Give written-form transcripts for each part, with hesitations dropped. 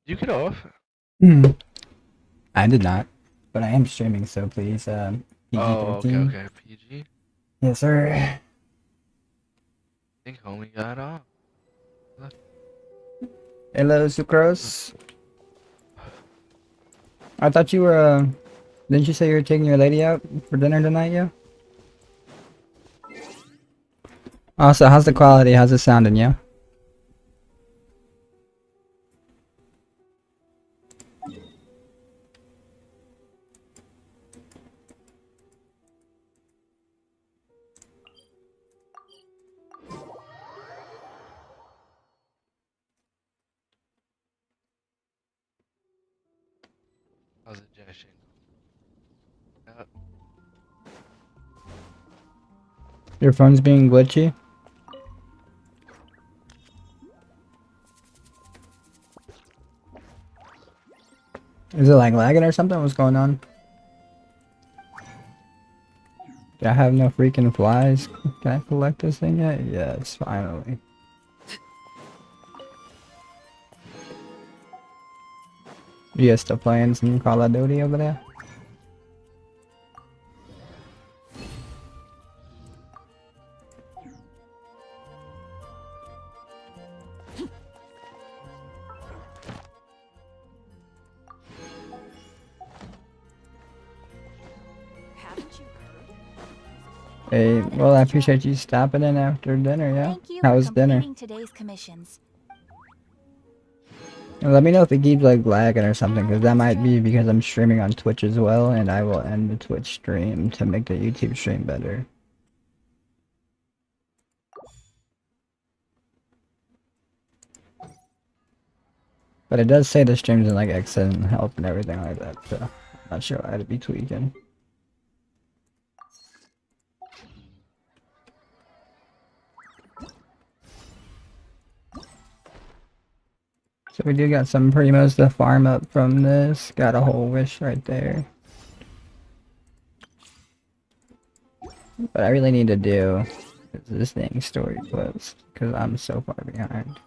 You get off. I did not, but I am streaming, so please, Oh, okay, PG-13. okay. PG. Yes, sir. I think homie got off. Hello, Sucrose. I thought you were, didn't you say you were taking your lady out for dinner tonight, yeah? Also, how's the quality? How's it sounding, yeah? How's it, Genshin? Your phone's being glitchy? Is it like lagging or something? What's going on? Do I have no freaking flies? Can I collect this thing yet? Yes, finally. You guys still playing some Call of Duty over there? Hey, well, I appreciate you stopping in after dinner, yeah? How was dinner? Today's commissions. Let me know if it keeps like lagging or something, because that might be because I'm streaming on Twitch as well, and I will end the Twitch stream to make the YouTube stream better. But it does say the stream's in like excellent health and everything like that, so I'm not sure why it'd be tweaking. So we do got some primos to farm up from this. Got a whole wish right there. What I really need to do is this thing story clips, because I'm so far behind.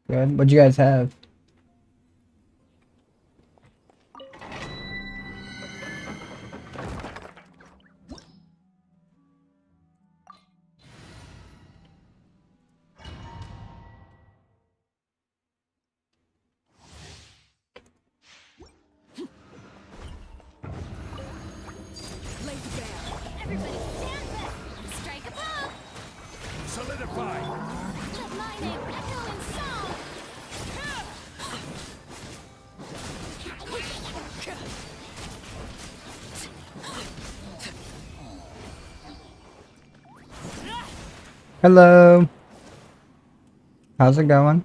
Good. What'd you guys have? Hello. How's it going?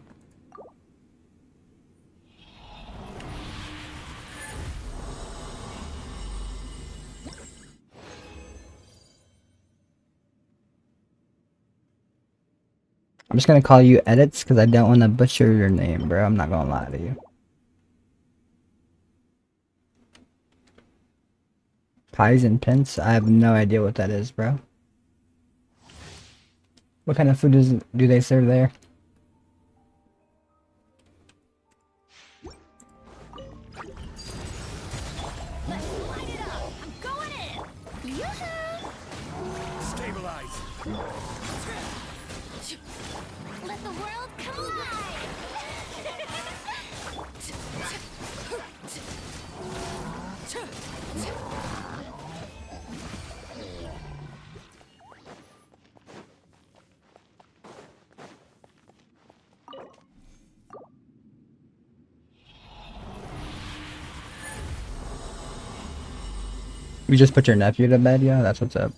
I'm just gonna call you Edits because I don't want to butcher your name, bro. I'm not gonna lie to you. Pies and Pints? I have no idea what that is, bro. What kind of food do they serve there? You just put your nephew to bed, yeah? That's what's up.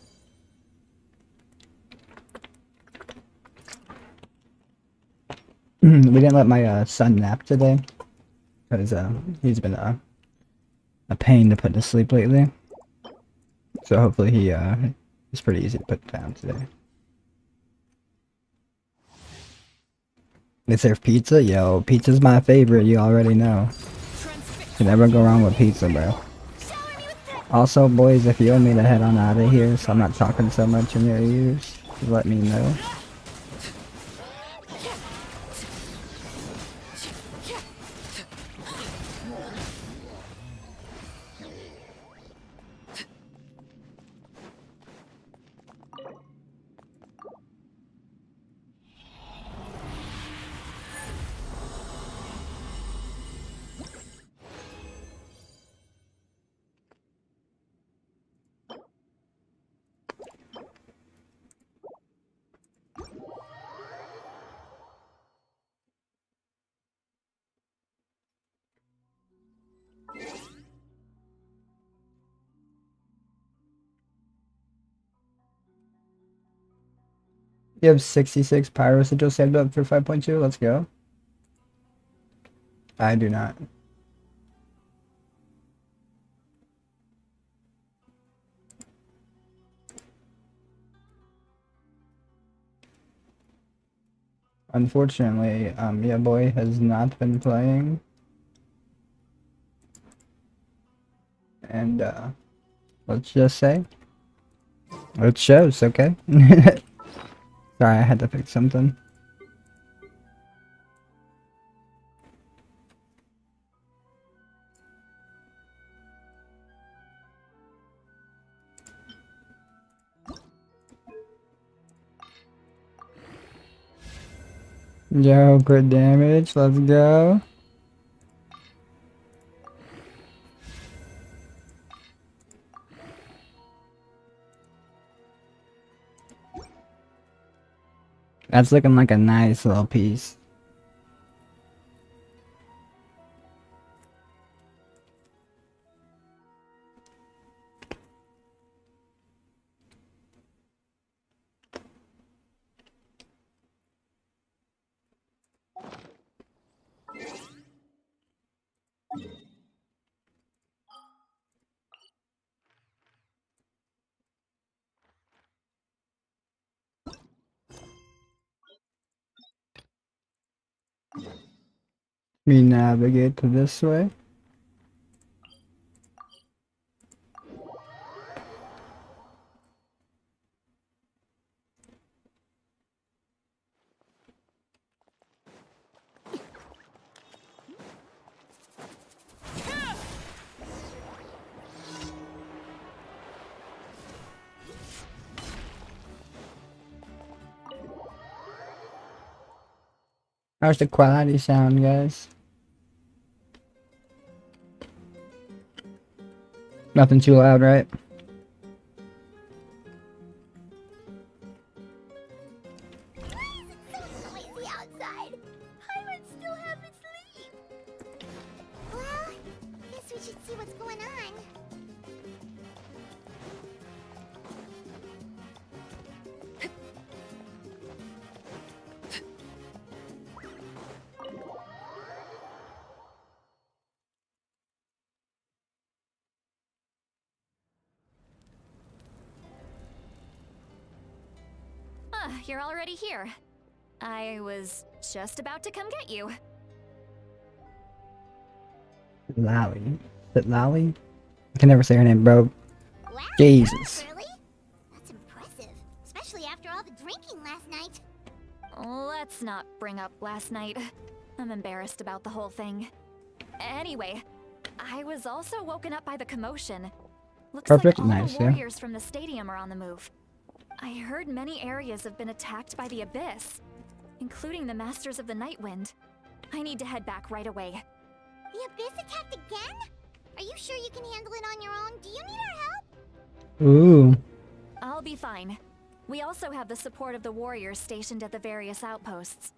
We didn't let my son nap today because he's been a pain to put to sleep lately. So hopefully he it's pretty easy to put down today. They serve pizza? Yo, pizza's my favorite, you already know. Can never go wrong with pizza, bro. Also, boys, if you want me to head on out of here, so I'm not talking so much in your ears, let me know. You have 66 pyro sigil saved up for 5.2. Let's go. I do not. Unfortunately, yeah, boy has not been playing. And, let's just say, it shows, okay? Sorry, I had to fix something. Yo, crit damage, let's go. That's looking like a nice little piece. We navigate to this way. How's the quality sound, guys? Nothing too loud, right? You're already here. I was just about to come get you. Lally. Is it Lally? I can never say her name, bro. Wow, Jesus. Really? That's impressive, especially after all the drinking last night. Let's not bring up last night. I'm embarrassed about the whole thing. Anyway, I was also woken up by the commotion. Looks Perfect, like all nice, the yeah. warriors from the stadium are on the move. I heard many areas have been attacked by the Abyss, including the Masters of the Nightwind. I need to head back right away. The Abyss attacked again? Are you sure you can handle it on your own? Do you need our help? Ooh. I'll be fine. We also have the support of the warriors stationed at the various outposts.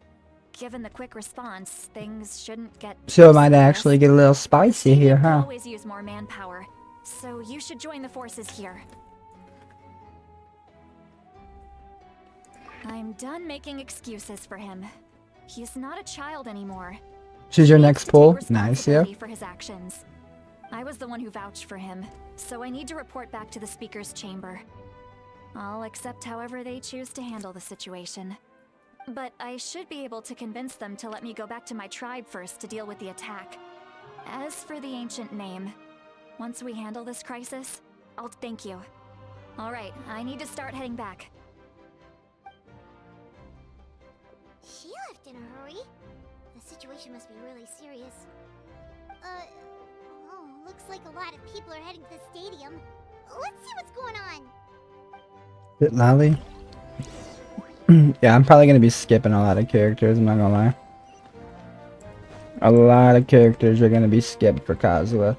Given the quick response, things shouldn't get So it too might serious. actually get a little spicy here, We could huh? always use more manpower, so you should join the forces here. I'm done making excuses for him. He's not a child anymore. She's your He needs next to take pull. Nice, yeah. responsibility for his actions. I was the one who vouched for him, so I need to report back to the Speaker's chamber. I'll accept however they choose to handle the situation. But I should be able to convince them to let me go back to my tribe first to deal with the attack. As for the ancient name, once we handle this crisis, I'll thank you. Alright, I need to start heading back. She left in a hurry. The situation must be really serious. Oh, looks like a lot of people are heading to the stadium. Let's see what's going on. Bit lolly. Yeah, I'm probably gonna be skipping a lot of characters, I'm not gonna lie. A lot of characters are gonna be skipped for Kozua.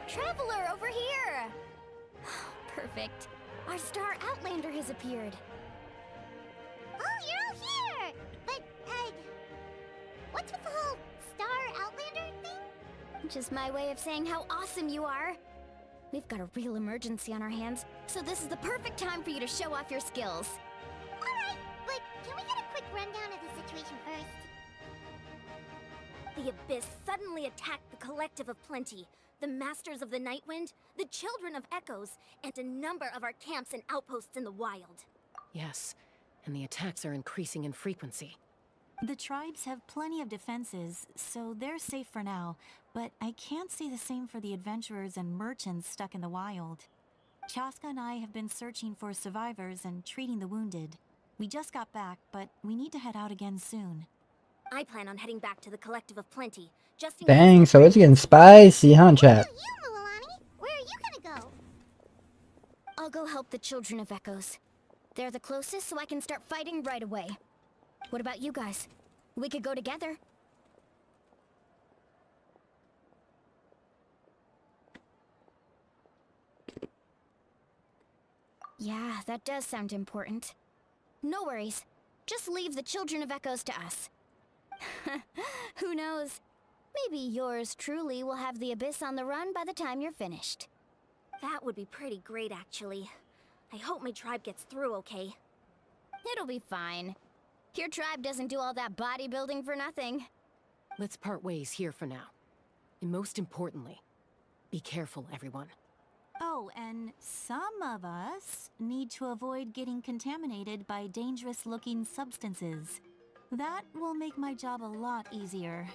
Traveler, over here! Perfect. Our star Outlander has appeared. Oh, you're all here! But, what's with the whole Star Outlander thing? Just my way of saying how awesome you are. We've got a real emergency on our hands, so this is the perfect time for you to show off your skills. Alright, but can we get a quick rundown of the situation first? The Abyss suddenly attacked the Collective of Plenty, the Masters of the Nightwind, the Children of Echoes, and a number of our camps and outposts in the wild. Yes, and the attacks are increasing in frequency. The tribes have plenty of defenses, so they're safe for now, but I can't say the same for the adventurers and merchants stuck in the wild. Chaska and I have been searching for survivors and treating the wounded. We just got back, but we need to head out again soon. I plan on heading back to the Collective of Plenty, just in Dang, case. so it's getting spicy, huh, chat? What about you, Mualani? Where are you gonna go? I'll go help the Children of Echoes. They're the closest, so I can start fighting right away. What about you guys? We could go together. Yeah, that does sound important. No worries. Just leave the Children of Echoes to us. Who knows? Maybe yours truly will have the Abyss on the run by the time you're finished. That would be pretty great, actually. I hope my tribe gets through okay. It'll be fine. Your tribe doesn't do all that bodybuilding for nothing. Let's part ways here for now. And most importantly, be careful, everyone. Oh, and some of us need to avoid getting contaminated by dangerous-looking substances. That will make my job a lot easier.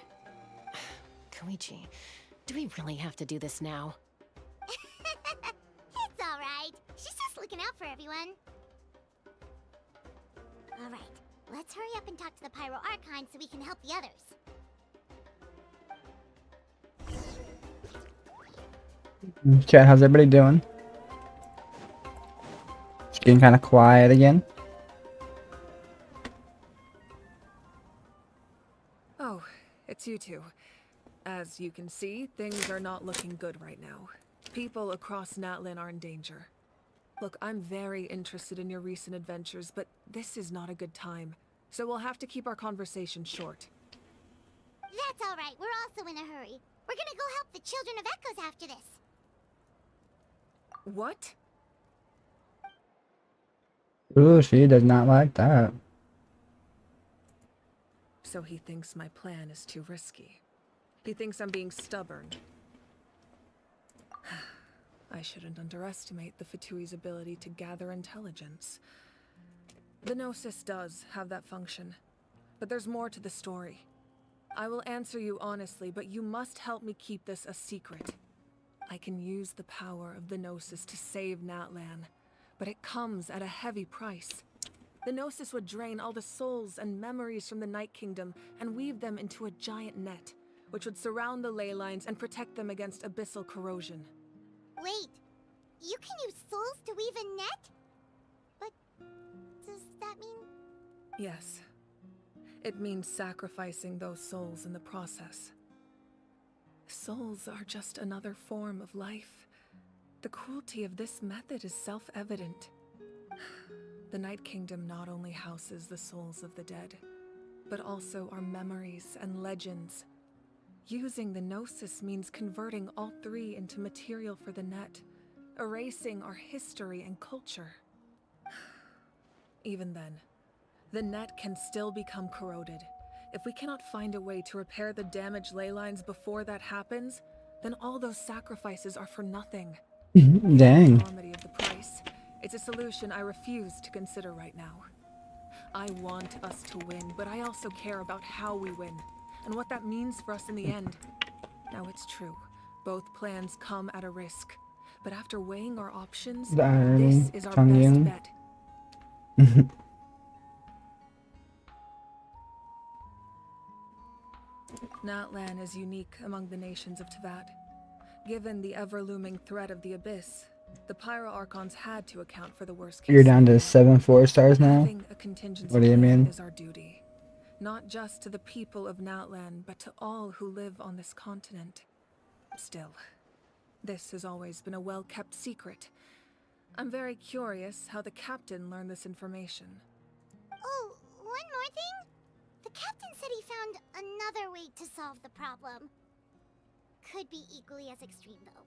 Koichi, do we really have to do this now? It's alright. She's just looking out for everyone. Alright, let's hurry up and talk to the Pyro Archon so we can help the others. Chat, how's everybody doing? It's getting kind of quiet again. Oh, it's you two. As you can see, things are not looking good right now. People across Natlin are in danger. Look, I'm very interested in your recent adventures, but this is not a good time. So we'll have to keep our conversation short. That's alright, we're also in a hurry. We're gonna go help the Children of Echoes after this. What? Ooh, she does not like that. So he thinks my plan is too risky. He thinks I'm being stubborn. I shouldn't underestimate the Fatui's ability to gather intelligence. The gnosis does have that function, but there's more to the story. I will answer you honestly, but you must help me keep this a secret. I can use the power of the gnosis to save Natlan, but it comes at a heavy price. The gnosis would drain all the souls and memories from the Night Kingdom and weave them into a giant net, which would surround the ley lines and protect them against abyssal corrosion. Wait, you can use souls to weave a net? But does that mean... Yes. It means sacrificing those souls in the process. Souls are just another form of life. The cruelty of this method is self-evident. The Night Kingdom not only houses the souls of the dead, but also our memories and legends. Using the gnosis means converting all three into material for the net, erasing our history and culture. Even then, the net can still become corroded. If we cannot find a way to repair the damaged ley lines before that happens, then all those sacrifices are for nothing. Dang. The enormity of the price. It's a solution I refuse to consider right now. I want us to win, but I also care about how we win, and what that means for us in the end. Now it's true, both plans come at a risk. But after weighing our options, The irony, this is our Chang best Yun. bet. Natlan is unique among the nations of Teyvat. Given the ever-looming threat of the Abyss, the Pyro Archons had to account for the worst case You're down to scenario. 7 4-stars now? Having a contingency What do you plan mean? is our duty. Not just to the people of Natlan, but to all who live on this continent. Still, this has always been a well-kept secret. I'm very curious how the captain learned this information. Oh, one more thing? The captain said he found another way to solve the problem. Could be equally as extreme, though.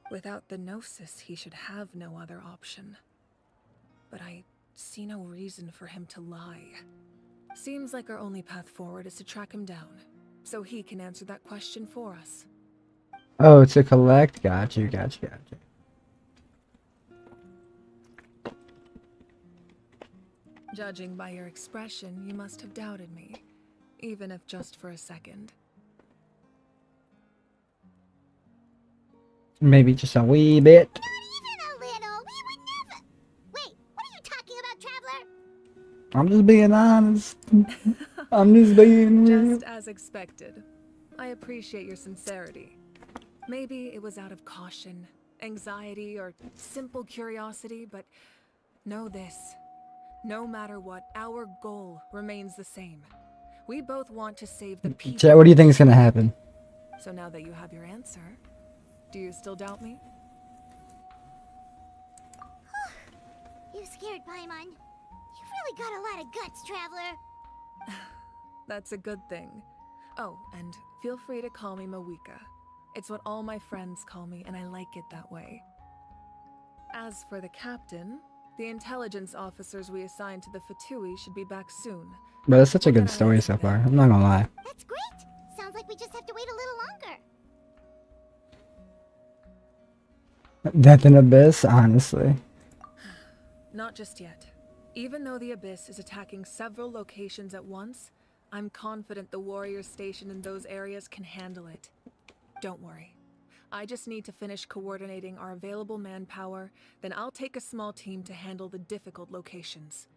Without the gnosis, he should have no other option. But I see no reason for him to lie. Seems like our only path forward is to track him down, so he can answer that question for us. Oh, to collect? Gotcha. Judging by your expression, you must have doubted me, even if just for a second. Maybe just a wee bit. Not even a little! We would never! Wait, what are you talking about, Traveler? I'm just being honest. I'm just being real. Just as expected. I appreciate your sincerity. Maybe it was out of caution, anxiety, or simple curiosity, but know this. No matter what, our goal remains the same. We both want to save the people. Chat, what do you think is gonna happen? So now that you have your answer, do you still doubt me? You scared Paimon. You've really got a lot of guts, Traveler. That's a good thing. Oh, and feel free to call me Mawika. It's what all my friends call me, and I like it that way. As for the captain, the intelligence officers we assigned to the Fatui should be back soon. But it's such a good story so far. I'm not gonna lie. That's great! Sounds like we just have to wait a little longer. Death in Abyss, honestly. Not just yet. Even though the Abyss is attacking several locations at once, I'm confident the warriors stationed in those areas can handle it. Don't worry. I just need to finish coordinating our available manpower, then I'll take a small team to handle the difficult locations.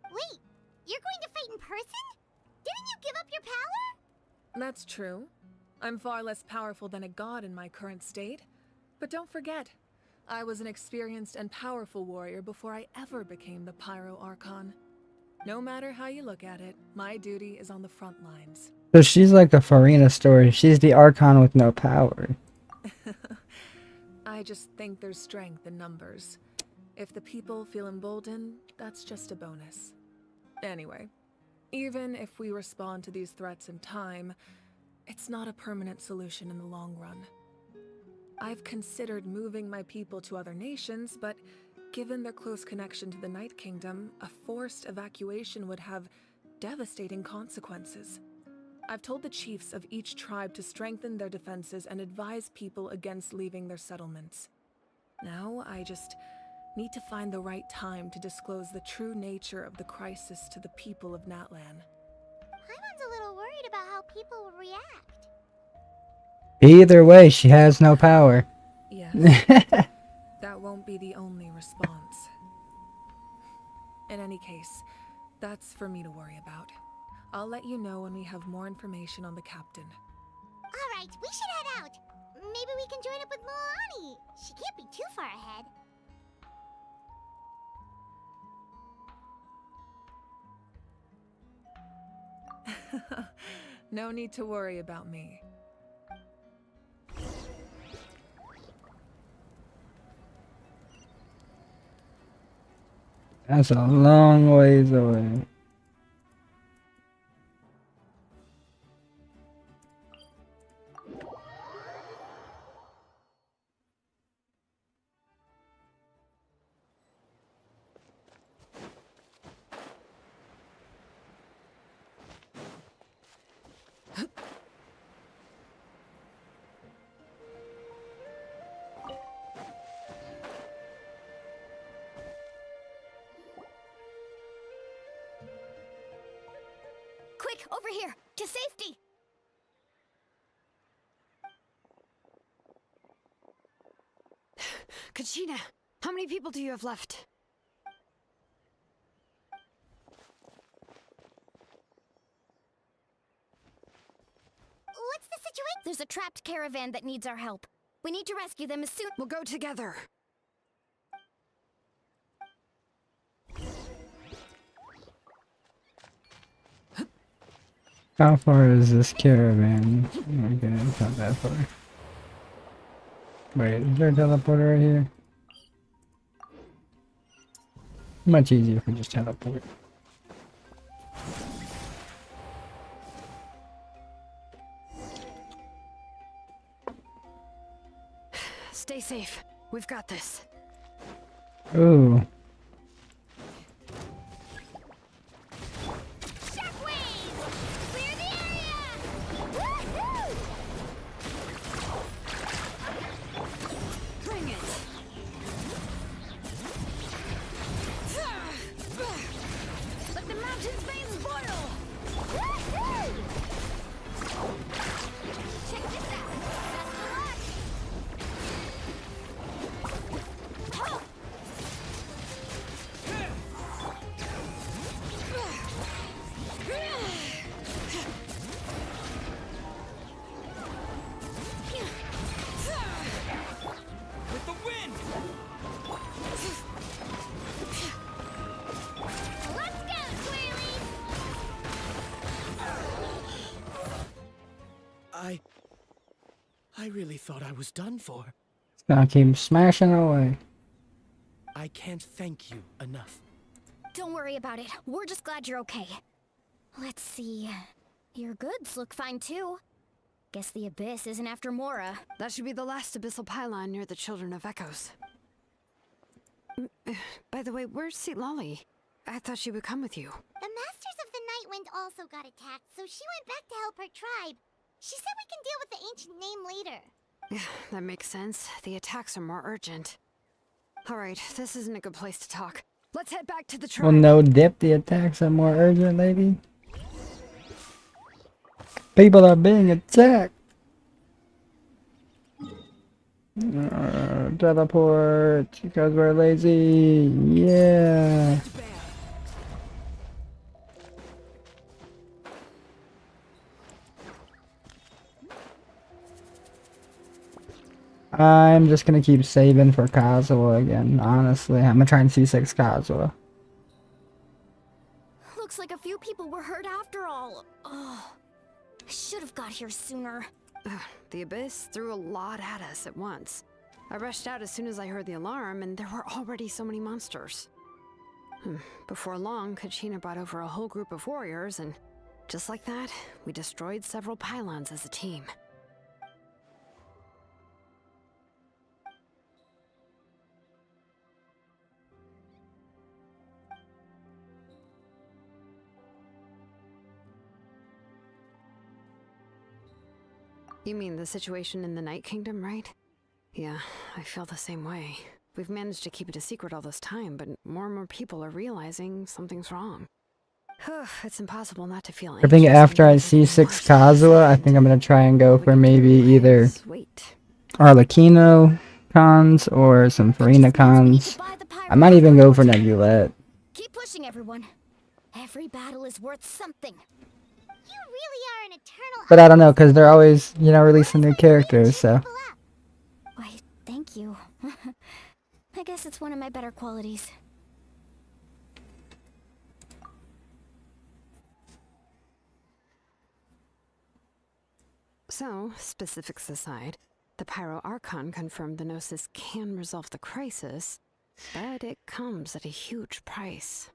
Wait, you're going to fight in person? Didn't you give up your power? That's true. I'm far less powerful than a god in my current state. But don't forget, I was an experienced and powerful warrior before I ever became the Pyro Archon. No matter how you look at it, my duty is on the front lines. So she's like the Farina story. She's the Archon with no power. I just think there's strength in numbers. If the people feel emboldened, that's just a bonus. Anyway, even if we respond to these threats in time, it's not a permanent solution in the long run. I've considered moving my people to other nations, but given their close connection to the Night Kingdom, a forced evacuation would have devastating consequences. I've told the chiefs of each tribe to strengthen their defenses and advise people against leaving their settlements. Now, I just need to find the right time to disclose the true nature of the crisis to the people of Natlan. Paimon's a little worried about how people will react. Either way, she has no power. Yes, that won't be the only response. In any case, that's for me to worry about. I'll let you know when we have more information on the captain. Alright, we should head out. Maybe we can join up with Moani. She can't be too far ahead. No need to worry about me. That's a long ways away. Quick, over here! To safety! Kachina, how many people do you have left? What's the situation? There's a trapped caravan that needs our help. We need to rescue them as soon. We'll go together. How far is this caravan? Okay, it's not that far. Wait, is there a teleporter right here? Much easier if we just teleport. Stay safe. We've got this. Ooh. Bring it. Let the mountain's veins boil! Check this out! Best of luck! With the wind! Let's go, Twirly! I really thought I was done for. It's gonna keep smashing away. I can't thank you enough. Don't worry about it. We're just glad you're okay. Let's see. Your goods look fine too. Guess the Abyss isn't after Mora. That should be the last abyssal pylon near the Children of Echoes. By the way, where's Lolly? I thought she would come with you. The Masters of the Nightwind also got attacked, so she went back to help her tribe. She said we can deal with the ancient name later. That makes sense. The attacks are more urgent. Alright, this isn't a good place to talk. Let's head back to the tribe. Well, no dip, the attacks are more urgent, lady. People are being attacked. Teleport because we're lazy. Yeah. I'm just gonna keep saving for Kazuha again, honestly. I'm gonna try and C6 Kazuha. Looks like a few people were hurt after all. Oh, I should have got here sooner. The Abyss threw a lot at us at once. I rushed out as soon as I heard the alarm, and there were already so many monsters. Before long, Kachina brought over a whole group of warriors, and just like that, we destroyed several pylons as a team. You mean the situation in the Night Kingdom, right? Yeah, I feel the same way. We've managed to keep it a secret all this time, but more and more people are realizing something's wrong. It's impossible not to feel I think after I C6 Kazuha, I think I'm gonna try and go for maybe either Arlecchino cons or some Farina cons. I might even go for Nebulette. Keep pushing, everyone. Every battle is worth something. You really are an eternal. But I don't know, because they're always, you know, releasing new characters, so. Why, thank you. I guess it's one of my better qualities. So, specifics aside, the Pyro Archon confirmed the Gnosis can resolve the crisis, but it comes at a huge price.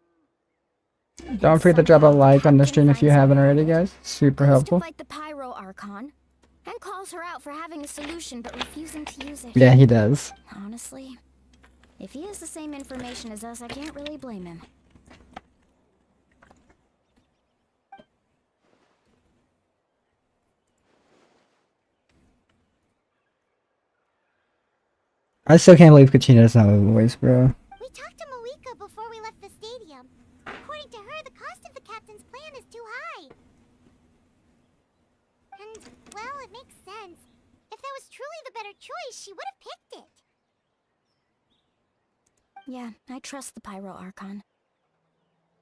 Don't forget to drop a like on the stream if you haven't already, guys. Super helpful. Fight the Pyro Archon, and calls her out for having a solution but refusing to use it. Yeah, he does. Honestly, if he has the same information as us, I can't really blame him. I still can't believe Kachina's not a voice, bro. We talked to Moika before we left the stadium. According to her, the cost of the captain's plan is too high. And, well, it makes sense. If that was truly the better choice, she would have picked it. Yeah, I trust the Pyro Archon.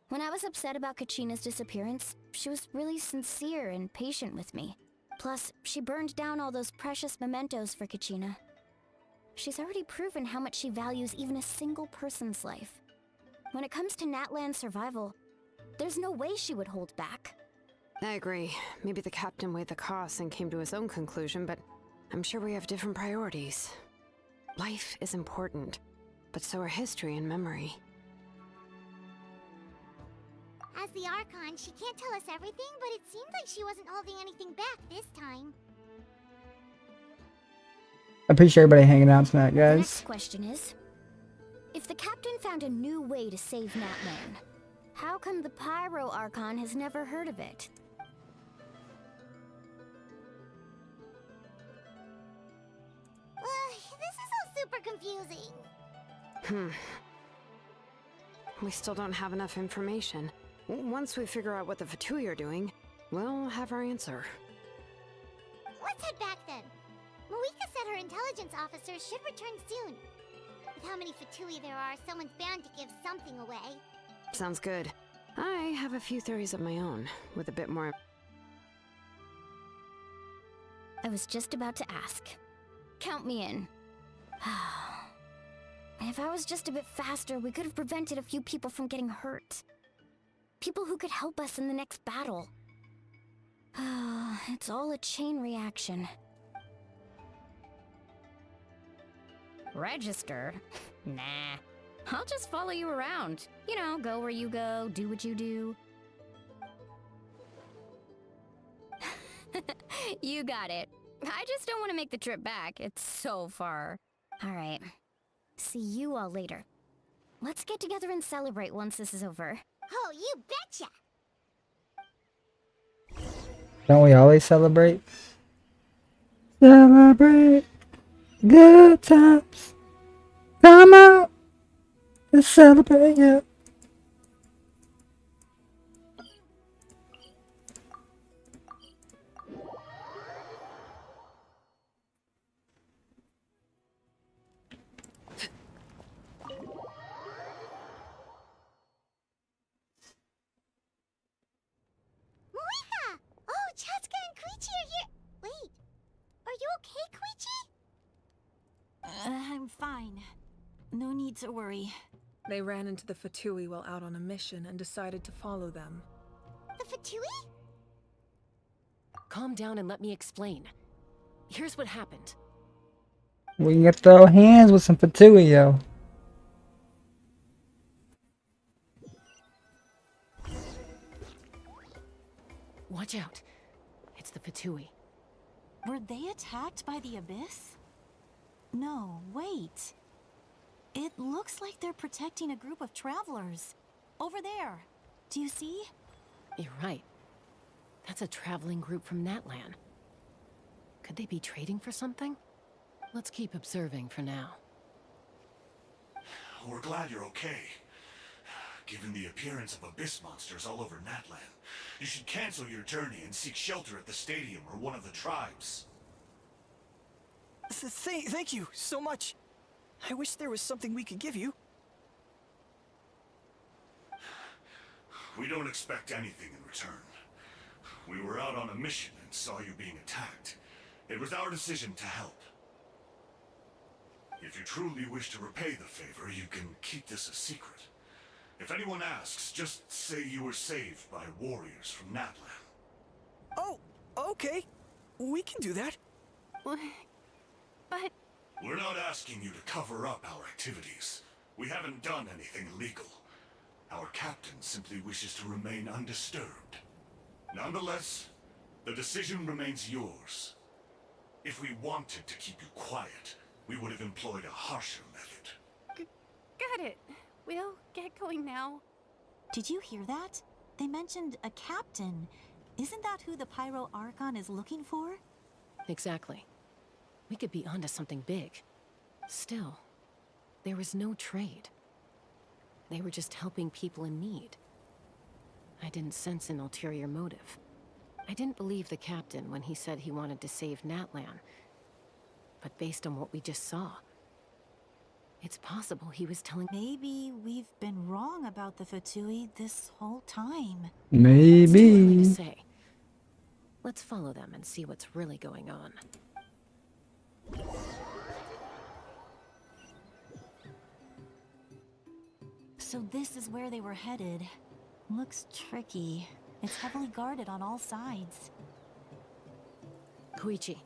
When I was upset about Kachina's disappearance, she was really sincere and patient with me. Plus, she burned down all those precious mementos for Kachina. She's already proven how much she values even a single person's life. When it comes to Natlan's survival, there's no way she would hold back. I agree. Maybe the captain weighed the costs and came to his own conclusion, but I'm sure we have different priorities. Life is important, but so are history and memory. As the Archon, she can't tell us everything, but it seemed like she wasn't holding anything back this time. I appreciate everybody hanging out tonight, The guys. next question is, if the captain found a new way to save Natlan, how come the Pyro Archon has never heard of it? This is all super confusing. We still don't have enough information. Once we figure out what the Fatui are doing, we'll have our answer. Let's head back then. Moika said her intelligence officers should return soon. With how many Fatui there are, someone's bound to give something away. Sounds good. I have a few theories of my own, with a bit more... I was just about to ask. Count me in. If I was just a bit faster, we could have prevented a few people from getting hurt. People who could help us in the next battle. It's all a chain reaction. Register? Nah. I'll just follow you around. You know, go where you go, do what you do. You got it. I just don't want to make the trip back. It's so far. Alright. See you all later. Let's get together and celebrate once this is over. Oh, you betcha! Don't we always celebrate? Celebrate good times. Come on, let's celebrate, yeah. Moika! Oh, Chatska and Koichi are here! Wait, are you okay, Koichi? I'm fine. No need to worry. They ran into the Fatui while out on a mission and decided to follow them. The Fatui? Calm down and let me explain. Here's what happened. We can get throw hands with some Fatui, yo. Watch out. It's the Fatui. Were they attacked by the Abyss? No, wait. It looks like they're protecting a group of travelers. Over there. Do you see? You're right. That's a traveling group from Natlan. Could they be trading for something? Let's keep observing for now. We're glad you're okay. Given the appearance of abyss monsters all over Natlan, you should cancel your journey and seek shelter at the stadium or one of the tribes. Thank you so much. I wish there was something we could give you. We don't expect anything in return. We were out on a mission and saw you being attacked. It was our decision to help. If you truly wish to repay the favor, you can keep this a secret. If anyone asks, just say you were saved by warriors from Natlan. Oh, okay. We can do that. But... We're not asking you to cover up our activities. We haven't done anything illegal. Our captain simply wishes to remain undisturbed. Nonetheless, the decision remains yours. If we wanted to keep you quiet, we would have employed a harsher method. Got it. We'll get going now. Did you hear that? They mentioned a captain. Isn't that who the Pyro Archon is looking for? Exactly. We could be onto something big. Still, there was no trade. They were just helping people in need. I didn't sense an ulterior motive. I didn't believe the captain when he said he wanted to save Natlan. But based on what we just saw, It's possible he was telling... Maybe we've been wrong about the Fatui this whole time. It's too early to Maybe. say. Let's follow them and see what's really going on. So this is where they were headed. Looks tricky. It's heavily guarded on all sides. Koichi,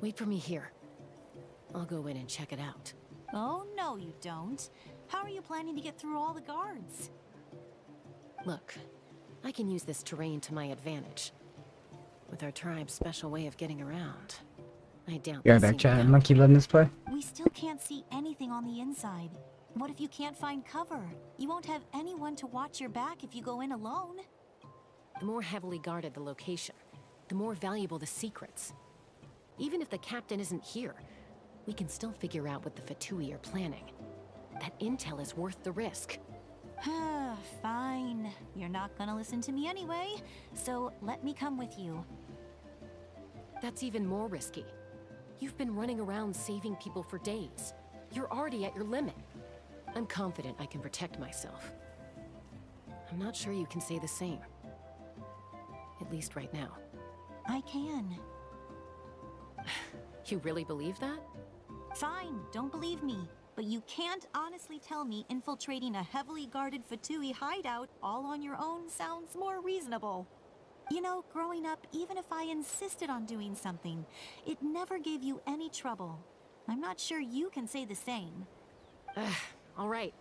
wait for me here. I'll go in and check it out. Oh, no you don't. How are you planning to get through all the guards? Look, I can use this terrain to my advantage. With our tribe's special way of getting around, I doubt Be right they'll back, see chat. me I'm gonna keep letting this play. We still can't see anything on the inside. What if you can't find cover? You won't have anyone to watch your back if you go in alone. The more heavily guarded the location, the more valuable the secrets. Even if the captain isn't here, we can still figure out what the Fatui are planning. That intel is worth the risk. Fine. You're not gonna listen to me anyway, so let me come with you. That's even more risky. You've been running around saving people for days. You're already at your limit. I'm confident I can protect myself. I'm not sure you can say the same. At least right now. I can. You really believe that? Fine, don't believe me. But you can't honestly tell me infiltrating a heavily guarded Fatui hideout all on your own sounds more reasonable. You know, growing up, even if I insisted on doing something, it never gave you any trouble. I'm not sure you can say the same. All right.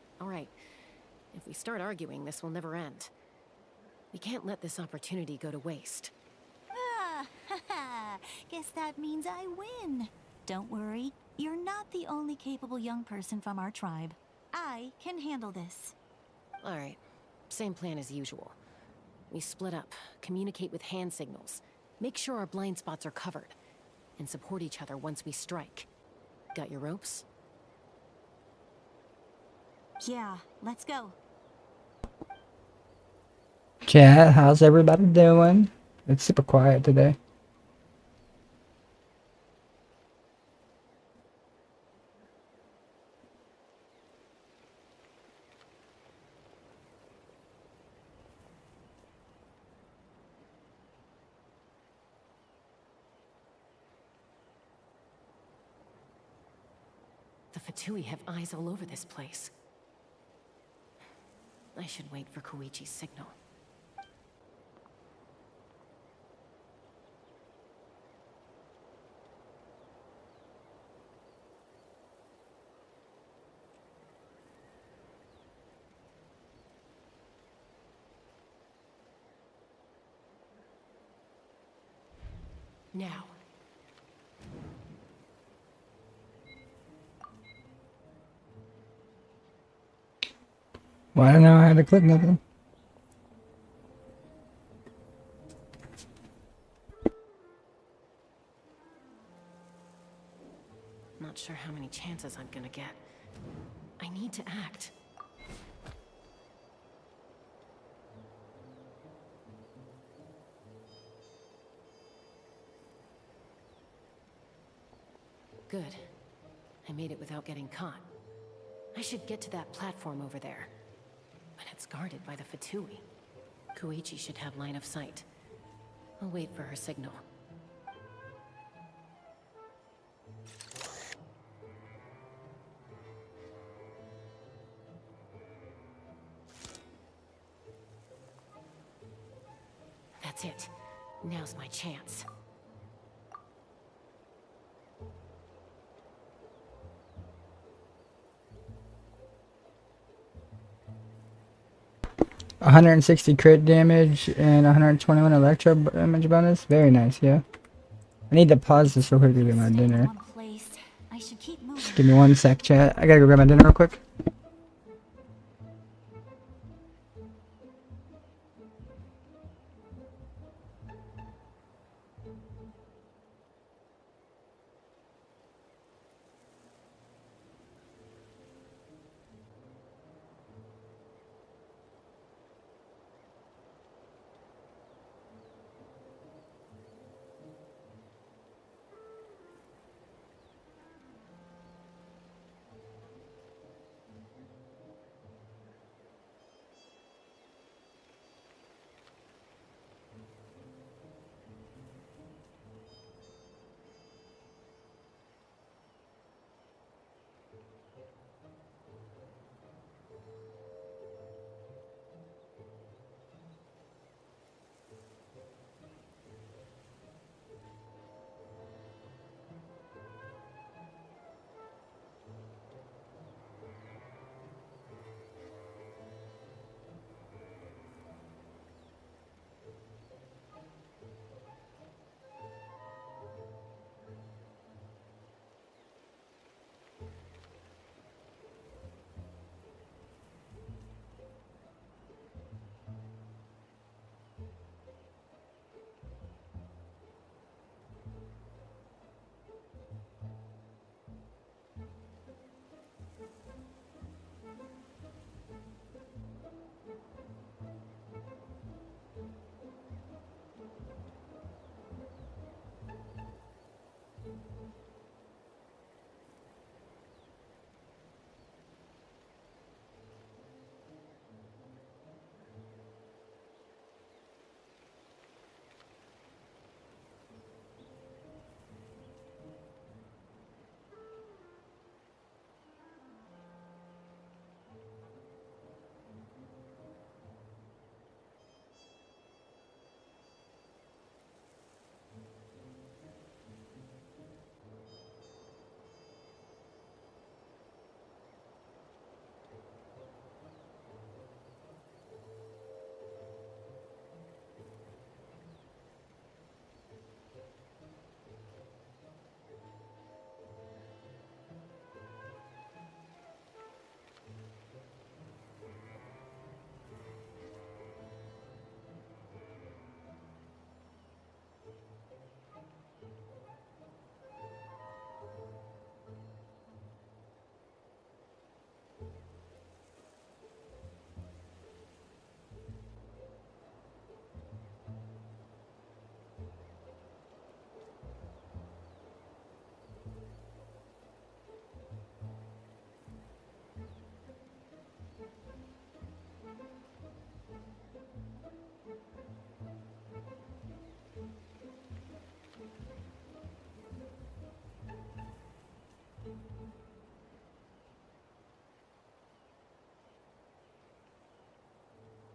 If we start arguing, this will never end. We can't let this opportunity go to waste. Guess that means I win. Don't worry, you're not the only capable young person from our tribe. I can handle this. All right, same plan as usual. We split up, communicate with hand signals, make sure our blind spots are covered, and support each other once we strike. Got your ropes? Yeah, let's go. Chat, how's everybody doing? It's super quiet today. The Fatui have eyes all over this place. I should wait for Koichi's signal. Now. Well, I don't know how to click nothing. Not sure how many chances I'm gonna get. I need to act. Good. I made it without getting caught. I should get to that platform over there. But it's guarded by the Fatui. Koichi should have line of sight. I'll wait for her signal. That's it. Now's my chance. $160 crit damage and 121 electro damage bonus. Very nice, yeah. I need to pause this real quick to get my dinner. I should keep moving. Give me one sec, chat. I gotta go grab my dinner real quick.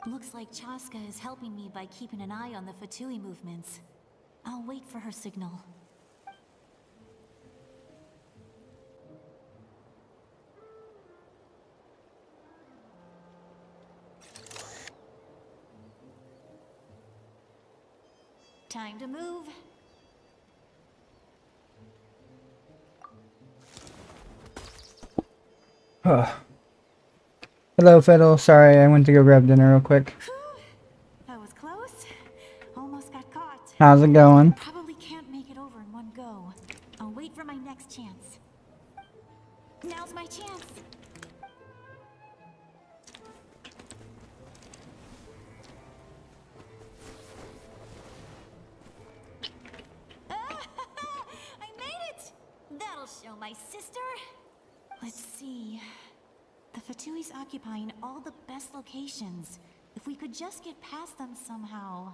Looks like Chaska is helping me by keeping an eye on the Fatui movements. I'll wait for her signal. Time to move. Hello, Fiddle. Sorry, I went to go grab dinner real quick. That was close. Almost got caught. How's it going? Probably can't make it over in one go. I'll wait for my next chance. Now's my chance. I made it! That'll show my sister. Let's see. The Fatui's occupying all the best locations. If we could just get past them somehow.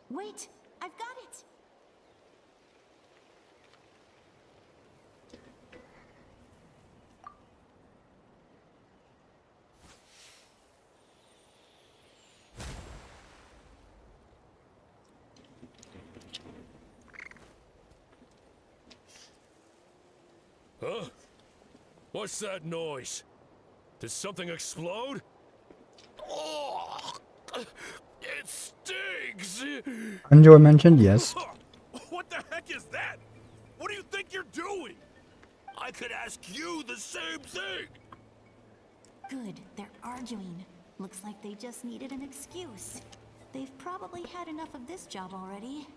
Wait, I've got it! Huh? What's that noise? Did something explode? Oh, it stings! Enjoy mentioned, yes. What the heck is that? What do you think you're doing? I could ask you the same thing! Good, they're arguing. Looks like they just needed an excuse. They've probably had enough of this job already.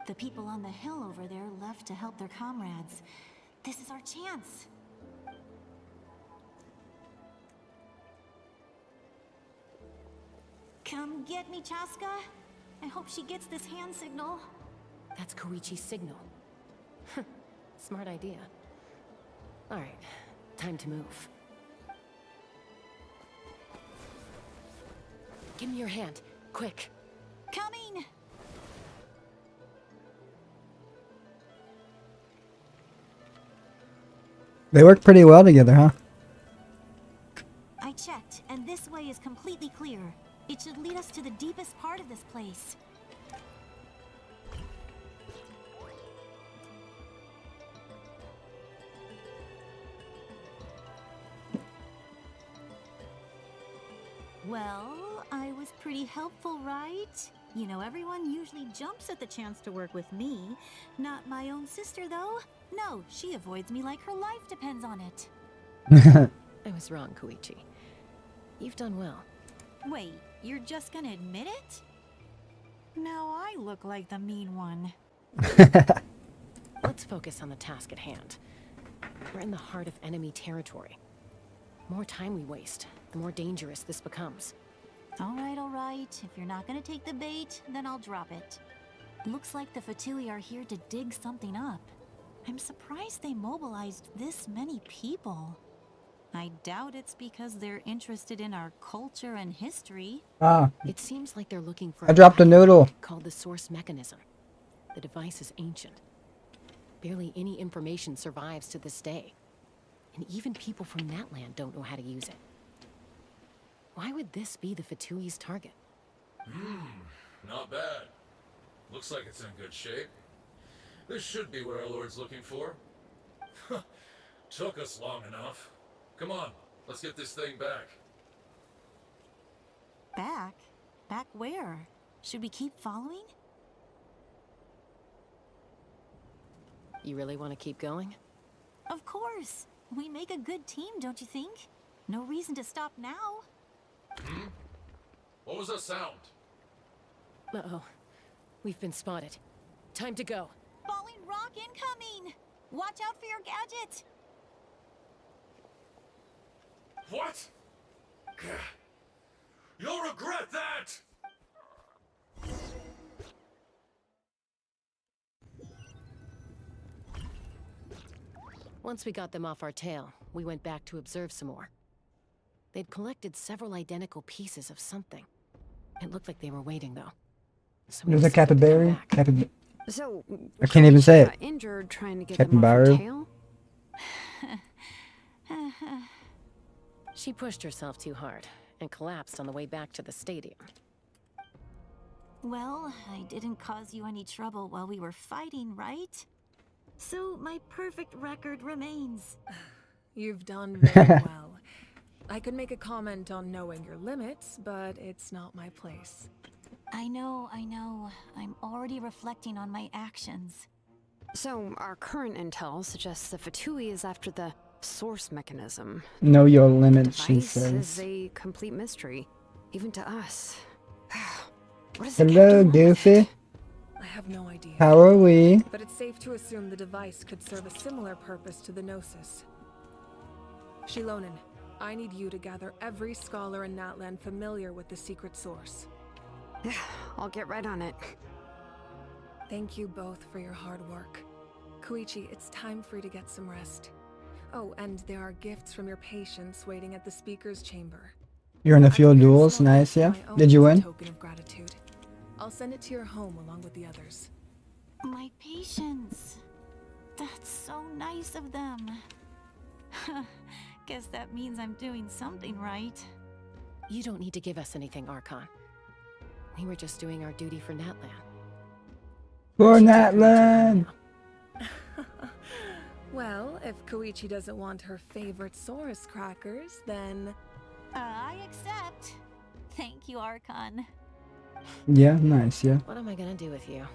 The people on the hill over there left to help their comrades. This is our chance. Come get me, Chaska. I hope she gets this hand signal. That's Koichi's signal. Smart idea. Alright, time to move. Give me your hand, quick. Coming! They work pretty well together, huh? I checked, and this way is completely clear. It should lead us to the deepest part of this place. Well, I was pretty helpful, right? You know, everyone usually jumps at the chance to work with me. Not my own sister, though. No, she avoids me like her life depends on it. I was wrong, Koichi. You've done well. Wait, you're just gonna admit it? Now I look like the mean one. Let's focus on the task at hand. We're in the heart of enemy territory. The more time we waste, the more dangerous this becomes. All right. If you're not gonna take the bait, then I'll drop it. Looks like the Fatui are here to dig something up. I'm surprised they mobilized this many people. I doubt it's because they're interested in our culture and history. Ah. It seems like they're looking for I dropped a noodle. called the source mechanism. The device is ancient. Barely any information survives to this day. And even people from that land don't know how to use it. Why would this be the Fatui's target? Not bad. Looks like it's in good shape. This should be what our Lord's looking for. Took us long enough. Come on, let's get this thing back. Back? Back where? Should we keep following? You really want to keep going? Of course. We make a good team, don't you think? No reason to stop now. What was that sound? Uh-oh. We've been spotted. Time to go. Falling rock incoming! Watch out for your gadget! What? You'll regret that! Once we got them off our tail, we went back to observe some more. They'd collected several identical pieces of something. It looked like they were waiting, though. So There's a capybara. So, I can't even say got it. injured trying to get them off Capybara. her tail? She pushed herself too hard, and collapsed on the way back to the stadium. Well, I didn't cause you any trouble while we were fighting, right? So my perfect record remains. You've done very well. I could make a comment on knowing your limits, but it's not my place. I know. I'm already reflecting on my actions. So, our current intel suggests the Fatui is after the source mechanism. Know your The limits, she device says. is a complete mystery, even to us. What is the Hello, captain want with Goofy. it? I have no idea. How are we? But it's safe to assume the device could serve a similar purpose to the gnosis. Shilonen, I need you to gather every scholar in Natlan familiar with the secret source. I'll get right on it. Thank you both for your hard work. Koichi, it's time for you to get some rest. Oh, and there are gifts from your patients waiting at the speaker's chamber. You're in a few I prepared duels, small nice, gifts of yeah? my own Did you as a win? token of gratitude. I'll send it to your home along with the others. My patience. That's so nice of them. Guess that means I'm doing something right. You don't need to give us anything, Archon. We were just doing our duty for Natlan. For Natlan! Well, if Koichi doesn't want her favorite Saurus crackers, then... I accept. Thank you, Archon. Yeah, nice, yeah. What am I gonna do with you?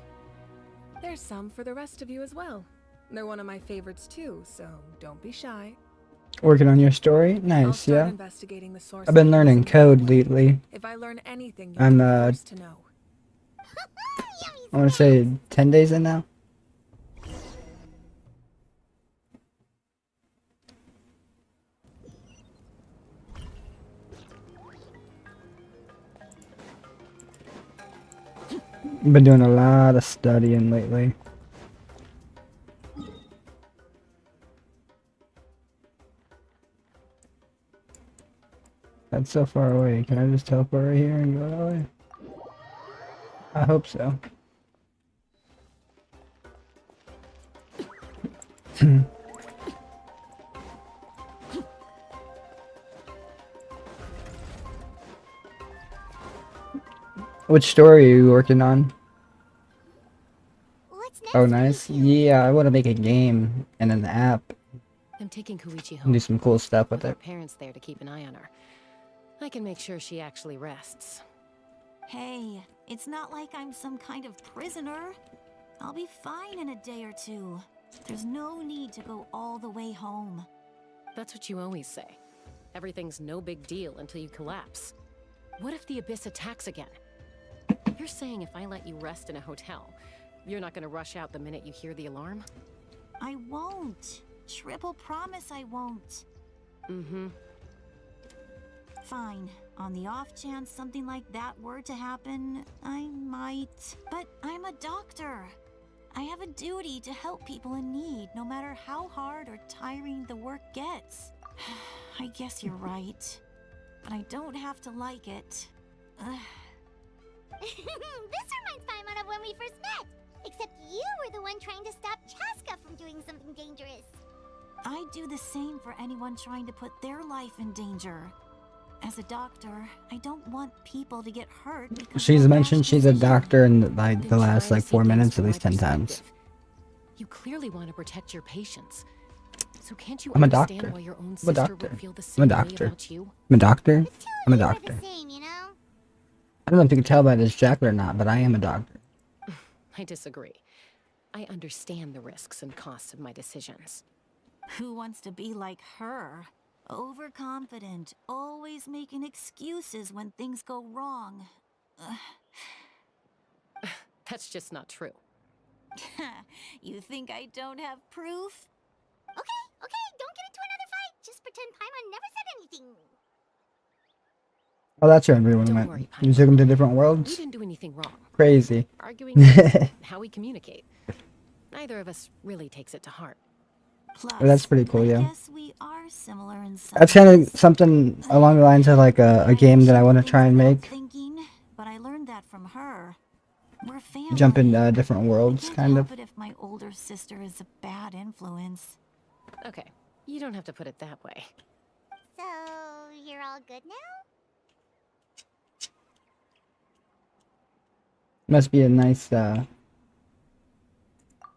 There's some for the rest of you as well. They're one of my favorites too, so don't be shy. Working on your story? I'll Nice, start yeah. investigating the source I've been learning mechanism code right away. lately. If I learn anything, you'll I'm, be the first to know. I want to say 10 days in now. Been doing a lot of studying lately. That's so far away. Can I just teleport right here and go that way? I hope so. Which story are you working on? What's next? Oh, nice. Yeah, I want to make a game and an app I'm taking Koichi and home. do some cool stuff with Her it. parents there to keep an eye on her. I can make sure she actually rests. Hey, it's not like I'm some kind of prisoner. I'll be fine in a day or two. There's no need to go all the way home. That's what you always say. Everything's no big deal until you collapse. What if the Abyss attacks again? You're saying if I let you rest in a hotel, you're not gonna rush out the minute you hear the alarm? I won't. Triple promise I won't. Mm-hmm. Fine. On the off chance something like that were to happen, I might. But I'm a doctor. I have a duty to help people in need, no matter how hard or tiring the work gets. I guess you're right. But I don't have to like it. This reminds Paimon of when we first met. Except you were the one trying to stop Chaska from doing something dangerous. I do the same for anyone trying to put their life in danger. As a doctor, I don't want people to get hurt because She's of a mentioned rash she's a decision. doctor in like the Then last try like to 4 see things minutes at from least my 10 times. perspective. You clearly want to protect your patients. So can't you I'm a understand doctor. why your own I'm a sister doctor. would feel the I'm same a way doctor. about you? I'm a doctor. The two I'm a of you are doctor. the same, you know? I don't know if you can tell by this jacket or not, but I am a doctor. I disagree. I understand the risks and costs of my decisions. Who wants to be like her? Overconfident, always making excuses when things go wrong. That's just not true. You think I don't have proof? Okay, don't get into another fight. Just pretend Paimon never said anything. Oh, that's right, everyone Don't went. worry, You took them to different We worlds? didn't do anything wrong. Crazy. Arguing is how we communicate. Neither of us really takes it to heart. Plus, Oh, that's pretty cool, yeah. I guess we are similar in some That's kind of ways. something along the lines of like a game that I want to try and Without make. Thinking, but I learned that from her. We're family. Jump in different I worlds, can't kind help of. it if my older sister is a bad influence. Okay, you don't have to put it that way. So, you're all good now? Must be a nice,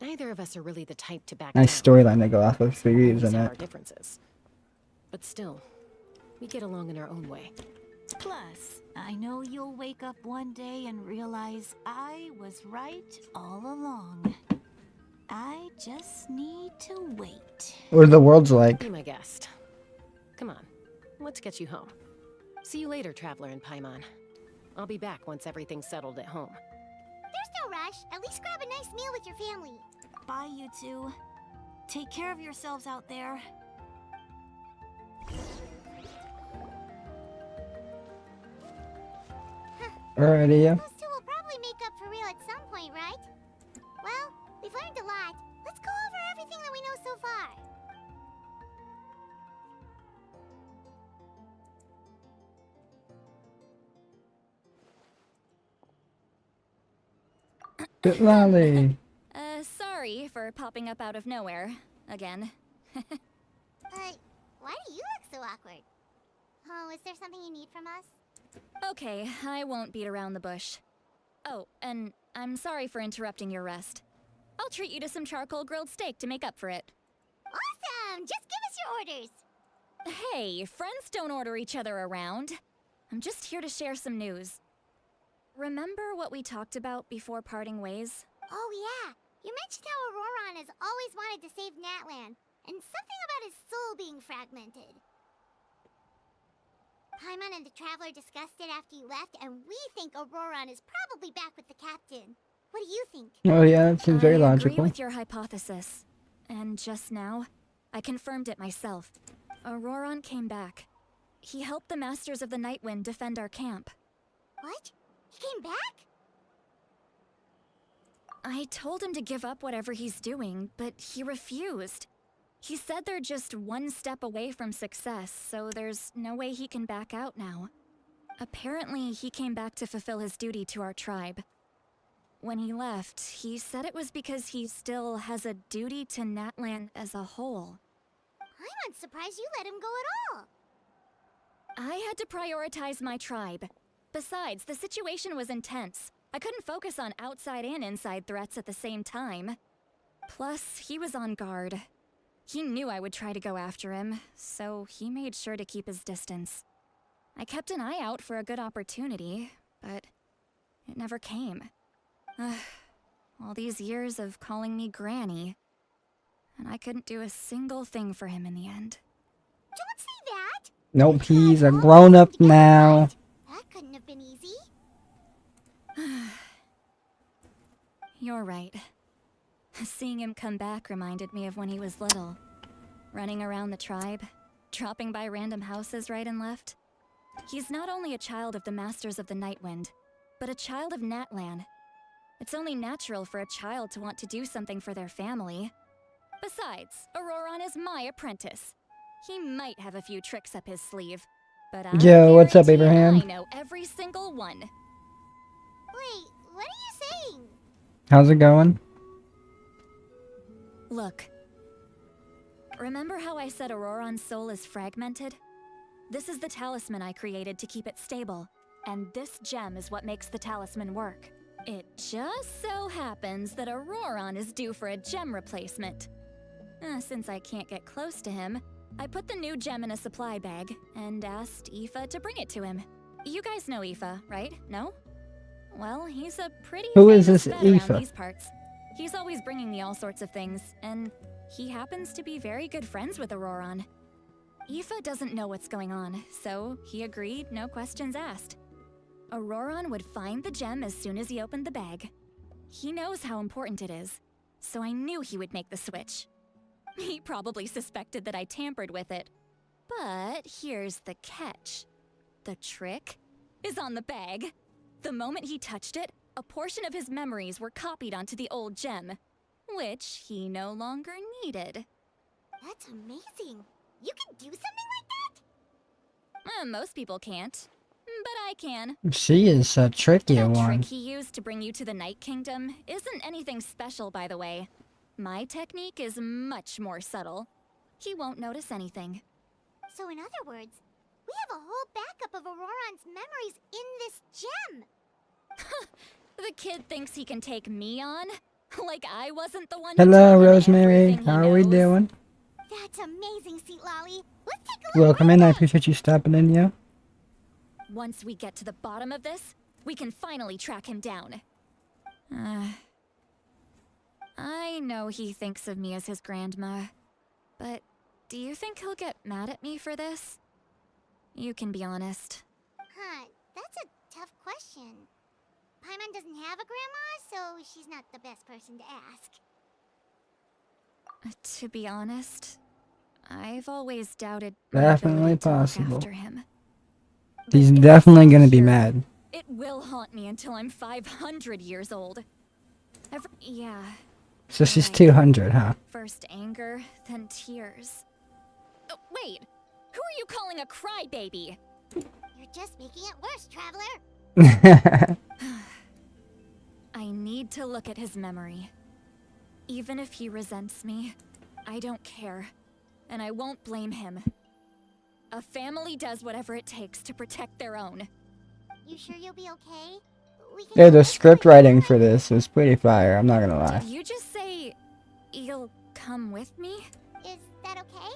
Neither of us are really the type to back nice down. storyline to go off of, so you're We using have it. our differences. But still, we get along in our own way. Plus, I know you'll wake up one day and realize I was right all along. I just need to wait. What are the world's like? Be my guest. Come on, let's get you home. See you later, Traveler in Paimon. I'll be back once everything's settled at home. There's no rush. At least grab a nice meal with your family. Bye, you two. Take care of yourselves out there. Alrighty, yeah. Those two will probably make up for real at some point, right? Well, we've learned a lot. Let's go over everything that we know so far. Bit lolly. Sorry for popping up out of nowhere. Again. Why do you look so awkward? Oh, is there something you need from us? Okay, I won't beat around the bush. Oh, and I'm sorry for interrupting your rest. I'll treat you to some charcoal grilled steak to make up for it. Awesome! Just give us your orders. Hey, friends don't order each other around. I'm just here to share some news. Remember what we talked about before parting ways? Oh yeah, you mentioned how Ororon has always wanted to save Natlan, and something about his soul being fragmented. Paimon and the Traveler discussed it after you left, and we think Ororon is probably back with the captain. What do you think? Oh yeah, that seems very I agree logical. with your hypothesis. And just now, I confirmed it myself. Ororon came back. He helped the Masters of the Nightwind defend our camp. What? He came back? I told him to give up whatever he's doing, but he refused. He said they're just one step away from success, so there's no way he can back out now. Apparently, he came back to fulfill his duty to our tribe. When he left, he said it was because he still has a duty to Natlan as a whole. I'm surprised you let him go at all. I had to prioritize my tribe. Besides, the situation was intense. I couldn't focus on outside and inside threats at the same time. Plus, he was on guard. He knew I would try to go after him, so he made sure to keep his distance. I kept an eye out for a good opportunity, but it never came. All these years of calling me Granny, and I couldn't do a single thing for him in the end. Don't say that! Nope, he's a grown-up now. That couldn't have been easy. You're right. Seeing him come back reminded me of when he was little. Running around the tribe, dropping by random houses right and left. He's not only a child of the Masters of the Nightwind, but a child of Natlan. It's only natural for a child to want to do something for their family. Besides, Ororon is my apprentice. He might have a few tricks up his sleeve, but I Yo, what's up, guarantee Abraham? I know every single one. Wait, what are you saying? How's it going? Look. Remember how I said Ororon's soul is fragmented? This is the talisman I created to keep it stable, and this gem is what makes the talisman work. It just so happens that Ororon is due for a gem replacement. Since I can't get close to him, I put the new gem in a supply bag and asked Aoife to bring it to him. You guys know Aoife, right? No? Well, he's a pretty Who is famous this vet around Aoife? these parts. He's always bringing me all sorts of things, and he happens to be very good friends with Ororon. Aoife doesn't know what's going on, so he agreed, no questions asked. Ororon would find the gem as soon as he opened the bag. He knows how important it is, so I knew he would make the switch. He probably suspected that I tampered with it. But here's the catch. The trick is on the bag. The moment he touched it, a portion of his memories were copied onto the old gem, which he no longer needed. That's amazing. You can do something like that? Most people can't, but I can. She is a tricky That one. trick he used to bring you to the Night Kingdom isn't anything special, by the way. My technique is much more subtle. He won't notice anything. So in other words, we have a whole backup of Ororon's memories in this gem. The kid thinks he can take me on? Like I wasn't the one who Hello, told him Rosemary. everything he How are we knows. doing? That's amazing, Seat Lolly. Let's take a look. Welcome in. I appreciate you stopping in, yeah. Once we get to the bottom of this, we can finally track him down. I know he thinks of me as his grandma, but do you think he'll get mad at me for this? You can be honest. Huh, that's a tough question. Paimon doesn't have a grandma, so she's not the best person to ask. To be honest, I've always doubted Definitely my ability to look possible. after him. He's But definitely it's gonna be sure, mad. It will haunt me until I'm 500 years old. Yeah. So she's right. 200, huh? First anger, then tears. Oh, wait, who are you calling a crybaby? You're just making it worse, Traveler. I need to look at his memory. Even if he resents me, I don't care. And I won't blame him. A family does whatever it takes to protect their own. You sure you'll be okay? We can Yeah, go the look script for you. writing for this was pretty fire. I'm not gonna lie. Did you just say you'll come with me? Is that okay?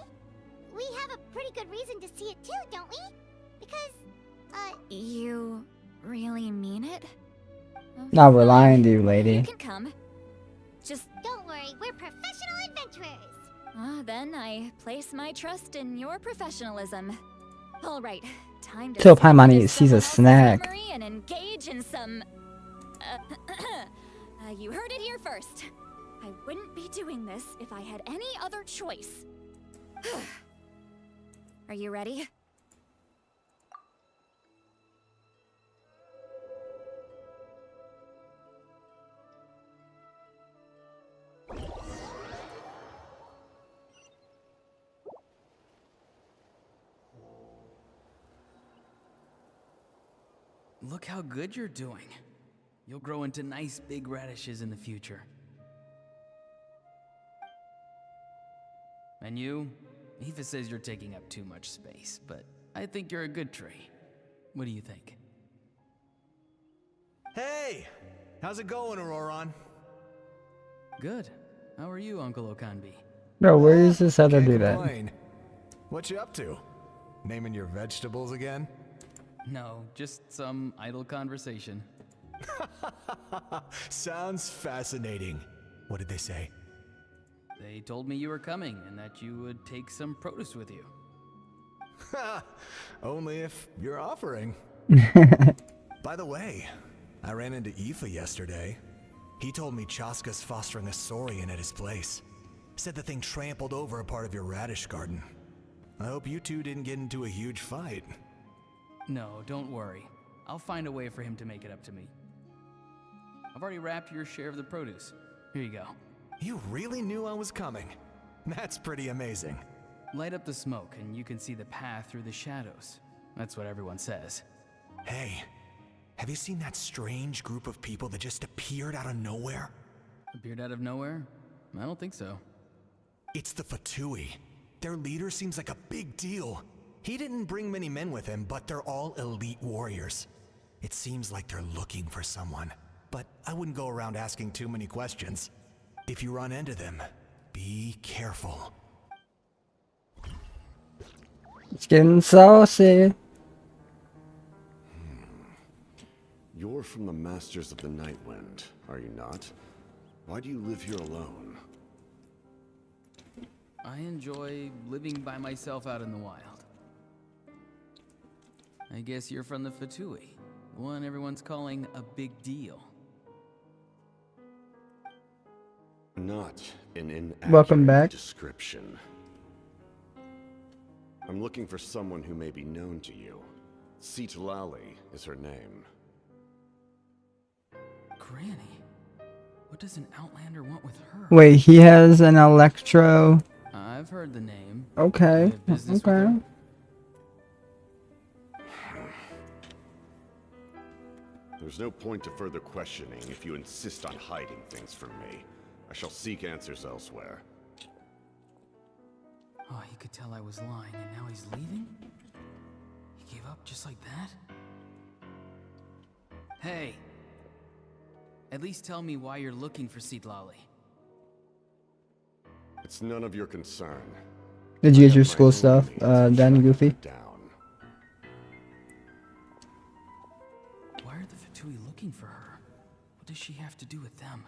We have a pretty good reason to see it too, don't we? Because, You really mean it? Not relying to you, You lady. can come. Just don't worry, we're professional adventurers. then I place my trust in your professionalism. All right, time to Till snap Paimon into sees a someone else's snack. memory and engage in some. You heard it here first. I wouldn't be doing this if I had any other choice. Are you ready? Look how good you're doing. You'll grow into nice big radishes in the future. And you? Aoife says you're taking up too much space, but I think you're a good tree. What do you think? Hey! How's it going, Ororon? Good. How are you, Uncle Okanbi? Bro, where is this other Can't dude at? complain. What you up to? Naming your vegetables again? No, just some idle conversation. Sounds fascinating. What did they say? They told me you were coming and that you would take some produce with you. Only if you're offering. By the way, I ran into Aoife yesterday. He told me Chaska's fostering a saurian at his place. Said the thing trampled over a part of your radish garden. I hope you two didn't get into a huge fight. No, don't worry. I'll find a way for him to make it up to me. I've already wrapped your share of the produce. Here you go. You really knew I was coming. That's pretty amazing. Light up the smoke and you can see the path through the shadows. That's what everyone says. Hey, have you seen that strange group of people that just appeared out of nowhere? Appeared out of nowhere? I don't think so. It's the Fatui. Their leader seems like a big deal. He didn't bring many men with him, but they're all elite warriors. It seems like they're looking for someone, but I wouldn't go around asking too many questions. If you run into them, be careful. It's getting saucy. You're from the Masters of the Nightwind, are you not? Why do you live here alone? I enjoy living by myself out in the wild. I guess you're from the Fatui, the one everyone's calling a big deal. Not an inaccurate Welcome back. description. I'm looking for someone who may be known to you. Citlali is her name. Granny? What does an Outlander want with her? Wait, he has an electro. I've heard the name. Okay. You have business with Okay. her? There's no point to further questioning if you insist on hiding things from me. I shall seek answers elsewhere. Oh, you could tell I was lying, and now he's leaving? He gave up just like that? Hey! At least tell me why you're looking for Seedlolly. It's none of your concern. Did you get your school stuff done, Goofy? Why are the Fatui looking for her? What does she have to do with them?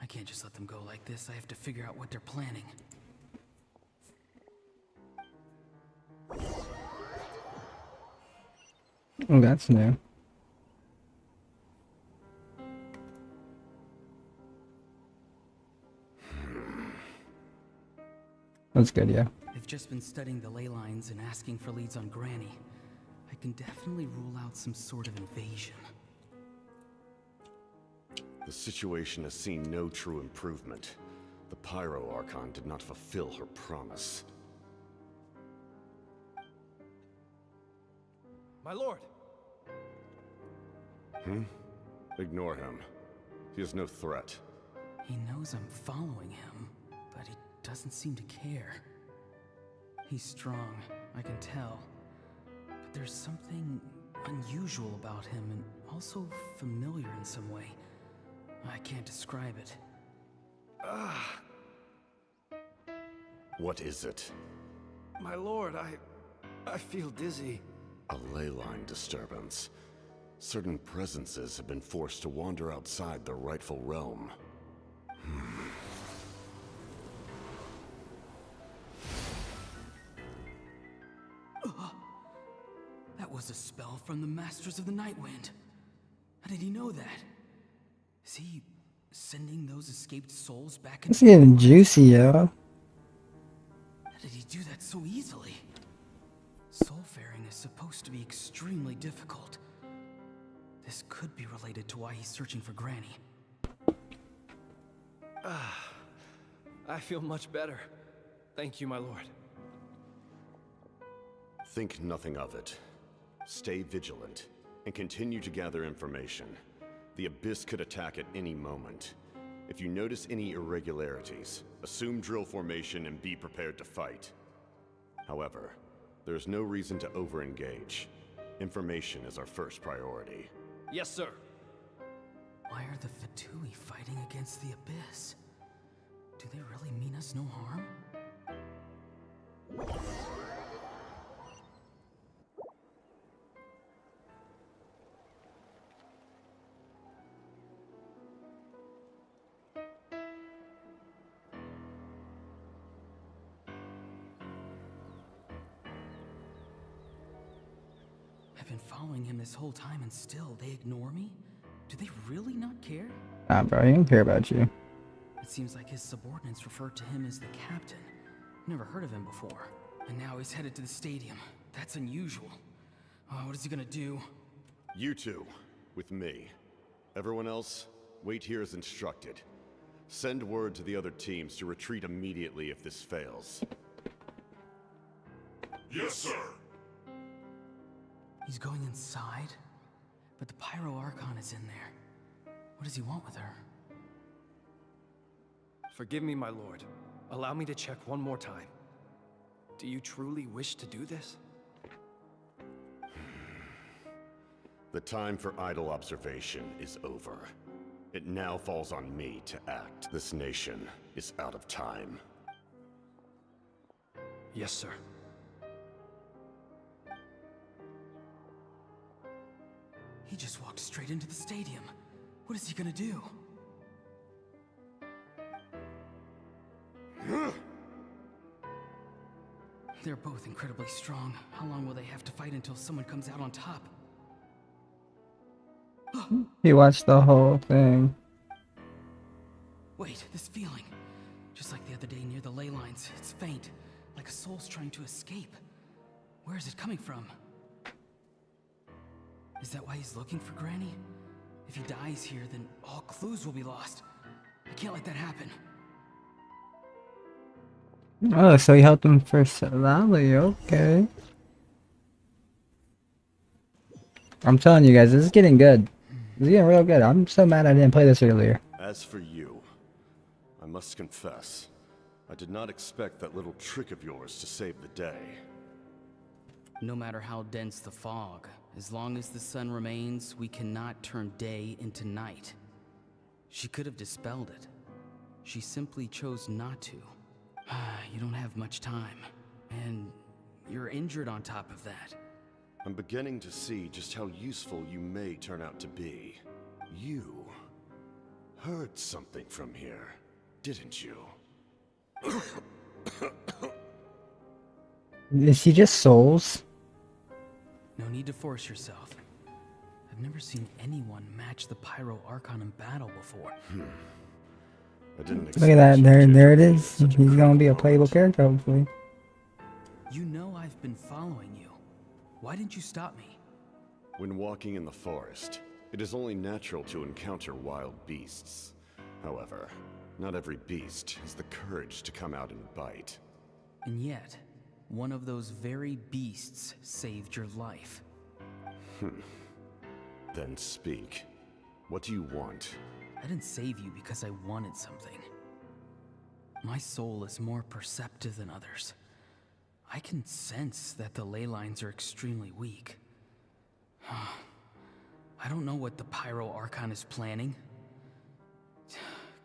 I can't just let them go like this. I have to figure out what they're planning. Oh, that's new. That's good, yeah. They've just been studying the ley lines and asking for leads on Granny. I can definitely rule out some sort of invasion. The situation has seen no true improvement. The Pyro Archon did not fulfill her promise. My lord! Ignore him. He is no threat. He knows I'm following him, but he doesn't seem to care. He's strong, I can tell. But there's something unusual about him and also familiar in some way. I can't describe it. What is it? My lord, I feel dizzy. A ley line disturbance. Certain presences have been forced to wander outside their rightful realm. That was a spell from the Masters of the Nightwind. How did he know that? Is he sending those escaped souls back It's into getting juicy, yo. How did he do that so easily? Soulfaring is supposed to be extremely difficult. This could be related to why he's searching for Granny. I feel much better. Thank you, my lord. Think nothing of it. Stay vigilant, and continue to gather information. The Abyss could attack at any moment. If you notice any irregularities, assume drill formation and be prepared to fight. However, there's no reason to over-engage. Information is our first priority. Yes, sir. Why are the Fatui fighting against the Abyss? Do they really mean us no harm? I've been following him this whole time and still they ignore me? Do they really not care? Nah, bro, he don't care about you. It seems like his subordinates refer to him as the captain. Never heard of him before. And now he's headed to the stadium. That's unusual. Oh, what is he gonna do? You two, with me. Everyone else, wait here as instructed. Send word to the other teams to retreat immediately if this fails. Yes, sir. He's going inside? But the Pyro Archon is in there. What does he want with her? Forgive me, my lord. Allow me to check one more time. Do you truly wish to do this? The time for idle observation is over. It now falls on me to act. This nation is out of time. Yes, sir. He just walked straight into the stadium. What is he gonna do? They're both incredibly strong. How long will they have to fight until someone comes out on top? He watched the whole thing. Wait, this feeling. Just like the other day near the ley lines. It's faint, like a soul's trying to escape. Where is it coming from? Is that why he's looking for Granny? If he dies here, then all clues will be lost. I can't let that happen. Oh, so he helped him for Lally, okay. I'm telling you guys, this is getting good. This is getting real good. I'm so mad I didn't play this earlier. As for you, I must confess, I did not expect that little trick of yours to save the day. No matter how dense the fog, as long as the sun remains, we cannot turn day into night. She could have dispelled it. She simply chose not to. You don't have much time, and you're injured on top of that. I'm beginning to see just how useful you may turn out to be. You heard something from here, didn't you? Is he just souls? No need to force yourself. I've never seen anyone match the Pyro Archon in battle before. I didn't Look at that, there it is. He's gonna be a playable character, hopefully. You know I've been following you. Why didn't you stop me? When walking in the forest, it is only natural to encounter wild beasts. However, not every beast has the courage to come out and bite. And yet, one of those very beasts saved your life. Then speak. What do you want? I didn't save you because I wanted something. My soul is more perceptive than others. I can sense that the ley lines are extremely weak. I don't know what the Pyro Archon is planning.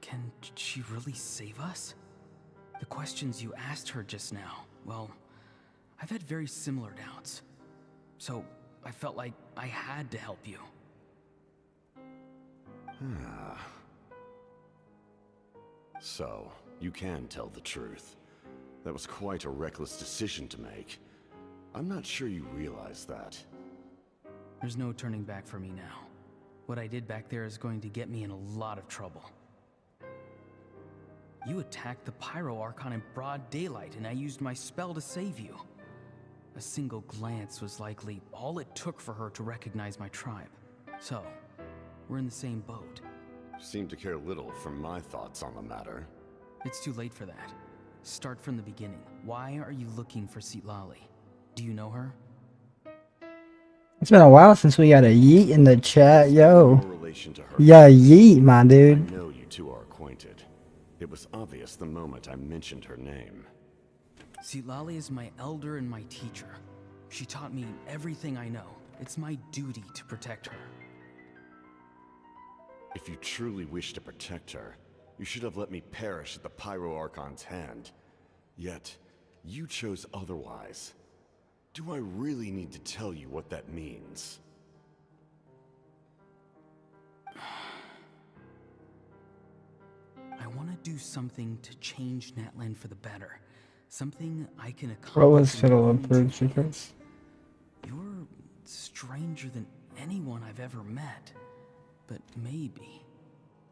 Can she really save us? The questions you asked her just now, well, I've had very similar doubts. So I felt like I had to help you. So, you can tell the truth. That was quite a reckless decision to make. I'm not sure you realize that. There's no turning back for me now. What I did back there is going to get me in a lot of trouble. You attacked the Pyro Archon in broad daylight, and I used my spell to save you. A single glance was likely all it took for her to recognize my tribe. So, we're in the same boat. You seem to care little for my thoughts on the matter. It's too late for that. Start from the beginning. Why are you looking for Citlali? Do you know her? It's been a while since we got a yeet in the chat, yo. No relation to her. Yeah, yeet, my dude. I know you two are acquainted. It was obvious the moment I mentioned her name. Citlali is my elder and my teacher. She taught me everything I know. It's my duty to protect her. If you truly wish to protect her, you should have let me perish at the Pyro Archon's hand. Yet, you chose otherwise. Do I really need to tell you what that means? I want to do something to change Natlan for the better. Something I can accomplish. What was Fiddle of Bird Secrets? You're stranger than anyone I've ever met. But maybe,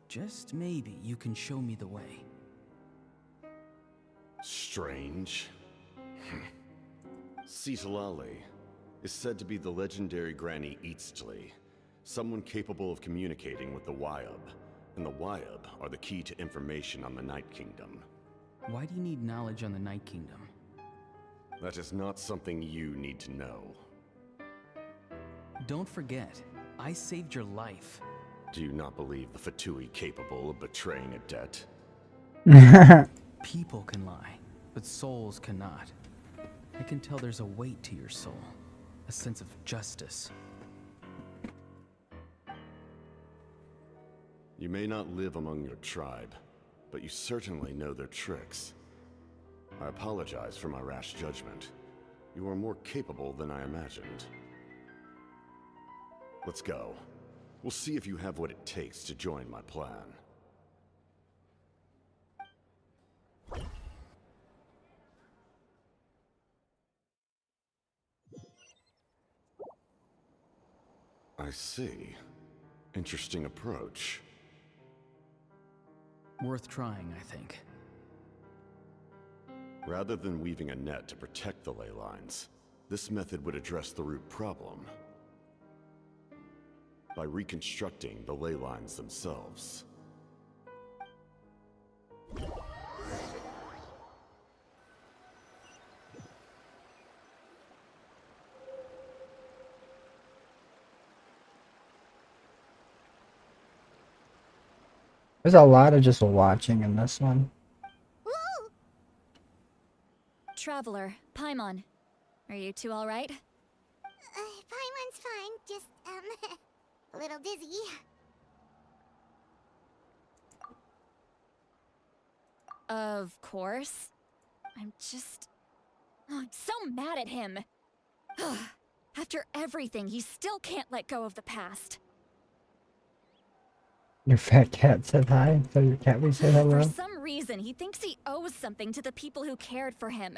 just maybe, you can show me the way. Strange. Citlali is said to be the legendary Granny Eastly, someone capable of communicating with the Wyub, and the Wyub are the key to information on the Night Kingdom. Why do you need knowledge on the Night Kingdom? That is not something you need to know. Don't forget, I saved your life. Do you not believe the Fatui capable of betraying a debt? People can lie, but souls cannot. I can tell there's a weight to your soul, a sense of justice. You may not live among your tribe, but you certainly know their tricks. I apologize for my rash judgment. You are more capable than I imagined. Let's go. We'll see if you have what it takes to join my plan. I see. Interesting approach. Worth trying, I think. Rather than weaving a net to protect the ley lines, this method would address the root problem by reconstructing the ley lines themselves. There's a lot of just watching in this one. Traveler, Paimon. Are you two alright? Paimon's fine, just, a little dizzy. Of course. I'm so mad at him. After everything, he still can't let go of the past. Your fat cat said hi, so your cat we said hello. For some reason, he thinks he owes something to the people who cared for him.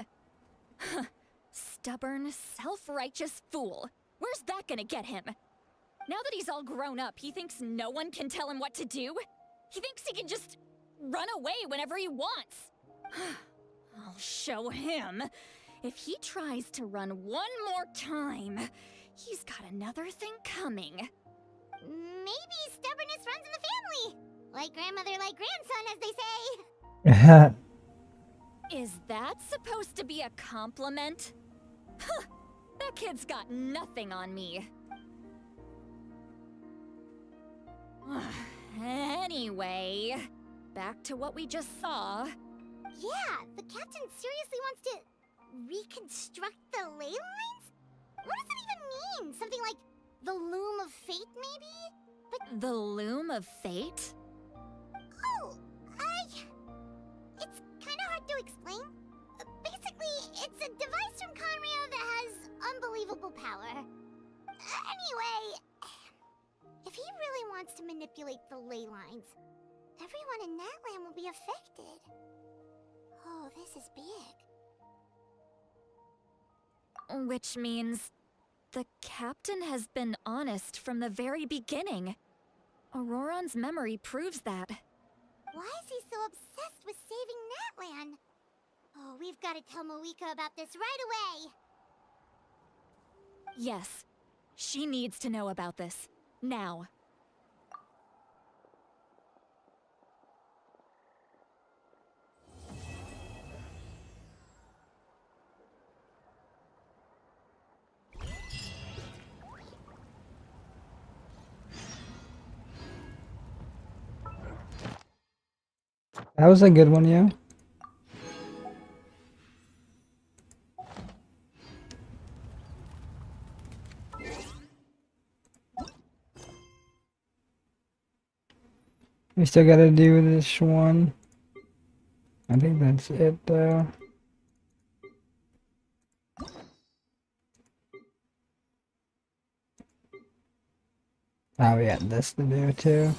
Stubborn, self-righteous fool. Where's that gonna get him? Now that he's all grown up, he thinks no one can tell him what to do? He thinks he can just run away whenever he wants. I'll show him. If he tries to run one more time, he's got another thing coming. Maybe stubbornness runs in the family. Like grandmother, like grandson, as they say. Is that supposed to be a compliment? That kid's got nothing on me. Anyway, back to what we just saw. Yeah, the captain seriously wants to reconstruct the ley lines? What does that even mean? Something like the loom of fate, maybe? But the loom of fate? Oh, it's kind of hard to explain. Basically, it's a device from Conrio that has unbelievable power. Anyway, if he really wants to manipulate the ley lines, everyone in Natlan will be affected. Oh, this is big. Which means the captain has been honest from the very beginning. Ororon's memory proves that. Why is he so obsessed with saving Natlan? Oh, we've got to tell Moika about this right away. Yes, she needs to know about this. Now. That was a good one, yeah. We still gotta do this one. I think that's it though. Oh, we got this to do too.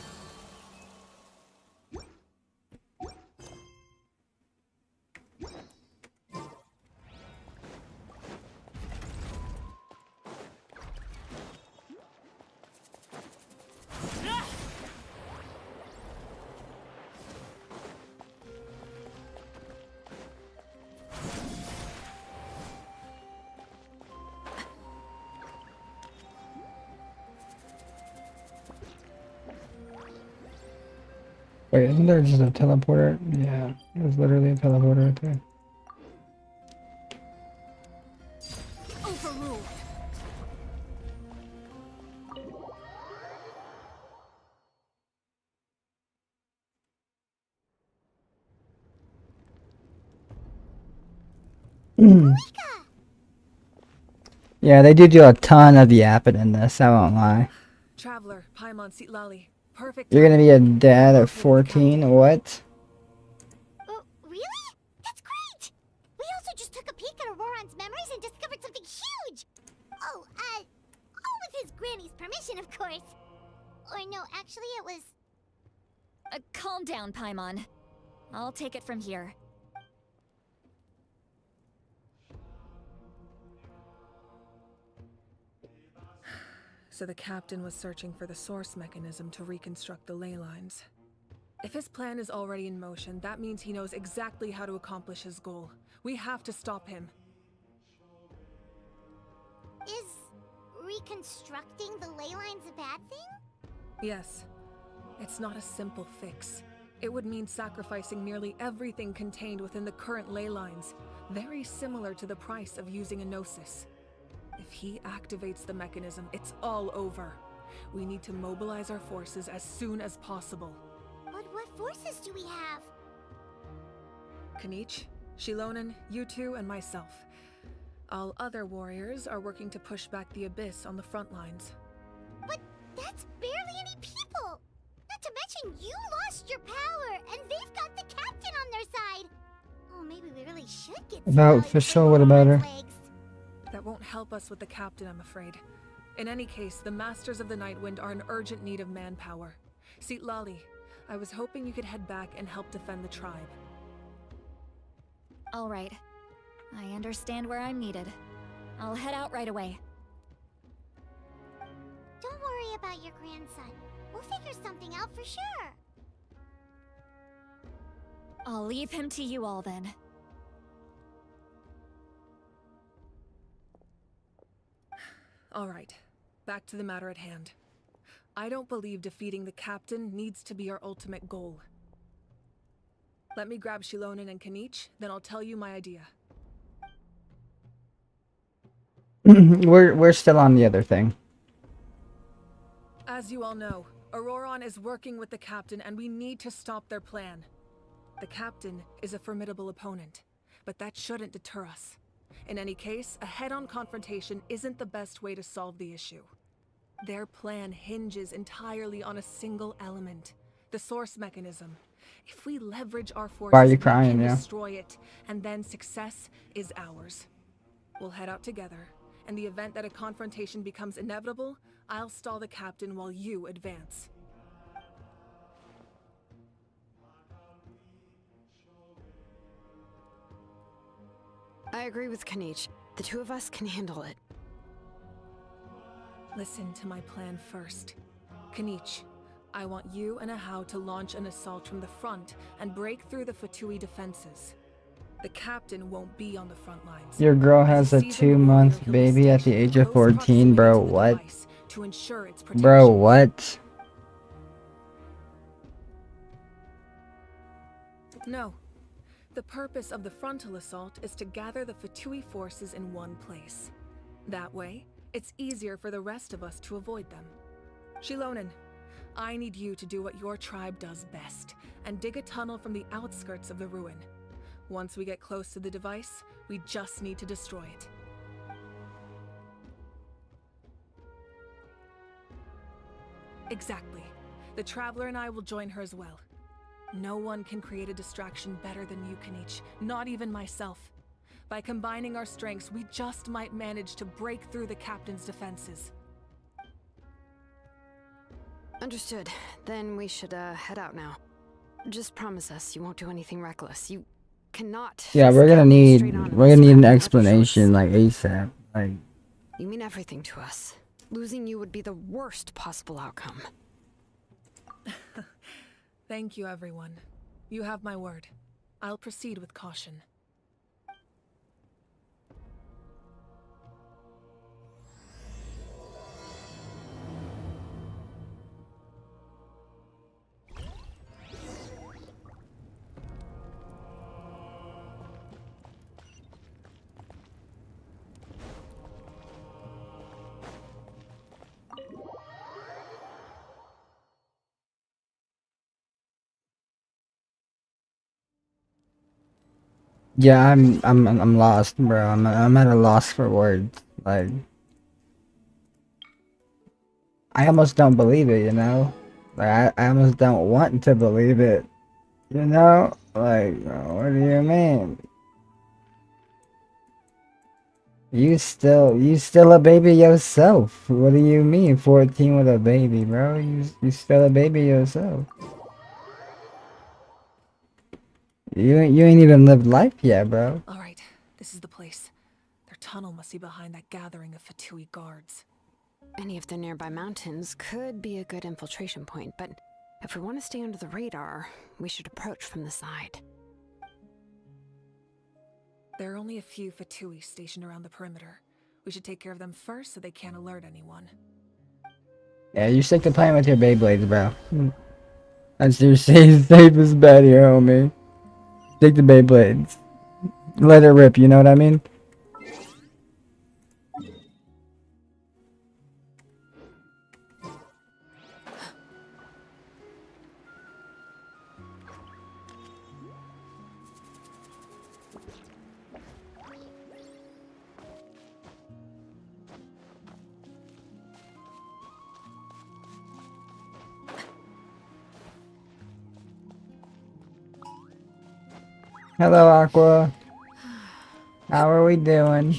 Wait, isn't there just a teleporter? Yeah, it was literally a teleporter right there. Overruled. Yeah, they do a ton of yapping in this, I won't lie. Traveler, Paimon Sitlali. Perfect. You're gonna be a dad at 14, what? Really? That's great! We also just took a peek at Ororon's memories and discovered something huge! Oh, all with his granny's permission, of course. Or no, actually it was... Calm down, Paimon. I'll take it from here. So the captain was searching for the source mechanism to reconstruct the ley lines. If his plan is already in motion, that means he knows exactly how to accomplish his goal. We have to stop him. Is reconstructing the ley lines a bad thing? Yes. It's not a simple fix. It would mean sacrificing nearly everything contained within the current ley lines, very similar to the price of using a gnosis. If he activates the mechanism, it's all over. We need to mobilize our forces as soon as possible. But what forces do we have? Kanich, Shilonen, you two, and myself. All other warriors are working to push back the Abyss on the front lines. But that's barely any people! Not to mention Even you lost your power, and they've got the captain on their side. Oh, maybe we really should get About for sure, what about her? That won't help us with the captain, I'm afraid. In any case, the Masters of the Nightwind are in urgent need of manpower. See, Lolly, I was hoping you could head back and help defend the tribe. All right. I understand where I'm needed. I'll head out right away. Don't worry about your grandson. We'll figure something out for sure. I'll leave him to you all then. All right, back to the matter at hand. I don't believe defeating the captain needs to be our ultimate goal. Let me grab Shilonen and Kanich, then I'll tell you my idea. We're still on the other thing. As you all know, Ororon is working with the captain and we need to stop their plan. The captain is a formidable opponent, but that shouldn't deter us. In any case, a head-on confrontation isn't the best way to solve the issue. Their plan hinges entirely on a single element, the source mechanism. If we leverage our forces, Why are you we crying, can yeah? destroy it, and then success is ours. We'll head out together. In the event that a confrontation becomes inevitable, I'll stall the captain while you advance. I agree with Kanich. The two of us can handle it. Listen to my plan first. Kanich, I want you and Ahau to launch an assault from the front and break through the Fatui defenses. The captain won't be on the front lines. Your girl has a 2-month baby at the age of 14, bro. What? To ensure its protection. Bro, what? No. The purpose of the frontal assault is to gather the Fatui forces in one place. That way, it's easier for the rest of us to avoid them. Shilonen, I need you to do what your tribe does best, and dig a tunnel from the outskirts of the ruin. Once we get close to the device, we just need to destroy it. Exactly. The Traveler and I will join her as well. No one can create a distraction better than you, Kanich, not even myself. By combining our strengths, we just might manage to break through the captain's defenses. Understood. Then we should head out now. Just promise us you won't do anything reckless. You cannot. Yeah, we're gonna need an explanation like ASAP. Like, you mean everything to us. Losing you would be the worst possible outcome. Thank you, everyone. You have my word. I'll proceed with caution. yeah, I'm lost, bro. I'm at a loss for words. Like, I almost don't believe it, you know? Like, I almost don't want to believe it, you know? Like, what do you mean? You still a baby yourself. What do you mean, 14 with a baby, bro? You still a baby yourself. You ain't even lived life yet, bro. All right, this is the place. Their tunnel must be behind that gathering of Fatui guards. Any of the nearby mountains could be a good infiltration point, but if we want to stay under the radar, we should approach from the side. There are only a few Fatui stationed around the perimeter. We should take care of them first so they can't alert anyone. Yeah, you stick to playing with your Beyblades, bro. That's your safest bet here, homie. Stick to Beyblades. Let it rip, you know what I mean? Hello, Aqua. How are we doing?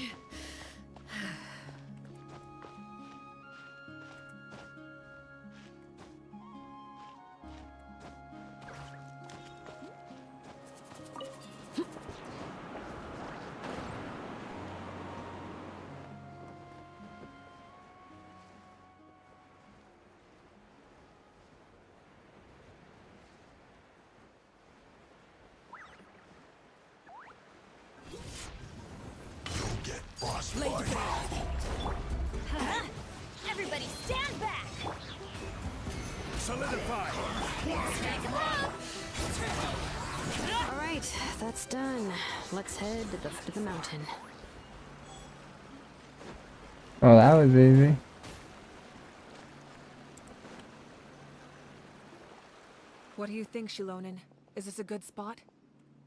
Everybody stand back! Solidify! Alright, that's done. Let's head to the foot of the mountain. Oh, that was easy. What do you think, Shilonen? Is this a good spot?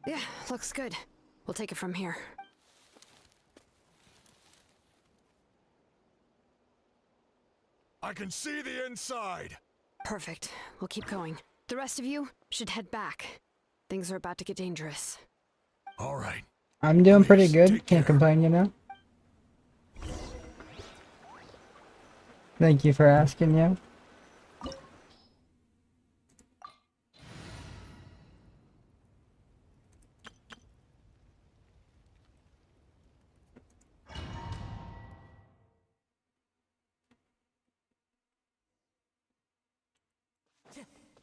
Yeah, looks good. We'll take it from here. I can see the inside! Perfect. We'll keep going. The rest of you should head back. Things are about to get dangerous. Alright. I'm doing pretty good. Can't complain, you know? Thank you for asking, yeah.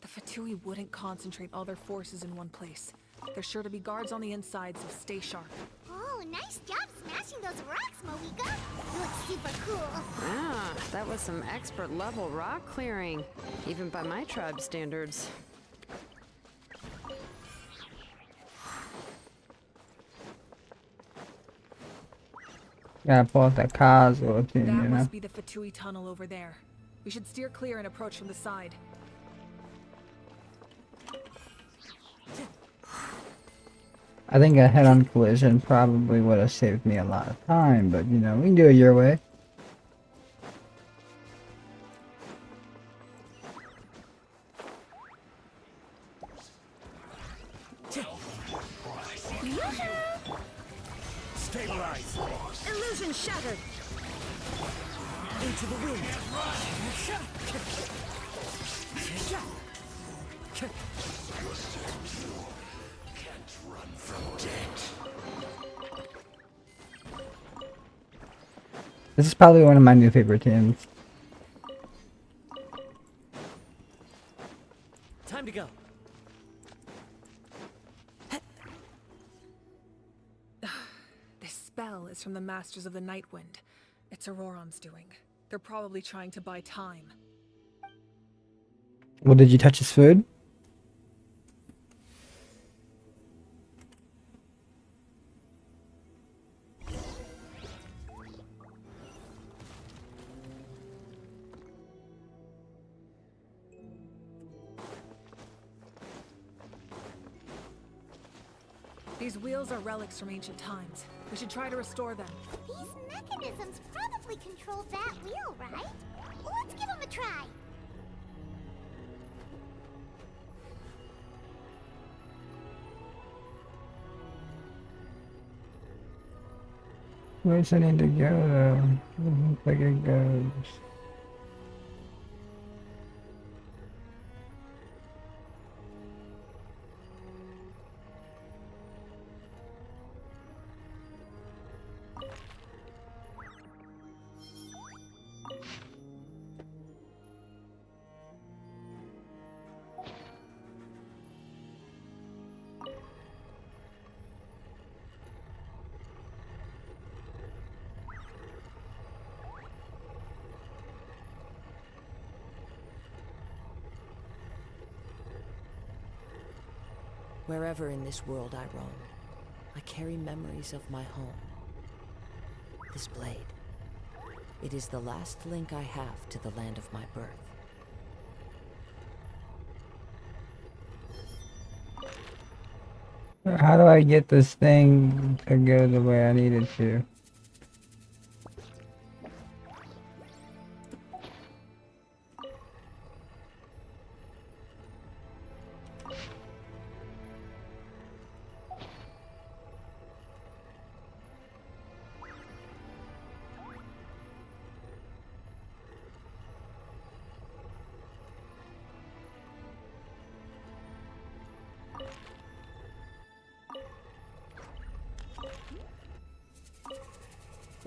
The Fatui wouldn't concentrate all their forces in one place. There's sure to be guards on the inside, so stay sharp. Oh, nice job smashing those rocks, Moika. You look super cool. Ah, that was some expert level rock clearing. Even by my tribe's standards. Gotta pull out that Kazuo team, That you know? must be the Fatui tunnel over there. We should steer clear and approach from the side. I think a head-on collision probably would have saved me a lot of time, but you know, we can do it your way. Stabilize! Illusion shattered! Into the wind! Can't run from death. This is probably one of my new favorite teams. Time to go. This spell is from the Masters of the Night Wind. It's Ororon's doing. They're probably trying to buy time. Well, did you touch his food? These wheels are relics from ancient times. We should try to restore them. These mechanisms probably control that wheel, right? Let's give them a try. Where's I need to go though? Doesn't look like it goes. Wherever in this world I roam, I carry memories of my home. This blade. It is the last link I have to the land of my birth. How do I get this thing to go the way I need it to?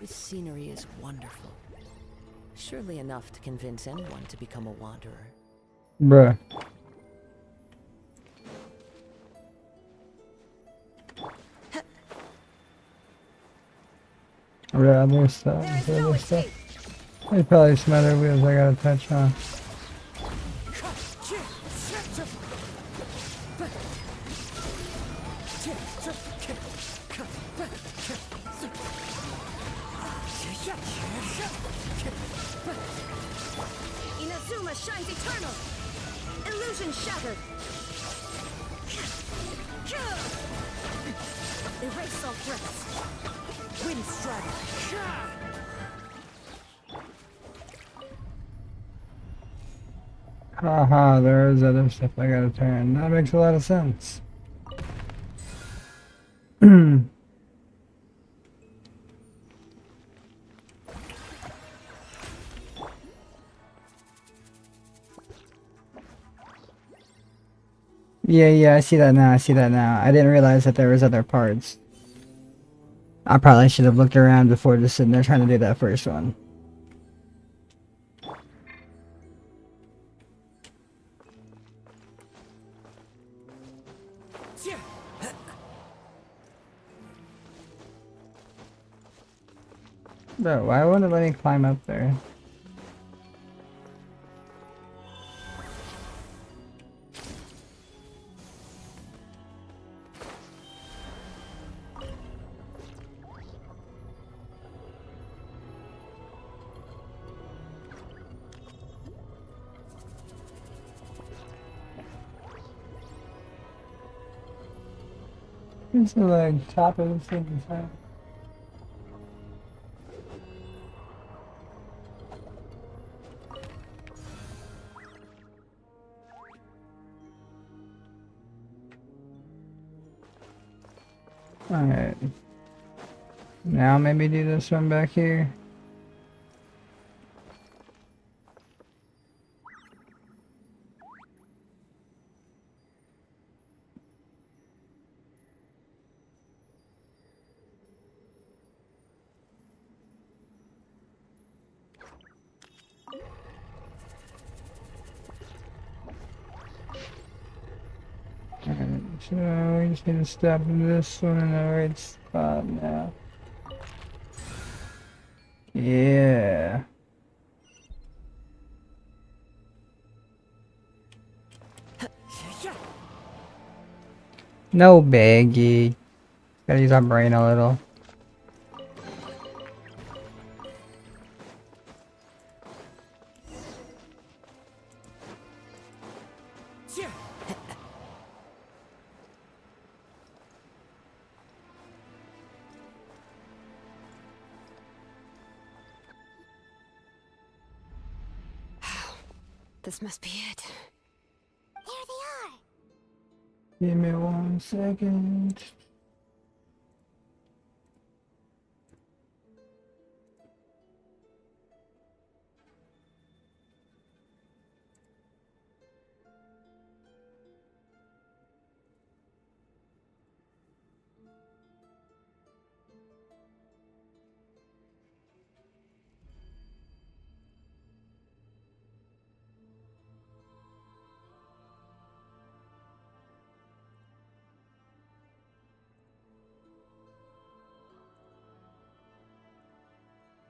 This scenery is wonderful. Surely enough to convince anyone to become a wanderer. Bruh. Are there other stuff? Is there other stuff? There's probably some other wheels I gotta touch on. Inazuma shines eternal! Illusion shattered! Erase all threats! Wind strider! Haha, there is other stuff I gotta turn. That makes a lot of sense. Yeah, I see that now, I see that now. I didn't realize that there was other parts. I probably should have looked around before just sitting there trying to do that first one. Bro, why won't it let me climb up there? It's like top of this thing inside. Alright. Now maybe do this one back here. Alright, so we just need to step this one in the right spot now. Yeah. No biggie. Gotta use our brain a little. This must be it. There they are! Give me 1 second.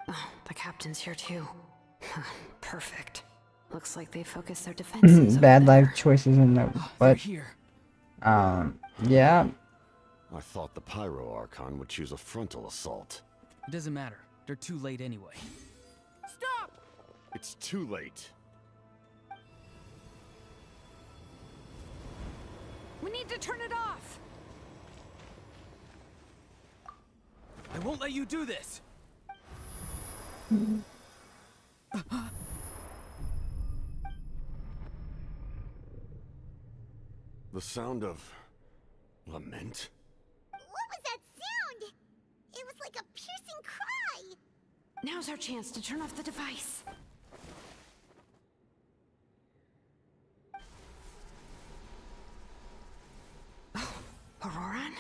Oh, the captain's here too. Perfect. Looks like they focused their defenses. Bad life choices in the butt. Here. Yeah. I thought the pyro archon would choose a frontal assault. It doesn't matter. They're too late anyway. Stop! It's too late. We need to turn it off! I won't let you do this! The sound of lament? What was that sound? It was like a piercing cry! Now's our chance to turn off the device. Oh, Ororon?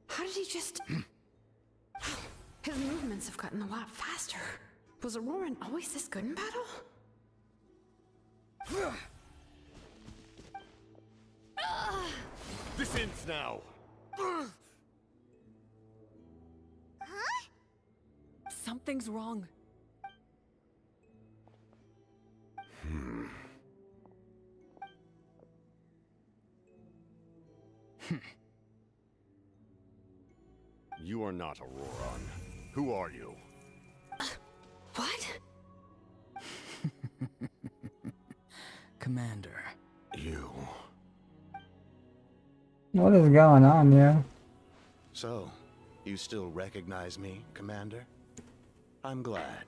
How did he just... His movements have gotten a lot faster. Was Ororon always this good in battle? This ends now. Huh? Something's wrong. You are not Ororon. Who are you? What? Commander. You. What is going on here? So, you still recognize me, Commander? I'm glad.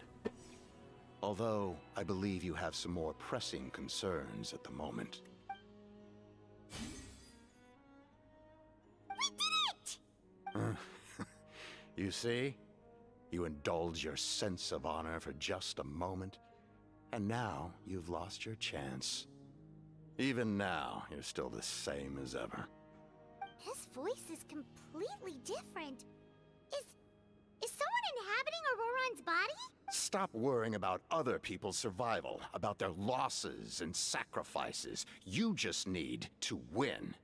Although, I believe you have some more pressing concerns at the moment. You see? You indulge your sense of honor for just a moment, and now you've lost your chance. Even now, you're still the same as ever. His voice is completely different. Is someone inhabiting Ororon's body? Stop worrying about other people's survival, about their losses and sacrifices. You just need to win.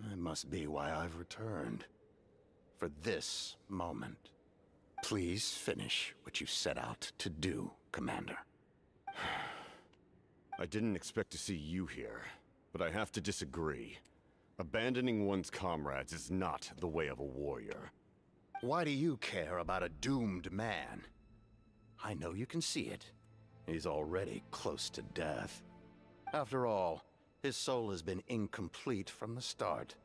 That must be why I've returned. For this moment. Please finish what you set out to do, Commander. I didn't expect to see you here, but I have to disagree. Abandoning one's comrades is not the way of a warrior. Why do you care about a doomed man? I know you can see it. He's already close to death. After all, his soul has been incomplete from the start.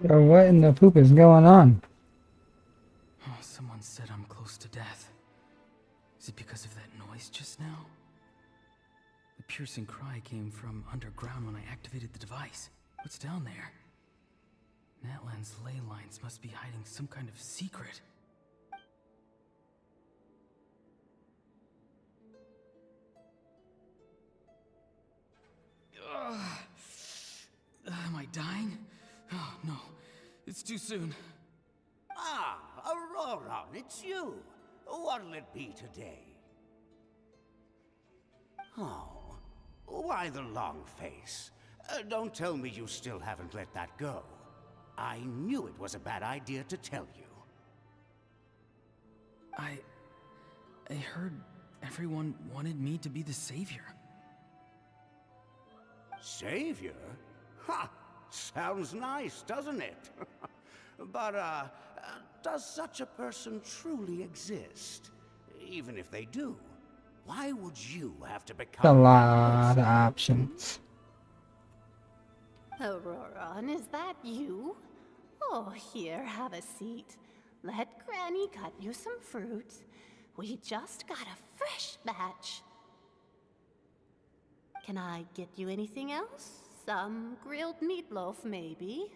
Yo, what in the poop is going on? Oh, someone said I'm close to death. Is it because of that noise just now? The piercing cry came from underground when I activated the device. What's down there? Natlan's ley lines must be hiding some kind of secret. Am I dying? Oh, no. It's too soon. Ah, Ororon, it's you. What'll it be today? Oh, why the long face? Don't tell me you still haven't let that go. I knew it was a bad idea to tell you. I heard everyone wanted me to be the savior. Savior? Ha! Sounds nice, doesn't it? But, does such a person truly exist? Even if they do, why would you have to become A lot of options. Ororon, is that you? Oh, here, have a seat. Let Granny cut you some fruit. We just got a fresh batch. Can I get you anything else? Some grilled meatloaf, maybe?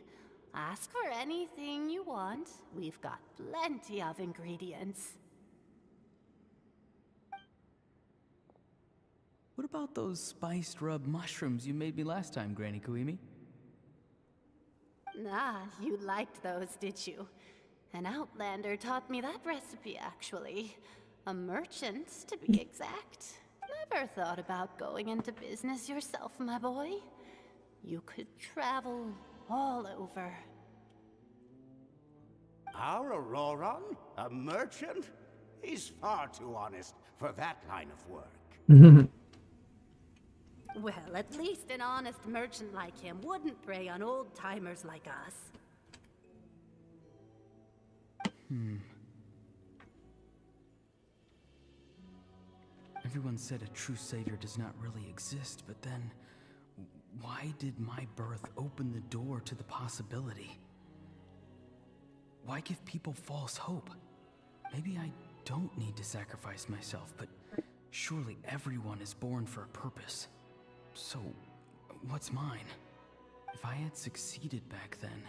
Ask for anything you want. We've got plenty of ingredients. What about those spiced rub mushrooms you made me last time, Granny Kuimi? Ah, you liked those, did you? An outlander taught me that recipe, actually. A merchant, to be exact. Never thought about going into business yourself, my boy. You could travel all over. Our Ororon? A merchant? He's far too honest for that line of work. Well, at least an honest merchant like him wouldn't prey on old-timers like us. Everyone said a true savior does not really exist, but then why did my birth open the door to the possibility? Why give people false hope? Maybe I don't need to sacrifice myself, but surely everyone is born for a purpose. So, what's mine? If I had succeeded back then,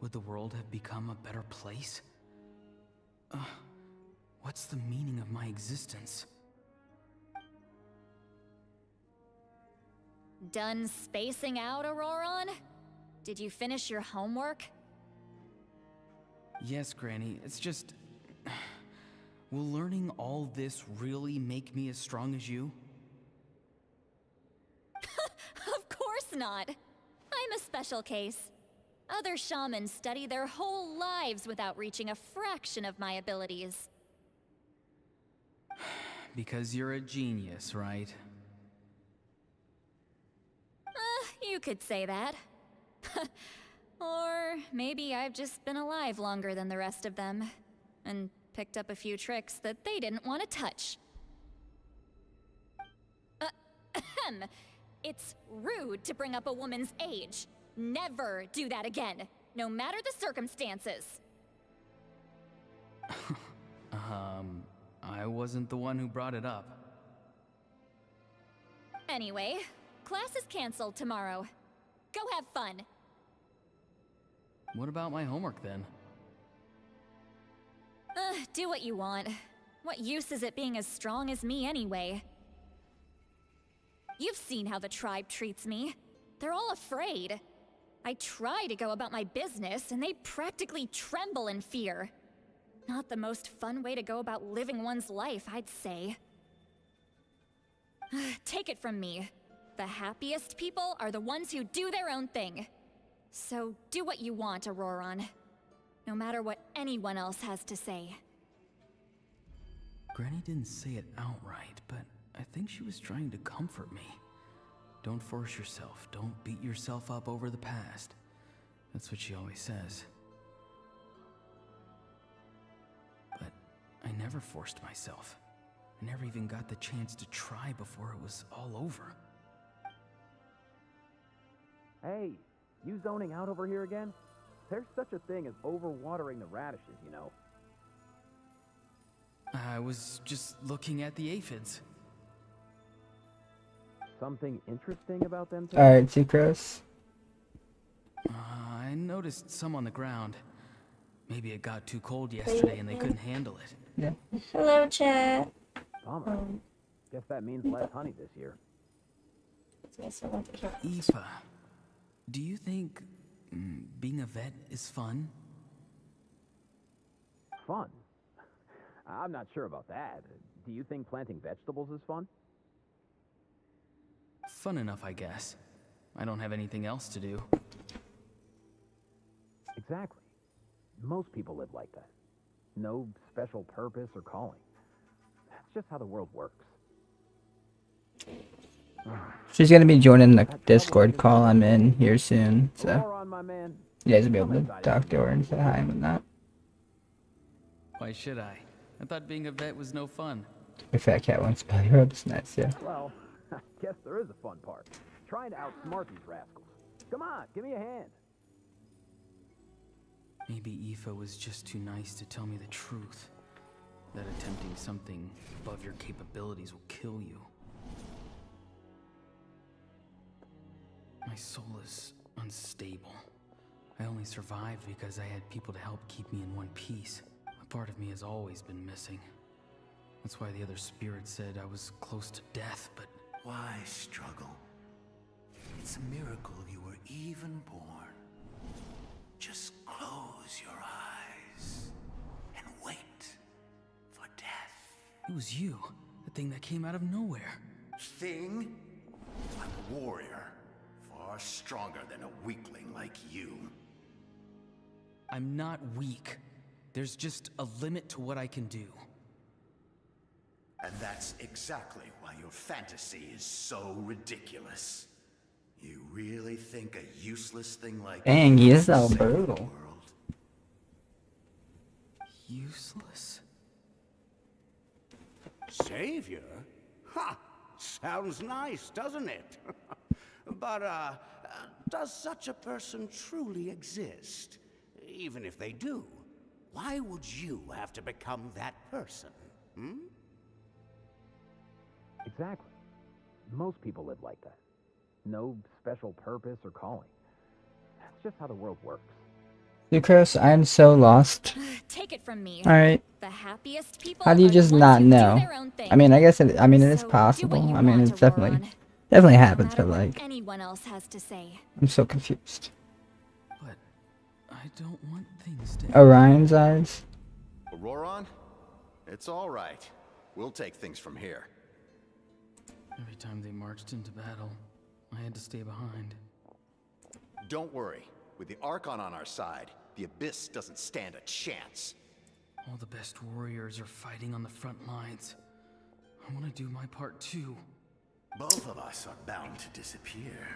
would the world have become a better place? What's the meaning of my existence? Done spacing out, Ororon? Did you finish your homework? Yes, Granny. It's just... Will learning all this really make me as strong as you? Of course not. I'm a special case. Other shamans study their whole lives without reaching a fraction of my abilities. Because you're a genius, right? You could say that. Or maybe I've just been alive longer than the rest of them, and picked up a few tricks that they didn't want to touch. It's rude to bring up a woman's age. Never do that again, no matter the circumstances. I wasn't the one who brought it up. Anyway, class is canceled tomorrow. Go have fun. What about my homework then? Do what you want. What use is it being as strong as me anyway? You've seen how the tribe treats me. They're all afraid. I try to go about my business, and they practically tremble in fear. Not the most fun way to go about living one's life, I'd say. Take it from me. The happiest people are the ones who do their own thing. So do what you want, Ororon. No matter what anyone else has to say. Granny didn't say it outright, but I think she was trying to comfort me. Don't force yourself. Don't beat yourself up over the past. That's what she always says. But I never forced myself. I never even got the chance to try before it was all over. Hey, you zoning out over here again? There's such a thing as overwatering the radishes, you know. I was just looking at the aphids. Something interesting about them too? Alright, Sucrose. I noticed some on the ground. Maybe it got too cold yesterday and they couldn't handle it. Yeah. Hello, chat. Bummer. Guess that means less honey this year. Aoife, do you think being a vet is fun? Fun? I'm not sure about that. Do you think planting vegetables is fun? Fun enough, I guess. I don't have anything else to do. Exactly. Most people live like that. No special purpose or calling. That's just how the world works. She's gonna be joining the Discord call I'm in here soon, so you guys will be able to talk to her and say hi and that. Why should I? I thought being a vet was no fun. Your fat cat won't spell your hopes, nice, yeah. Well, I guess there is a fun part. Trying to outsmart these rascals. Come on, give me a hand. Maybe Aoife was just too nice to tell me the truth. That attempting something above your capabilities will kill you. My soul is unstable. I only survived because I had people to help keep me in one piece. A part of me has always been missing. That's why the other spirits said I was close to death, but... Why struggle? It's a miracle you were even born. Just close your eyes and wait for death. It was you, the thing that came out of nowhere. Thing? I'm a warrior. Far stronger than a weakling like you. I'm not weak. There's just a limit to what I can do. And that's exactly why your fantasy is so ridiculous. You really think a useless thing like Dang, he is so save the brutal. world? Useless? Savior? Ha! Sounds nice, doesn't it? But, does such a person truly exist? Even if they do, why would you have to become that person? Hmm? Exactly. Most people live like that. No special purpose or calling. That's just how the world works. Sucrose, I'm so lost. Take it from me. Alright. The happiest people How do you are just the ones not who do know? their own thing. I mean, I guess it is So do possible. what you I mean, want, it's definitely Ororon. Definitely No happens, matter but what like, anyone else has to say. I'm so confused. But I don't want things to. Orion's eyes. Ororon? It's all right. We'll take things from here. Every time they marched into battle, I had to stay behind. Don't worry. With the Archon on our side, the Abyss doesn't stand a chance. All the best warriors are fighting on the front lines. I want to do my part too. Both of us are bound to disappear.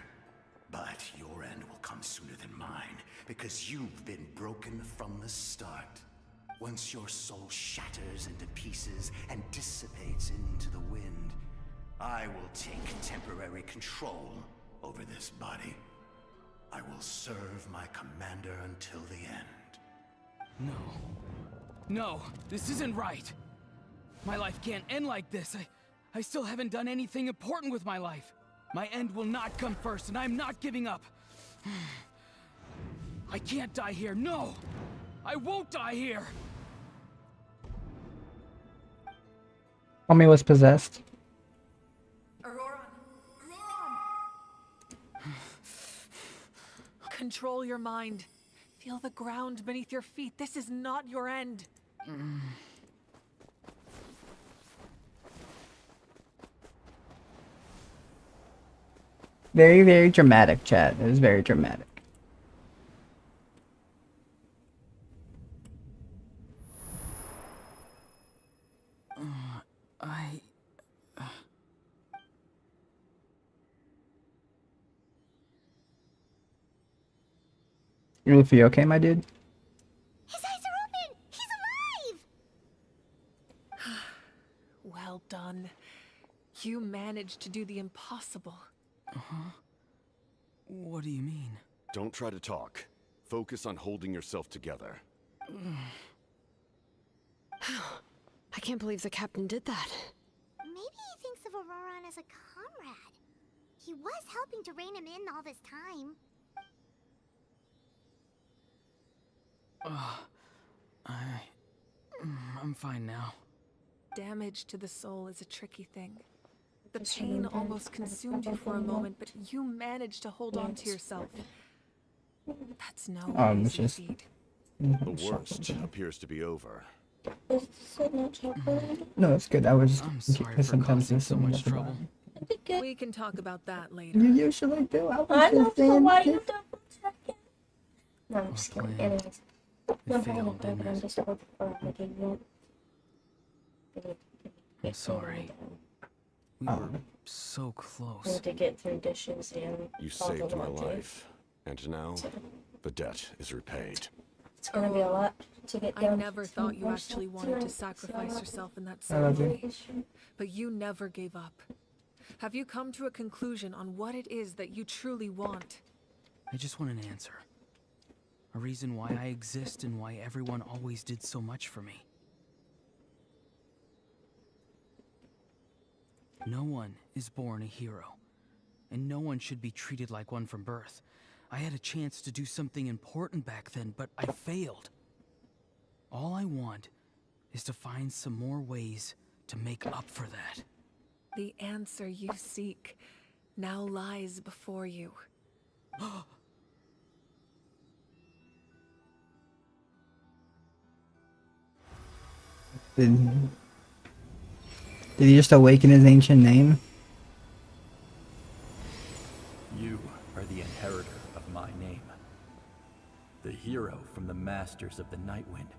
But your end will come sooner than mine, because you've been broken from the start. Once your soul shatters into pieces and dissipates into the wind, I will take temporary control over this body. I will serve my commander until the end. No. No, this isn't right. My life can't end like this. I still haven't done anything important with my life. My end will not come first, and I'm not giving up. I can't die here. No! I won't die here! Homie was possessed. Control your mind. Feel the ground beneath your feet. This is not your end. Very, very dramatic, chat. It was very dramatic. You feel okay, my dude? His eyes are open! He's alive! Well done. You managed to do the impossible. Uh-huh. What do you mean? Don't try to talk. Focus on holding yourself together. I can't believe the captain did that. Maybe he thinks of Ororon as a comrade. He was helping to rein him in all this time. I'm fine now. Damage to the soul is a tricky thing. The pain almost consumed you for a moment, but you managed to hold on to yourself. That's no easy just feat. The worst appears to be over. No, it's good. I was I'm sorry for sometimes causing so much trouble. We can talk about that later. You usually do. I was I know, just so saying. why you double checking? No, I'm Our just kidding. plan. Anyways. It failed, didn't I'm it? just hoping for a game. I'm sorry. We were so close. We had to get through dishes and You all the saved my laundry. life, and now the debt is repaid. It's gonna be a lot to get I done. never thought you actually wanted to sacrifice yourself in that I love you. ceremony, but you never gave up. Have you come to a conclusion on what it is that you truly want? I just want an answer. A reason why I exist and why everyone always did so much for me. No one is born a hero, and no one should be treated like one from birth. I had a chance to do something important back then, but I failed. All I want is to find some more ways to make up for that. The answer you seek now lies before you. Did he just awaken his ancient name? You are the inheritor of my name. The hero from the masters of the Nightwind,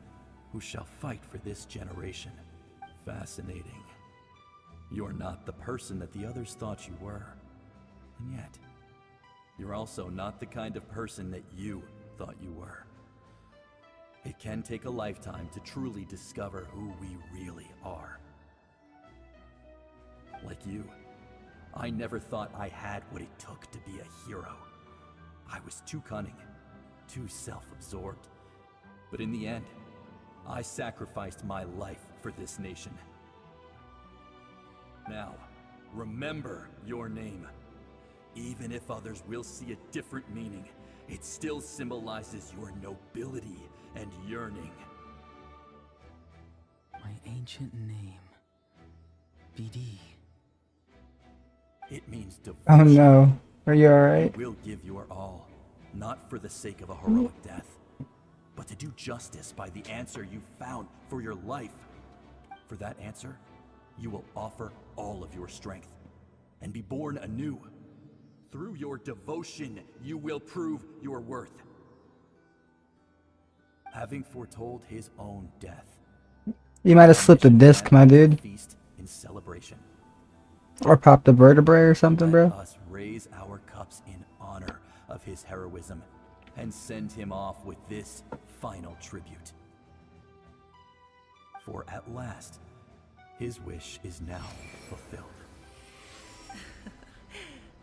who shall fight for this generation. Fascinating. You're not the person that the others thought you were. And yet, you're also not the kind of person that you thought you were. It can take a lifetime to truly discover who we really are. Like you, I never thought I had what it took to be a hero. I was too cunning, too self-absorbed. But in the end, I sacrificed my life for this nation. Now, remember your name. Even if others will see a different meaning, it still symbolizes your nobility and yearning. My ancient name. BD. It means devotion. Oh no. Are you alright? You will give your all, not for the sake of a heroic death, but to do justice by the answer you found for your life. For that answer, you will offer all of your strength and be born anew. Through your devotion, you will prove your worth. Having foretold his own death, You might have slipped a disc, my dude. feast in celebration. Or popped a vertebrae or something, bro. Let us raise our cups in honor of his heroism and send him off with this final tribute. For at last, his wish is now fulfilled.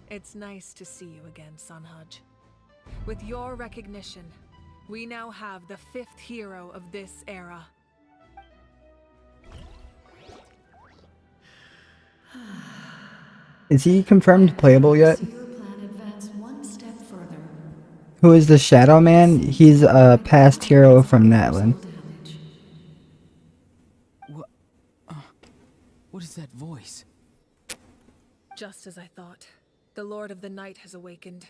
It's nice to see you again, Sunhudge. With your recognition, we now have the 5th hero of this era. Is he confirmed playable yet? Who is the Shadow Man? He's a past hero from Natlan. What is that voice? Just as I thought, the Lord of the Night has awakened.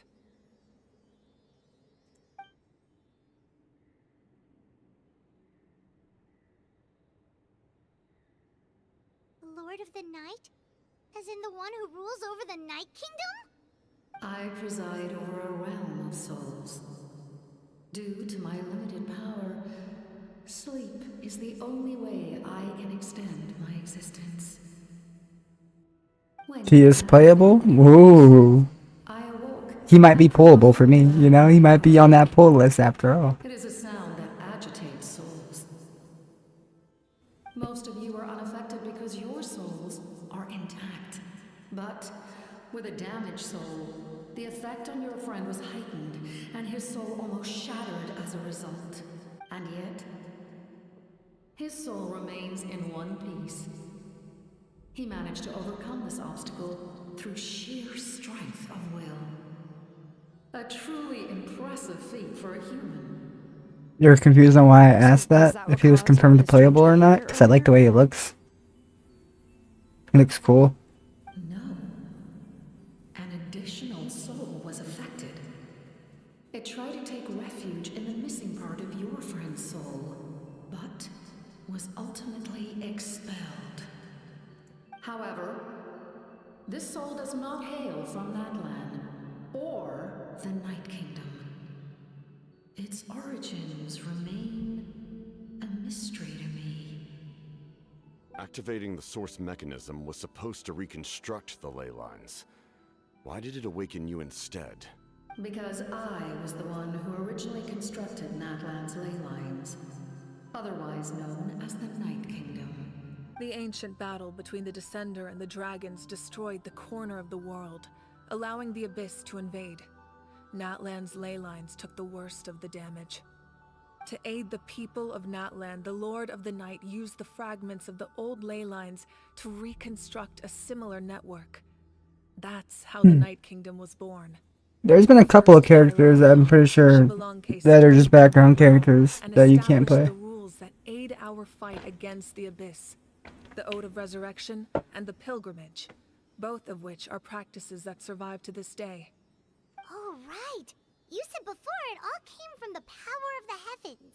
Lord of the Night? As in the one who rules over the Night Kingdom? I preside over a realm of souls. Due to my limited power, sleep is the only way I can extend my existence. He is playable? Ooh. He might be pullable for me, you know? He might be on that pull list after all. It is a sound that agitates souls. Most of you are unaffected because your souls are intact. But with a damaged soul, the effect on your friend was heightened, and his soul almost shattered as a result. And yet, his soul remains in one piece. He managed to overcome this obstacle through sheer strength of will. A truly impressive feat for a human. You're confused on why I asked that? If he was confirmed playable or not? Because I like the way he looks. He looks cool. An additional soul was affected. It tried to take refuge in the missing part of your friend's soul, but was ultimately expelled. However, this soul does not hail from Natlan or the Night Kingdom. Its origins remain a mystery to me. Activating the source mechanism was supposed to reconstruct the ley lines. Why did it awaken you instead? Because I was the one who originally constructed Natlan's ley lines, otherwise known as the Night Kingdom. The ancient battle between the Descender and the dragons destroyed the corner of the world, allowing the Abyss to invade. Natlan's ley lines took the worst of the damage. To aid the people of Natlan, the Lord of the Night used the fragments of the old ley lines to reconstruct a similar network. That's how the Night Kingdom was born. There's been a couple of characters that I'm pretty sure that are just background characters that you can't play. The rules that aid our fight against the Abyss. The Ode of Resurrection and the Pilgrimage, both of which are practices that survive to this day. Oh, right. You said before it all came from the power of the heavens.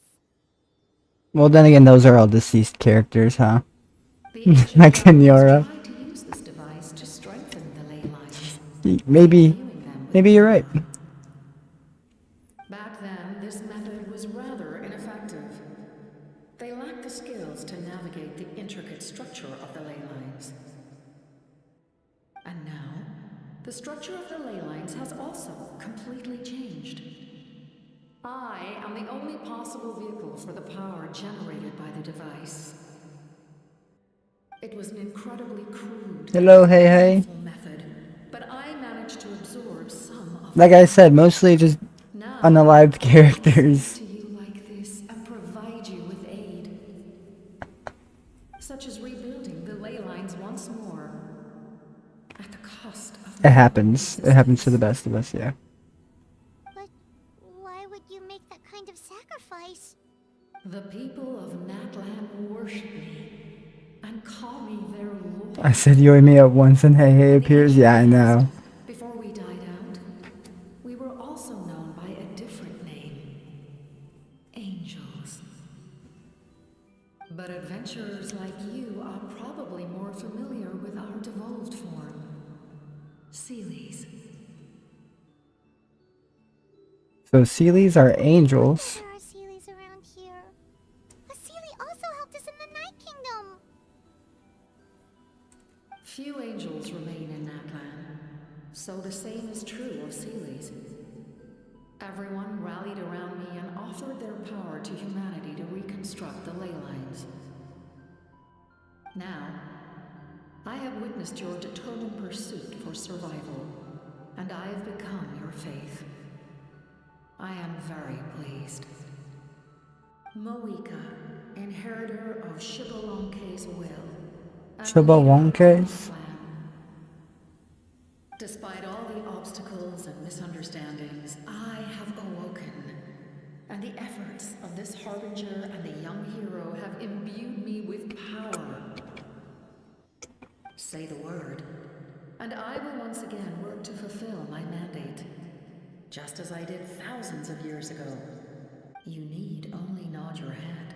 Well, then again, those are all deceased characters, huh? Like Senora. To use this device to strengthen the ley lines. Maybe you're right. Back then, this method was rather ineffective. They lacked the skills to navigate the intricate structure of the ley lines. And now, the structure of the ley lines has also completely changed. I am the only possible vehicle for the power generated by the device. It was an incredibly crude Hey. method, but I managed to absorb some of Like I said, mostly just unalived characters. to you like this and provide you with aid, such as rebuilding the ley lines once more at the cost of It happens. It happens to the best of us, yeah. But why would you make that kind of sacrifice? The people of Natlan worship me and call me their lord. I said you only meet up once and Hey Hey appears? Yeah, I know. Before we died out, we were also known by a different name. Angels. But adventurers like you are probably more familiar with our devolved form. Seelies. So Seelies are angels. There are Seelies around here. A Seelie also helped us in the Night Kingdom. Few angels remain in that land, so the same is true of Seelies. Everyone rallied around me and offered their power to humanity to reconstruct the ley lines. Now, I have witnessed your determined pursuit for survival, and I have become your faith. I am very pleased. Moika, inheritor of Shibalonke's will. Shibalonke's? Despite all the obstacles and misunderstandings, I have awoken. And the efforts of this harbinger and the young hero have imbued me with power. Say the word, and I will once again work to fulfill my mandate. Just as I did thousands of years ago. You need only nod your head.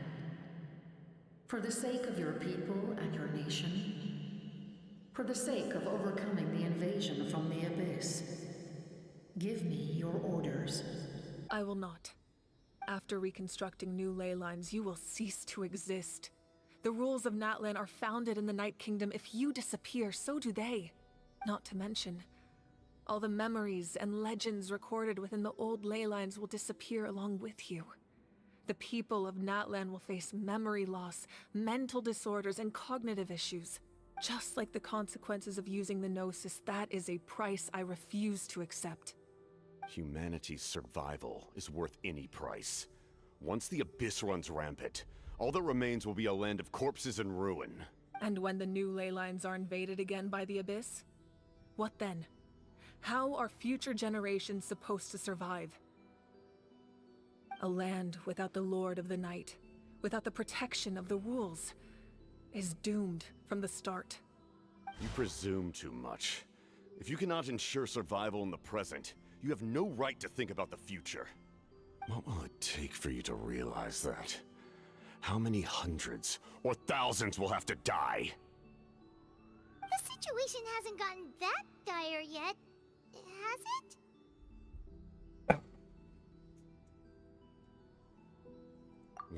For the sake of your people and your nation. For the sake of overcoming the invasion from the Abyss. Give me your orders. I will not. After reconstructing new ley lines, you will cease to exist. The rules of Natlan are founded in the Night Kingdom. If you disappear, so do they. Not to mention, all the memories and legends recorded within the old ley lines will disappear along with you. The people of Natlan will face memory loss, mental disorders, and cognitive issues. Just like the consequences of using the gnosis, that is a price I refuse to accept. Humanity's survival is worth any price. Once the Abyss runs rampant, all that remains will be a land of corpses and ruin. And when the new ley lines are invaded again by the Abyss? What then? How are future generations supposed to survive? A land without the Lord of the Night, without the protection of the rules, is doomed from the start. You presume too much. If you cannot ensure survival in the present, you have no right to think about the future. What will it take for you to realize that? How many hundreds or thousands will have to die? The situation hasn't gotten that dire yet, has it?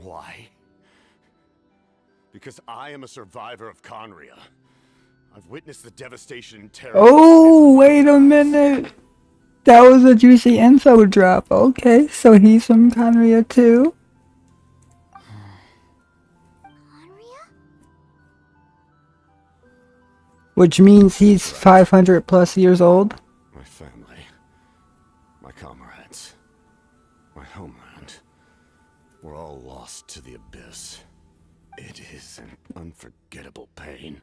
Why? Because I am a survivor of Conria. I've witnessed the devastation and terror. Oh, wait a minute. That was a juicy info drop. Okay, so he's from Conria too. Which means he's 500 plus years old. My family, my comrades, my homeland, we're all lost to the Abyss. It is an unforgettable pain.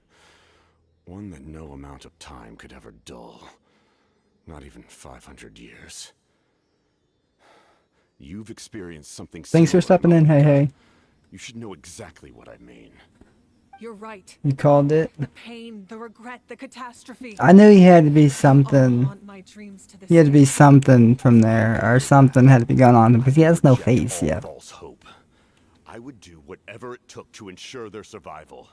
One that no amount of time could ever dull. Not even 500 years. You've experienced something Thanks for stepping in, Hey Hey. You should know exactly what I mean. You're right. You called it. The pain, the regret, the catastrophe. I knew he had to be something. He had to be something from there, or something had to be going on because he has no face yet. False hope. I would do whatever it took to ensure their survival.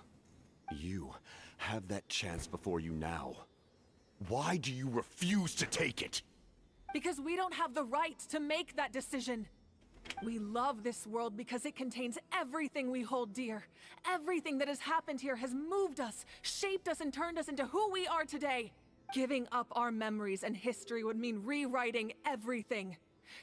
You have that chance before you now. Why do you refuse to take it? Because we don't have the right to make that decision. We love this world because it contains everything we hold dear. Everything that has happened here has moved us, shaped us, and turned us into who we are today. Giving up our memories and history would mean rewriting everything.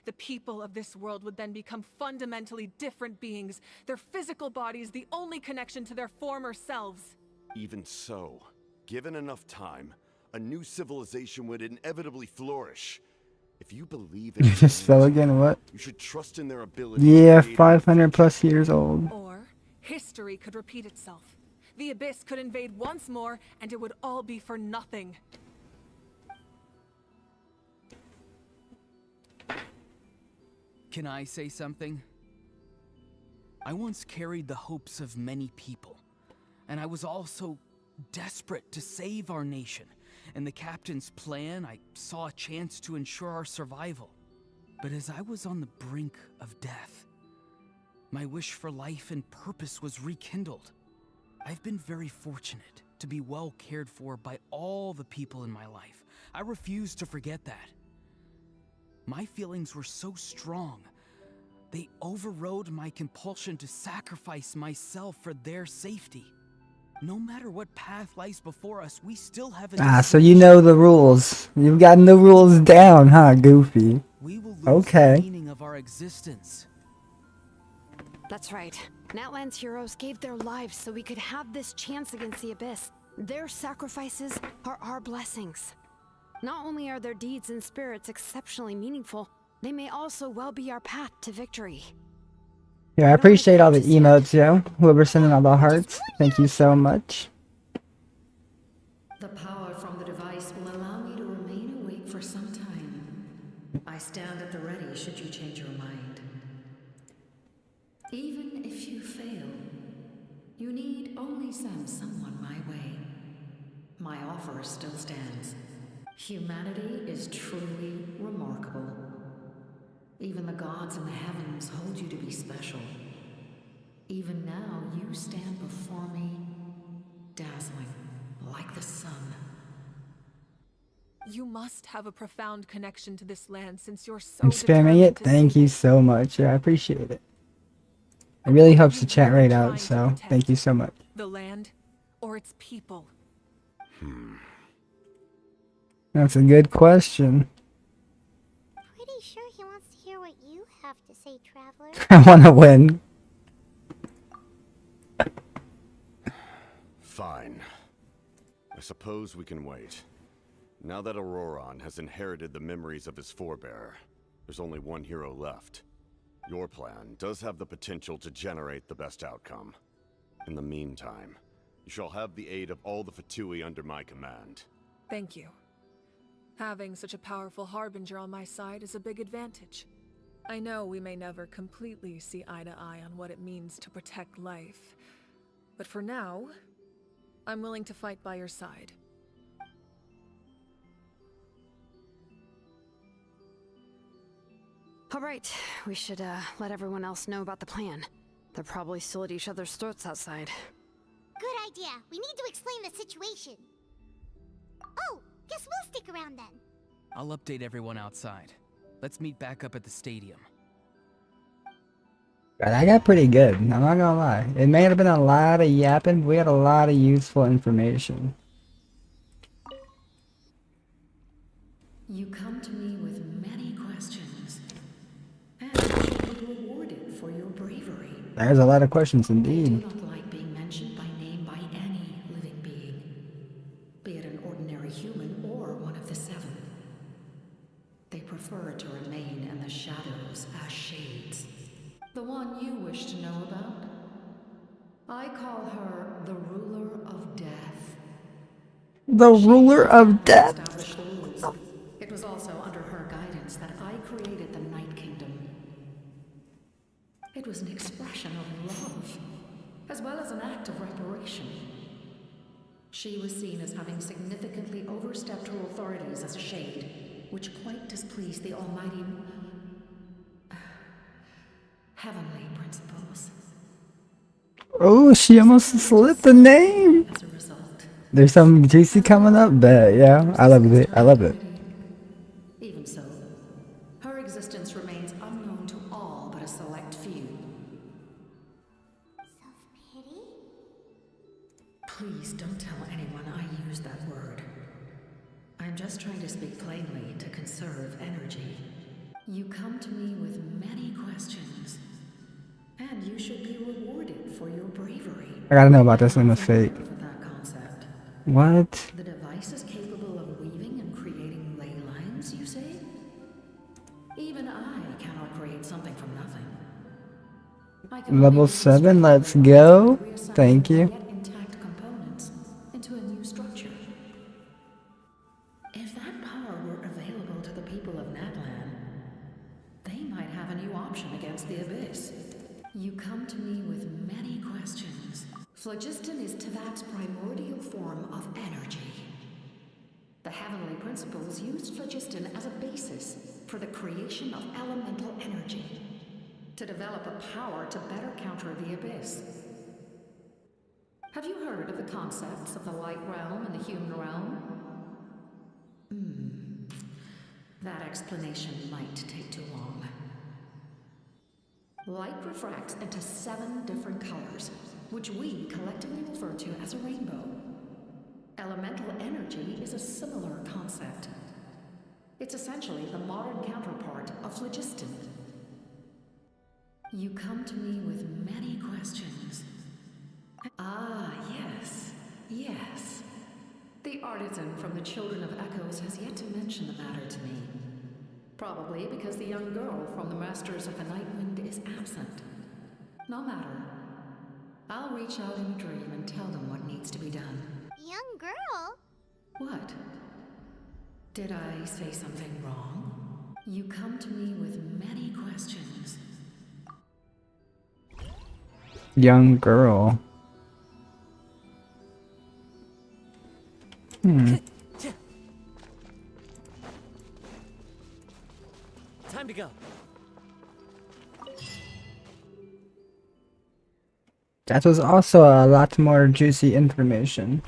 The people of this world would then become fundamentally different beings, their physical bodies the only connection to their former selves. Even so, given enough time, a new civilization would inevitably flourish. If you believe in Just fell again, what? you should trust in their ability. Yeah, 500 plus years old. Or history could repeat itself. The Abyss could invade once more, and it would all be for nothing. Can I say something? I once carried the hopes of many people, and I was also desperate to save our nation. In the captain's plan, I saw a chance to ensure our survival. But as I was on the brink of death, my wish for life and purpose was rekindled. I've been very fortunate to be well cared for by all the people in my life. I refuse to forget that. My feelings were so strong, they overrode my compulsion to sacrifice myself for their safety. No matter what path lies before us, we still have a So you know the rules. You've gotten the rules down, huh, Goofy? Okay. the meaning of our existence. That's right. Natlan's heroes gave their lives so we could have this chance against the Abyss. Their sacrifices are our blessings. Not only are their deeds and spirits exceptionally meaningful, they may also well be our path to victory. Yeah, I appreciate all the emotes, yo. Whoever's sending all the hearts, thank you so much. The power from the device will allow me to remain awake for some time. I stand at the ready should you change your mind. Even if you fail, you need only send someone my way. My offer still stands. Humanity is truly remarkable. Even the gods in the heavens hold you to be special. Even now, you stand before me, dazzling, like the sun. You must have a profound connection to this land since you're so I'm spamming it. Thank you so much. Yeah, I appreciate it. It really helps the chat rate out, so thank you so much. the land or its people. That's a good question. Pretty sure he wants to hear what you have to say, Traveler. I want to win. Fine. I suppose we can wait. Now that Ororon has inherited the memories of his forebear, there's only one hero left. Your plan does have the potential to generate the best outcome. In the meantime, you shall have the aid of all the Fatui under my command. Thank you. Having such a powerful harbinger on my side is a big advantage. I know we may never completely see eye to eye on what it means to protect life, but for now, I'm willing to fight by your side. All right, we should let everyone else know about the plan. They're probably still at each other's throats outside. Good idea. We need to explain the situation. Oh, guess we'll stick around then. I'll update everyone outside. Let's meet back up at the stadium. God, I got pretty good. I'm not gonna lie. It may have been a lot of yapping, but we had a lot of useful information. You come to me with many questions, and you should be rewarded for your bravery. There's a lot of questions I indeed. do not like being mentioned by name by any living being, be it an ordinary human or one of the seven. They prefer to remain in the shadows as shades. The one you wish to know about? I call her the ruler of death. The ruler of death? Established the rules. It was also under her guidance that I created the Night Kingdom. It was an expression of love, as well as an act of reparation. She was seen as having significantly overstepped her authorities as a shade, which quite displeased the almighty heavenly principles. Oh, she almost slipped the name. As a result, There's something juicy coming up, but yeah, I love it. I love it. even so, her existence remains unknown to all but a select few. Self-pity? Please don't tell anyone I used that word. I'm just trying to speak plainly to conserve energy. You come to me with many questions, and you should be rewarded for your bravery. I gotta know about this in the fate. With that concept. What? The device is capable of weaving and creating ley lines, you say? Even I cannot create something from nothing. I can Level 7, let's go. Thank you. yet intact components into a new structure. If that power were available to the people of Natlan, they might have a new option against the Abyss. You come to me with many questions, Phlogiston is Tevat's primordial form of energy. The heavenly principles used phlogiston as a basis for the creation of elemental energy, to develop a power to better counter the abyss. Have you heard of the concepts of the light realm and the human realm? That explanation might take too long. Light refracts into 7 different colors, which we collectively refer to as a rainbow. Elemental energy is a similar concept. It's essentially the modern counterpart of phlogiston. You come to me with many questions. Ah, yes, yes. The artisan from the Children of Echoes has yet to mention the matter to me. Probably because the young girl from the Masters of the Nightwind is absent. No matter. I'll reach out in a dream and tell them what needs to be done. Young girl? What? Did I say something wrong? You come to me with many questions. Young girl. Time to go. That was also a lot more juicy information.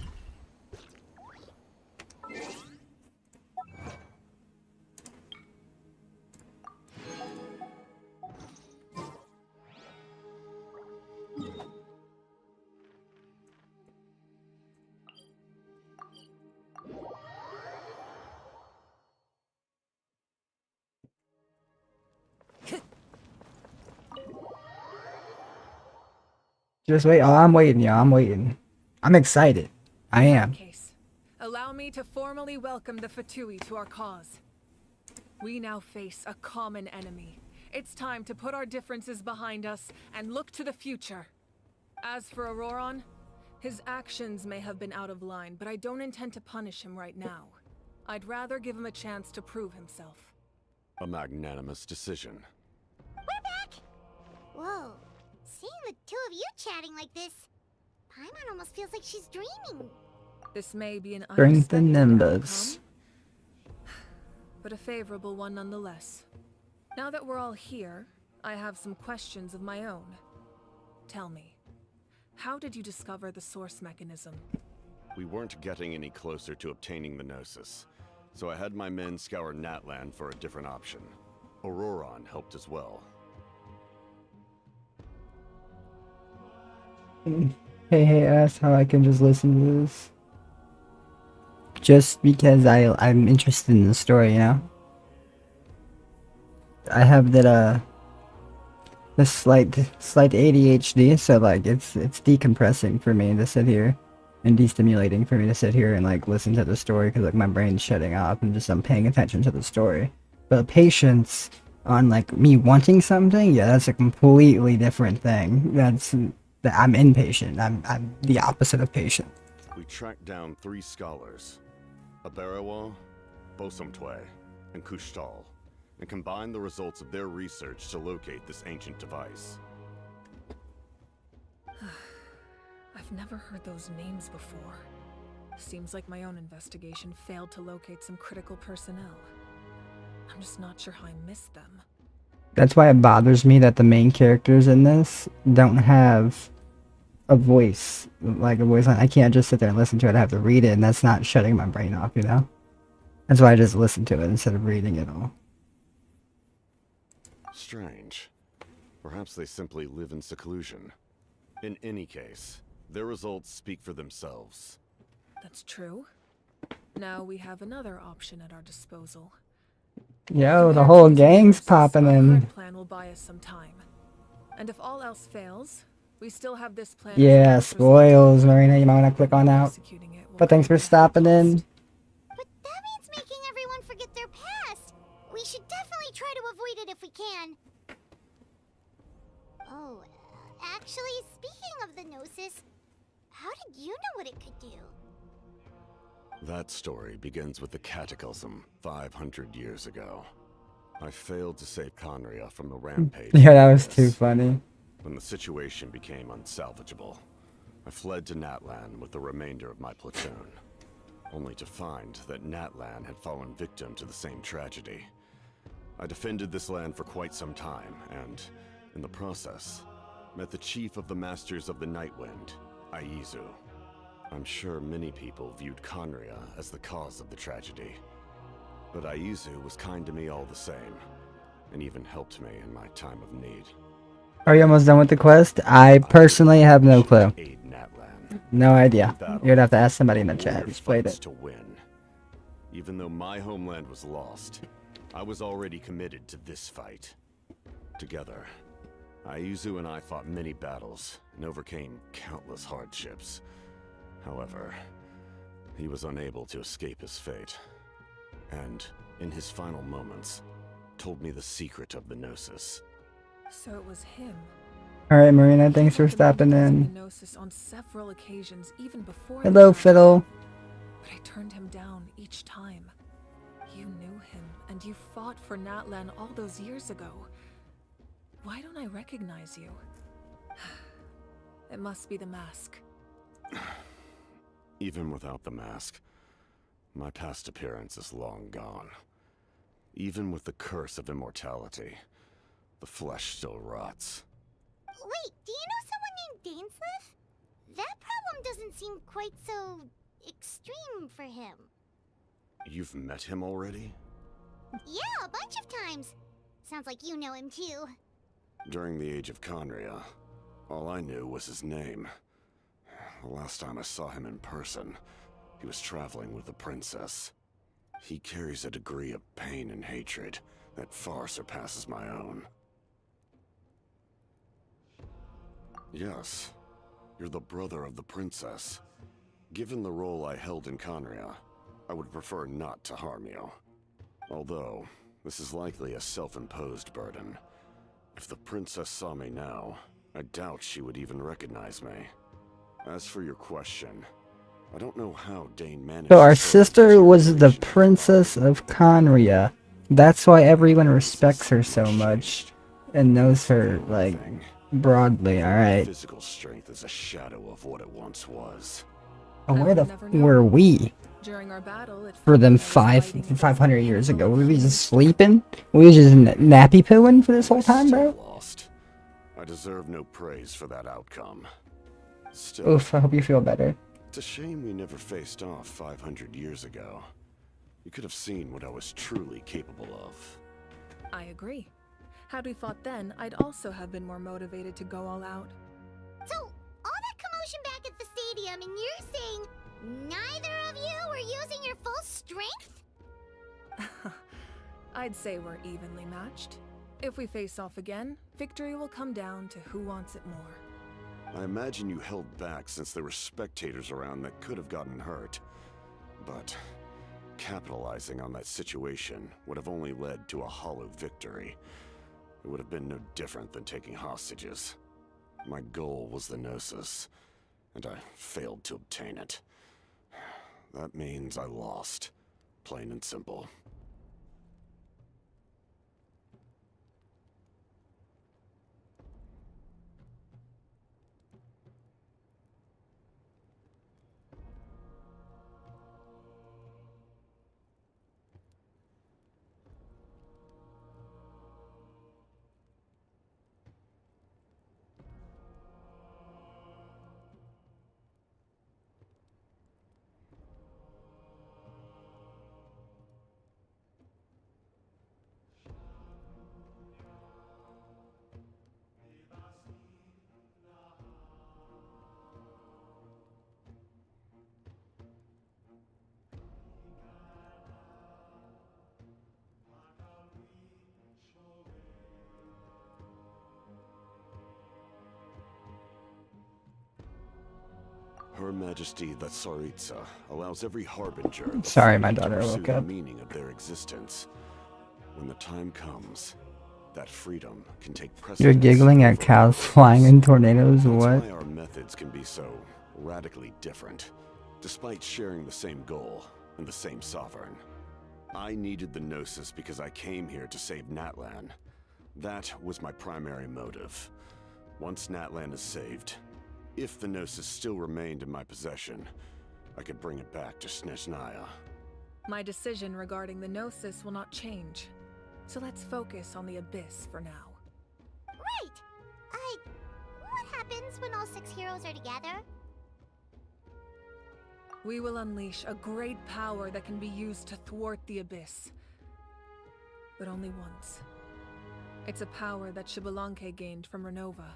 Just wait. Oh, I'm waiting, y'all. I'm waiting. I'm excited. I am. Allow me to formally welcome the Fatui to our cause. We now face a common enemy. It's time to put our differences behind us and look to the future. As for Ororon, his actions may have been out of line, but I don't intend to punish him right now. I'd rather give him a chance to prove himself. A magnanimous decision. We're back! Whoa. Seeing the two of you chatting like this, Paimon almost feels like she's dreaming. This may be an Strength in unexpected numbers. outcome, but a favorable one nonetheless. Now that we're all here, I have some questions of my own. Tell me, how did you discover the source mechanism? We weren't getting any closer to obtaining the gnosis, so I had my men scour Natlan for a different option. Ororon helped as well. Hey, ask how I can just listen to this. Just because I'm interested in the story, you know? I have that, the slight ADHD, so like it's decompressing for me to sit here and destimulating for me to sit here and like listen to the story because like my brain's shutting off and just I'm paying attention to the story. But patience on like me wanting something, yeah, that's a completely different thing. I'm impatient. I'm the opposite of patient. We tracked down 3 scholars, Aberawa, Bosomtwe, and Kushtal, and combined the results of their research to locate this ancient device. I've never heard those names before. Seems like my own investigation failed to locate some critical personnel. I'm just not sure how I missed them. That's why it bothers me that the main characters in this don't have a voice, like a voice line. I can't just sit there and listen to it. I have to read it, and that's not shutting my brain off, you know? That's why I just listen to it instead of reading it all. Strange. Perhaps they simply live in seclusion. In any case, their results speak for themselves. That's true. Now we have another option at our disposal. Yo, the whole gang's popping Our in. current plan will buy us some time. And if all else fails, we still have this plan. Yeah, spoils, Marina. You might want to click on out. But thanks for stopping in. But that means making everyone forget their past. We should definitely try to avoid it if we can. Oh, actually, speaking of the gnosis, how did you know what it could do? That story begins with the Cataclysm 500 years ago. I failed to save Conria from the rampage. Yeah, that was too funny. When the situation became unsalvageable, I fled to Natlan with the remainder of my platoon, only to find that Natlan had fallen victim to the same tragedy. I defended this land for quite some time, and, in the process, met the chief of the Masters of the Nightwind, Aizu. I'm sure many people viewed Conria as the cause of the tragedy, but Aizu was kind to me all the same, and even helped me in my time of need. Are you almost done with the quest? I personally have no clue. No idea. You'd have to ask somebody in the chat who's played it. To win. Even though my homeland was lost, I was already committed to this fight. Together, Aizu and I fought many battles and overcame countless hardships. However, he was unable to escape his fate, and, in his final moments, told me the secret of the Gnosis. So it was him. Alright, Marina, thanks for stopping in. Gnosis on several occasions, even before Hello, Fiddle. But I turned him down each time. You knew him, and you fought for Natlan all those years ago. Why don't I recognize you? It must be the mask. Even without the mask, my past appearance is long gone. Even with the curse of immortality, the flesh still rots. Wait, do you know someone named Dainsleif? That problem doesn't seem quite so extreme for him. You've met him already? Yeah, a bunch of times. Sounds like you know him too. During the age of Conria, all I knew was his name. The last time I saw him in person, he was traveling with the princess. He carries a degree of pain and hatred that far surpasses my own. Yes, you're the brother of the princess. Given the role I held in Conria, I would prefer not to harm you. Although, this is likely a self-imposed burden. If the princess saw me now, I doubt she would even recognize me. As for your question, I don't know how Dane managed. So our sister was the Princess of Conria. That's why everyone respects her so much and knows her, like, broadly. Alright. Physical strength is a shadow of what it once was. Where the f were we? During our battle, For them 500 years ago? Were we just sleeping? Were we just nappy pooing for this whole time, bro? Lost. I deserve no praise for that outcome. Still, Oof, I hope you feel better. it's a shame we never faced off 500 years ago. You could have seen what I was truly capable of. I agree. Had we fought then, I'd also have been more motivated to go all out. So, all that commotion back at the stadium, and you're saying neither of you were using your full strength? I'd say we're evenly matched. If we face off again, victory will come down to who wants it more. I imagine you held back since there were spectators around that could have gotten hurt. But capitalizing on that situation would have only led to a hollow victory. It would have been no different than taking hostages. My goal was the Gnosis, and I failed to obtain it. That means I lost, plain and simple. Her Majesty the Tsaritsa allows every harbinger the Sorry, my freedom to daughter pursue woke the up. meaning of their existence. When the time comes, that freedom can take precedence. You're giggling at cows flying in tornadoes, or what? That's why our methods can be so radically different, despite sharing the same goal and the same sovereign. I needed the Gnosis because I came here to save Natlan. That was my primary motive. Once Natlan is saved, If the Gnosis still remained in my possession, I could bring it back to Snezhnaya. My decision regarding the Gnosis will not change. So let's focus on the Abyss for now. Right! What happens when all 6 heroes are together? We will unleash a great power that can be used to thwart the Abyss. But only once. It's a power that Xbalanque gained from Renova.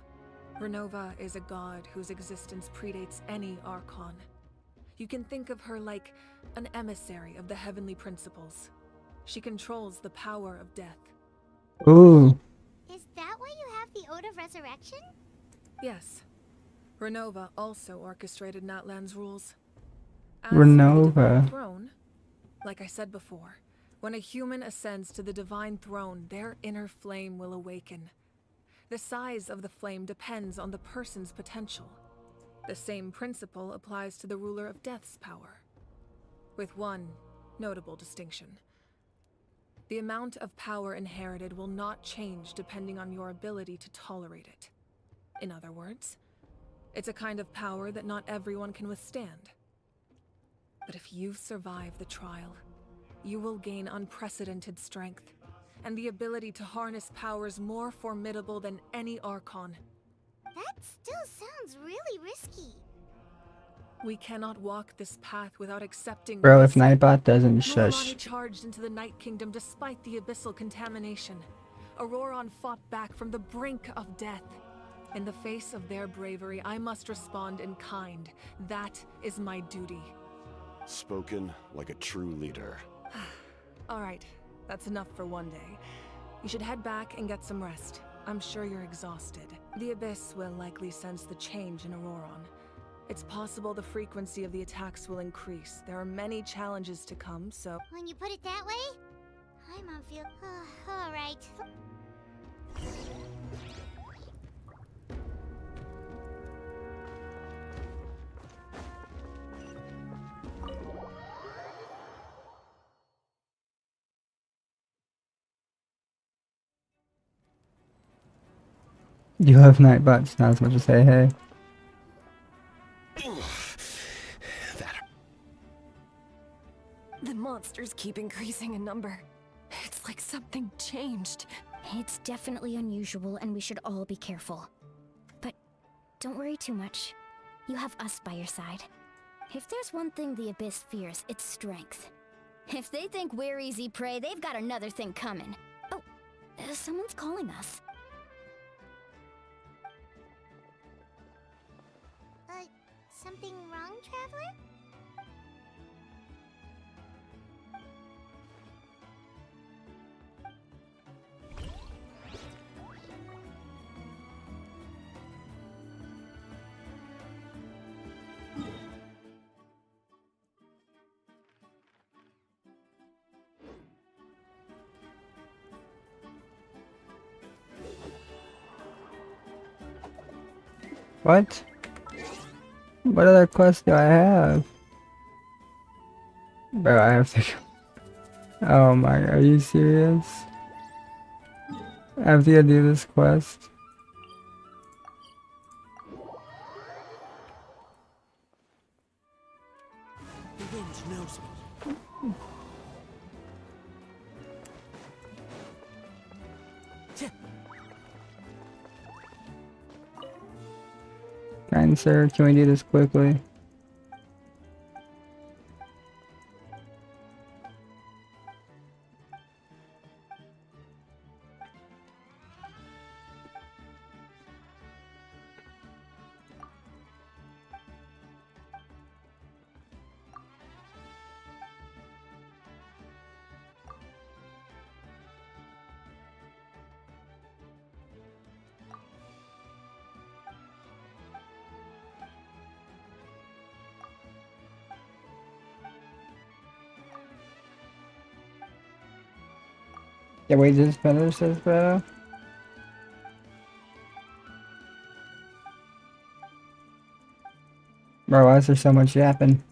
Renova is a god whose existence predates any archon. You can think of her like an emissary of the heavenly principles. She controls the power of death. Ooh. Is that why you have the Ode of Resurrection? Yes. Renova also orchestrated Natlan's rules. As Renova. for the divine throne, like I said before, when a human ascends to the divine throne, their inner flame will awaken. The size of the flame depends on the person's potential. The same principle applies to the ruler of death's power, with one notable distinction. The amount of power inherited will not change depending on your ability to tolerate it. In other words, it's a kind of power that not everyone can withstand. But if you survive the trial, you will gain unprecedented strength, and the ability to harness powers more formidable than any archon. That still sounds really risky. We cannot walk this path without accepting Bro, risk. if Nightbot doesn't Ororon shush. charged into the Night Kingdom despite the abyssal contamination. Ororon fought back from the brink of death. In the face of their bravery, I must respond in kind. That is my duty. Spoken like a true leader. All right, that's enough for one day. You should head back and get some rest. I'm sure you're exhausted. The Abyss will likely sense the change in Ororon. It's possible the frequency of the attacks will increase. There are many challenges to come, so... When you put it that way, I'm on field. All right. You have Nightbots, not as much as hey. The monsters keep increasing in number. It's like something changed. It's definitely unusual, and we should all be careful. But don't worry too much. You have us by your side. If there's one thing the Abyss fears, it's strength. If they think we're easy prey, they've got another thing coming. Oh, someone's calling us. Something wrong, Traveler? What? What other quest do I have? Bro, I have to... Oh my, are you serious? I have to go do this quest. The wind knows me. Kind sir, can we do this quickly? Yeah, we just finished this, bro. Bro, why is there so much yapping?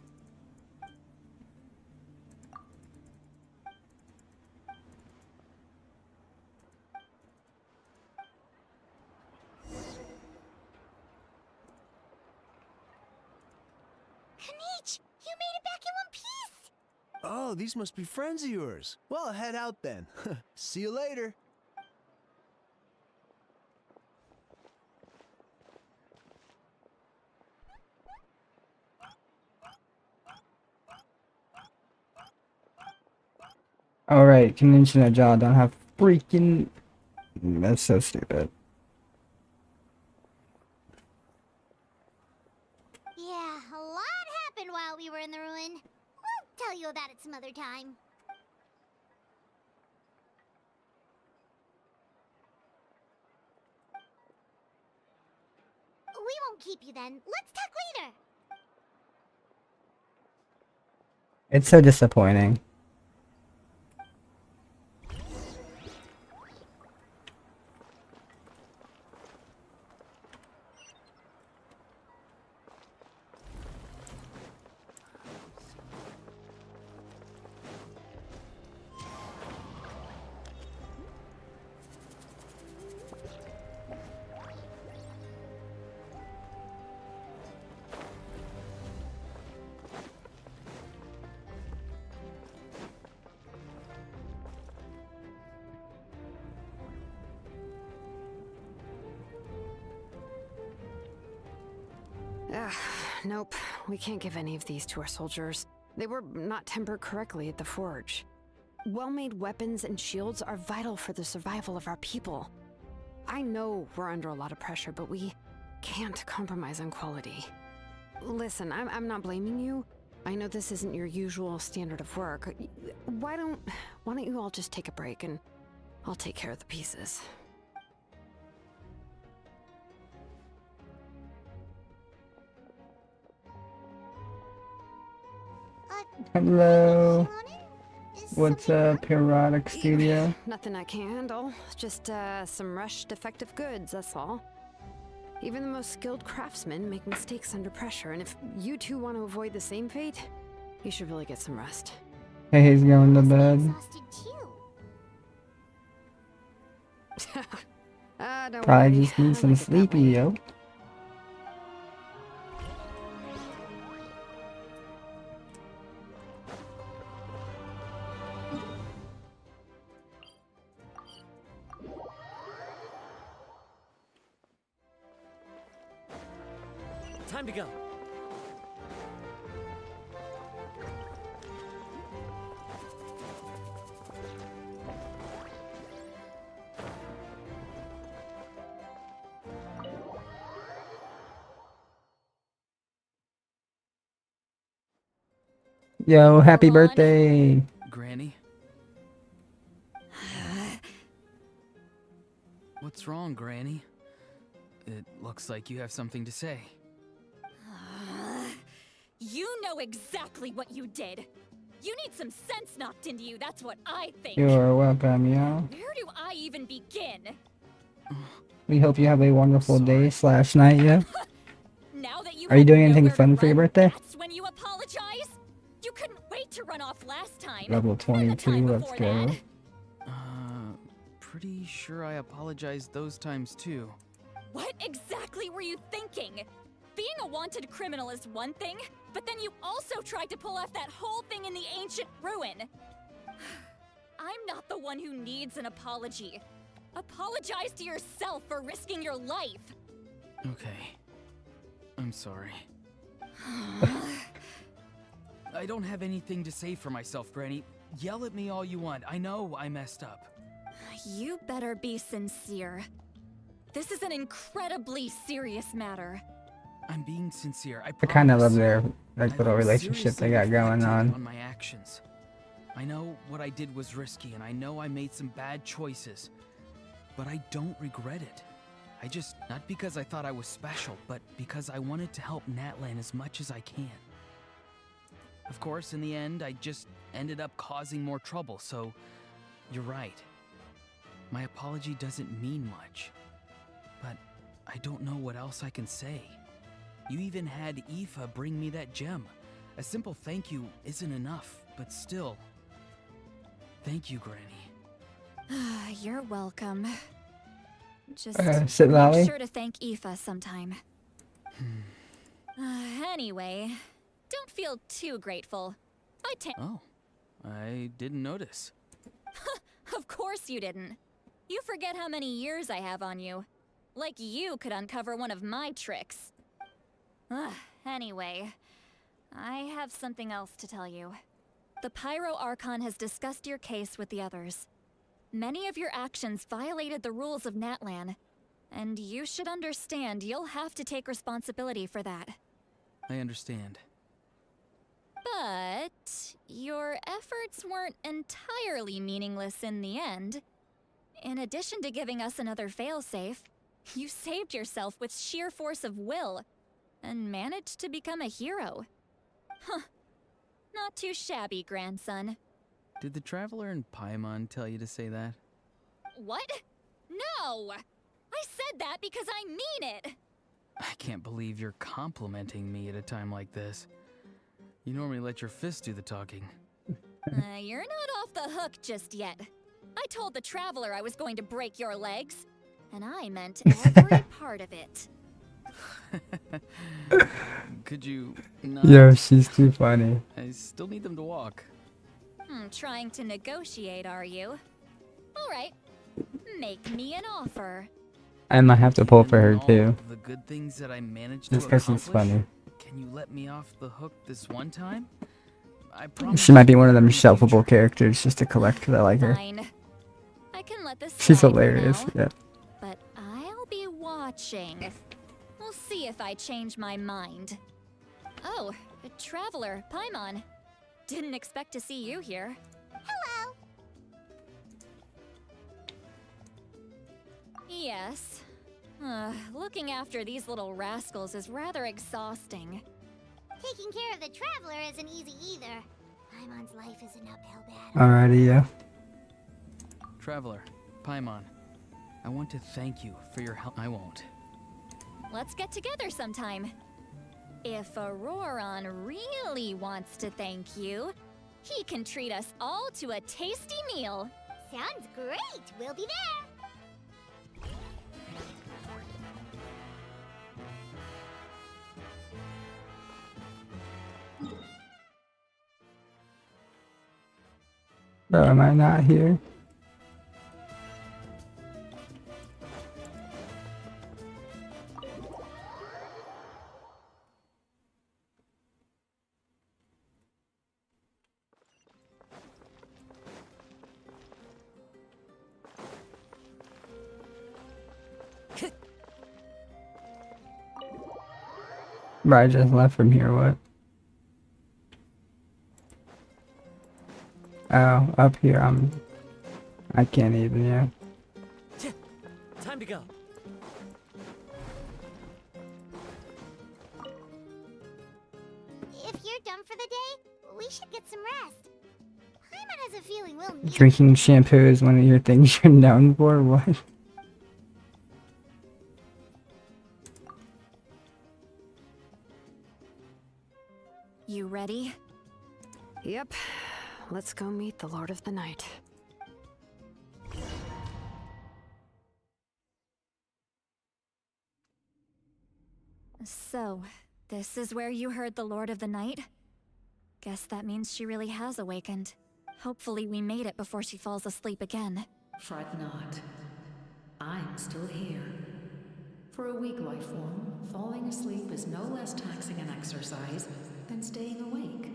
Kanich, you made it back in one piece! Oh, these must be friends of yours. Well, head out then. See you later. Alright, convention at jaw, don't have freaking... That's so stupid. Yeah, a lot happened while we were in the ruin. We'll tell you about it some other time. We won't keep you then. Let's talk later. It's so disappointing. Nope, we can't give any of these to our soldiers. They were not tempered correctly at the forge. Well-made weapons and shields are vital for the survival of our people. I know we're under a lot of pressure, but we can't compromise on quality. Listen, I'm not blaming you. I know this isn't your usual standard of work. Why don't you all just take a break and I'll take care of the pieces. Hello. What's up, Periodic Studio? Nothing I can handle. Just some rushed defective goods, that's all. Even the most skilled craftsmen make mistakes under pressure, and if you two want to avoid the same fate, you should really get some rest. Hey, he's going to bed. Don't Probably worry. just need some sleepy, yo. Time to go. Yo, happy birthday! Granny? What's wrong, Granny? It looks like you have something to say. You know exactly what you did. You need some sense knocked into you, that's what I think. You're welcome, yo. Where do I even begin? We hope you have a wonderful day / night, yo. Now that you Are you have doing anything nowhere to fun for your run, birthday? That's when you apologize? You couldn't wait to run off last time. Level 22, let's go. Pretty sure I apologized those times too. What exactly were you thinking? Being a wanted criminal is one thing, but then you also tried to pull off that whole thing in the ancient ruin. I'm not the one who needs an apology. Apologize to yourself for risking your life. Okay. I'm sorry. I don't have anything to say for myself, Granny. Yell at me all you want. I know I messed up. You better be sincere. This is an incredibly serious matter. I'm being sincere. I kind of love promise. their little I've relationship they seriously got going reflected on. my actions. I know what I did was risky, and I know I made some bad choices, but I don't regret it. I just, not because I thought I was special, but because I wanted to help Natlan as much as I can. Of course, in the end, I just ended up causing more trouble, so you're right. My apology doesn't mean much, but I don't know what else I can say. You even had Aoife bring me that gem. A simple thank you isn't enough, but still. Thank you, Granny. You're welcome. Just sit Lally. make sure to thank Aoife sometime. Anyway, Don't feel too grateful. Oh, I didn't notice. Of course you didn't. You forget how many years I have on you. Like you could uncover one of my tricks. Anyway, I have something else to tell you. The Pyro Archon has discussed your case with the others. Many of your actions violated the rules of Natlan, and you should understand you'll have to take responsibility for that. I understand. But your efforts weren't entirely meaningless in the end. In addition to giving us another failsafe, you saved yourself with sheer force of will and managed to become a hero. Huh. Not too shabby, grandson. Did the Traveler and Paimon tell you to say that? What? No! I said that because I mean it! I can't believe you're complimenting me at a time like this. You normally let your fists do the talking. You're not off the hook just yet. I told the Traveler I was going to break your legs, and I meant every part of it. Could you not? Yo, she's too funny. I still need them to walk. Trying to negotiate, are you? Alright, make me an offer. I might have to pull for her too. The good things that I managed Just to because she's accomplish? funny. Can you let me off the hook this one time? I promise. She might be one of them shelfable characters just to collect because I like her. Fine. I can let this She's slide for hilarious. now, Yeah. but I'll be watching. We'll see if I change my mind. Oh, a Traveler, Paimon. Didn't expect to see you here. Hello. Yes. Looking after these little rascals is rather exhausting. Taking care of the Traveler isn't easy either. Paimon's life is an uphill battle. Alrighty, yeah. Traveler, Paimon, I want to thank you for your help. I won't. Let's get together sometime. If Ororon really wants to thank you, he can treat us all to a tasty meal. Sounds great. We'll be there. Bro, am I not here? Bro, I just left from here, what? Oh, up here, I can't even, yeah. Time to go. If you're done for the day, we should get some rest. Paimon has a feeling we'll need Drinking shampoo is one of your things you're known for? What? You ready? Yep. Let's go meet the Lord of the Night. So, this is where you heard the Lord of the Night? Guess that means she really has awakened. Hopefully we made it before she falls asleep again. Fret not. I'm still here. For a weak life form, falling asleep is no less taxing an exercise than staying awake.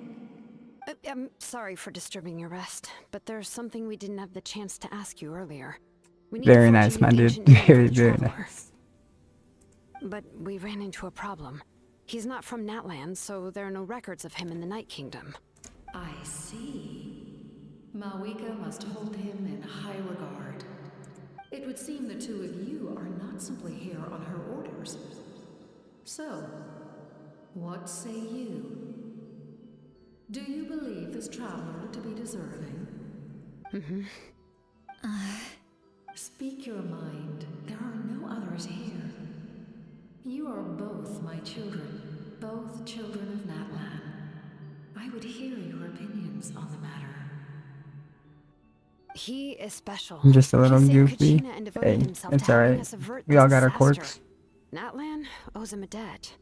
I'm sorry for disturbing your rest, but there's something we didn't have the chance to ask you earlier. We need to Very forge nice, a my new dude. ancient name for Very, the very Traveler. nice. But we ran into a problem. He's not from Natlan, so there are no records of him in the Night Kingdom. I see. Malwika must hold him in high regard. It would seem the two of you are not simply here on her orders. So, what say you? Do you believe this traveler to be deserving? Mm-hmm. Speak your mind. There are no others here. You are both my children, both children of Natlan. I would hear your opinions on the matter. He is special. I'm just a little He saved goofy. Kachina and devoted Hey, himself it's to helping alright. us avert We all this got our disaster. quirks. Natlan owes him a debt.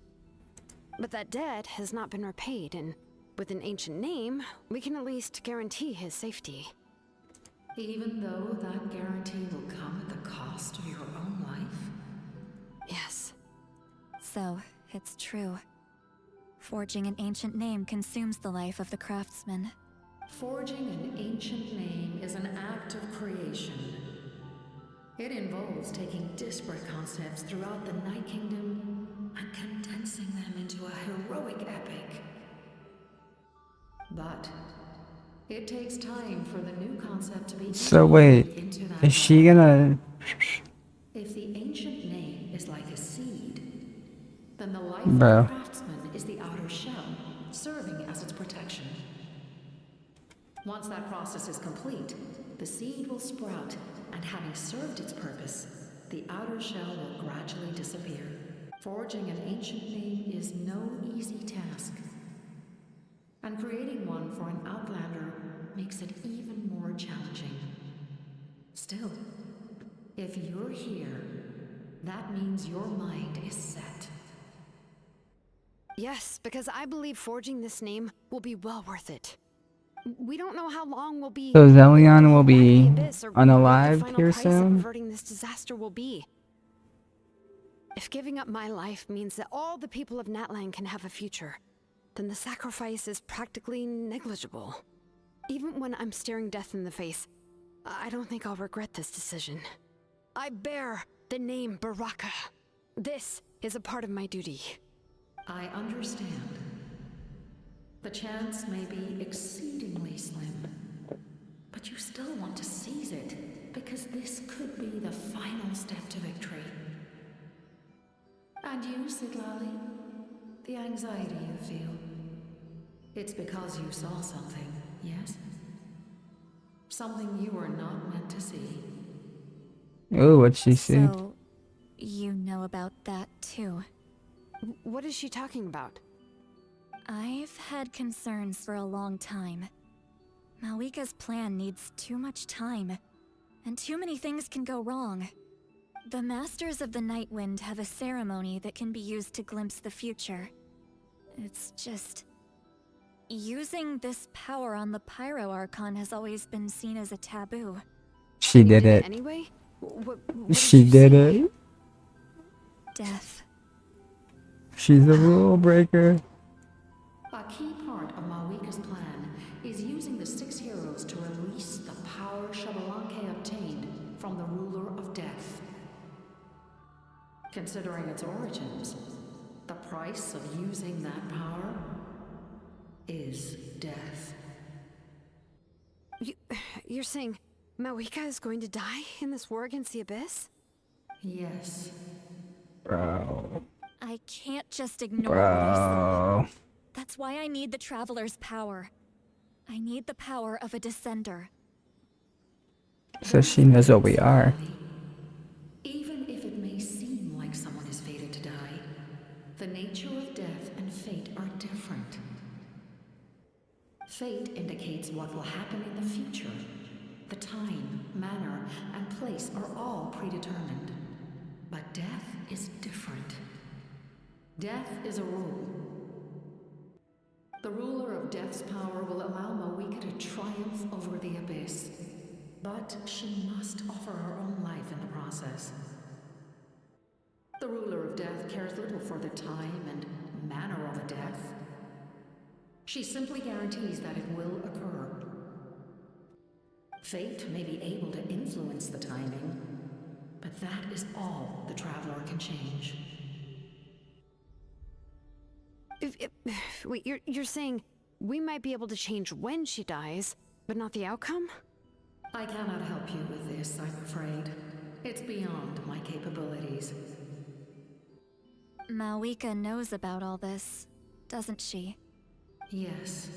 But that debt has not been repaid, and with an ancient name, we can at least guarantee his safety. Even though that guarantee will come at the cost of your own life? Yes. So, it's true. Forging an ancient name consumes the life of the craftsman. Forging an ancient name is an act of creation. It involves taking disparate concepts throughout the Night Kingdom and condensing them into a heroic epic. But it takes time for the new concept to be So wait, into that is she gonna... If the ancient name is like a seed, then the life Bro. of the craftsman is the outer shell, serving as its protection. Once that process is complete, the seed will sprout, and having served its purpose, the outer shell will gradually disappear. Forging an ancient name is no easy task. And creating one for an outlander makes it even more challenging. Still, if you're here, that means your mind is set. Yes, because I believe forging this name will be well worth it. We don't know how long we'll be... So Zelion will be abyss, or what the unalived final here price of soon? averting this disaster will be. If giving up my life means that all the people of Natlan can have a future, then the sacrifice is practically negligible. Even when I'm staring death in the face, I don't think I'll regret this decision. I bear the name Baraka. This is a part of my duty. I understand. The chance may be exceedingly slim, but you still want to seize it, because this could be the final step to victory. And you, Siglali, the anxiety you feel, it's because you saw something, yes? Something you were not meant to see. Oh, what'd she see? So, you know about that too. What is she talking about? I've had concerns for a long time. Malika's plan needs too much time, and too many things can go wrong. The Masters of the Nightwind have a ceremony that can be used to glimpse the future. It's just... using this power on the Pyro Archon has always been seen as a taboo. She did it. Anyway? She did it. Death. She's a rule breaker. A key part of Malika's plan is using the 6 heroes to release the power Xbalanque obtained from the ruler of death. Considering its origins, the price of using that power is death. You're saying Malika is going to die in this war against the Abyss? Yes. Bro. I can't just ignore what I saw. Bro. That's why I need the Traveler's power. I need the power of a Descender. So she knows what we are. Even if it may seem like someone is fated to die, the nature of death and fate are different. Fate indicates what will happen in the future. The time, manner, and place are all predetermined. But death is different. Death is a rule. The ruler of death's power will allow Malika to triumph over the Abyss. But she must offer her own life in the process. The ruler of death cares little for the time and manner of a death. She simply guarantees that it will occur. Fate may be able to influence the timing, but that is all the Traveler can change. Wait, you're saying we might be able to change when she dies, but not the outcome? I cannot help you with this, I'm afraid. It's beyond my capabilities. Malika knows about all this, doesn't she? Yes.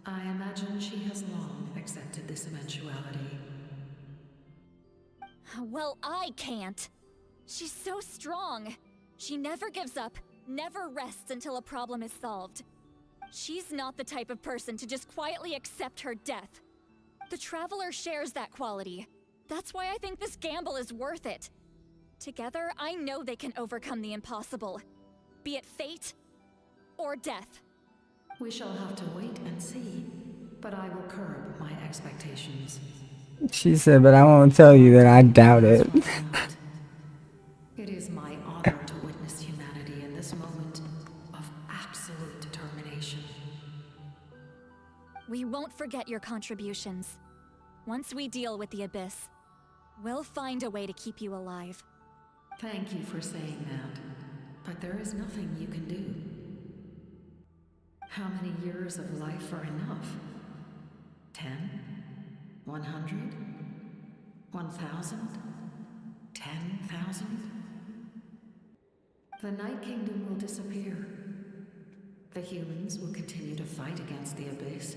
I imagine she has long accepted this eventuality. Well, I can't. She's so strong. She never gives up, never rests until a problem is solved. She's not the type of person to just quietly accept her death. The Traveler shares that quality. That's why I think this gamble is worth it. Together, I know they can overcome the impossible. Be it fate, or death. We shall have to wait and see, but I will curb my expectations. She said, but I won't tell you that I doubt it. It is my honor to witness humanity in this moment of absolute determination. We won't forget your contributions. Once we deal with the Abyss, we'll find a way to keep you alive. Thank you for saying that, but there is nothing you can do. How many years of life are enough? 10? 100? 1,000? 10,000? The Night Kingdom will disappear. The humans will continue to fight against the Abyss,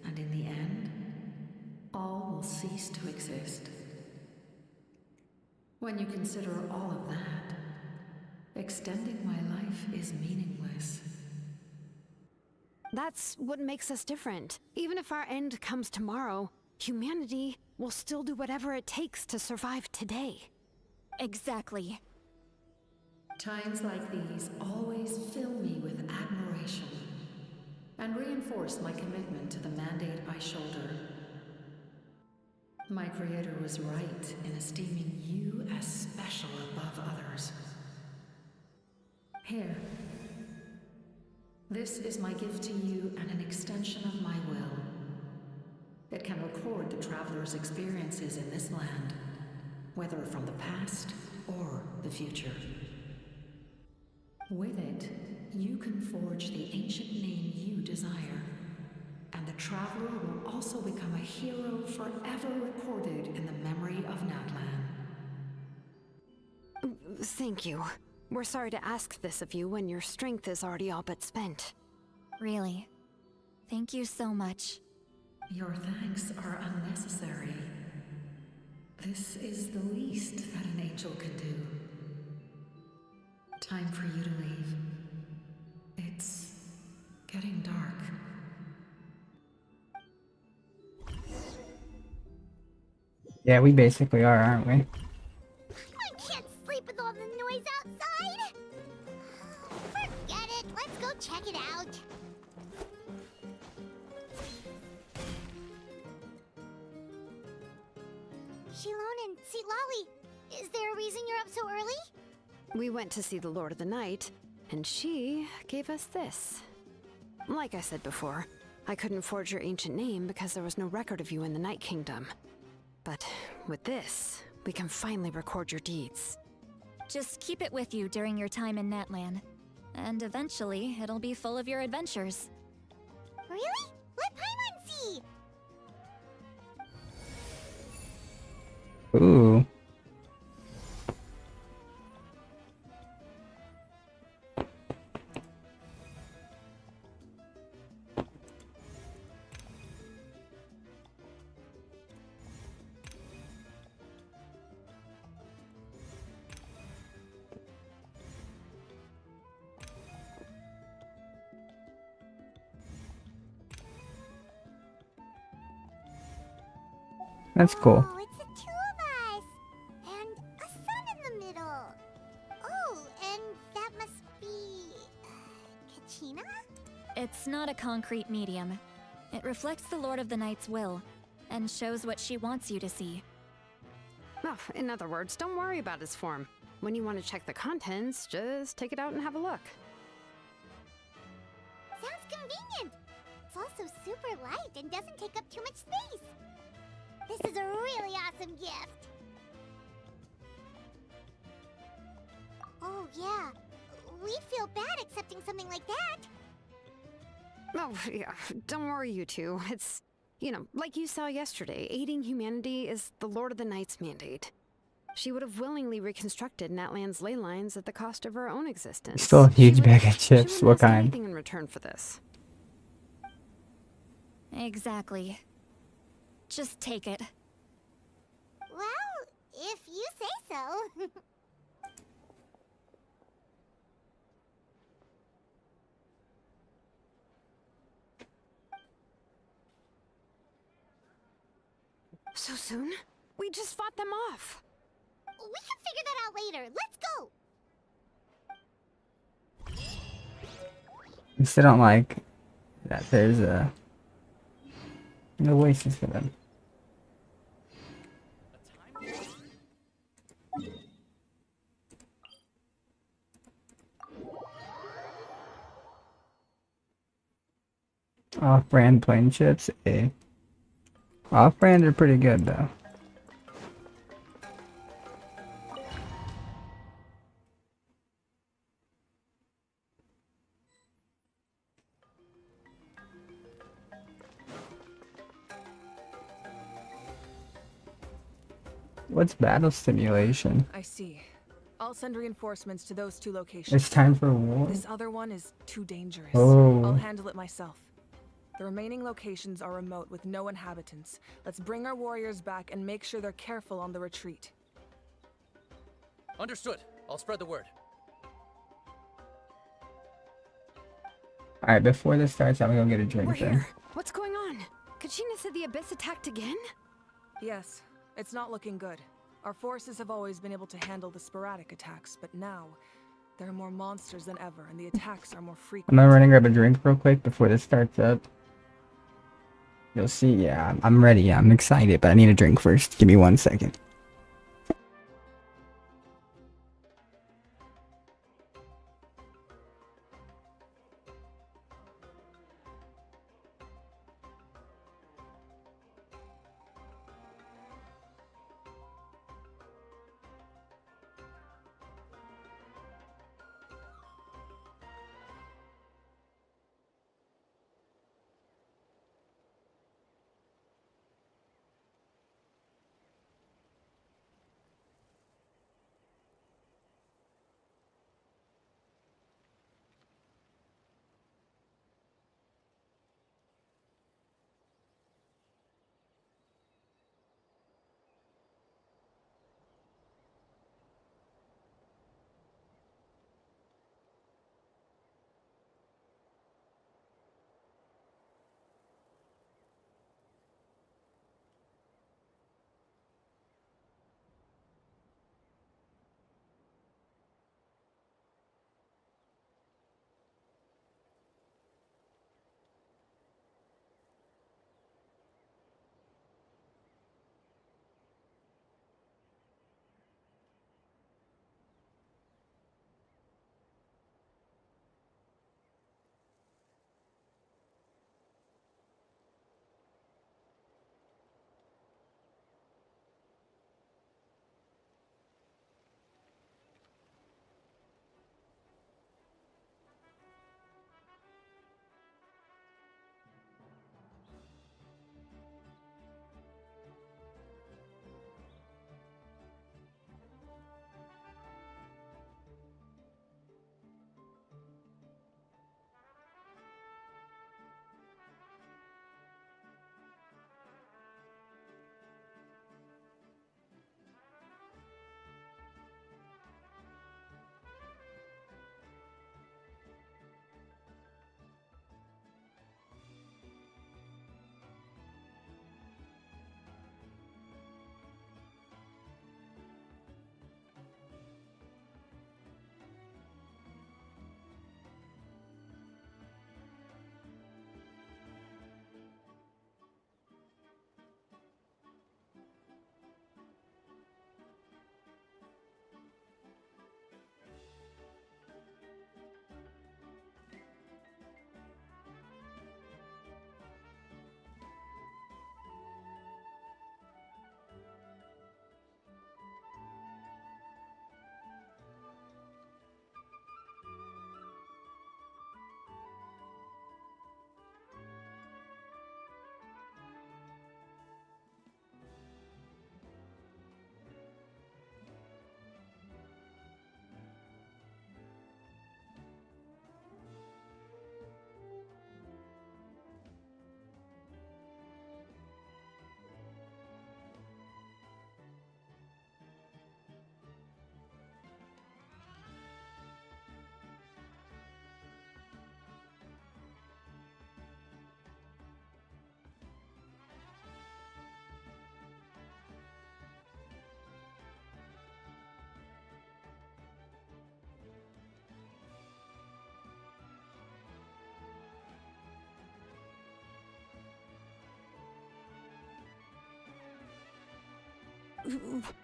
and in the end, all will cease to exist. When you consider all of that, extending my life is meaningless. That's what makes us different. Even if our end comes tomorrow, humanity will still do whatever it takes to survive today. Exactly. Times like these always fill me with admiration and reinforce my commitment to the mandate I shoulder. My creator was right in esteeming you as special above others. Here. This is my gift to you and an extension of my will. It can record the traveler's experiences in this land, whether from the past or the future. With it, you can forge the ancient name you desire, and the traveler will also become a hero forever recorded in the memory of Natlan. Thank you. We're sorry to ask this of you when your strength is already all but spent. Really. Thank you so much. Your thanks are unnecessary. This is the least that an angel can do. Time for you to leave. It's getting dark. Yeah, we basically are, aren't we? I can't sleep with all the noise outside. Forget it. Let's go check it out. Shilon and Lolly, is there a reason you're up so early? We went to see the Lord of the Night, and she gave us this. Like I said before, I couldn't forge your ancient name because there was no record of you in the Night Kingdom. But with this, we can finally record your deeds. Just keep it with you during your time in Natlan, and eventually it'll be full of your adventures. Really? Let Paimon see! Ooh. That's cool. Oh, it's the two of us! And a sun in the middle. Oh, and that must be... Kachina? It's not a concrete medium. It reflects the Lord of the Night's will, and shows what she wants you to see. Oh, in other words, don't worry about its form. When you want to check the contents, just take it out and have a look. Sounds convenient. It's also super light and doesn't take up too much space. This is a really awesome gift. Oh, yeah. We'd feel bad accepting something like that. Oh, yeah, don't worry, you two. It's, you know, like you saw yesterday, aiding humanity is the Lord of the Night's mandate. She would have willingly reconstructed Natlan's ley lines at the cost of her own existence. Still a huge bag of chips. She What wouldn't ask kind? anything in return for this. Exactly. Just take it. Well, if you say so. So soon? We just fought them off. We can figure that out later. Let's go. I still don't like that there's a oasis for them. Off-brand plane chips, eh? Off-brand are pretty good though. What's battle stimulation? I see. I'll send reinforcements to those 2 locations. It's time for war? This other one is too dangerous. Oh. I'll handle it myself. The remaining locations are remote with no inhabitants. Let's bring our warriors back and make sure they're careful on the retreat. Understood. I'll spread the word. Alright, before this starts, I'm gonna go get a drink. We're here. What's going on? Kachina said the Abyss attacked again? Yes, it's not looking good. Our forces have always been able to handle the sporadic attacks, but now there are more monsters than ever, and the attacks are more frequent. I'm gonna run and grab a drink real quick before this starts up. You'll see, yeah, I'm ready, yeah, I'm excited, but I need a drink first. Give me 1 second.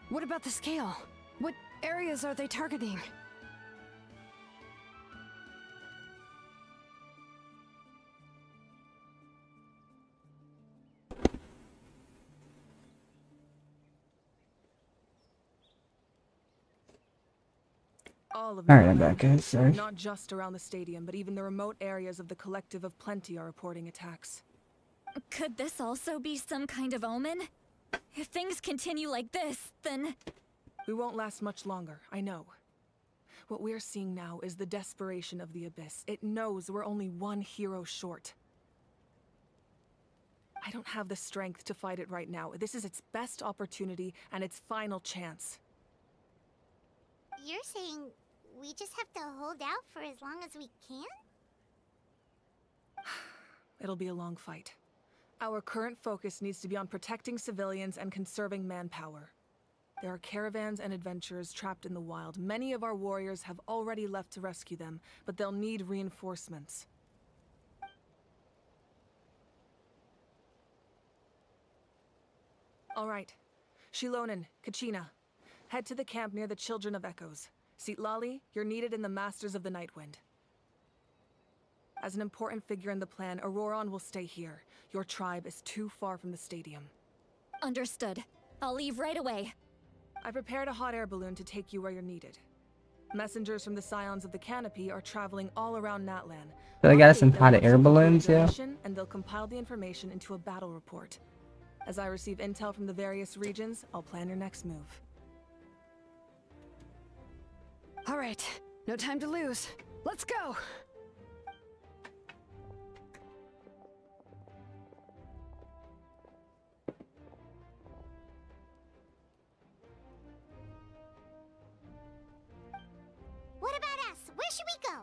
What about the scale? What areas are they targeting? All of Alright, I'm Newland, back, guys. Sorry. not just around the stadium, but even the remote areas of the Collective of Plenty are reporting attacks. Could this also be some kind of omen? If things continue like this, then... We won't last much longer, I know. What we're seeing now is the desperation of the Abyss. It knows we're only one hero short. I don't have the strength to fight it right now. This is its best opportunity and its final chance. You're saying we just have to hold out for as long as we can? It'll be a long fight. Our current focus needs to be on protecting civilians and conserving manpower. There are caravans and adventurers trapped in the wild. Many of our warriors have already left to rescue them, but they'll need reinforcements. All right. Shilonen, Kachina, head to the camp near the Children of Echoes. Sitlali, you're needed in the Masters of the Nightwind. As an important figure in the plan, Ororon will stay here. Your tribe is too far from the stadium. Understood. I'll leave right away. I prepared a hot air balloon to take you where you're needed. Messengers from the Scions of the Canopy are traveling all around Natlan. So they got some hot air balloons, yeah? And they'll compile the information into a battle report. As I receive intel from the various regions, I'll plan your next move. All right, no time to lose. Let's go! What about us? Where should we go?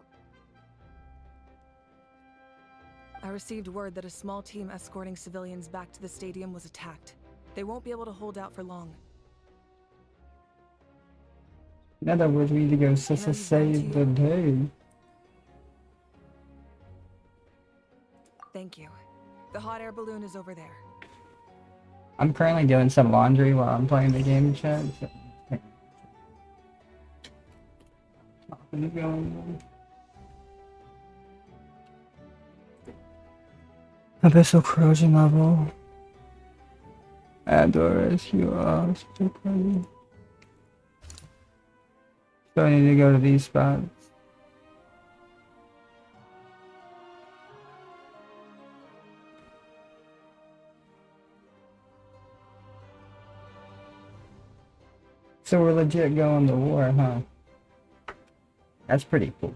I received word that a small team escorting civilians back to the stadium was attacked. They won't be able to hold out for long. In other words, we need to go save the day. Thank you. The hot air balloon is over there. I'm currently doing some laundry while I'm playing the game, chat. So... Abyssal corrosion level. Adoris, you are still crazy. So I need to go to these spots. So we're legit going to war, huh? That's pretty cool.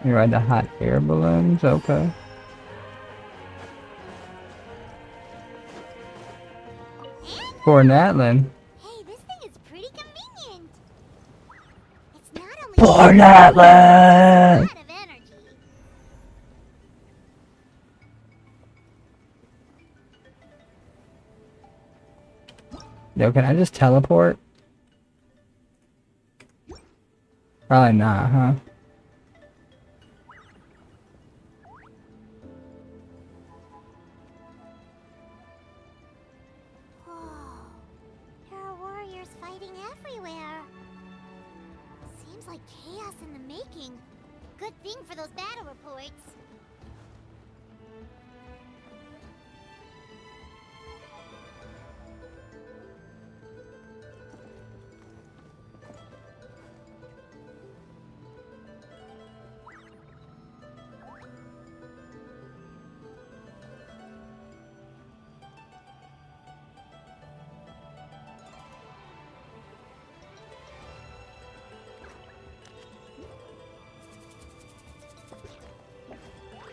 You ride the hot air balloons? Okay. For Natlan. Hey, this thing is pretty convenient. It's not only For Natlan! a lot of energy. Yo, can I just teleport? Probably not, huh? There are warriors fighting everywhere. Seems like chaos in the making. Good thing for those battle reports.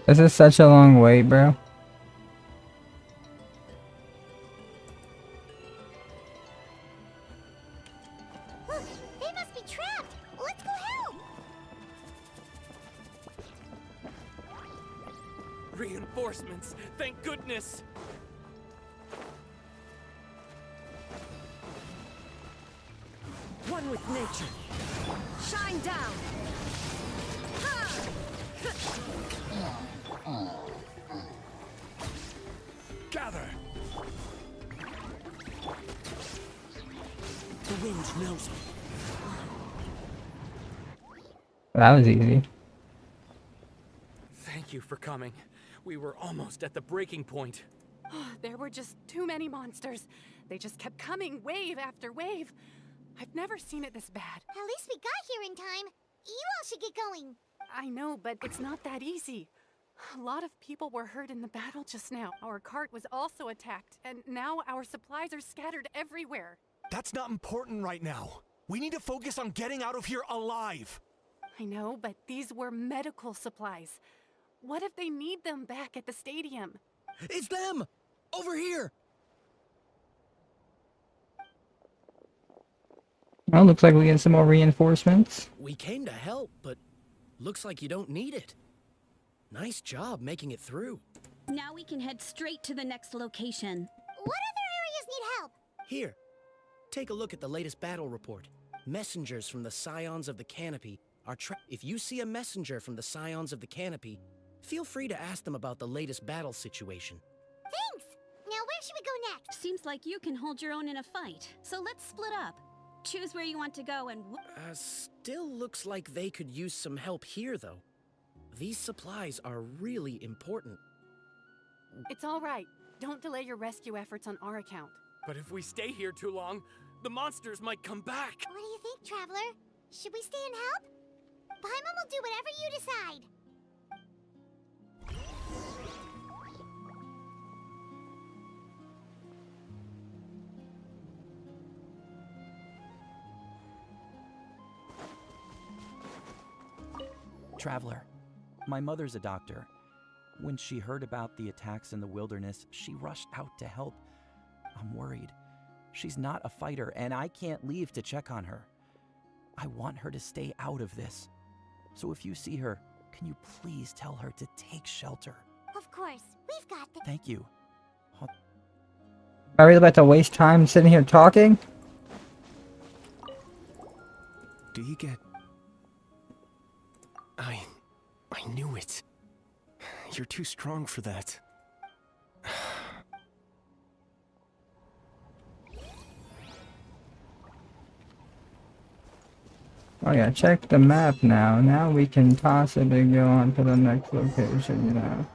This is such a long wait, bro. Look, they must be trapped. Let's go help. Reinforcements, thank goodness! One with nature. Shine down! Gather! The wind knows me. That was easy. Thank you for coming. We were almost at the breaking point. There were just too many monsters. They just kept coming, wave after wave. I've never seen it this bad. At least we got here in time. You all should get going. I know, but it's not that easy. A lot of people were hurt in the battle just now. Our cart was also attacked, and now our supplies are scattered everywhere. That's not important right now. We need to focus on getting out of here alive. I know, but these were medical supplies. What if they need them back at the stadium? It's them! Over here! Well, looks like we get some more reinforcements. We came to help, but looks like you don't need it. Nice job making it through. Now we can head straight to the next location. What other areas need help? Here, take a look at the latest battle report. Messengers from the Scions of the Canopy are If you see a messenger from the Scions of the Canopy, feel free to ask them about the latest battle situation. Thanks! Now where should we go next? Seems like you can hold your own in a fight, so let's split up. Choose where you want to go and Still looks like they could use some help here, though. These supplies are really important. It's all right. Don't delay your rescue efforts on our account. But if we stay here too long, the monsters might come back. What do you think, Traveler? Should we stay and help? Paimon will do whatever you decide. Traveler, my mother's a doctor. When she heard about the attacks in the wilderness, she rushed out to help. I'm worried. She's not a fighter, and I can't leave to check on her. I want her to stay out of this. So if you see her, can you please tell her to take shelter? Of course, we've got this. Thank you. Am I really about to waste time sitting here talking? Do you get... I knew it. You're too strong for that. Oh yeah, check the map now. Now we can possibly go on to the next location, you know.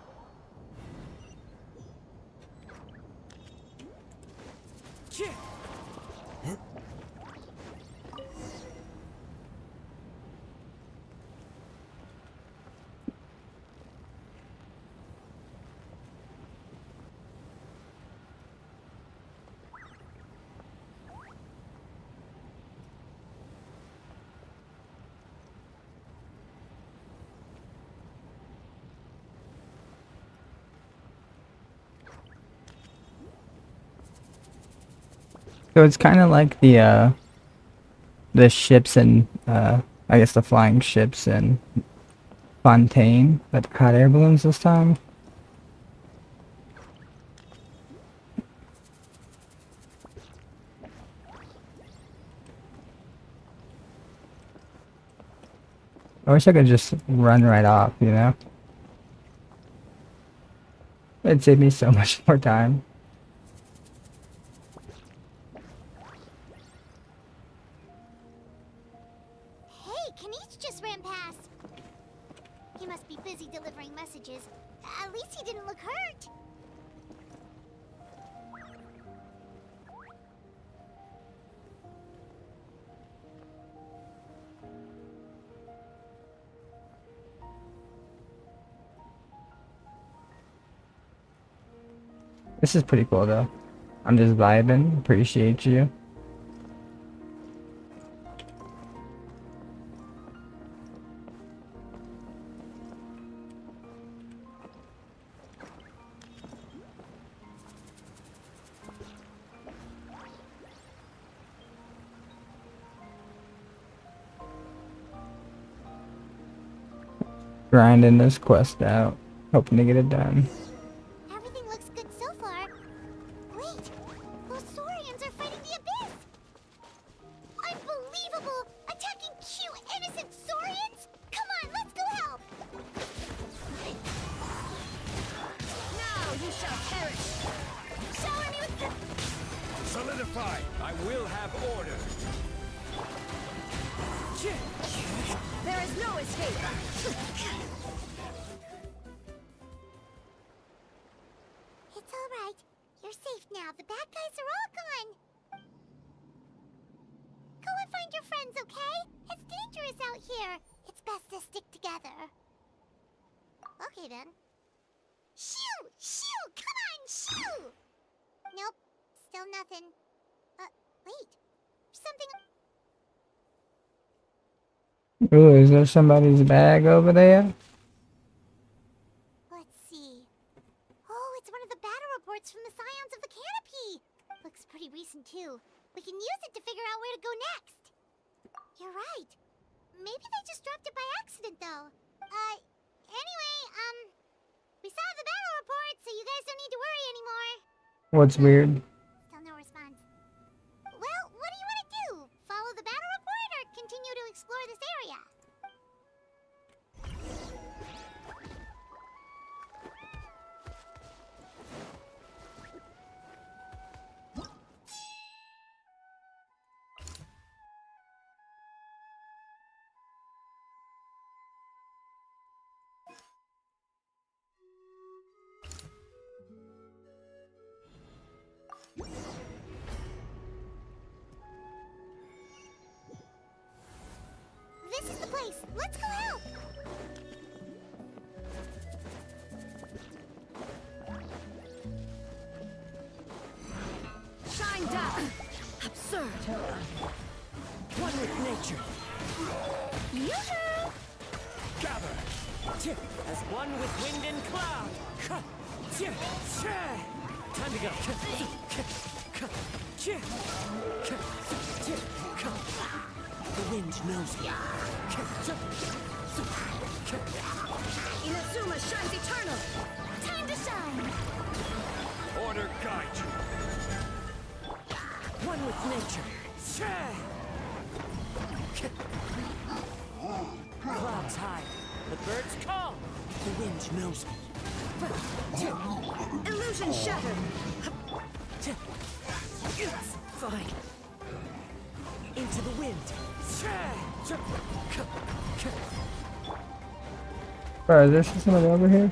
So it's kind of like the ships and I guess the flying ships in Fontaine, but hot air balloons this time. I wish I could just run right off, you know? It'd save me so much more time. Hey, Kanish just ran past. He must be busy delivering messages. At least he didn't look hurt. This is pretty cool though. I'm just vibing. Appreciate you. Grinding this quest out. hoping to get it done. Everything looks good so far. Wait, those Saurians are fighting the Abyss! Unbelievable! Attacking cute, innocent Saurians? Come on, let's go help! Now you shall perish! Shower me with the... Solidify! I will have order! There is no escape! It's alright. You're safe now. The bad guys are all gone. Go and find your friends, okay? It's dangerous out here. It's best to stick together. Okay then. Shoo! Shoo! Come on, shoo! Nope. Still nothing. Wait. Something... Ooh, is there somebody's bag over there? Let's see. Oh, it's one of the battle reports from the Scions of the Canopy. Looks pretty recent too. We can use it to figure out where to go next. You're right. Maybe they just dropped it by accident though. Anyway, we saw the battle report, so you guys don't need to worry anymore. What's weird? Still no response. Well, what do you want to do? Follow the battle report or continue to explore this area? This is the place. Let's go help. Shine down! Absurd! One with nature. Yoo-hoo! Gather! As one with wind and cloud! Time to go! The wind knows me. Inazuma shines eternal. Time to shine. Order guide you. One with nature. Clouds high. The birds call. The wind knows me. Illusion shattered. Fine. Into the wind. Bro, is there somebody over here?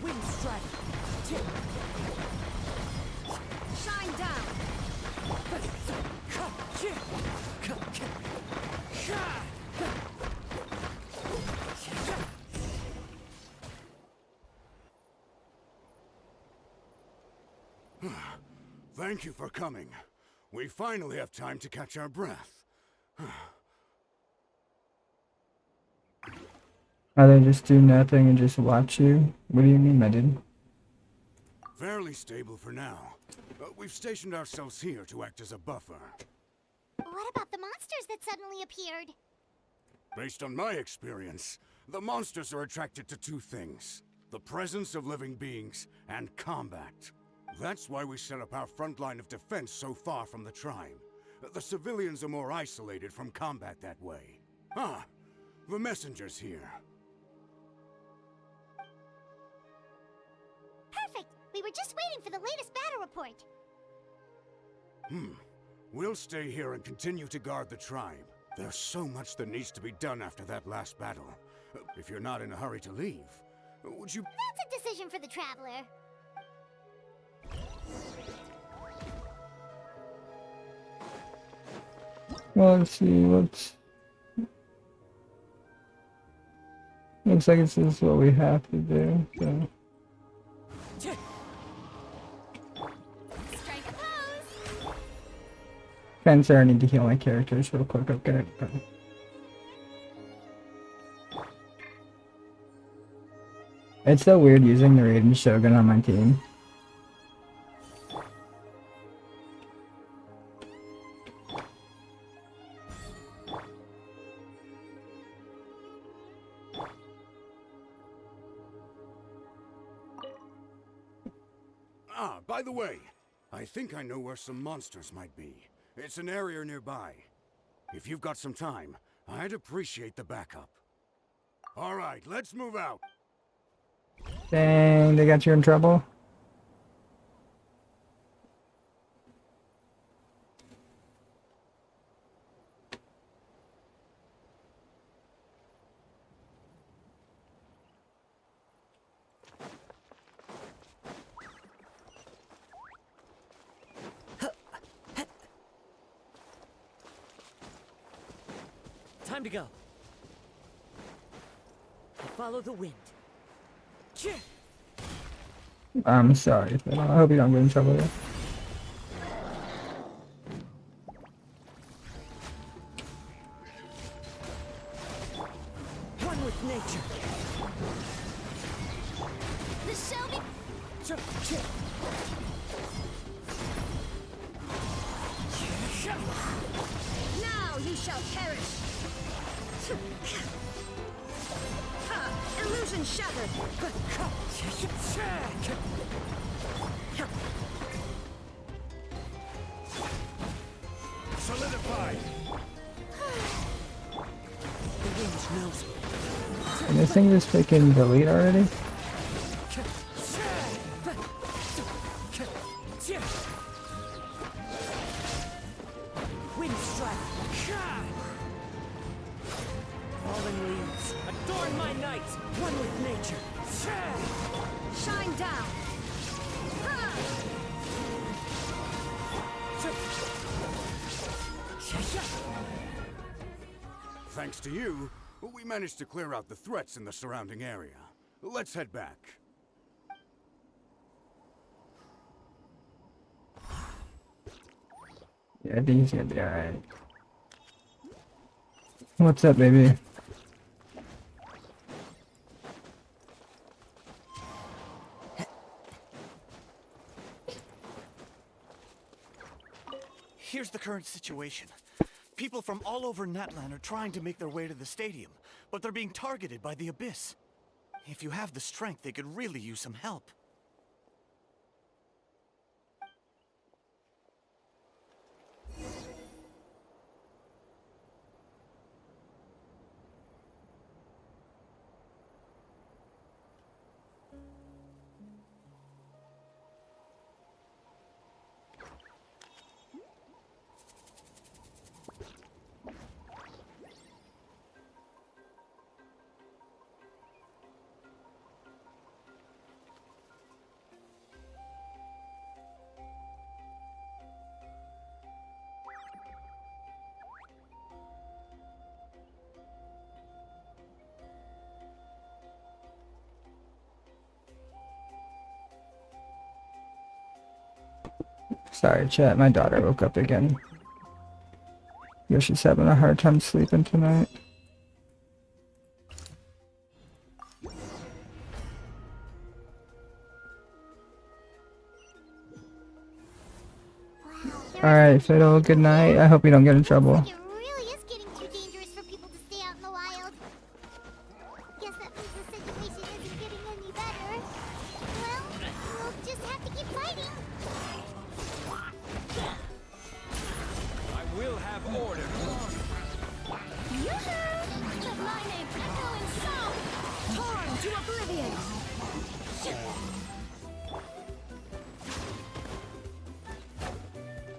Wind strike. Shine down. Thank you for coming. We finally have time to catch our breath. Or they just do nothing and just watch you? What do you mean, my dude? Fairly stable for now. We've stationed ourselves here to act as a buffer. What about the monsters that suddenly appeared? Based on my experience, the monsters are attracted to two things: the presence of living beings and combat. That's why we set up our front line of defense so far from the tribe. The civilians are more isolated from combat that way. Ah, the messenger's here. Perfect! We were just waiting for the latest battle report. We'll stay here and continue to guard the tribe. There's so much that needs to be done after that last battle. If you're not in a hurry to leave, would you... That's a decision for the Traveler. Well, let's see what's... Looks like this is what we have to do, so... Strike a pose! Kinda sorry, I need to heal my characters real quick, okay? It's so weird using the Raiden Shogun on my team. Ah, by the way, I think I know where some monsters might be. It's an area nearby. If you've got some time, I'd appreciate the backup. All right, let's move out. Dang, they got you in trouble. Time to go. Follow the wind. I'm sorry, but I hope you don't get in trouble there. One with nature. This shall be. Now you shall perish. Ha! Illusion shattered. Solidified. The wind knows me. Can this thing just freaking delete already? Wind strike. Fallen leaves. Adorn my night. One with nature. Shine down. Thanks to you, we managed to clear out the threats in the surrounding area. Let's head back. Yeah, I think he's gonna be alright. What's up, baby? Here's the current situation. People from all over Natlan are trying to make their way to the stadium, but they're being targeted by the Abyss. If you have the strength, they could really use some help. Sorry, chat. My daughter woke up again. Yeah, she's having a hard time sleeping tonight. Alright, Fiddle, good night. I hope you don't get in trouble. It really is getting too dangerous for people to stay out in the wild. Guess that means the situation isn't getting any better. Well, we'll just have to keep fighting. I will have order. Yoo-hoo! Let my name echo in song! Torn to oblivion!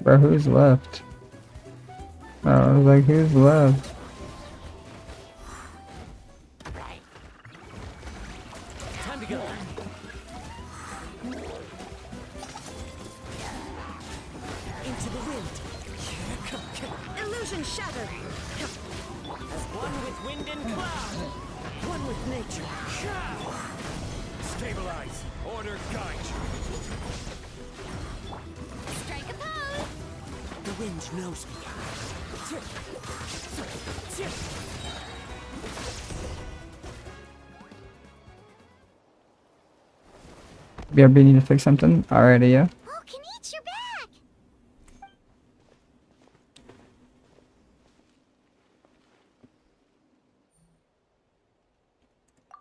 Bro, who's left? Oh, I was like, who's left? Time to go. Into the wind. Illusion shattered! As one with wind and cloud. One with nature. Stabilize. Order guide. Strike a pose! The wind knows me. BRB need to fix something? Alrighty, yeah. Oh, Kenichi, you're back!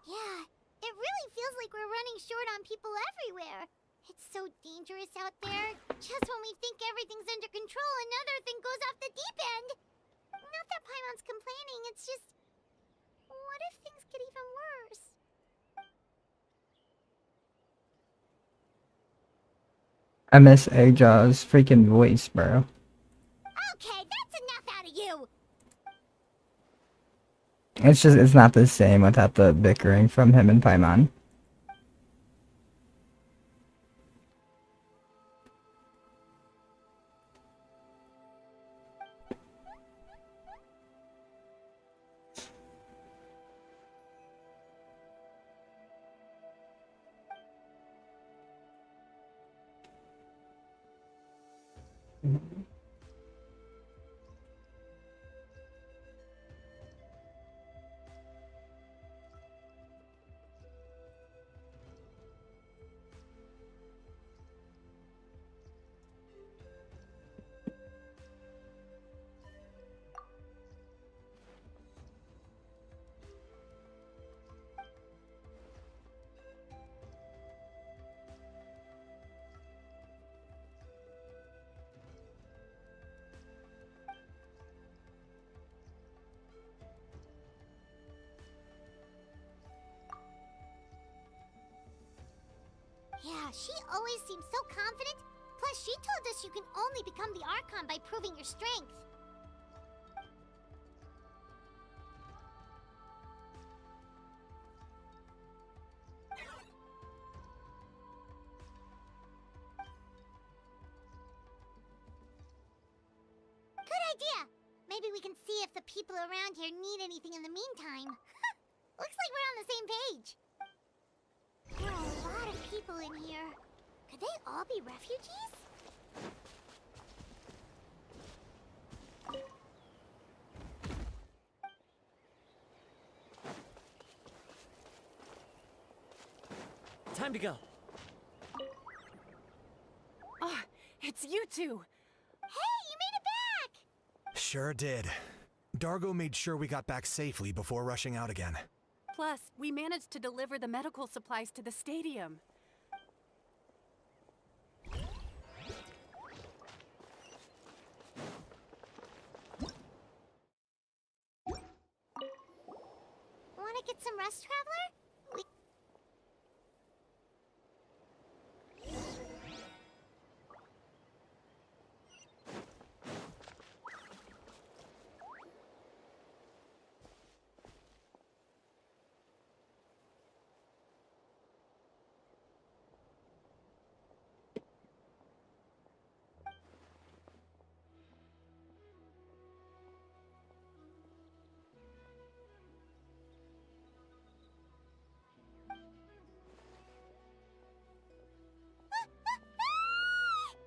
Yeah, it really feels like we're running short on people everywhere. It's so dangerous out there. Just when we think everything's under control, another thing goes off the deep end. Not that Pylon's complaining, it's just... What if things get even worse? I miss Ajaw's freaking voice, bro. Okay, that's enough out of you! It's not the same without the bickering from him and Paimon. Yeah, she always seems so confident. Plus, she told us you can only become the Archon by proving your strength. Good idea! Maybe we can see if the people around here need anything in the meantime. Looks like we're on the same page. There are a lot of people in here. Could they all be refugees? Time to go. Ah, it's you two! Hey, you made it back! Sure did. Dargo made sure we got back safely before rushing out again. Plus, we managed to deliver the medical supplies to the stadium. Wanna get some rest, Traveler?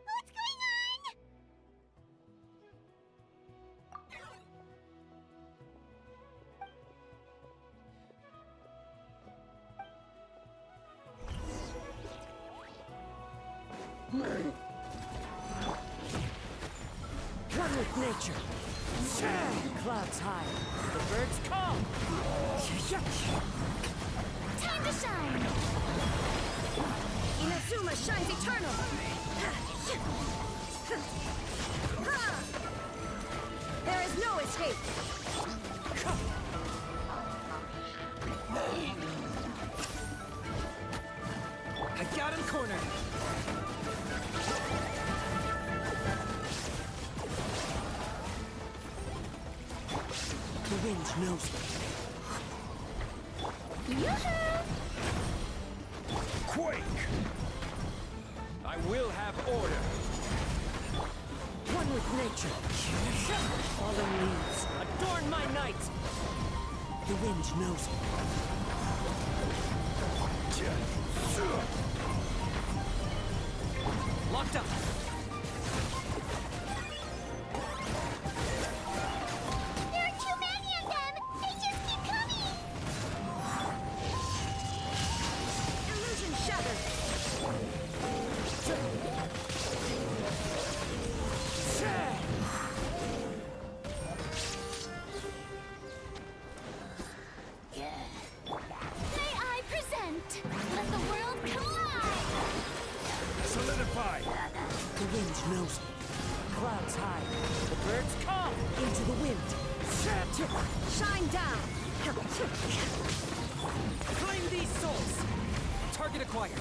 What's going on? One with nature. Clouds high. The birds call. Time to shine! Inazuma shines eternal! There is no escape! I got him cornered. The wind knows me. Quake! I will have order. One with nature. Fallen leaves adorn my night. The wind knows me. Locked up. There are too many of them! They just keep coming! Illusion shattered! May I present? Let the world collide! knows me. Clouds high. The birds come into the wind. Shine down! Claim these souls. Target acquired.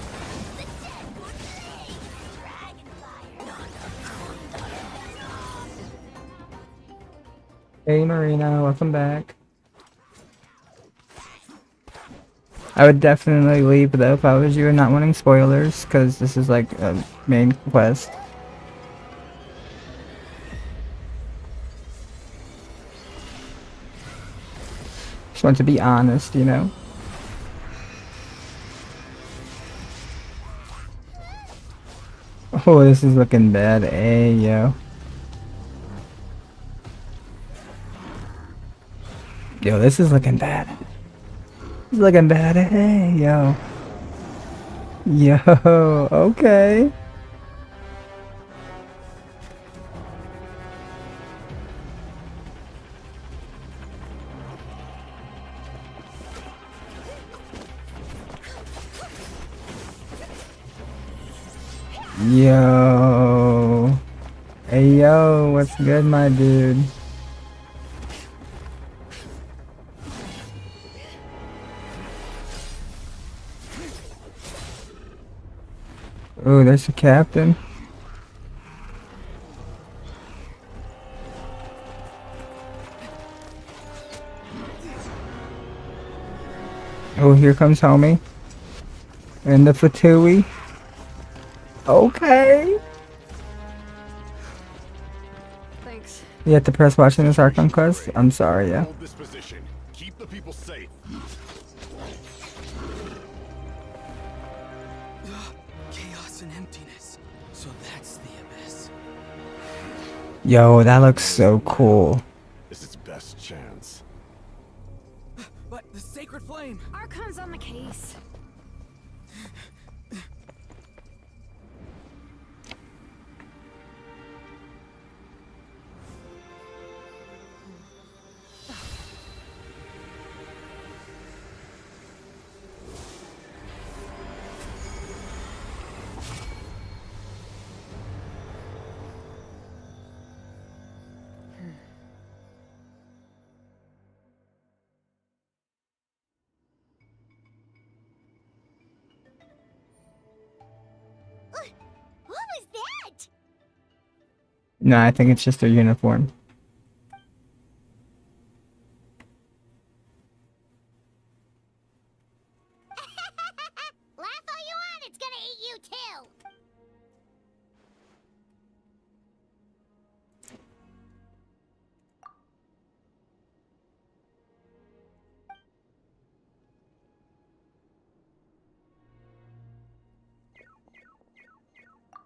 Hey Marina, welcome back. I would definitely leave though if I was you and not wanting spoilers, because this is like a main quest. Just want to be honest, you know? Oh, this is looking bad. Hey, yo. Yo, this is looking bad. It's looking bad. Hey, yo. Yo, okay. Yo. Hey, yo, what's good, my dude? Oh, there's the captain. Oh, here comes homie. And the Fatui. Okay. Thanks. You have to press watching this Archon quest? I'm sorry, yeah. Hold this position. Keep the people safe. Chaos and emptiness. So that's the abyss. Yo, that looks so cool. This is its best chance. But the sacred flame. Archon's on the case. What was that? No, I think it's just their uniform. Laugh all you want, it's gonna eat you too.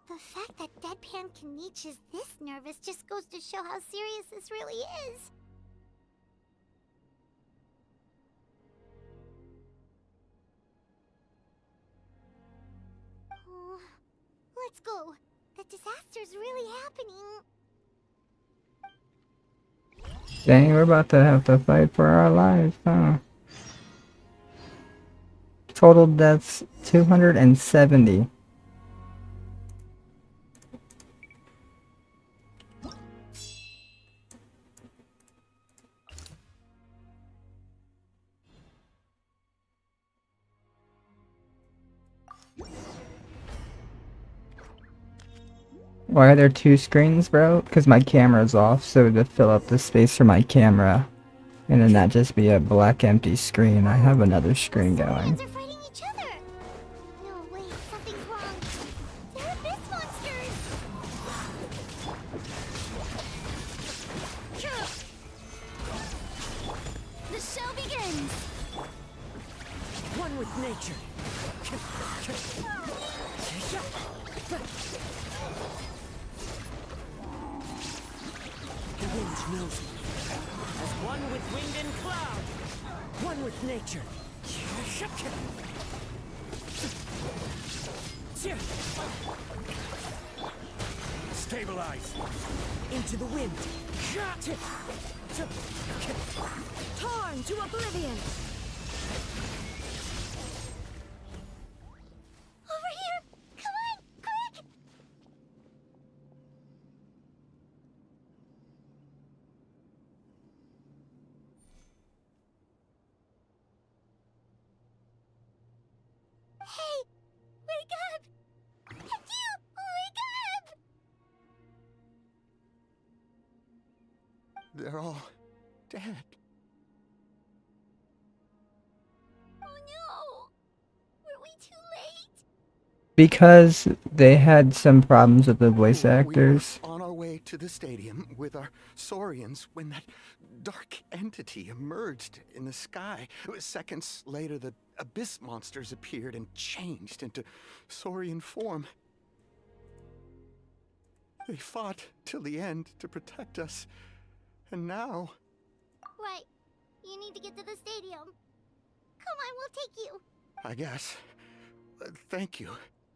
The fact that Deadpan Kanich is this nervous just goes to show how serious this really is. Oh, let's go. The disaster's really happening. Dang, we're about to have to fight for our lives, huh? Total deaths 270. Why are there two screens, bro? Because my camera's off, so to fill up the space for my camera, and then that just be a black empty screen, I have another screen going. They're fighting each other. No, wait, something's wrong. They're abyss monsters. The show begins! One with nature. The wind knows me. As one with wind and cloud. One with nature. Stabilize. Into the wind. Torn to oblivion! Over here! Come on, quick! They're all dead. Oh no! Were we too late? Because they had some problems with the voice actors. We were on our way to the stadium with our Saurians when that dark entity emerged in the sky. Seconds later, the abyss monsters appeared and changed into Saurian form. They fought till the end to protect us. And now... Right. You need to get to the stadium. Come on, we'll take you. I guess. Thank you.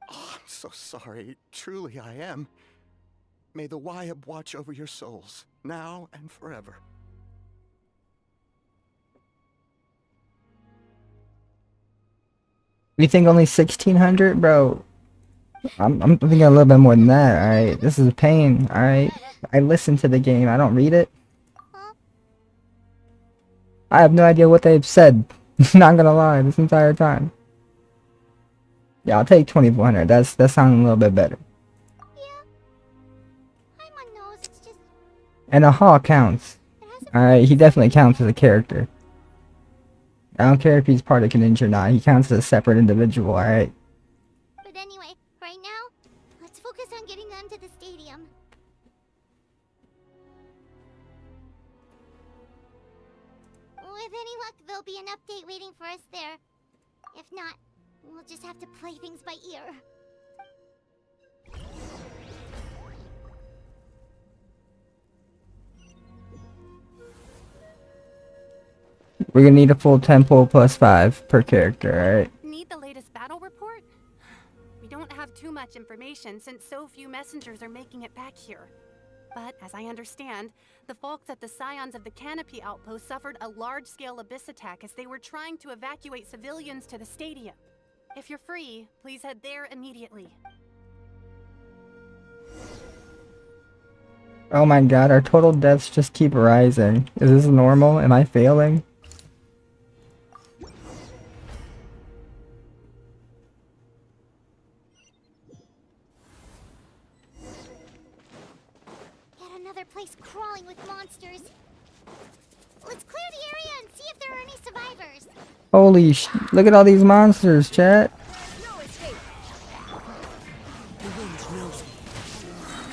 Oh, I'm so sorry. Truly I am. May the Wyab watch over your souls, now and forever. You think only 1600, bro? I'm thinking a little bit more than that. All right, this is a pain. All right, I listen to the game. I don't read it. I have no idea what they've said. Not gonna lie, this entire time. Yeah, I'll take 2400. That sounds a little bit better. And a Hawk counts. Alright, he definitely counts as a character. I don't care if he's part of Greninja or not. He counts as a separate individual, alright? But anyway, right now, let's focus on getting them to the stadium. With any luck, there'll be an update waiting for us there. If not, we'll just have to play things by ear. We're gonna need a full tempo plus 5 per character, alright? Need the latest battle report? We don't have too much information since so few messengers are making it back here. But as I understand, the folks at the Scions of the Canopy outpost suffered a large-scale abyss attack as they were trying to evacuate civilians to the stadium. If you're free, please head there immediately. Oh my god, our total deaths just keep rising. Is this normal? Am I failing? Place crawling with monsters. Let's clear the area and see if there are any survivors. Holy look at all these monsters, chat. No escape. The wind knows me.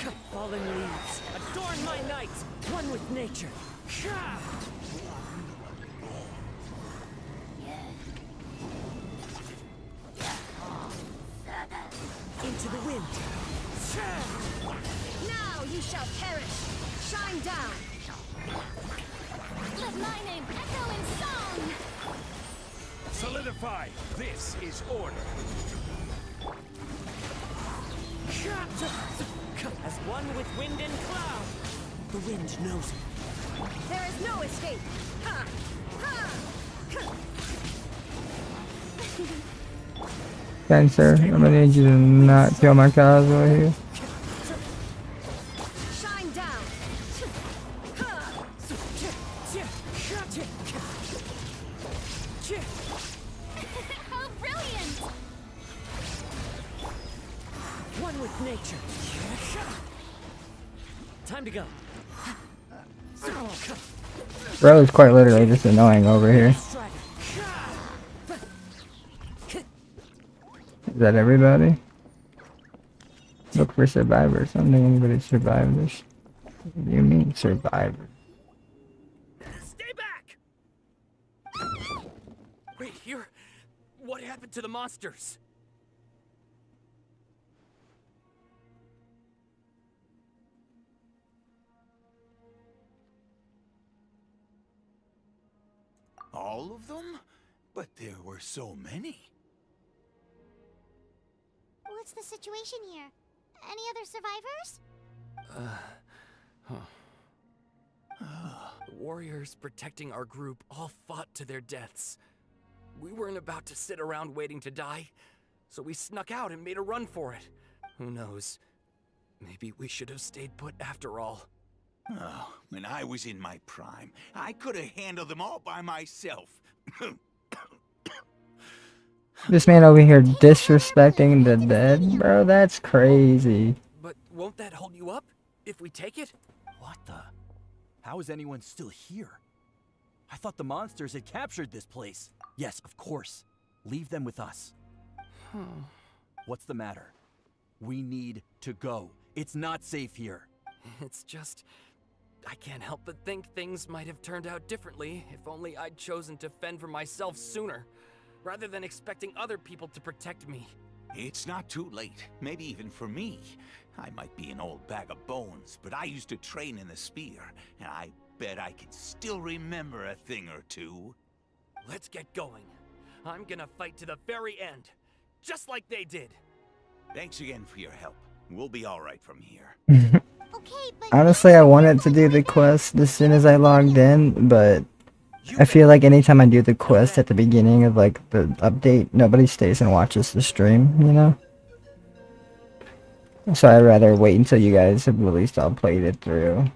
Cut fallen leaves. Adorn my nights. One with nature. Into the wind. Now you shall perish. Shine down! Let my name echo in song! Solidify! This is order! As one with wind and cloud! The wind knows me. There is no escape! Ha! Ha! Cancer, I'm gonna need you to not kill my cows over here. Shine down! How brilliant! One with nature. Time to go. Bro is quite literally just annoying over here. Is that everybody? Look for survivors. I don't think anybody survived this. What do you mean survivor? Stay back! Wait, here? What happened to the monsters? All of them? But there were so many. What's the situation here? Any other survivors? The warriors protecting our group all fought to their deaths. We weren't about to sit around waiting to die, so we snuck out and made a run for it. Who knows? Maybe we should have stayed put after all. Oh, when I was in my prime, I could have handled them all by myself. This man over here disrespecting the dead? Bro, that's crazy. But won't that hold you up if we take it? What the? How is anyone still here? I thought the monsters had captured this place. Yes, of course. Leave them with us. What's the matter? We need to go. It's not safe here. It's just... I can't help but think things might have turned out differently if only I'd chosen to fend for myself sooner, rather than expecting other people to protect me. It's not too late. Maybe even for me. I might be an old bag of bones, but I used to train in the spear, and I bet I can still remember a thing or two. Let's get going. I'm gonna fight to the very end, just like they did. Thanks again for your help. We'll be all right from here. Honestly, I wanted to do the quest as soon as I logged in, but I feel like anytime I do the quest at the beginning of like the update, nobody stays and watches the stream, you know? So I'd rather wait until you guys have at least all played it through.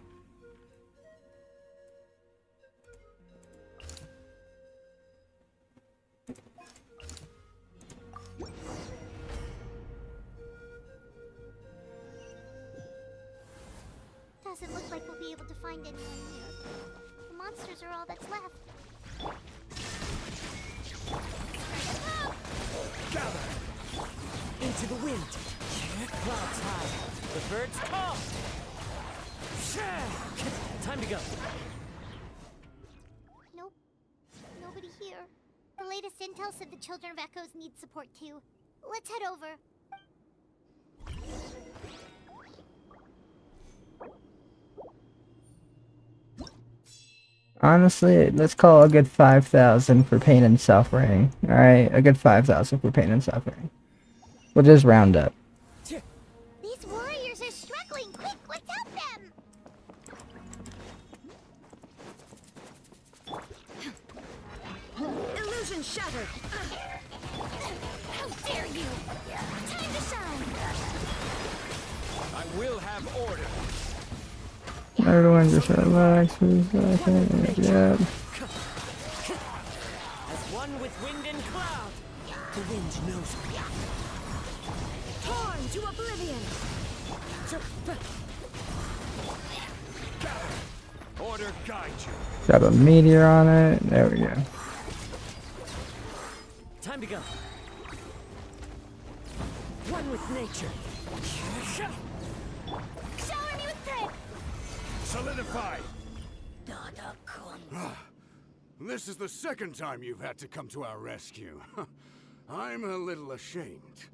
Doesn't look like we'll be able to find anyone here. The monsters are all that's left. Gather! Into the wind! Clouds high! The birds come! Time to go! Nope. Nobody here. The latest intel said the Children of Echoes need support too. Let's head over. Honestly, let's call a good 5,000 for pain and suffering. Alright, a good 5,000 for pain and suffering. We'll just round up. These warriors are struggling. Quick, let's help them! Illusion shattered! How dare you! Time to shine! I will have order. Everyone just relax for a second. Yeah. As one with wind and cloud, the wind knows me. Torn to oblivion! Order guide you. Got a meteor on it. There we go. Time to go. One with nature. Shower me with thread! Solidify! This is the second time you've had to come to our rescue. I'm a little ashamed.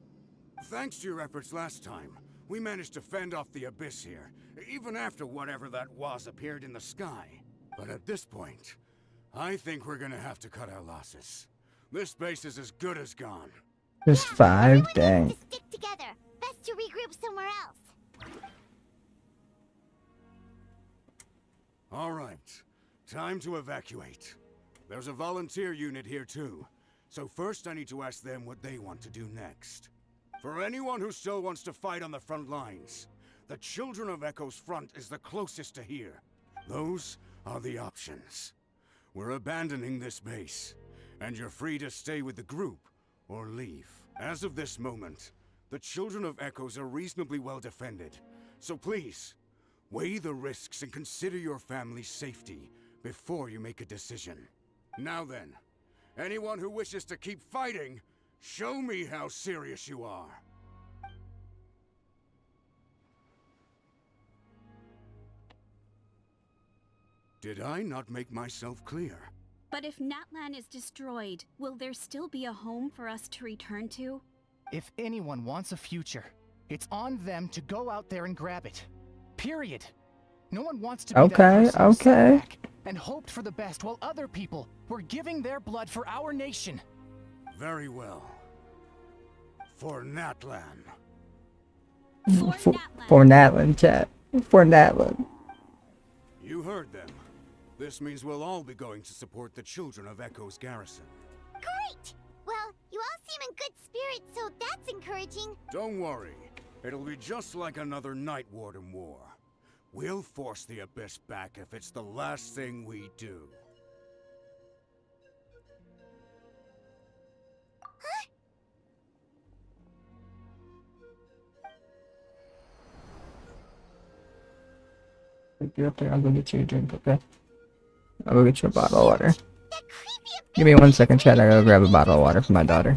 Thanks to your efforts last time, we managed to fend off the abyss here, even after whatever that was appeared in the sky. But at this point, I think we're gonna have to cut our losses. This base is as good as gone. Just 5? Dang. Stick together. Best to regroup somewhere else. All right, time to evacuate. There's a volunteer unit here too, so first I need to ask them what they want to do next. For anyone who still wants to fight on the front lines, the Children of Echo's front is the closest to here. Those are the options. We're abandoning this base, and you're free to stay with the group or leave. As of this moment, the Children of Echoes are reasonably well defended, so please, weigh the risks and consider your family's safety before you make a decision. Now then, anyone who wishes to keep fighting, show me how serious you are. Did I not make myself clear? But if Natlan is destroyed, will there still be a home for us to return to? If anyone wants a future, it's on them to go out there and grab it. Period. No one wants to be that person who sat back and hoped for the best while other people were giving their blood for our nation. Very well. For Natlan. For Natlan, chat. For Natlan. You heard them. This means we'll all be going to support the Children of Echo's garrison. Great! Well, you all seem in good spirits, so that's encouraging. Don't worry. It'll be just like another Night Warden war. We'll force the Abyss back if it's the last thing we do. Get up there. I'll go get you a drink, okay? I'll go get you a bottle of water. Give me 1 second, chat. I gotta grab a bottle of water for my daughter.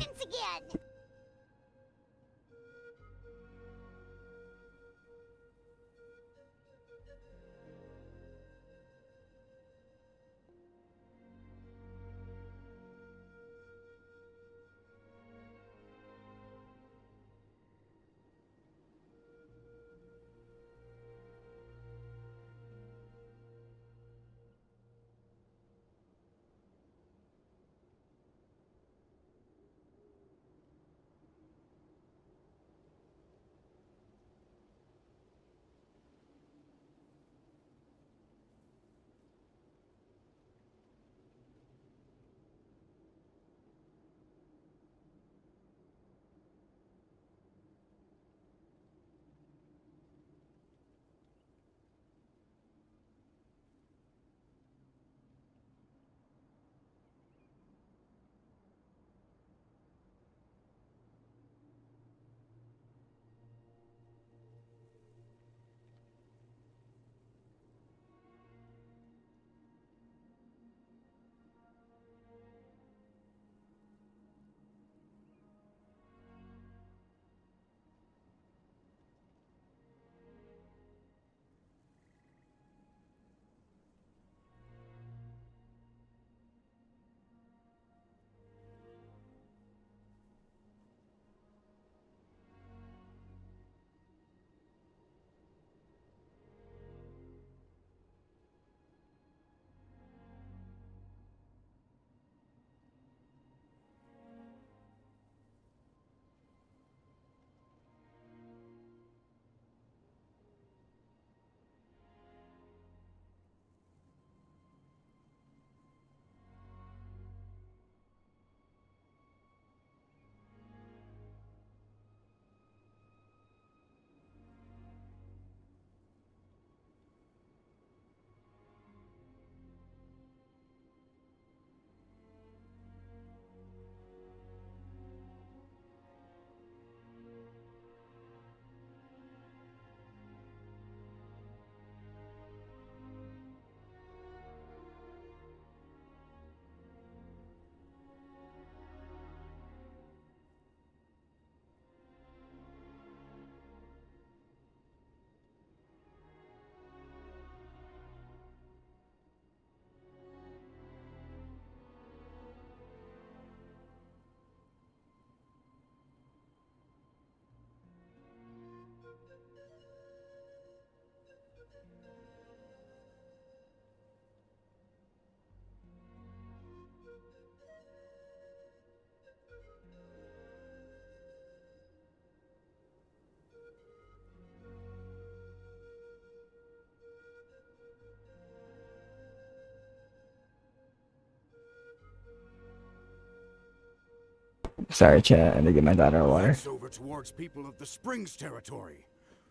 Sorry, chat. I had to get my daughter a water. That's over towards people of the Springs territory.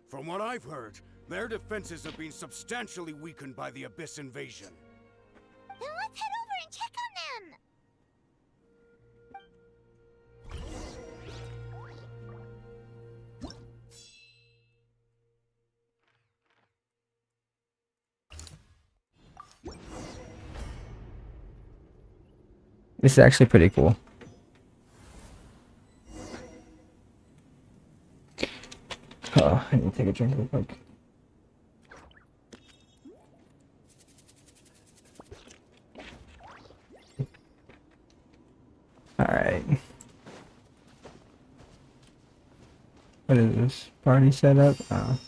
From what I've heard, their defenses have been substantially weakened by the Abyss invasion. Then let's head over and check on them! This is actually pretty cool. Oh, I need to take a drink real quick. Alright. What is this? Party setup? Oh.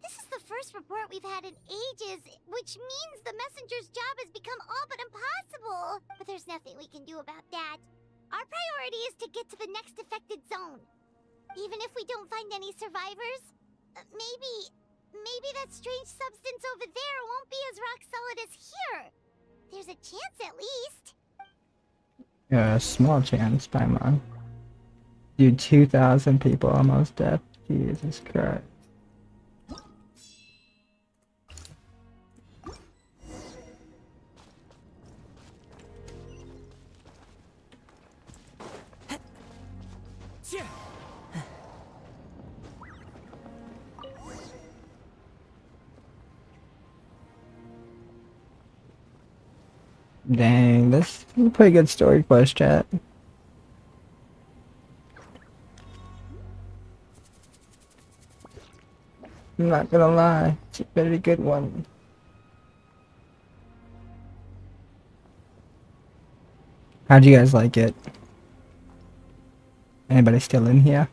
This is the first report we've had in ages, which means the messenger's job has become all but impossible. But there's nothing we can do about that. Our priority is to get to the next affected zone. Even if we don't find any survivors, maybe that strange substance over there won't be as rock solid as here. There's a chance at least. Yeah, small chance, Paimon. Dude, 2,000 people almost dead. Jesus Christ. Dang, this is a pretty good story quest, chat. I'm not gonna lie, it's a very good one. How'd you guys like it? Anybody still in here?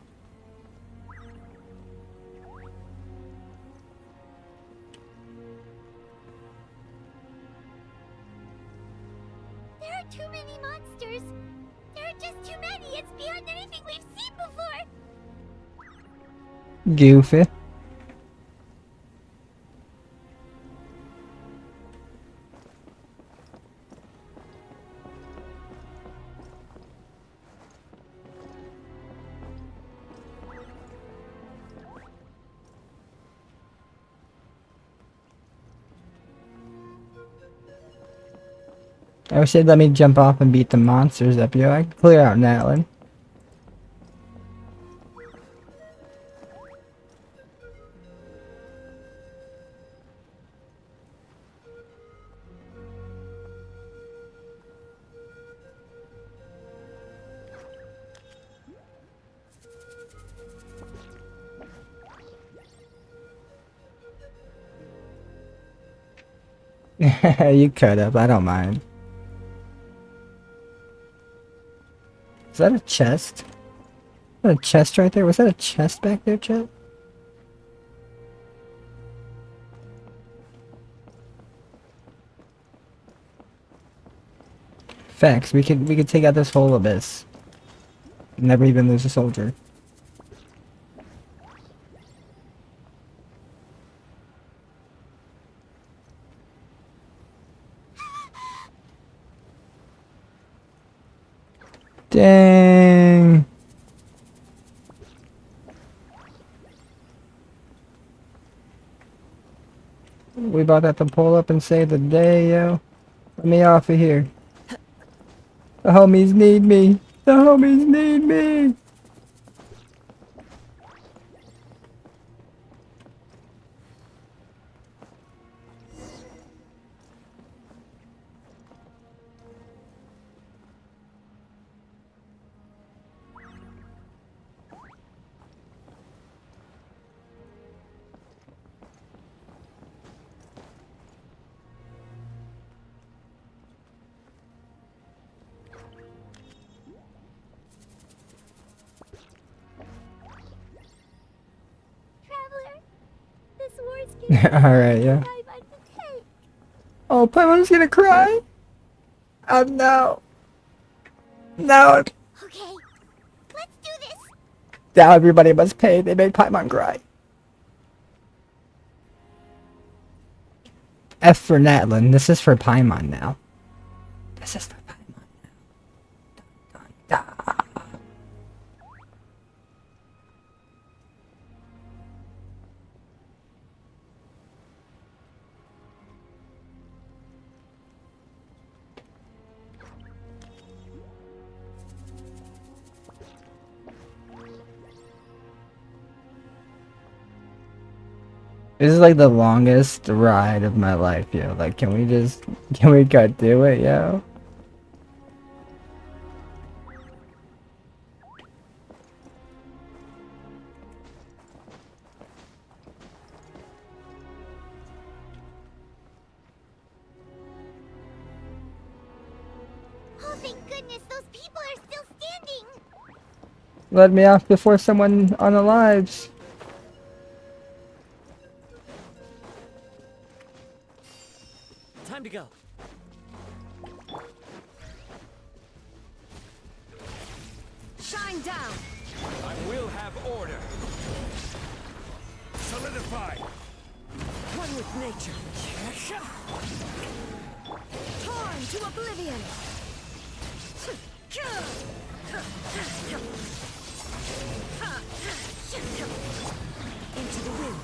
There are too many monsters. There are just too many. It's beyond anything we've seen before. Goofy. I wish they'd let me jump off and beat the monsters up here. I could clear out Natlan. You could have, I don't mind. Is that a chest? Is that a chest right there? Was that a chest back there, chat? Facts, we could take out this whole abyss. Never even lose a soldier. Dang. We about to have to pull up and save the day, yo. Let me off of here. The homies need me. The homies need me. Alright, yeah. Oh, Paimon's gonna cry? Oh no. No. Okay, let's do this. Now everybody must pay. They made Paimon cry. F for Natlan. This is for Paimon now. This is for Paimon now. Dun, dun, dun. This is like the longest ride of my life, yo. Like, can we go do it, yo? Oh, thank goodness, those people are still standing. Let me off before someone unalives. Time to go. Shine down! I will have order. Solidify. One with nature. Torn to oblivion! Into the wind.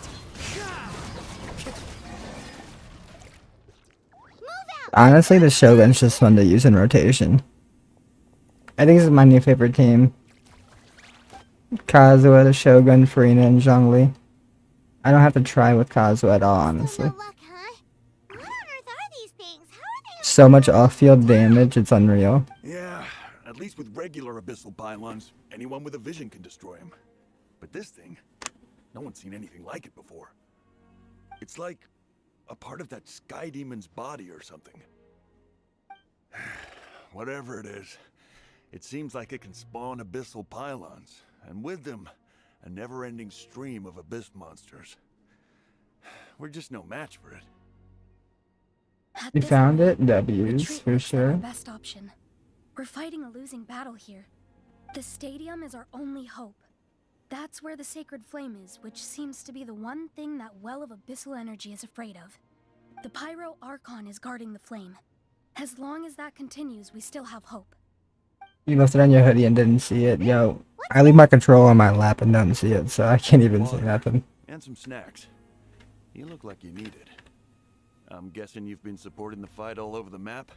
Honestly, the Shogun's just fun to use in rotation. I think this is my new favorite team. Kazuha, the Shogun, Furina, and Zhongli. I don't have to try with Kazuha at all, honestly. So much off-field damage, it's unreal. Yeah, at least with regular abyssal pylons, anyone with a vision can destroy them. But this thing, no one's seen anything like it before. It's like a part of that sky demon's body or something. Whatever it is, it seems like it can spawn abyssal pylons, and with them, a never-ending stream of abyss monsters. We're just no match for it. You found it? W's, Retreat for looks like our sure. best option. We're fighting a losing battle here. The stadium is our only hope. That's where the sacred flame is, which seems to be the one thing that well of abyssal energy is afraid of. The pyro archon is guarding the flame. As long as that continues, we still have hope. You left it on your hoodie and didn't see it. Yo, I leave my control on my lap and don't see it, so I can't even say nothing. And some snacks. You look like you need it. I'm guessing you've been supporting the fight all over the map?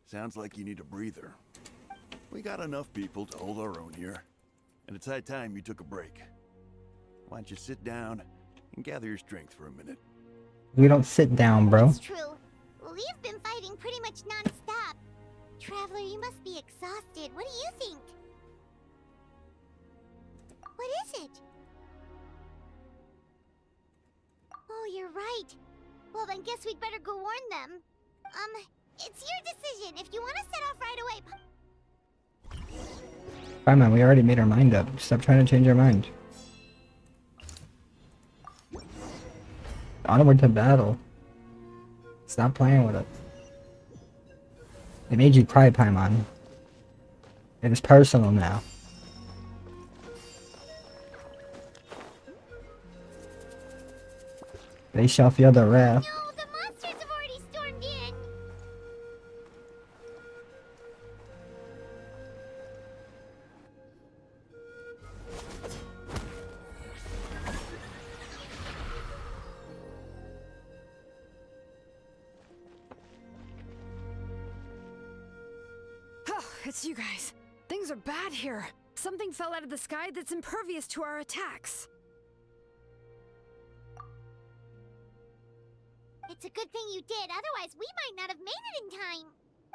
Sounds like you need a breather. We got enough people to hold our own here, and it's high time you took a break. Why don't you sit down and gather your strength for a minute? We don't sit down, bro. It's true. We've been fighting pretty much non-stop. Traveler, you must be exhausted. What do you think? What is it? Oh, you're right. Well, then guess we'd better go warn them. It's your decision. If you want to set off right away... Fine, man, we already made our mind up. Stop trying to change our mind. Onward to battle. Stop playing with it. They made you cry, Paimon. It is personal now. They shall feel the wrath. No, the monsters have already stormed in. Oh, it's you guys. Things are bad here. Something fell out of the sky that's impervious to our attacks. It's a good thing you did, otherwise we might not have made it in time.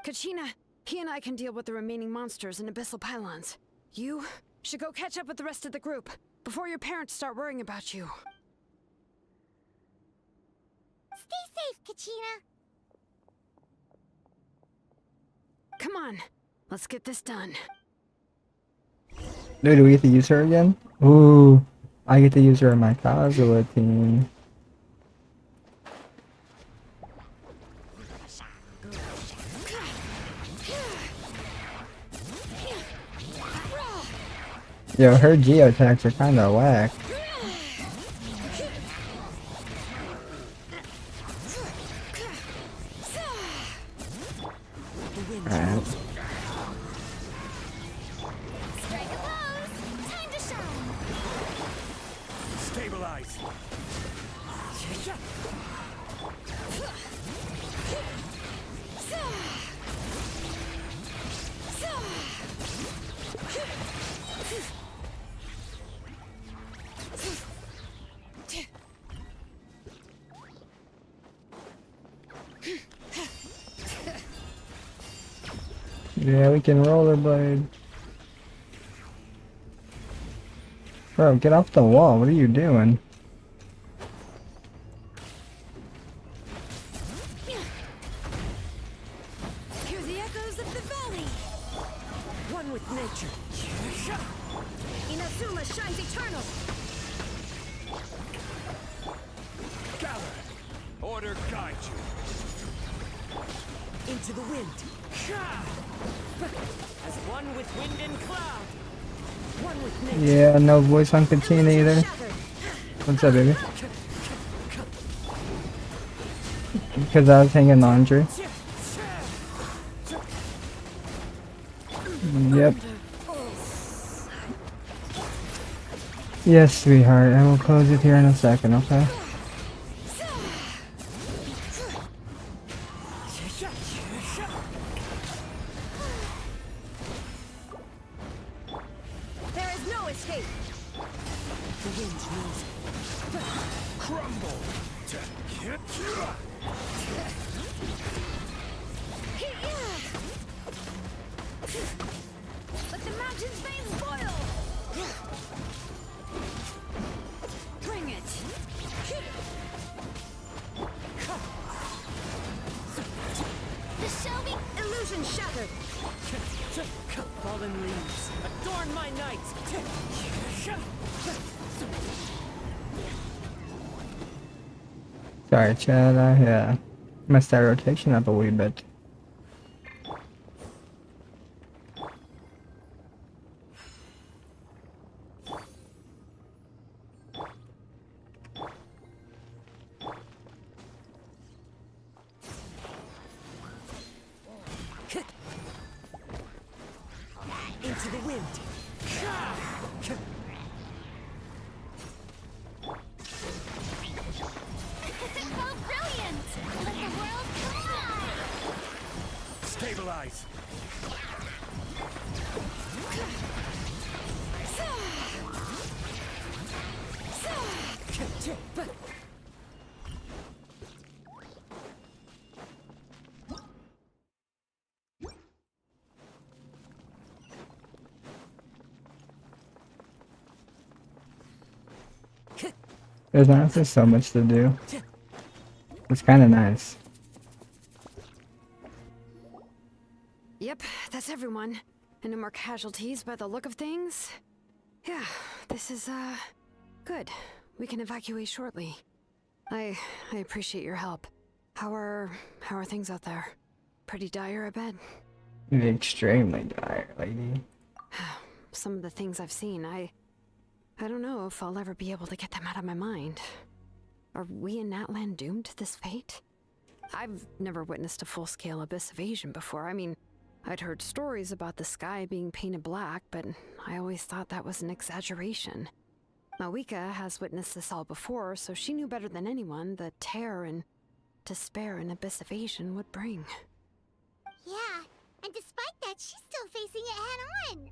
Kachina, he and I can deal with the remaining monsters and abyssal pylons. You should go catch up with the rest of the group before your parents start worrying about you. Stay safe, Kachina. Come on, let's get this done. Dude, do we get to use her again? Ooh, I get to use her in my Kazuha team. Yo, her geotechs are kinda whack. Alright. Stabilize. Yeah, we can rollerblade. Bro, get off the wall. What are you doing? Hear the echoes of the valley! One with nature. Inazuma shines eternal! Gather. Order guide you. Into the wind. As one with wind and cloud. One with nature. Yeah, no voice on Katina either. What's up, baby? Because I was hanging laundry. Yep. Yes, sweetheart. I will close it here in a second, okay? There is no escape. The wind knows it. Crumble. Let the mountain's veins boil! Bring it! The Shelby illusion shattered. Fallen leaves adorn my night. Sorry, Chad. I messed that rotation up a wee bit. Into the wind. Oh, brilliant! Let the world collide! Stabilize. There's honestly so much to do. It's kind of nice. Yep, that's everyone. And no more casualties by the look of things. Yeah, this is, good. We can evacuate shortly. I appreciate your help. How are things out there? Pretty dire, I bet. Extremely dire, lady. Some of the things I've seen, I don't know if I'll ever be able to get them out of my mind. Are we in Natlan doomed to this fate? I've never witnessed a full-scale abyss invasion before. I mean, I'd heard stories about the sky being painted black, but I always thought that was an exaggeration. Mawika has witnessed this all before, so she knew better than anyone the terror and despair an abyss invasion would bring. Yeah, and despite that, she's still facing it head-on.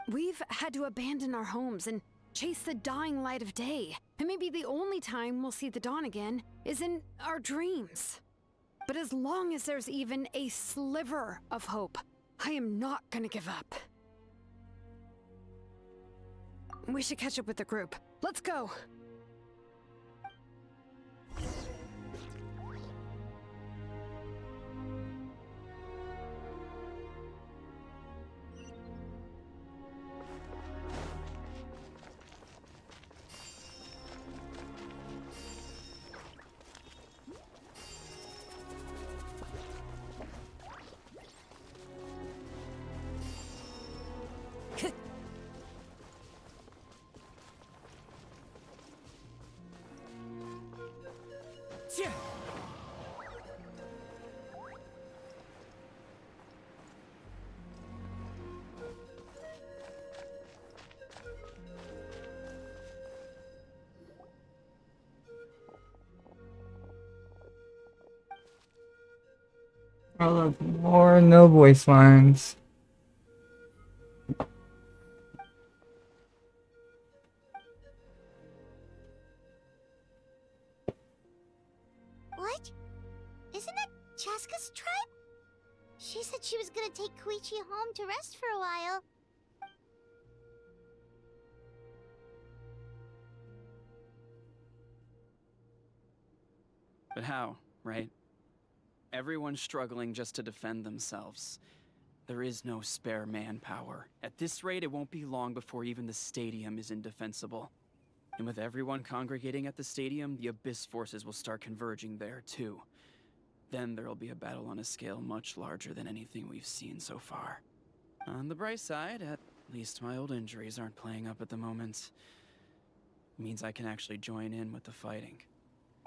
We've had to abandon our homes and chase the dying light of day. And maybe the only time we'll see the dawn again is in our dreams. But as long as there's even a sliver of hope, I am not gonna give up. We should catch up with the group. Let's go! I love more no voice lines. What? Isn't that Chaska's tribe? She said she was gonna take Koichi home to rest for a while. But how, right? Everyone's struggling just to defend themselves. There is no spare manpower. At this rate, it won't be long before even the stadium is indefensible. And with everyone congregating at the stadium, the Abyss forces will start converging there, too. Then there'll be a battle on a scale much larger than anything we've seen so far. On the bright side, at least my old injuries aren't playing up at the moment. Means I can actually join in with the fighting.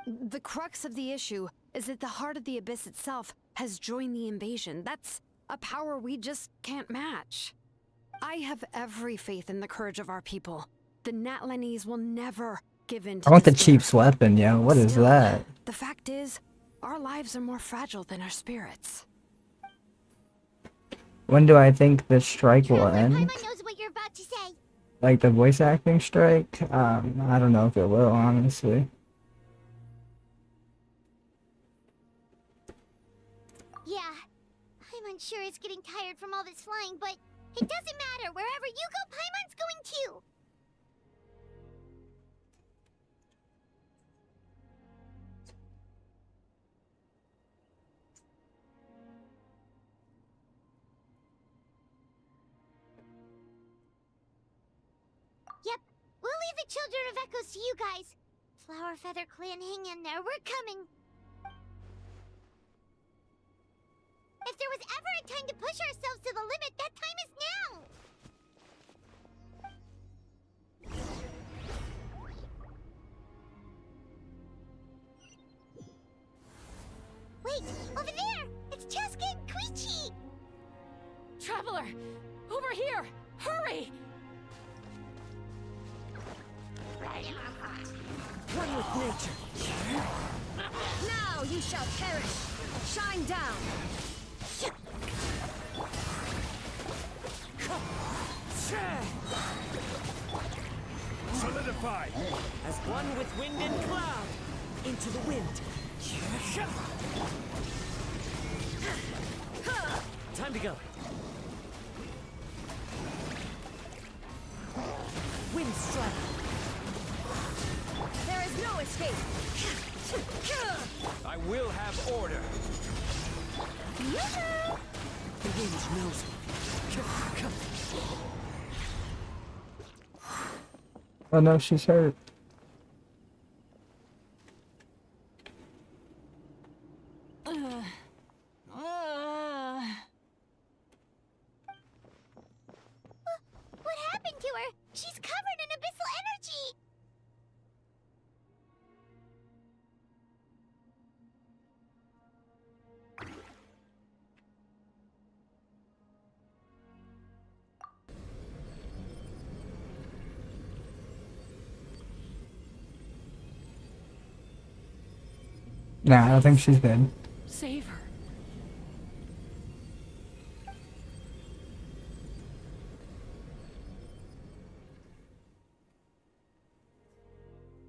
The crux of the issue is that the heart of the Abyss itself has joined the invasion. That's a power we just can't match. I have every faith in the courage of our people. The Natlanese will never give in to I want the despair. Chief's weapon, yo. What is Still, that? The fact is, our lives are more fragile than our spirits. When do I think the strike will end? Paimon knows what you're about to say. Like the voice acting strike? I don't know if it will, honestly. Yeah, Paimon sure is getting tired from all this flying, but it doesn't matter. Wherever you go, Paimon's going too. Yep, we'll leave the Children of Echoes to you guys. Flower Feather Clan, hang in there. We're coming. If there was ever a time to push ourselves to the limit, that time is now! Wait, over there! It's Cheska and Koichi! Traveler! Over here! Hurry! One with nature. Now you shall perish! Shine down! Solidify! As one with wind and cloud! Into the wind! Time to go! Wind strike! There is no escape! I will have order. The wind knows me. Oh no, she's hurt. What happened to her? She's covered in abyssal energy! Nah, I don't think she's dead. Save her.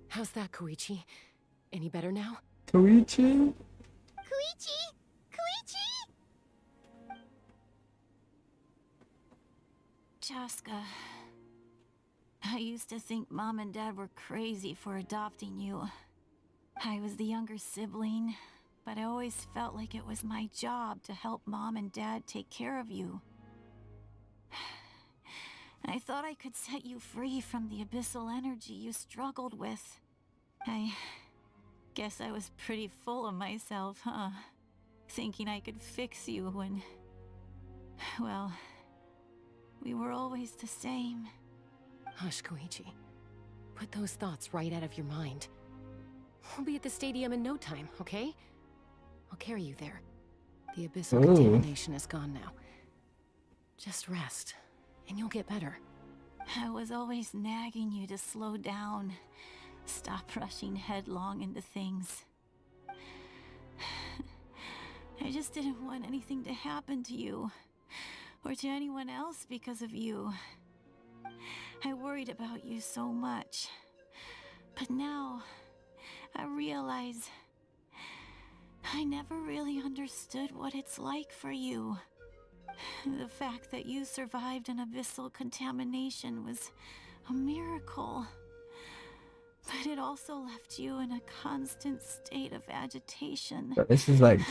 How's that, Koichi? Any better now? Koichi? Koichi! Koichi! Cheska, I used to think Mom and Dad were crazy for adopting you. I was the younger sibling, but I always felt like it was my job to help Mom and Dad take care of you. I thought I could set you free from the abyssal energy you struggled with. I guess I was pretty full of myself, huh? Thinking I could fix you when... well, we were always the same. Hush, Koichi. Put those thoughts right out of your mind. We'll be at the stadium in no time, okay? I'll carry you there. The abyssal contamination is gone now. Just rest, and you'll get better. I was always nagging you to slow down. Stop rushing headlong into things. I just didn't want anything to happen to you, or to anyone else because of you. I worried about you so much. But now, I realize I never really understood what it's like for you. The fact that you survived an abyssal contamination was a miracle. But it also left you in a constant state of agitation. But this is like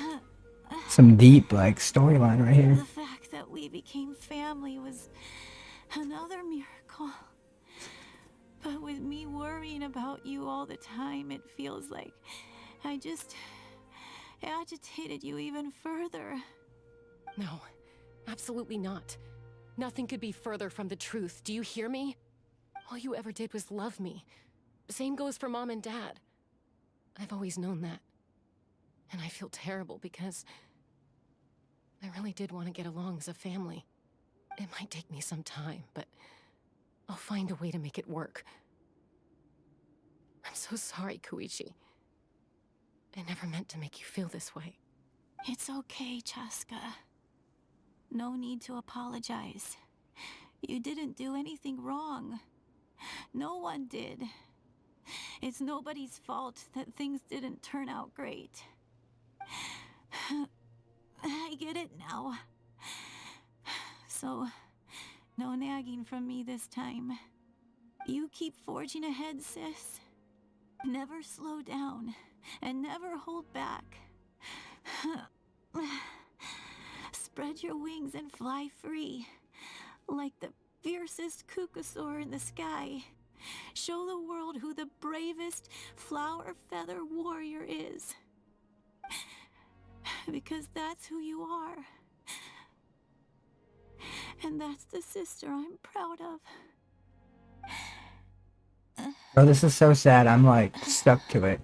some deep like storyline right here. The fact that we became family was another miracle. But with me worrying about you all the time, it feels like I just agitated you even further. No, absolutely not. Nothing could be further from the truth. Do you hear me? All you ever did was love me. Same goes for Mom and Dad. I've always known that. And I feel terrible because I really did want to get along as a family. It might take me some time, but I'll find a way to make it work. I'm so sorry, Koichi. I never meant to make you feel this way. It's okay, Chaska. No need to apologize. You didn't do anything wrong. No one did. It's nobody's fault that things didn't turn out great. I get it now. So, no nagging from me this time. You keep forging ahead, sis. Never slow down, and never hold back. Spread your wings and fly free, like the fiercest kukasaur in the sky. Show the world who the bravest flower feather warrior is. Because that's who you are. And that's the sister I'm proud of. Bro, this is so sad. I'm like stuck to it.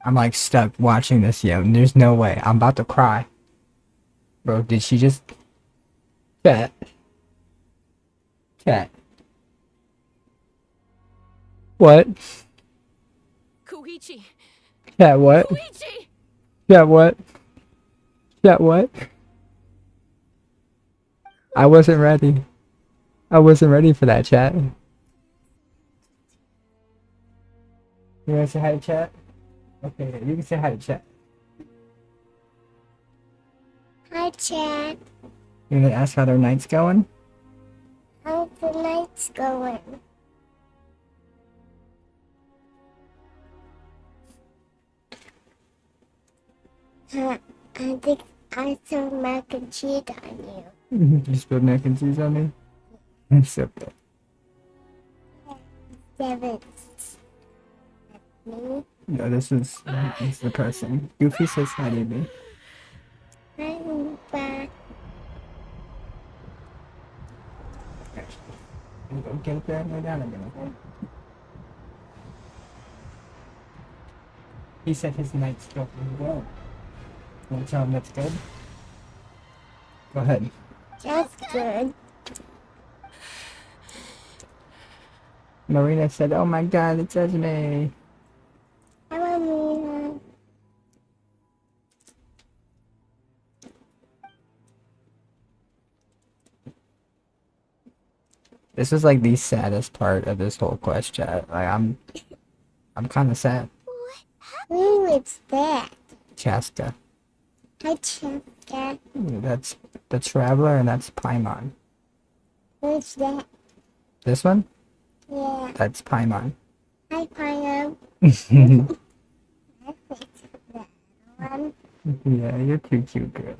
I'm like stuck watching this, yo. There's no way. I'm about to cry. Bro, did she just... Chat. Chat. What? Koichi! Chat, what? Koichi! Chat, what? Chat, what? I wasn't ready. I wasn't ready for that, chat. You wanna say hi to chat? Okay, you can say hi to chat. Hi, Chad. You gonna ask how their night's going? How's the night's going? I think I saw mac and cheese on you. You spilled mac and cheese on me? It's so good. Seven. Me? No, this is the person. Goofy says hi to me. I'm back. Go get it there and lay down again, okay? He said his night's going well. You wanna tell him that's good? Go ahead. That's good. Marina said, oh my god, it's Esme. Hello, Marina. This is like the saddest part of this whole quest chat. Like I'm kind of sad. Who is that? Chaska. Hi, Chaska. That's the Traveler and that's Paimon. Who's that? This one? Yeah. That's Paimon. Hi, Pino. Yeah, you're too cute, girl.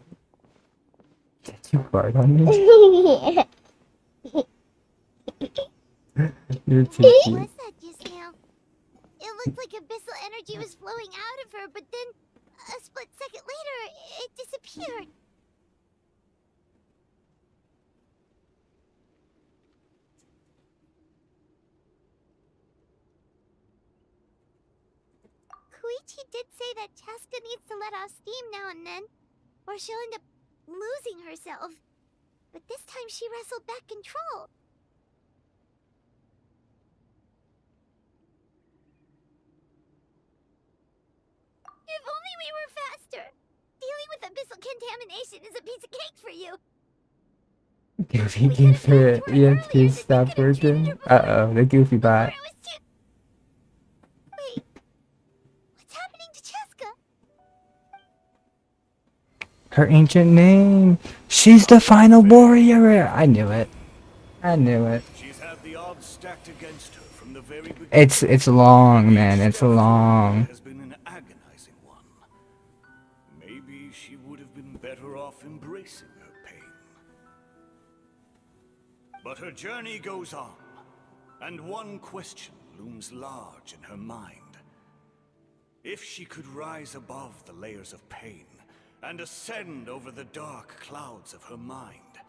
Did you fart on me? You're too What cute. was that just now? It looked like abyssal energy was flowing out of her, but then a split second later, it disappeared. Koichi did say that Chaska needs to let off steam now and then, or she'll end up losing herself. But this time she wrestled back control. If only we were faster! Dealing with abyssal contamination is a piece of cake for you! Goofy gave her EMP stop version. Uh-oh, the Goofy bot. Wait, what's happening to Chaska? Her ancient name. She's the final warrior. I knew it. I knew it. She's had the odds stacked against her from the very beginning. It's long, man. It's long. Has been an agonizing one. Maybe she would have been better off embracing her pain. But her journey goes on, and one question looms large in her mind. If she could rise above the layers of pain and ascend over the dark clouds of her mind,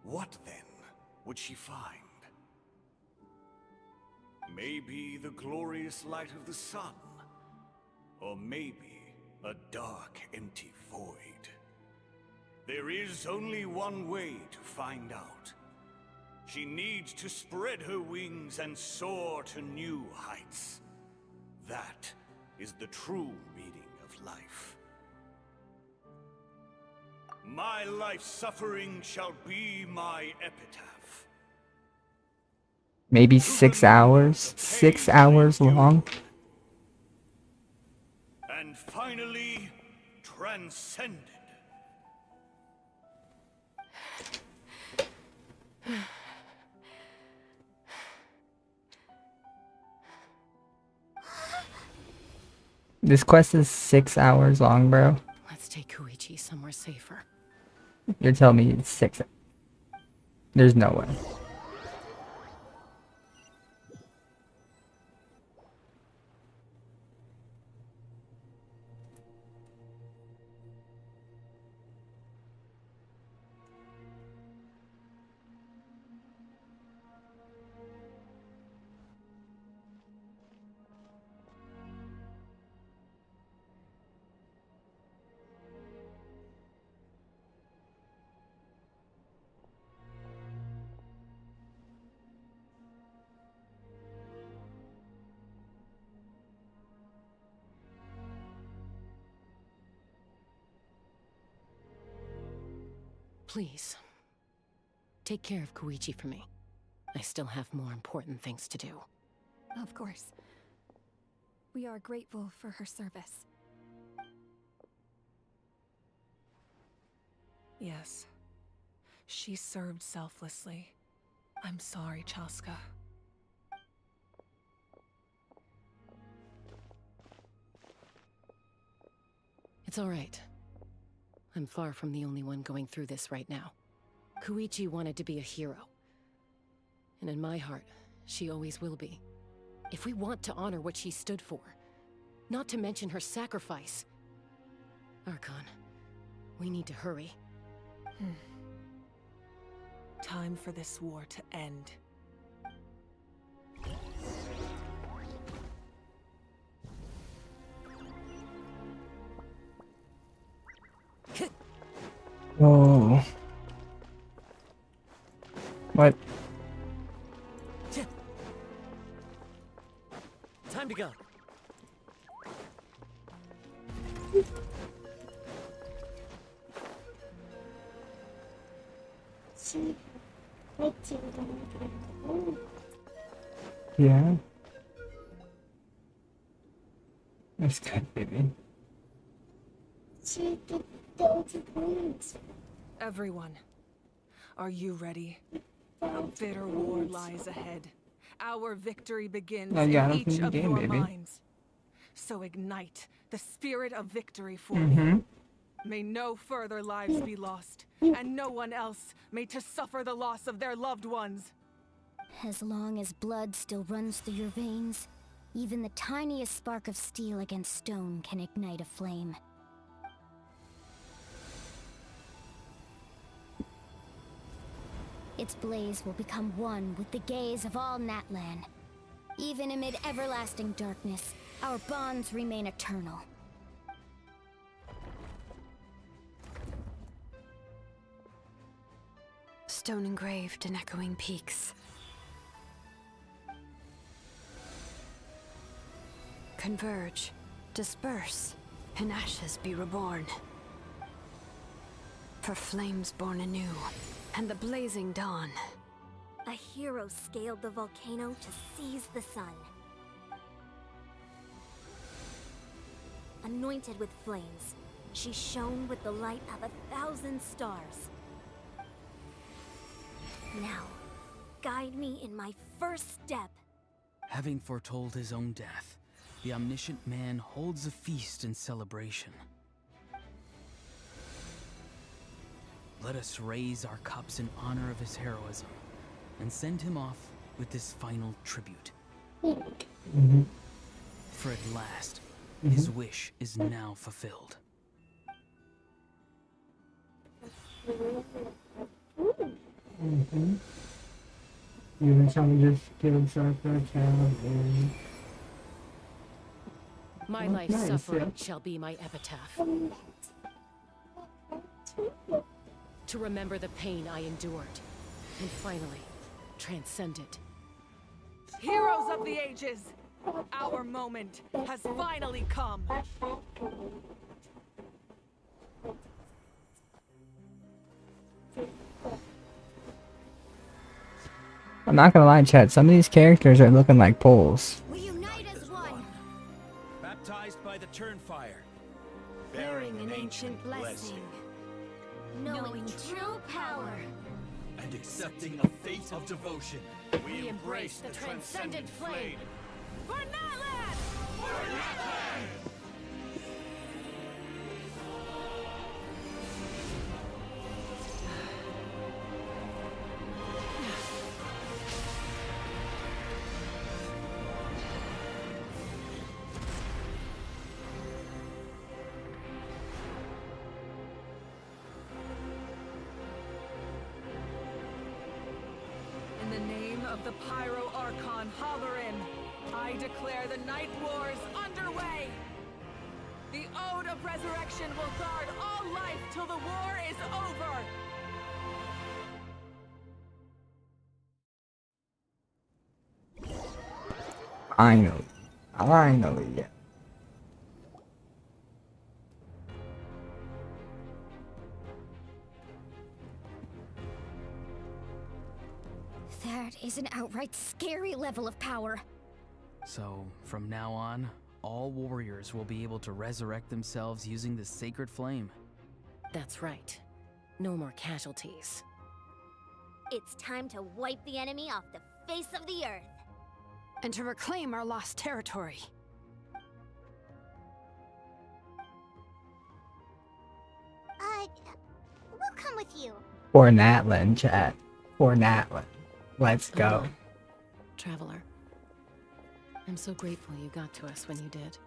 what then would she find? Maybe the glorious light of the sun, or maybe a dark, empty void. There is only one way to find out. She needs to spread her wings and soar to new heights. That is the true meaning of life. My life suffering shall be my epitaph. Maybe 6 hours? 6 hours long? And finally, transcended. This quest is 6 hours long, bro. Let's take Koichi somewhere safer. You're telling me it's 6? There's no way. Please, take care of Koichi for me. I still have more important things to do. Of course. We are grateful for her service. Yes. She served selflessly. I'm sorry, Chaska. It's all right. I'm far from the only one going through this right now. Koichi wanted to be a hero. And in my heart, she always will be. If we want to honor what she stood for, not to mention her sacrifice. Archon, we need to hurry. Time for this war to end. Oh. What? Time to go. Yeah. That's good, baby. Everyone, are you ready? A bitter war lies ahead. Our victory begins in each of your minds. So ignite the spirit of victory for me. May no further lives be lost, and no one else may to suffer the loss of their loved ones. As long as blood still runs through your veins, even the tiniest spark of steel against stone can ignite a flame. Its blaze will become one with the gaze of all Natlan. Even amid everlasting darkness, our bonds remain eternal. Stone engraved in echoing peaks. Converge, disperse, and ashes be reborn. For flames born anew, and the blazing dawn. A hero scaled the volcano to seize the sun. Anointed with flames, she shone with the light of 1,000 stars. Now, guide me in my first step. Having foretold his own death, the omniscient man holds a feast in celebration. Let us raise our cups in honor of his heroism, and send him off with this final tribute. For at last, His wish is now fulfilled. Even someone just killed himself for a child and... My Oh, life's nice, suffering yeah. shall be my epitaph. To remember the pain I endured, and finally, transcend it. Heroes of the ages, our moment has finally come. I'm not gonna lie, chat. Some of these characters are looking like poles. We unite as one, Baptized by the Turnfire. bearing an ancient blessing, knowing true power. And accepting a fate of devotion. We embrace the transcendent flame. For Natlan! In the name of the Pyro Archon Ororon, I declare the Night Wars underway! The Ode of Resurrection will guard all life till the war is over! Finally. Finally, yeah. That is an outright scary level of power. So, from now on, all warriors will be able to resurrect themselves using the sacred flame. That's right. No more casualties. It's time to wipe the enemy off the face of the earth. And to reclaim our lost territory. We'll come with you. For Natlan, chat. For Natlan. Let's go. Traveler. I'm so grateful you got to us when you did.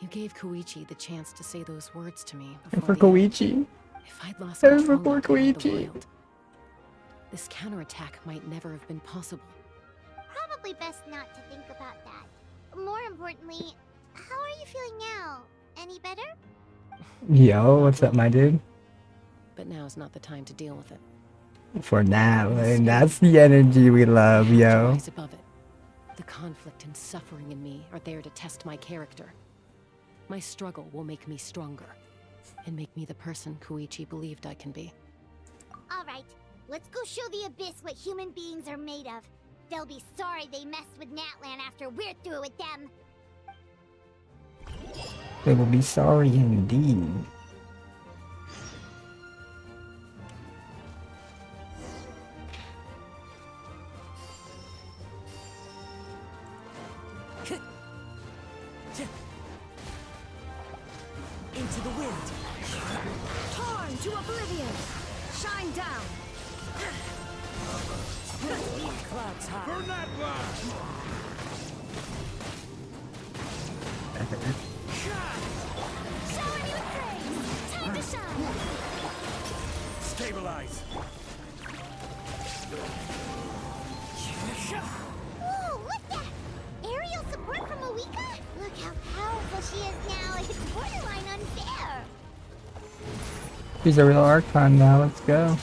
You gave Koichi the chance to say those words to me And before for the end. Koichi. If I'd lost That was control before out there in the Koichi. wild, this counterattack might never have been possible. Probably best not to think about that. More importantly, how are you feeling now? Any better? Yo, what's up, my dude? But now's not the time to deal with it. For Natlan. That's the energy we love, To yo. rise above it. The conflict and suffering in me are there to test my character. My struggle will make me stronger, and make me the person Koichi believed I can be. Alright, let's go show the Abyss what human beings are made of. They'll be sorry they messed with Natlan after we're through with them. They will be sorry indeed. Into the wind. Torn to oblivion. Shine down. Clouds high. Burn that line! Shower me with praise! Time to shine! Stabilize! Whoa, look that! Aerial support from Awika? Look how powerful she is now. It's borderline unfair. She's a real archon now, let's go.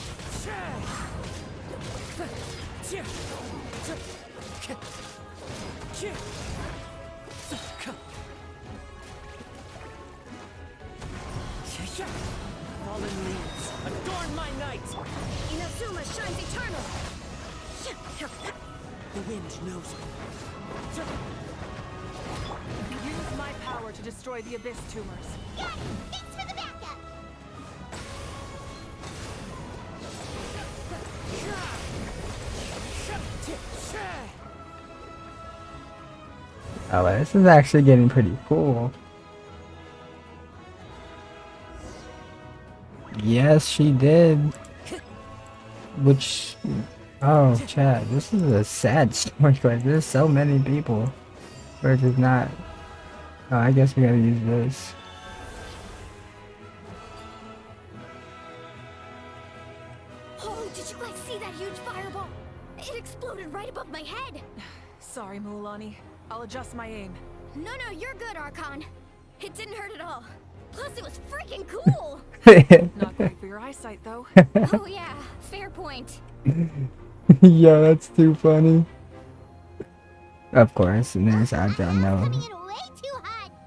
Fallen leaves, adorn my night. Inazuma shines eternal. The wind knows me. Use my power to destroy the Abyss tumors. Got it! Thanks for the backup! Oh, this is actually getting pretty cool. Yes, she did. Which, oh, chat, this is a sad story. Like, there's so many people who are just not I guess we gotta use this. Oh, did you guys see that huge fireball? It exploded right above my head. Sorry, Mulan. I'll adjust my aim. No, you're good, Archon. It didn't hurt at all. Plus, it was freaking cool. Not great for your eyesight, though. Oh yeah, fair point. Yeah, that's too funny. Of course, and there's Adjon.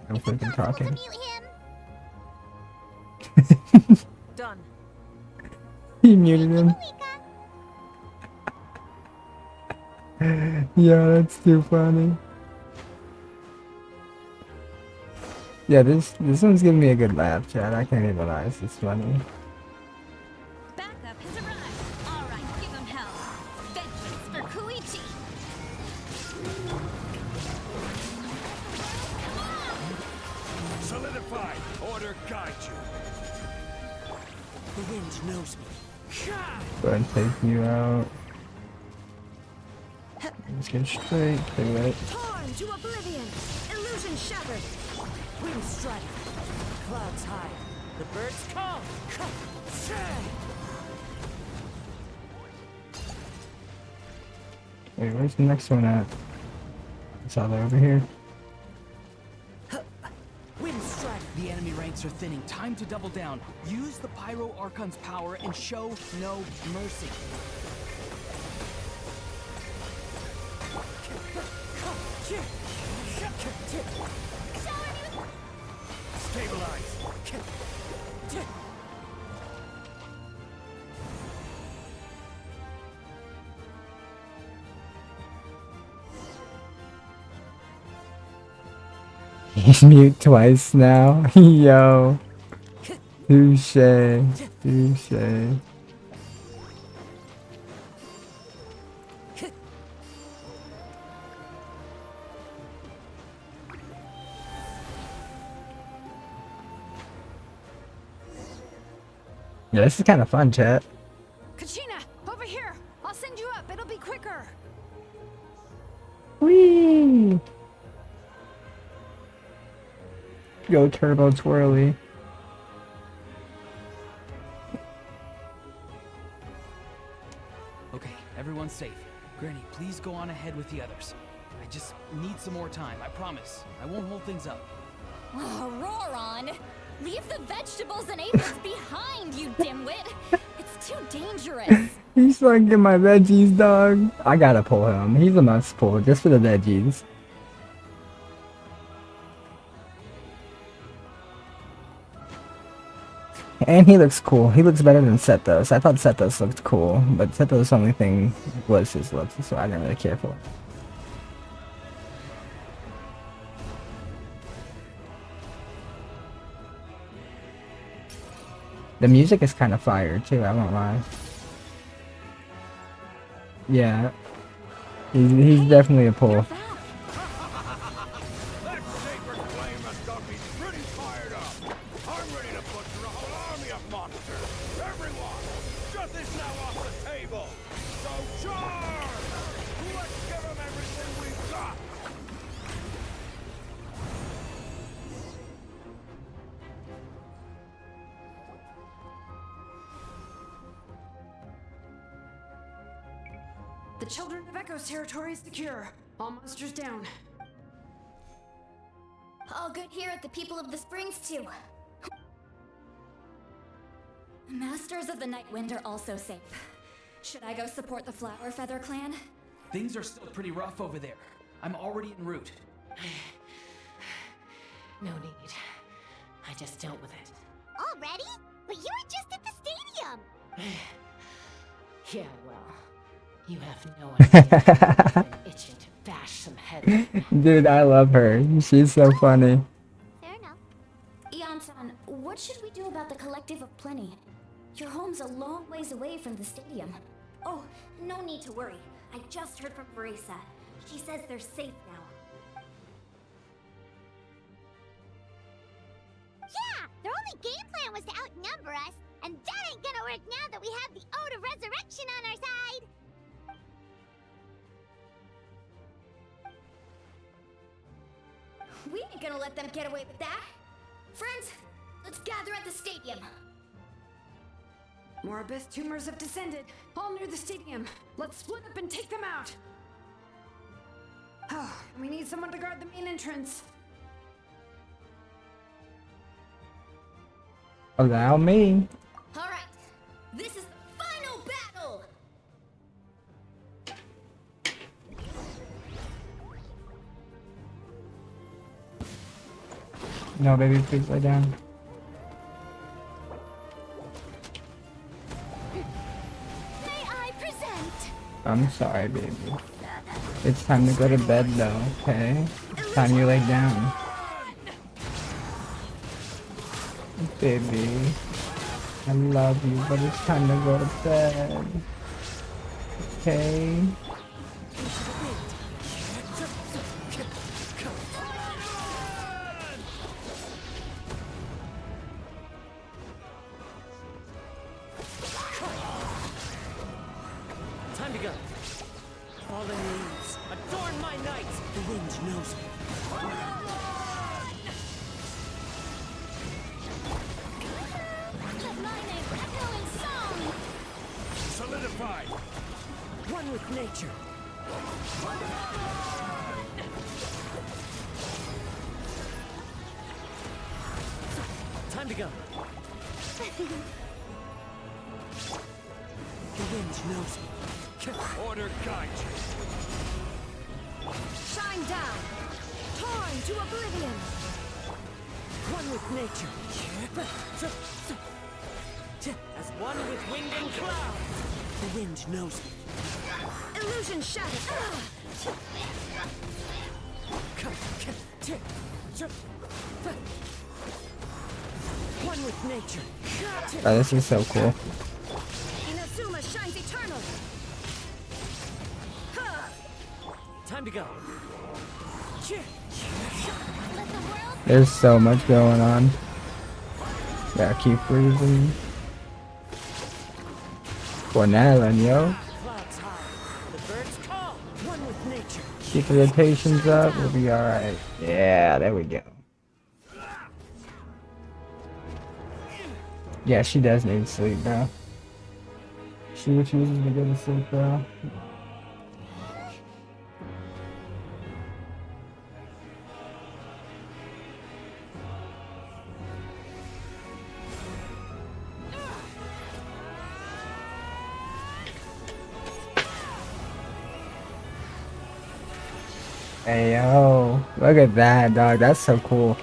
No freaking talking. Done. He muted him. Yeah, that's too funny. Yeah, this one's giving me a good laugh, Chad. I can't even lie, it's funny. Backup has arrived. All right, give him hell. Vengeance for Koichi. Solidify. Order guide you. The wind knows me. Go ahead and take you out. Let's get straight to it. Torn to oblivion. Illusion shattered. Wind strike. Clouds high. The birds come. Wait, where's the next one at? It's all over here. Wind strike. The enemy ranks are thinning. Time to double down. Use the Pyro Archon's power and show no mercy. Stabilize. He's mute twice now. Yo. Touche. Touche. Yeah, this is kind of fun, chat. Kachina, over here. I'll send you up. It'll be quicker. Whee! Go turbo twirly. Okay, everyone's safe. Granny, please go on ahead with the others. I just need some more time, I promise. I won't hold things up. Oh, Ororon! Leave the vegetables and aphids behind, you dimwit! It's too dangerous! He's fucking my veggies, dog. I gotta pull him. He's a must pull, just for the veggies. And he looks cool. He looks better than Sethos. I thought Sethos looked cool, but Sethos' only thing was his looks, so I didn't really care for it. The music is kind of fire too, I won't lie. Yeah. He's definitely a pull. The Children of Echo's territory is secure. All monsters down. All good here at the People of the Springs, too. The Masters of the Night Wind are also safe. Should I go support the Flower Feather clan? Things are still pretty rough over there. I'm already en route. No need. I just dealt with it. Already? But you were just at the stadium! Yeah, well, you have no idea. I'm itching to bash some heads. Dude, I love her. She's so funny. Fair enough. Eon-san, what should we do about the Collective of Plenty? Your home's a long ways away from the stadium. Oh, no need to worry. I just heard from Marisa. She says they're safe now. Yeah! Their only game plan was to outnumber us, and that ain't gonna work now that we have the Ode of Resurrection on our side! We ain't gonna let them get away with that. Friends, let's gather at the stadium. More abyss tumors have descended, all near the stadium. Let's split up and take them out. Oh, we need someone to guard the main entrance. Allow me. All right, this is the final battle. No, baby, please lay down. May I present? I'm sorry, baby. It's time to go to bed, though, okay? It's time you lay down. Baby, I love you, but it's time to go to bed. Okay? Time to go. Fallen leaves, adorn my night. The wind knows me. Let my name echo in song. Solidified. One with nature. Time to go. The wind knows me. Order guides you. Shine down. Torn to oblivion. One with nature. As one with wind and cloud. The wind knows me. Illusion shattered. One with nature. Oh, this is so cool. Inazuma shines eternal. Time to go. There's so much going on. Gotta keep breathing. Cornellin, yo. Clouds high. The birds call. One with nature. Keep the rotations up, we'll be alright. Yeah, there we go. Yeah, she does need sleep, bro. She refuses to go to sleep, bro. Hey yo, look at that, dog. That's so cool.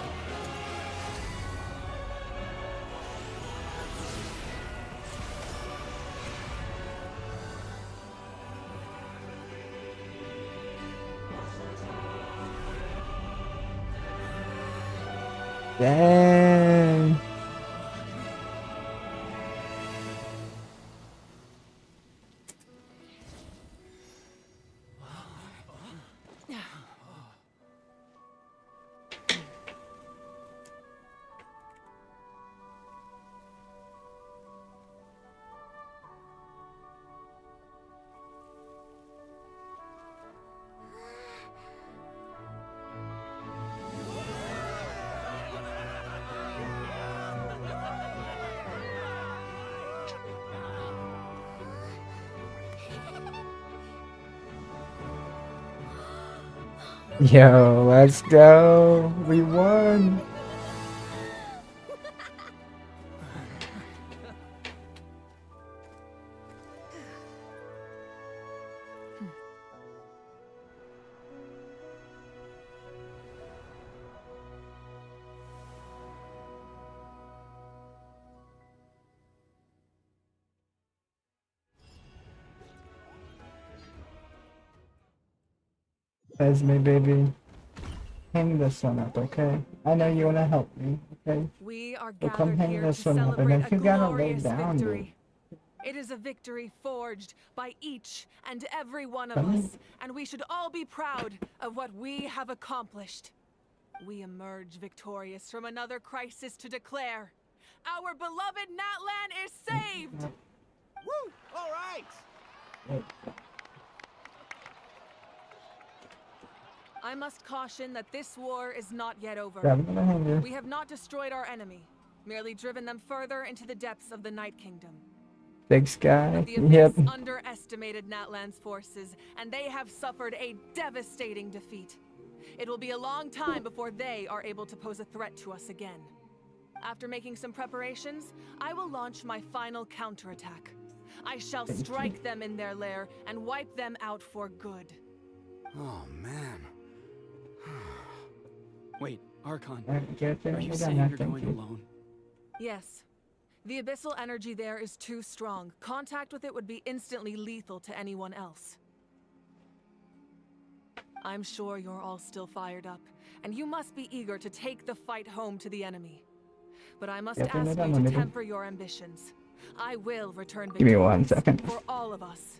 Dang. Yo, let's go. We won. Esme, baby. Hang this one up, okay? I know you wanna help me, okay? We are But come gathered hang here this to one up, and then celebrate you a gotta lay glorious down, dude. victory. It is a victory forged by each and every one of Come us, and we should all be proud of what we have accomplished. We emerge victorious from another crisis to declare our beloved Natlan is saved! Woo! All right! I must caution that this war is not yet over. Grab another hanger. We have not destroyed our enemy, merely driven them further into the depths of the Night Kingdom. Big Sky. But the Yep. Abyss underestimated Natlan's forces, and they have suffered a devastating defeat. It will be a long time before they are able to pose a threat to us again. After making some preparations, I will launch my final counterattack. I shall strike them in their lair and wipe them out for good. Oh, man. Wait, Archon. Get there. Are you Hold on, saying now, you're thank going you. alone? Yes. The abyssal energy there is too strong. Contact with it would be instantly lethal to anyone else. I'm sure you're all still fired up, and you must be eager to take the fight home to the enemy. But I must Yep, ask no, you no, to no. temper your ambitions. I will return Give me 1 victorious second. for all of us.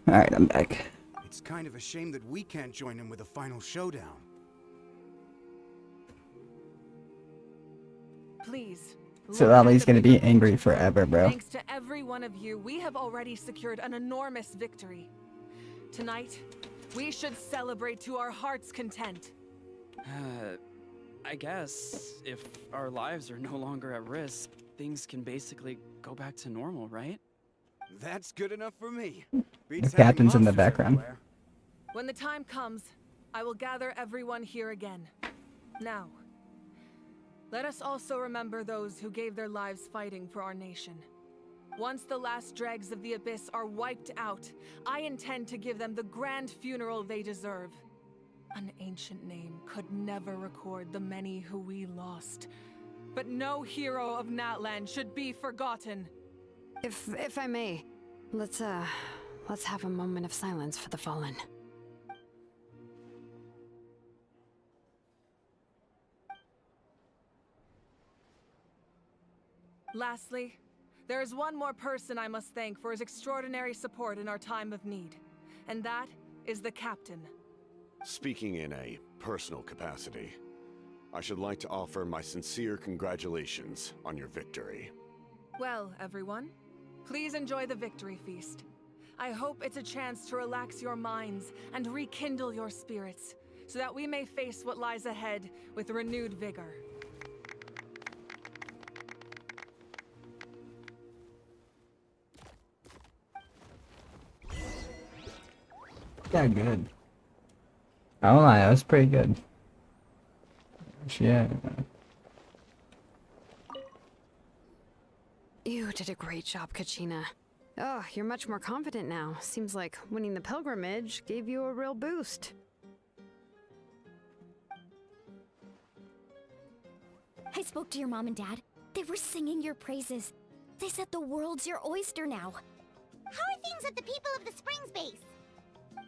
Alright, I'm back. It's kind of a shame that we can't join in with a final showdown. Please. So look at Ollie's the gonna bigger be angry picture. forever, bro. Thanks to every one of you, we have already secured an enormous victory. Tonight, we should celebrate to our heart's content. I guess if our lives are no longer at risk, things can basically go back to normal, right? That's good enough for me. The captain's in the background. When the time comes, I will gather everyone here again. Now, let us also remember those who gave their lives fighting for our nation. Once the last dregs of the Abyss are wiped out, I intend to give them the grand funeral they deserve. An ancient name could never record the many who we lost. But no hero of Natlan should be forgotten. If I may, let's have a moment of silence for the fallen. Lastly, there is one more person I must thank for his extraordinary support in our time of need, and that is the captain. Speaking in a personal capacity, I should like to offer my sincere congratulations on your victory. Well, everyone, please enjoy the victory feast. I hope it's a chance to relax your minds and rekindle your spirits, so that we may face what lies ahead with renewed vigor. Yeah, good. I won't lie, that was pretty good. Yeah. You did a great job, Kachina. Oh, you're much more confident now. Seems like winning the pilgrimage gave you a real boost. I spoke to your mom and dad. They were singing your praises. They said the world's your oyster now. How are things at the People of the Springs base?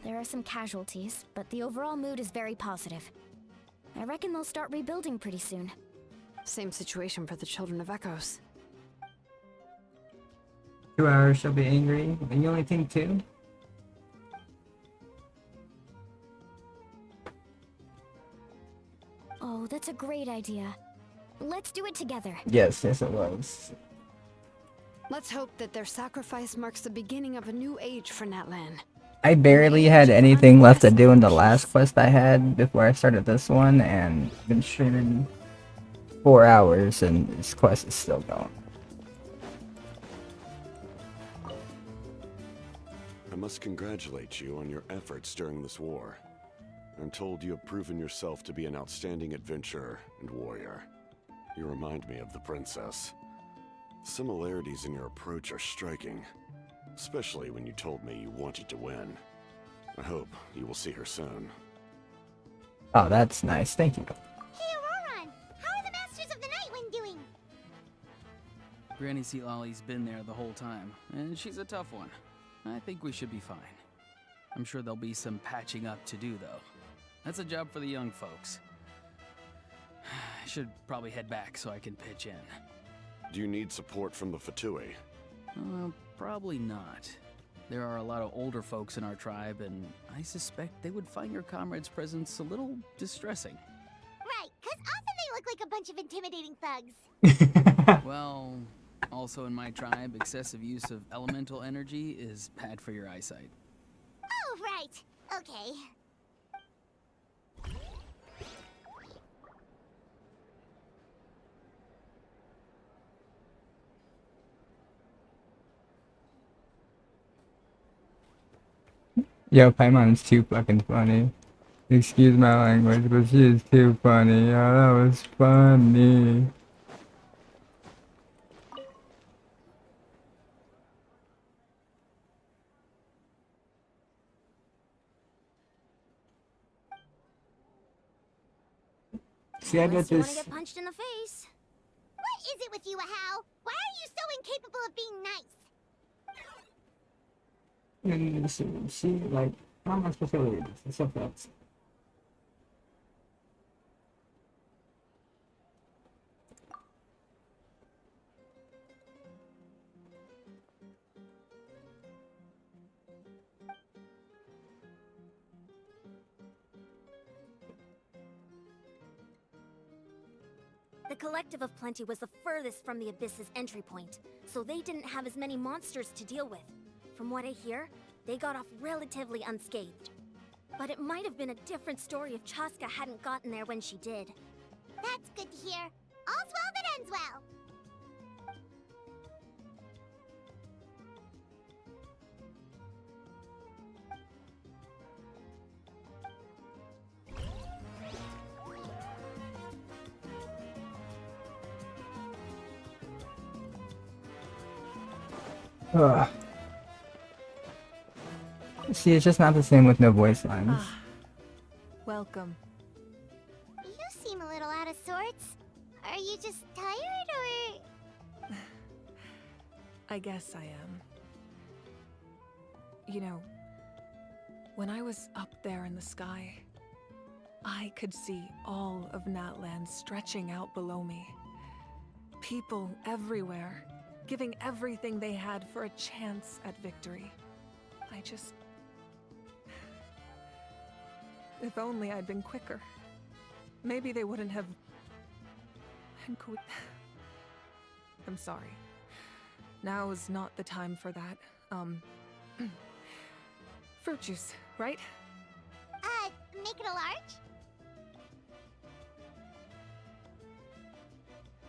There are some casualties, but the overall mood is very positive. I reckon they'll start rebuilding pretty soon. Same situation for the Children of Echoes. 2 hours she'll be angry, and you only think 2? Oh, that's a great idea. Let's do it together. Yes, it was. Let's hope that their sacrifice marks the beginning of a new age for Natlan. I barely had anything left to do in the last quest I had before I started this one, and I've been streaming 4 hours, and this quest is still going. I must congratulate you on your efforts during this war. I'm told you have proven yourself to be an outstanding adventurer and warrior. You remind me of the princess. Similarities in your approach are striking, especially when you told me you wanted to win. I hope you will see her soon. Oh, that's nice. Thank you. Hey, Ororon! How are the Masters of the Night Wind doing? Granny Sealolly's been there the whole time, and she's a tough one. I think we should be fine. I'm sure there'll be some patching up to do, though. That's a job for the young folks. I should probably head back so I can pitch in. Do you need support from the Fatui? Probably not. There are a lot of older folks in our tribe, and I suspect they would find your comrade's presence a little distressing. Right, 'cause often they look like a bunch of intimidating thugs. Well, also in my tribe, excessive use of elemental energy is bad for your eyesight. Oh, right. Okay. Yo, Paimon's too fucking funny. Excuse my language, but she is too funny. Oh, that was funny. See, I got Unless you want to this. get punched in the face. What is it with you, Ahau? Why are you so incapable of being nice? See, like, how am I supposed to read this? It's so fast. The Collective of Plenty was the furthest from the Abyss's entry point, so they didn't have as many monsters to deal with. From what I hear, they got off relatively unscathed. But it might have been a different story if Chaska hadn't gotten there when she did. That's good to hear. All's well that ends well. Ugh. See, it's just not the same with no voice lines. Welcome. You seem a little out of sorts. Are you just tired, or...? I guess I am. You know, when I was up there in the sky, I could see all of Natland stretching out below me. People everywhere, giving everything they had for a chance at victory. I just... If only I'd been quicker. Maybe they wouldn't have... I'm sorry. Now is not the time for that. Fruit juice, right? Make it a large?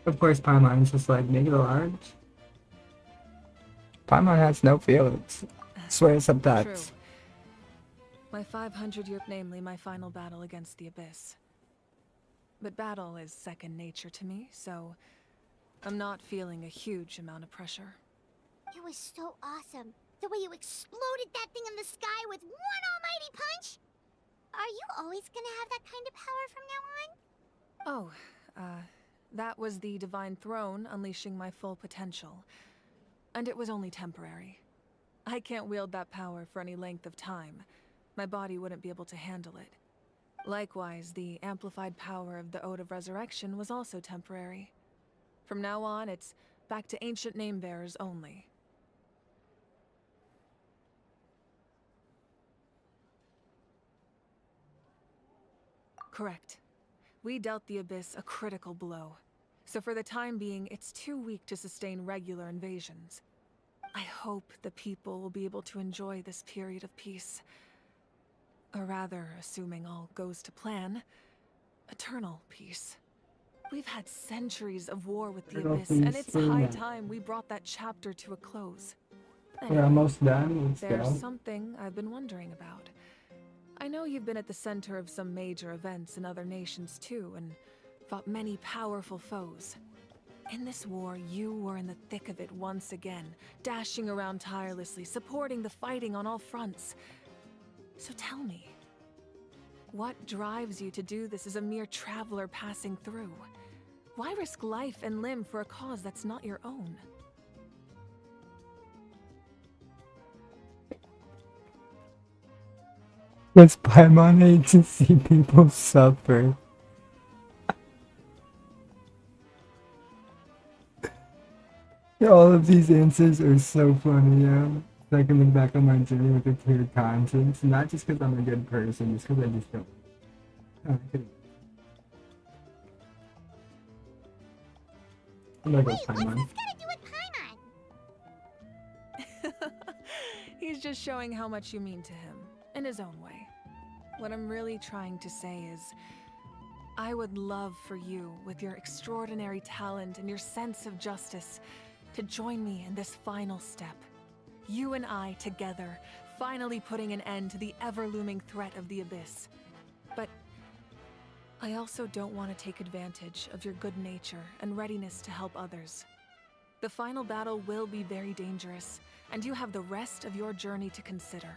Of course, Paimon's just like, make it a large. Paimon has no feelings. Swears up that. True. My 500-year, namely my final battle against the Abyss. But battle is second nature to me, so I'm not feeling a huge amount of pressure. It was so awesome. The way you exploded that thing in the sky with one almighty punch! Are you always gonna have that kind of power from now on? Oh, that was the Divine Throne unleashing my full potential. And it was only temporary. I can't wield that power for any length of time. My body wouldn't be able to handle it. Likewise, the amplified power of the Ode of Resurrection was also temporary. From now on, it's back to ancient name-bearers only. Correct. We dealt the Abyss a critical blow. So for the time being, it's too weak to sustain regular invasions. I hope the people will be able to enjoy this period of peace. Or rather, assuming all goes to plan, eternal peace. We've had centuries of war with the Abyss, and it's high time we brought that chapter to a close. We're almost done. Let's There's go. something I've been wondering about. I know you've been at the center of some major events in other nations too, and fought many powerful foes. In this war, you were in the thick of it once again, dashing around tirelessly, supporting the fighting on all fronts. So tell me, what drives you to do this as a mere traveler passing through? Why risk life and limb for a cause that's not your own? Does Paimon hate to see people suffer? All of these answers are so funny, yeah. I can look back on my journey with a clear conscience, not just because I'm a good person, just because I just don't. I'm gonna go Paimon. What's this gotta do with Paimon? He's just showing how much you mean to him, in his own way. What I'm really trying to say is, I would love for you, with your extraordinary talent and your sense of justice, to join me in this final step. You and I together, finally putting an end to the ever-looming threat of the Abyss. But I also don't want to take advantage of your good nature and readiness to help others. The final battle will be very dangerous, and you have the rest of your journey to consider.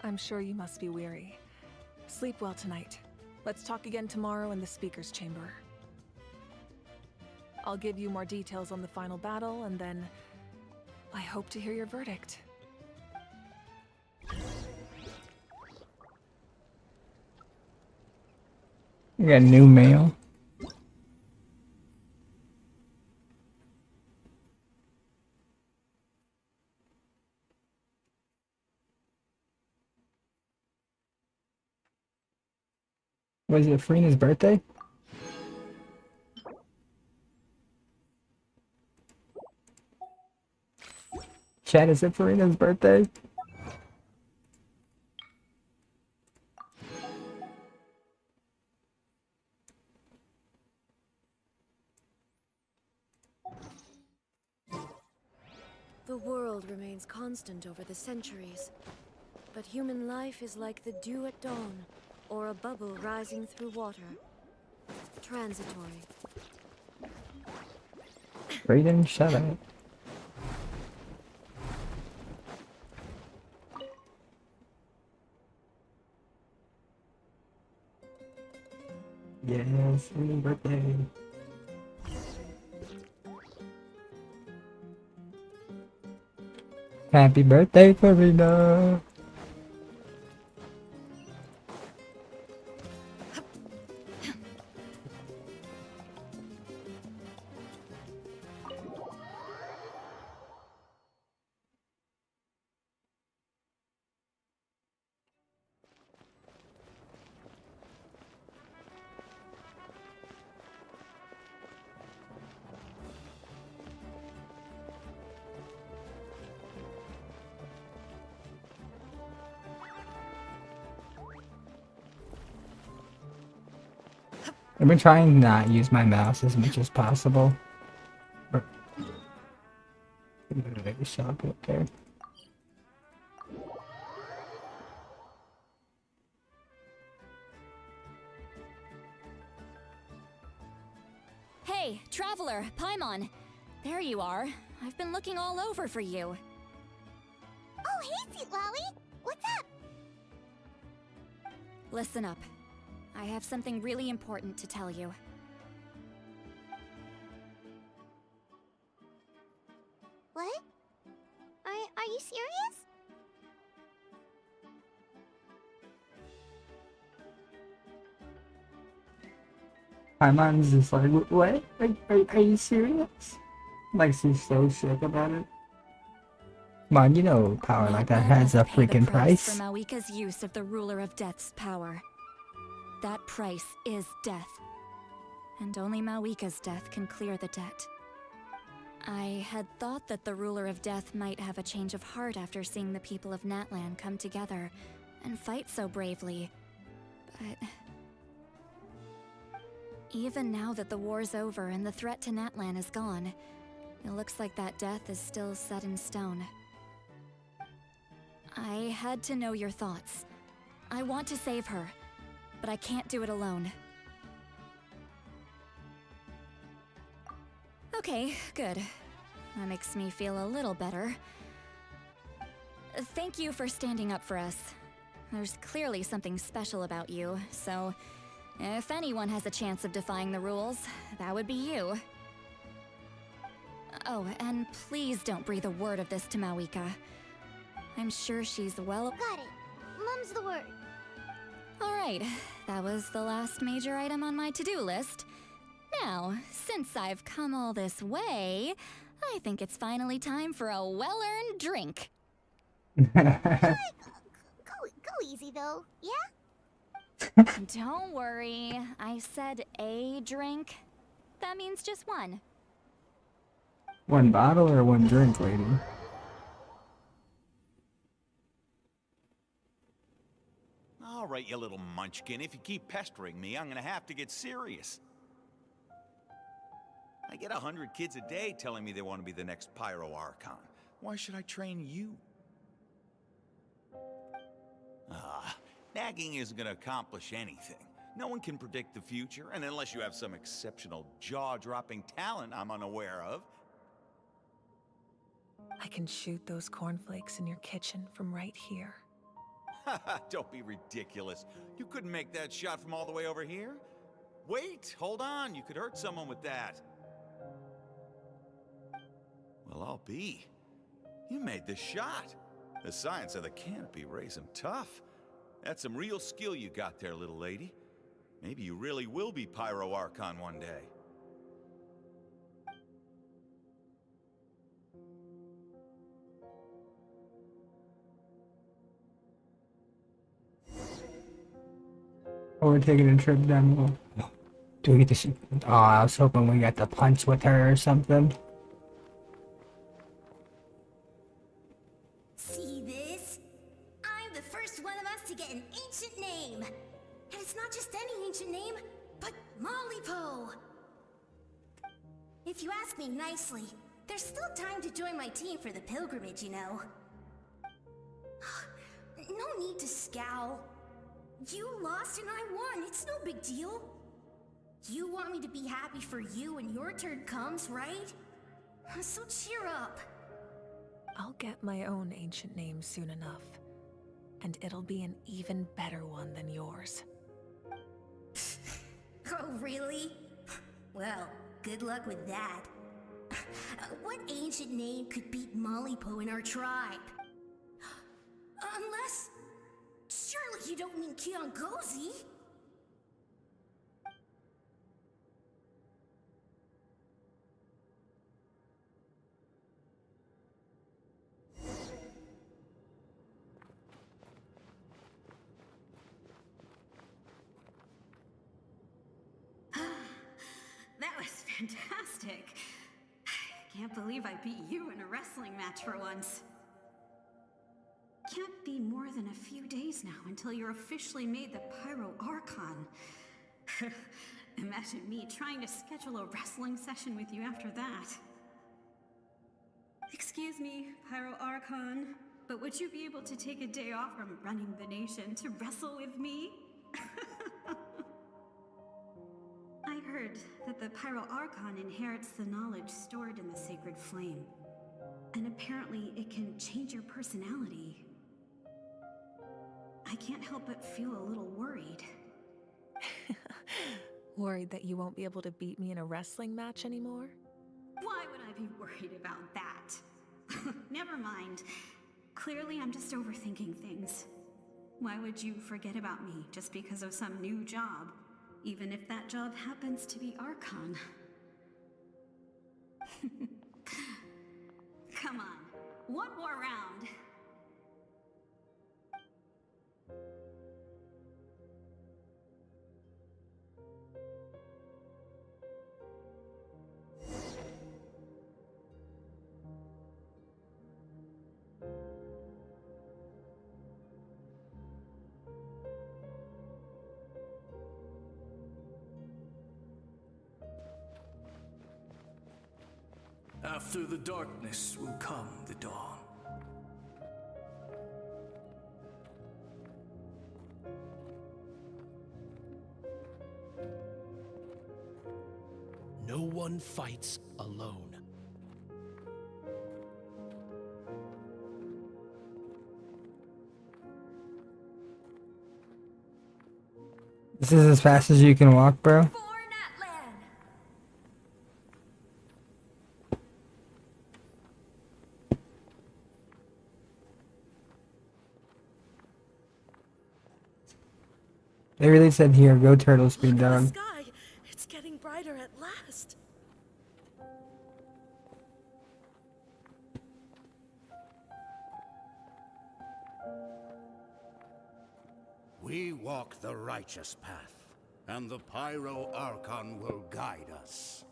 I'm sure you must be weary. Sleep well tonight. Let's talk again tomorrow in the speaker's chamber. I'll give you more details on the final battle, and then I hope to hear your verdict. We got new mail. Was it Farina's birthday? Chad, is it Farina's birthday? The world remains constant over the centuries, but human life is like the dew at dawn, or a bubble rising through water. Transitory. Raiden, shut up. Yes, happy birthday. Happy birthday, Farina. I've been trying to not use my mouse as much as possible. But maybe shop up there. Hey, traveler, Paimon. There you are. I've been looking all over for you. Oh, hey, Sweet Lolly. What's up? Listen up. I have something really important to tell you. What? Are you serious? Paimon's just like, what? Are you serious? Like, she's so sick about it. Come on, you know power like that has a freaking price. For Mawika's use of the Ruler of Death's power. That price is death. And only Mawika's death can clear the debt. I had thought that the Ruler of Death might have a change of heart after seeing the people of Natlan come together and fight so bravely. But even now that the war's over and the threat to Natlan is gone, it looks like that death is still set in stone. I had to know your thoughts. I want to save her, but I can't do it alone. Okay, good. That makes me feel a little better. Thank you for standing up for us. There's clearly something special about you, so if anyone has a chance of defying the rules, that would be you. Oh, and please don't breathe a word of this to Mawika. I'm sure she's well... Got it. Mum's the word. Alright, that was the last major item on my to-do list. Now, since I've come all this way, I think it's finally time for a well-earned drink. Go easy, though, yeah? Don't worry, I said a drink. That means just one. One bottle or one drink, lady? All right, you little munchkin. If you keep pestering me, I'm gonna have to get serious. I get 100 kids a day telling me they want to be the next Pyro Archon. Why should I train you? Nagging isn't gonna accomplish anything. No one can predict the future, and unless you have some exceptional jaw-dropping talent I'm unaware of. I can shoot those cornflakes in your kitchen from right here. Don't be ridiculous. You couldn't make that shot from all the way over here? Wait, hold on. You could hurt someone with that. Well, I'll be. You made the shot. The science of the canopy raised him tough. That's some real skill you got there, little lady. Maybe you really will be Pyro Archon one day. Oh, we're taking a trip down. Do we get to see? Oh, I was hoping we got to punch with her or something. an ancient name. And it's not just any ancient name, but Malipo. If you ask me nicely, there's still time to join my team for the pilgrimage, you know. No need to scowl. You lost and I won, it's no big deal. You want me to be happy for you when your turn comes, right? So cheer up. I'll get my own ancient name soon enough. And it'll be an even better one than yours. Oh, really? Well, good luck with that. What ancient name could beat Malipo in our tribe? Unless... surely you don't mean Kiangozi? That was fantastic. Can't believe I beat you in a wrestling match for once. Can't be more than a few days now until you're officially made the Pyro Archon. Imagine me trying to schedule a wrestling session with you after that. Excuse me, Pyro Archon, but would you be able to take a day off from running the nation to wrestle with me? I heard that the Pyro Archon inherits the knowledge stored in the sacred flame. And apparently it can change your personality. I can't help but feel a little worried. Worried that you won't be able to beat me in a wrestling match anymore? Why would I be worried about that? Never mind. Clearly I'm just overthinking things. Why would you forget about me just because of some new job? Even if that job happens to be Archon. Come on, one more round. After the darkness will come the dawn. No one fights alone. This is as fast as you can walk, bro. They really said here, go turtle speed, dog. Sky, it's getting brighter at last. We walk the righteous path, and the Pyro Archon will guide us.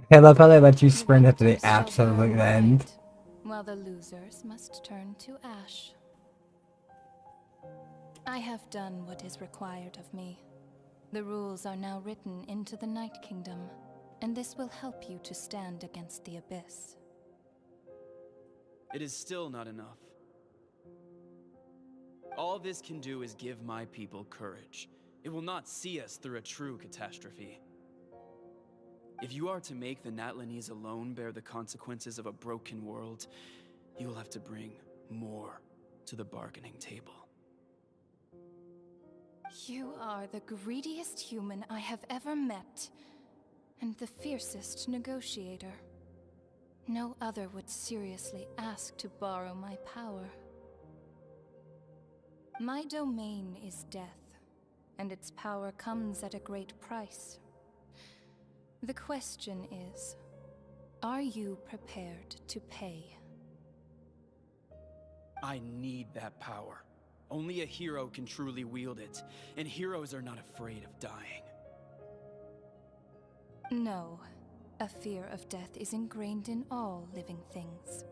I love how they let you sprint at the absolute end. While the losers must turn to ash. I have done what is required of me. The rules are now written into the Night Kingdom, and this will help you to stand against the Abyss. It is still not enough. All this can do is give my people courage. It will not see us through a true catastrophe. If you are to make the Natlanese alone bear the consequences of a broken world, you will have to bring more to the bargaining table. You are the greediest human I have ever met, and the fiercest negotiator. No other would seriously ask to borrow my power. My domain is death, and its power comes at a great price. The question is, are you prepared to pay? I need that power. Only a hero can truly wield it, and heroes are not afraid of dying. No. A fear of death is ingrained in all living things.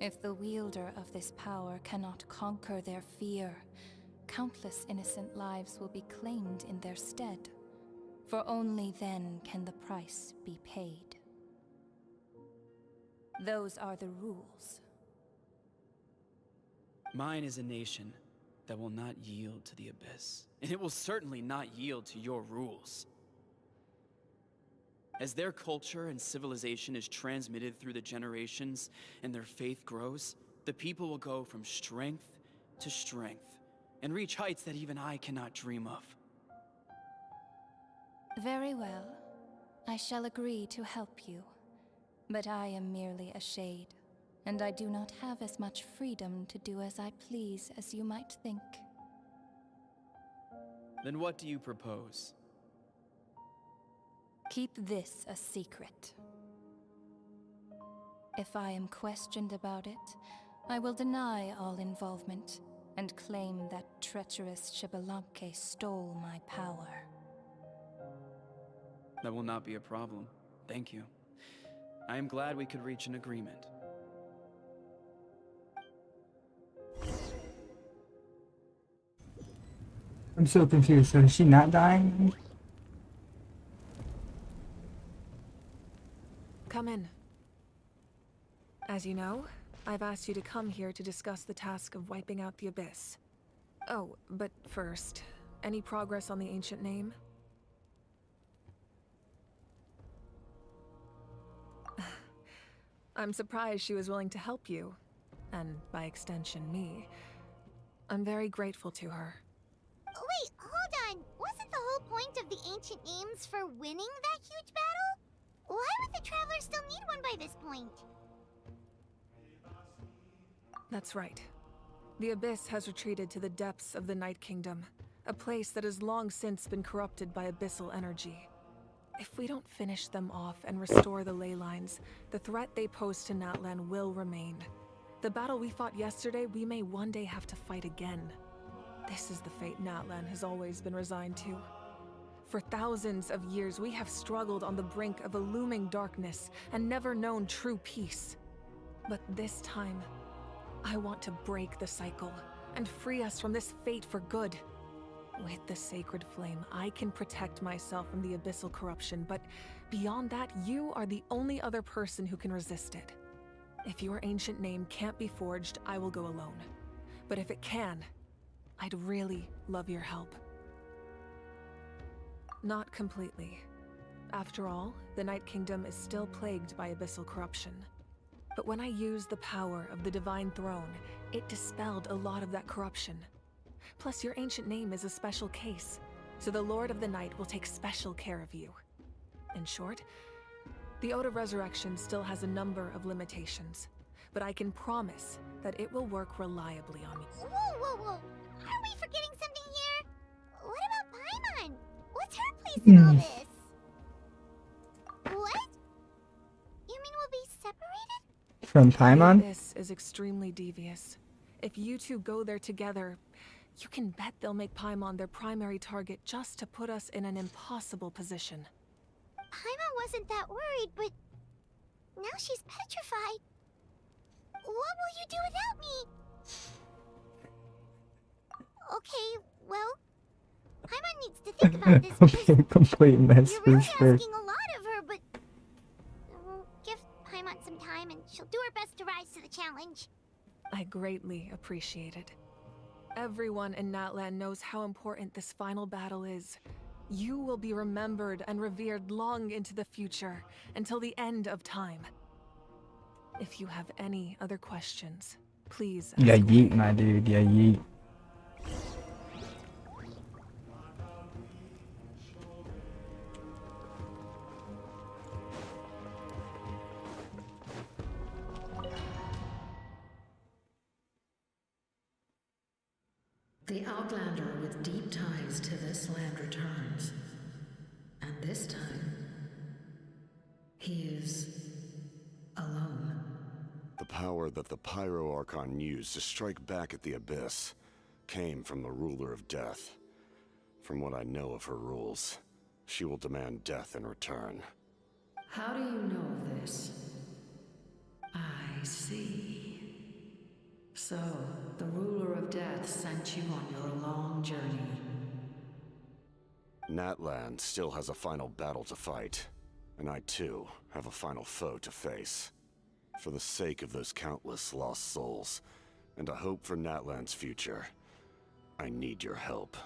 If the wielder of this power cannot conquer their fear, countless innocent lives will be claimed in their stead. For only then can the price be paid. Those are the rules. Mine is a nation that will not yield to the Abyss, and it will certainly not yield to your rules. As their culture and civilization is transmitted through the generations and their faith grows, the people will go from strength to strength and reach heights that even I cannot dream of. Very well. I shall agree to help you. But I am merely a shade, and I do not have as much freedom to do as I please as you might think. Then what do you propose? Keep this a secret. If I am questioned about it, I will deny all involvement and claim that treacherous Xbalanque stole my power. That will not be a problem. Thank you. I am glad we could reach an agreement. I'm so confused. So is she not dying? Come in. As you know, I've asked you to come here to discuss the task of wiping out the Abyss. Oh, but first, any progress on the ancient name? I'm surprised she was willing to help you, and by extension me. I'm very grateful to her. Wait, hold on. Wasn't the whole point of the ancient names for winning that huge battle? Why would the Travelers still need one by this point? That's right. The Abyss has retreated to the depths of the Night Kingdom, a place that has long since been corrupted by abyssal energy. If we don't finish them off and restore the ley lines, the threat they pose to Natlan will remain. The battle we fought yesterday, we may one day have to fight again. This is the fate Natlan has always been resigned to. For thousands of years, we have struggled on the brink of a looming darkness and never known true peace. But this time, I want to break the cycle and free us from this fate for good. With the sacred flame, I can protect myself from the abyssal corruption, but beyond that, you are the only other person who can resist it. If your ancient name can't be forged, I will go alone. But if it can, I'd really love your help. Not completely. After all, the Night Kingdom is still plagued by abyssal corruption. But when I used the power of the Divine Throne, it dispelled a lot of that corruption. Plus, your ancient name is a special case, so the Lord of the Night will take special care of you. In short, the Ode of Resurrection still has a number of limitations, but I can promise that it will work reliably on you. Whoa, whoa, whoa! Are we forgetting something here? What about Paimon? What's her place in all this? What? You mean we'll be separated? From Paimon? This is extremely devious. If you two go there together, you can bet they'll make Paimon their primary target just to put us in an impossible position. Paimon wasn't that worried, but now she's petrified. What will you do without me? Okay, well, Paimon needs to think about this because Complete mess you're for really sure. asking a lot of her, but we'll give Paimon some time and she'll do her best to rise to the challenge. I greatly appreciate it. Everyone in Natlan knows how important this final battle is. You will be remembered and revered long into the future, until the end of time. If you have any other questions, please ask Yeah, away. yeet, my dude. Yeah, yeet. The Outlander with deep ties to this land returns. And this time, he is alone. The power that the Pyro Archon used to strike back at the Abyss came from the Ruler of Death. From what I know of her rules, she will demand death in return. How do you know this? I see. So, the ruler of death sent you on your long journey. Natlan still has a final battle to fight, and I too have a final foe to face. For the sake of those countless lost souls, and a hope for Natlan's future, I need your help.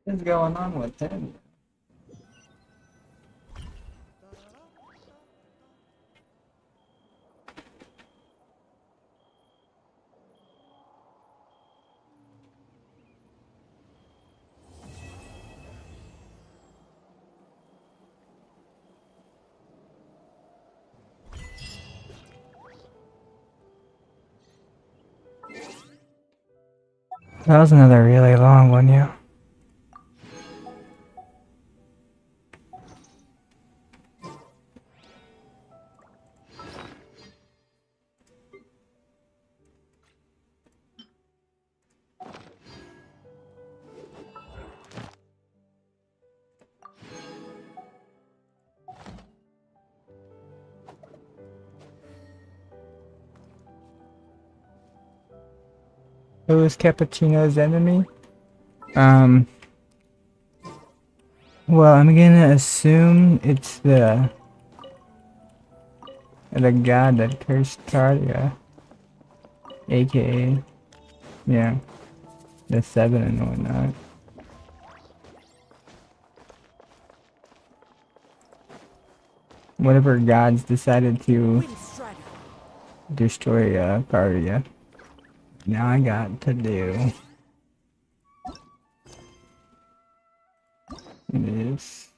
What's going on with him? That was another really long one, yeah. Who is Cappuccino's enemy? Well, I'm gonna assume it's the god that cursed Talia, aka, yeah, the Seven and whatnot. Whatever gods decided to destroy Talia. Now I got to do this.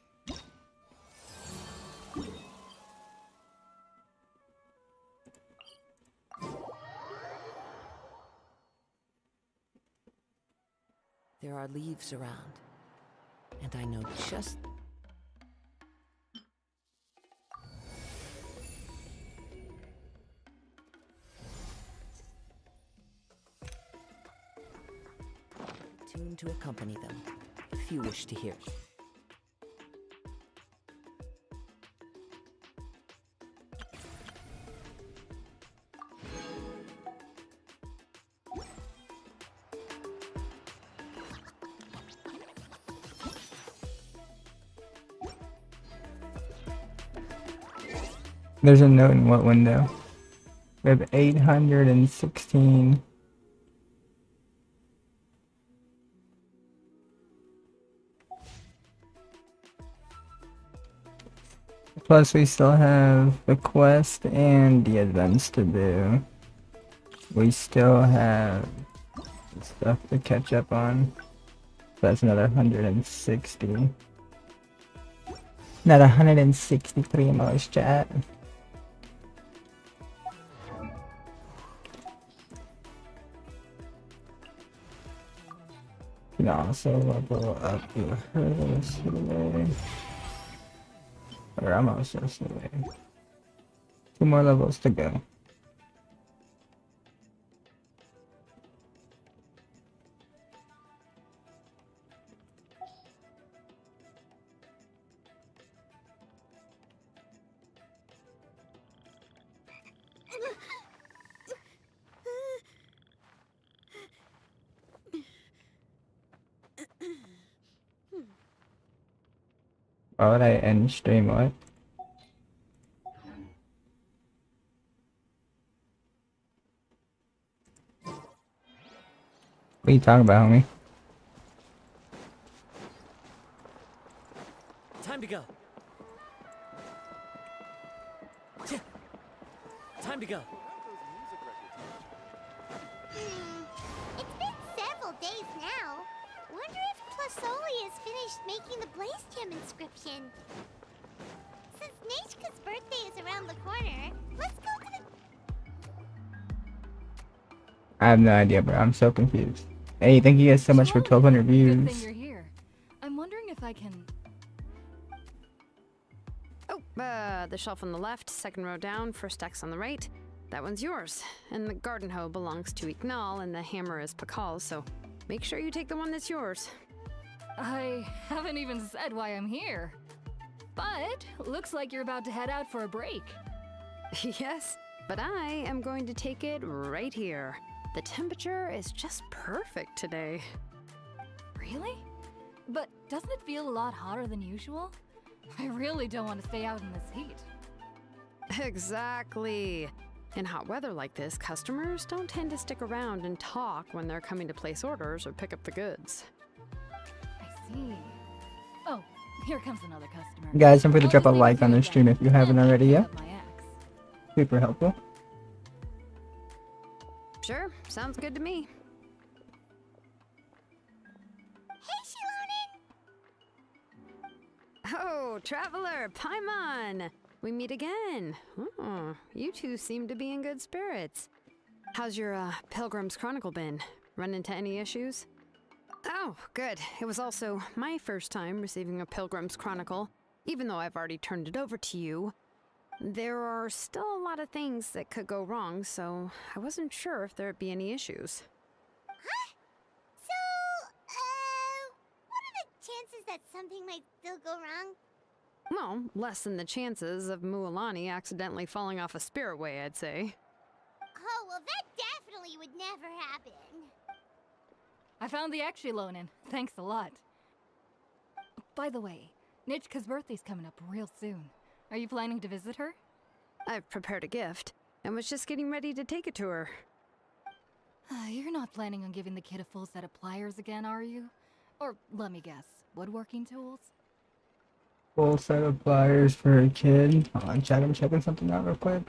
There are leaves around, and I know just... tune to accompany them, if you wish to hear. There's a note in what window? We have 816. Plus we still have the quest and the events to do. We still have stuff to catch up on. That's another 160. Another 163 most chat. You can also level up your hurdles today. Or almost yesterday. 2 more levels to go. Why would I end stream? What? What are you talking about, homie? Time to go. Time to go. It's been several days now. Wonder if Plasoli has finished making the Blaze Gem inscription. Since Nishka's birthday is around the corner, let's go to the... I have no idea, bro. I'm so confused. Hey, thank you guys so much for 1,200 views. Good thing you're here. I'm wondering if I can... Oh, the shelf on the left, second row down, first X on the right. That one's yours. And the garden hoe belongs to Ignal, and the hammer is Pakal's, so make sure you take the one that's yours. I haven't even said why I'm here. But looks like you're about to head out for a break. Yes, but I am going to take it right here. The temperature is just perfect today. Really? But doesn't it feel a lot hotter than usual? I really don't want to stay out in this heat. Exactly. In hot weather like this, customers don't tend to stick around and talk when they're coming to place orders or pick up the goods. I see. Oh, here comes another customer. Guys, don't forget to drop a like on this stream if you haven't already yet. Super helpful. Sure, sounds good to me. Oh, Traveler, Paimon! We meet again. Oh, you two seem to be in good spirits. How's your Pilgrim's Chronicle been? Run into any issues? Oh, good. It was also my first time receiving a Pilgrim's Chronicle, even though I've already turned it over to you. There are still a lot of things that could go wrong, so I wasn't sure if there'd be any issues. What are the chances that something might still go wrong? Well, less than the chances of Mualani accidentally falling off a spiritway, I'd say. Oh, well, that definitely would never happen. I found the Lonin. Thanks a lot. By the way, Nichka's birthday's coming up real soon. Are you planning to visit her? I've prepared a gift, and was just getting ready to take it to her. You're not planning on giving the kid a full set of pliers again, are you? Or, let me guess, woodworking tools? Full set of pliers for a kid. Hold on, chat, I'm checking something out real quick.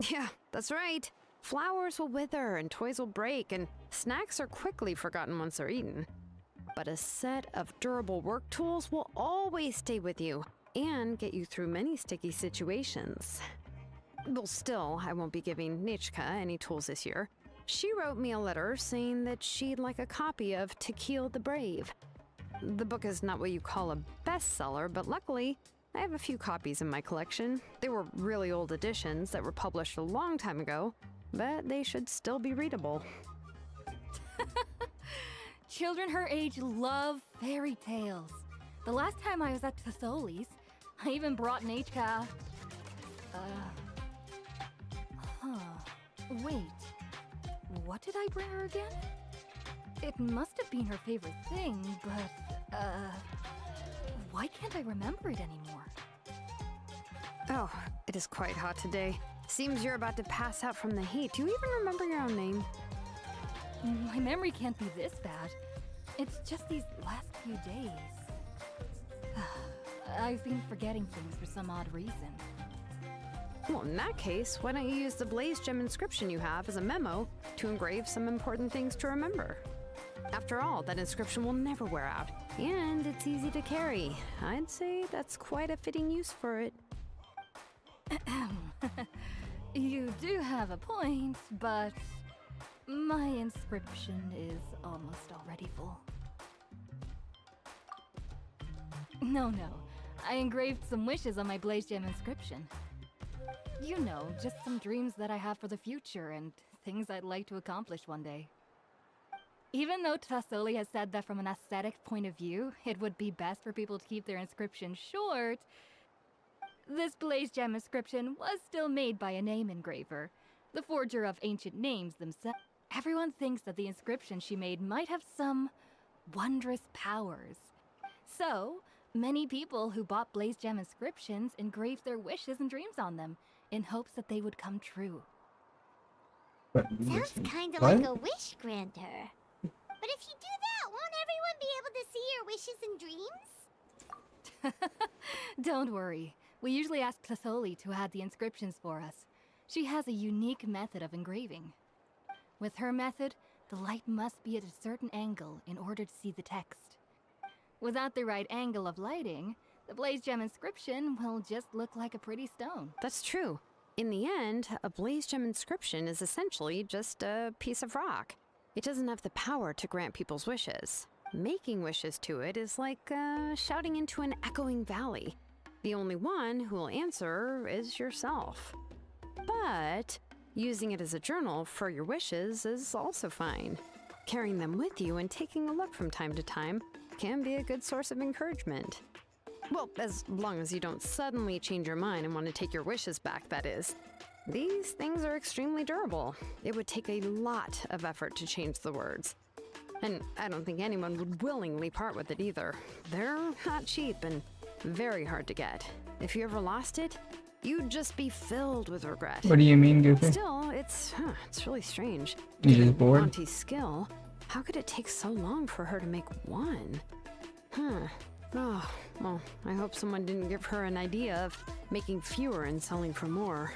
Yeah, that's right. Flowers will wither and toys will break, and snacks are quickly forgotten once they're eaten. But a set of durable work tools will always stay with you and get you through many sticky situations. Well, still, I won't be giving Nichka any tools this year. She wrote me a letter saying that she'd like a copy of To Kill the Brave. The book is not what you call a bestseller, but luckily, I have a few copies in my collection. They were really old editions that were published a long time ago, but they should still be readable. Children her age love fairy tales. The last time I was at Tholi's, I even brought Nichka. Wait. What did I bring her again? It must have been her favorite thing, but, why can't I remember it anymore? Oh, it is quite hot today. Seems you're about to pass out from the heat. Do you even remember your own name? My memory can't be this bad. It's just these last few days. I've been forgetting things for some odd reason. Well, in that case, why don't you use the Blaze Gem inscription you have as a memo to engrave some important things to remember? After all, that inscription will never wear out, and it's easy to carry. I'd say that's quite a fitting use for it. You do have a point, but my inscription is almost already full. No, I engraved some wishes on my Blaze Gem inscription. You know, just some dreams that I have for the future and things I'd like to accomplish one day. Even though Tassoli has said that from an aesthetic point of view, it would be best for people to keep their inscription short, this Blaze Gem inscription was still made by a name engraver, the forger of ancient names themselves. Everyone thinks that the inscription she made might have some wondrous powers. So, many people who bought Blaze Gem inscriptions engraved their wishes and dreams on them, in hopes that they would come true. Sounds kinda like a wish granter. But if you do that, won't everyone be able to see your wishes and dreams? Don't worry. We usually ask Tassoli to add the inscriptions for us. She has a unique method of engraving. With her method, the light must be at a certain angle in order to see the text. Without the right angle of lighting, the Blaze Gem inscription will just look like a pretty stone. That's true. In the end, a Blaze Gem inscription is essentially just a piece of rock. It doesn't have the power to grant people's wishes. Making wishes to it is like shouting into an echoing valley. The only one who will answer is yourself. But using it as a journal for your wishes is also fine. Carrying them with you and taking a look from time to time can be a good source of encouragement. Well, as long as you don't suddenly change your mind and want to take your wishes back, that is. These things are extremely durable. It would take a lot of effort to change the words. And I don't think anyone would willingly part with it either. They're not cheap and very hard to get. If you ever lost it, you'd just be filled with regret. What do you mean, Goofy? Still, it's really strange. You Given just bored? Monty's skill, how could it take so long for her to make one? Oh, well, I hope someone didn't give her an idea of making fewer and selling for more.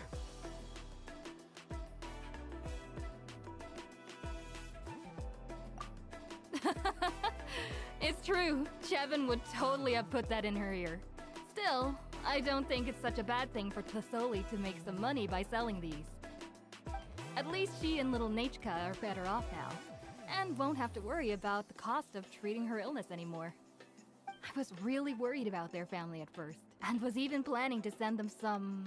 It's true. Chevin would totally have put that in her ear. Still, I don't think it's such a bad thing for Tlisoli to make some money by selling these. At least she and little Nachka are better off now, and won't have to worry about the cost of treating her illness anymore. I was really worried about their family at first, and was even planning to send them some...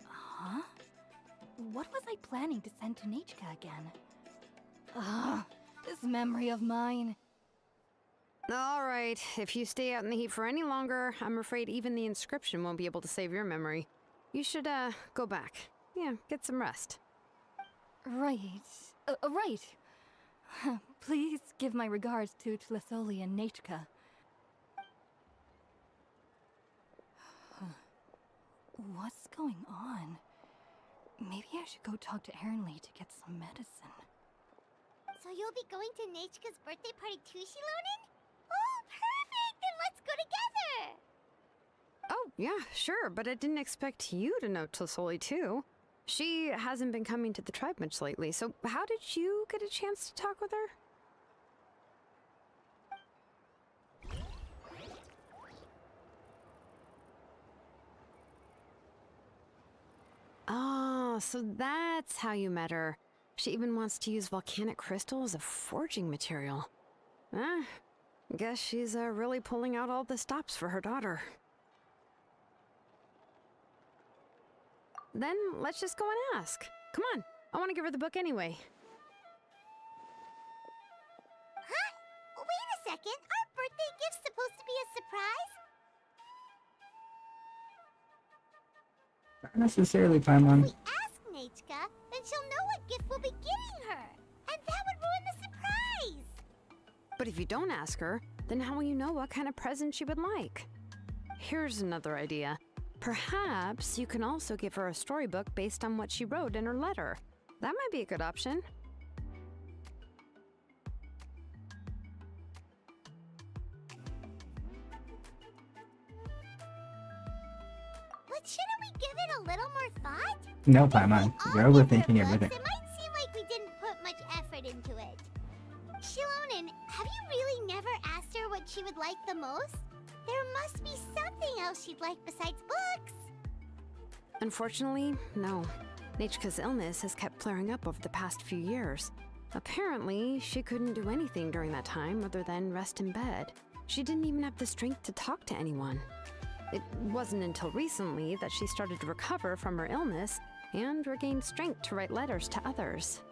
Huh? What was I planning to send to Nachka again? This memory of mine. Alright, if you stay out in the heat for any longer, I'm afraid even the inscription won't be able to save your memory. You should, go back. Yeah, get some rest. Right. Right. Please give my regards to Tlisoli and Nachka. What's going on? Maybe I should go talk to Ernly to get some medicine. So you'll be going to Nachka's birthday party too, Shilonen? Oh, perfect! Then let's go together! Oh, yeah, sure, but I didn't expect you to know Tlisoli too. She hasn't been coming to the tribe much lately, so how did you get a chance to talk with her? Oh, so that's how you met her. She even wants to use volcanic crystal as a forging material. Guess she's really pulling out all the stops for her daughter. Then let's just go and ask. Come on, I want to give her the book anyway. Huh? Wait a second, our birthday gift's supposed to be a surprise? Not necessarily, Paimon. If we ask Nachka, then she'll know what gift we'll be giving her. And that would ruin the surprise! But if you don't ask her, then how will you know what kind of present she would like? Here's another idea. Perhaps you can also give her a storybook based on what she wrote in her letter. That might be a good option. But shouldn't we give it a little more thought? No, Paimon. You're overthinking everything. It might seem like we didn't put much effort into it. Shilonen, have you really never asked her what she would like the most? There must be something else she'd like besides books. Unfortunately, no. Nachka's illness has kept flaring up over the past few years. Apparently, she couldn't do anything during that time other than rest in bed. She didn't even have the strength to talk to anyone. It wasn't until recently that she started to recover from her illness and regained strength to write letters to others.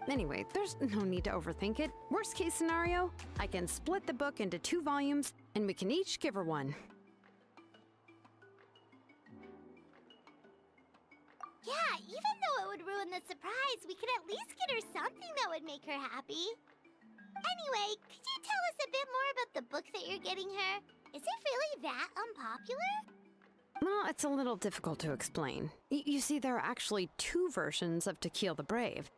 Anyway, there's no need to overthink it. Worst case scenario, I can split the book into 2 volumes and we can each give her one. Yeah, even though it would ruin the surprise, we could at least get her something that would make her happy. Anyway, could you tell us a bit more about the book that you're getting her? Is it really that unpopular? Well, it's a little difficult to explain. You see, there are actually 2 versions of To Kill the Brave.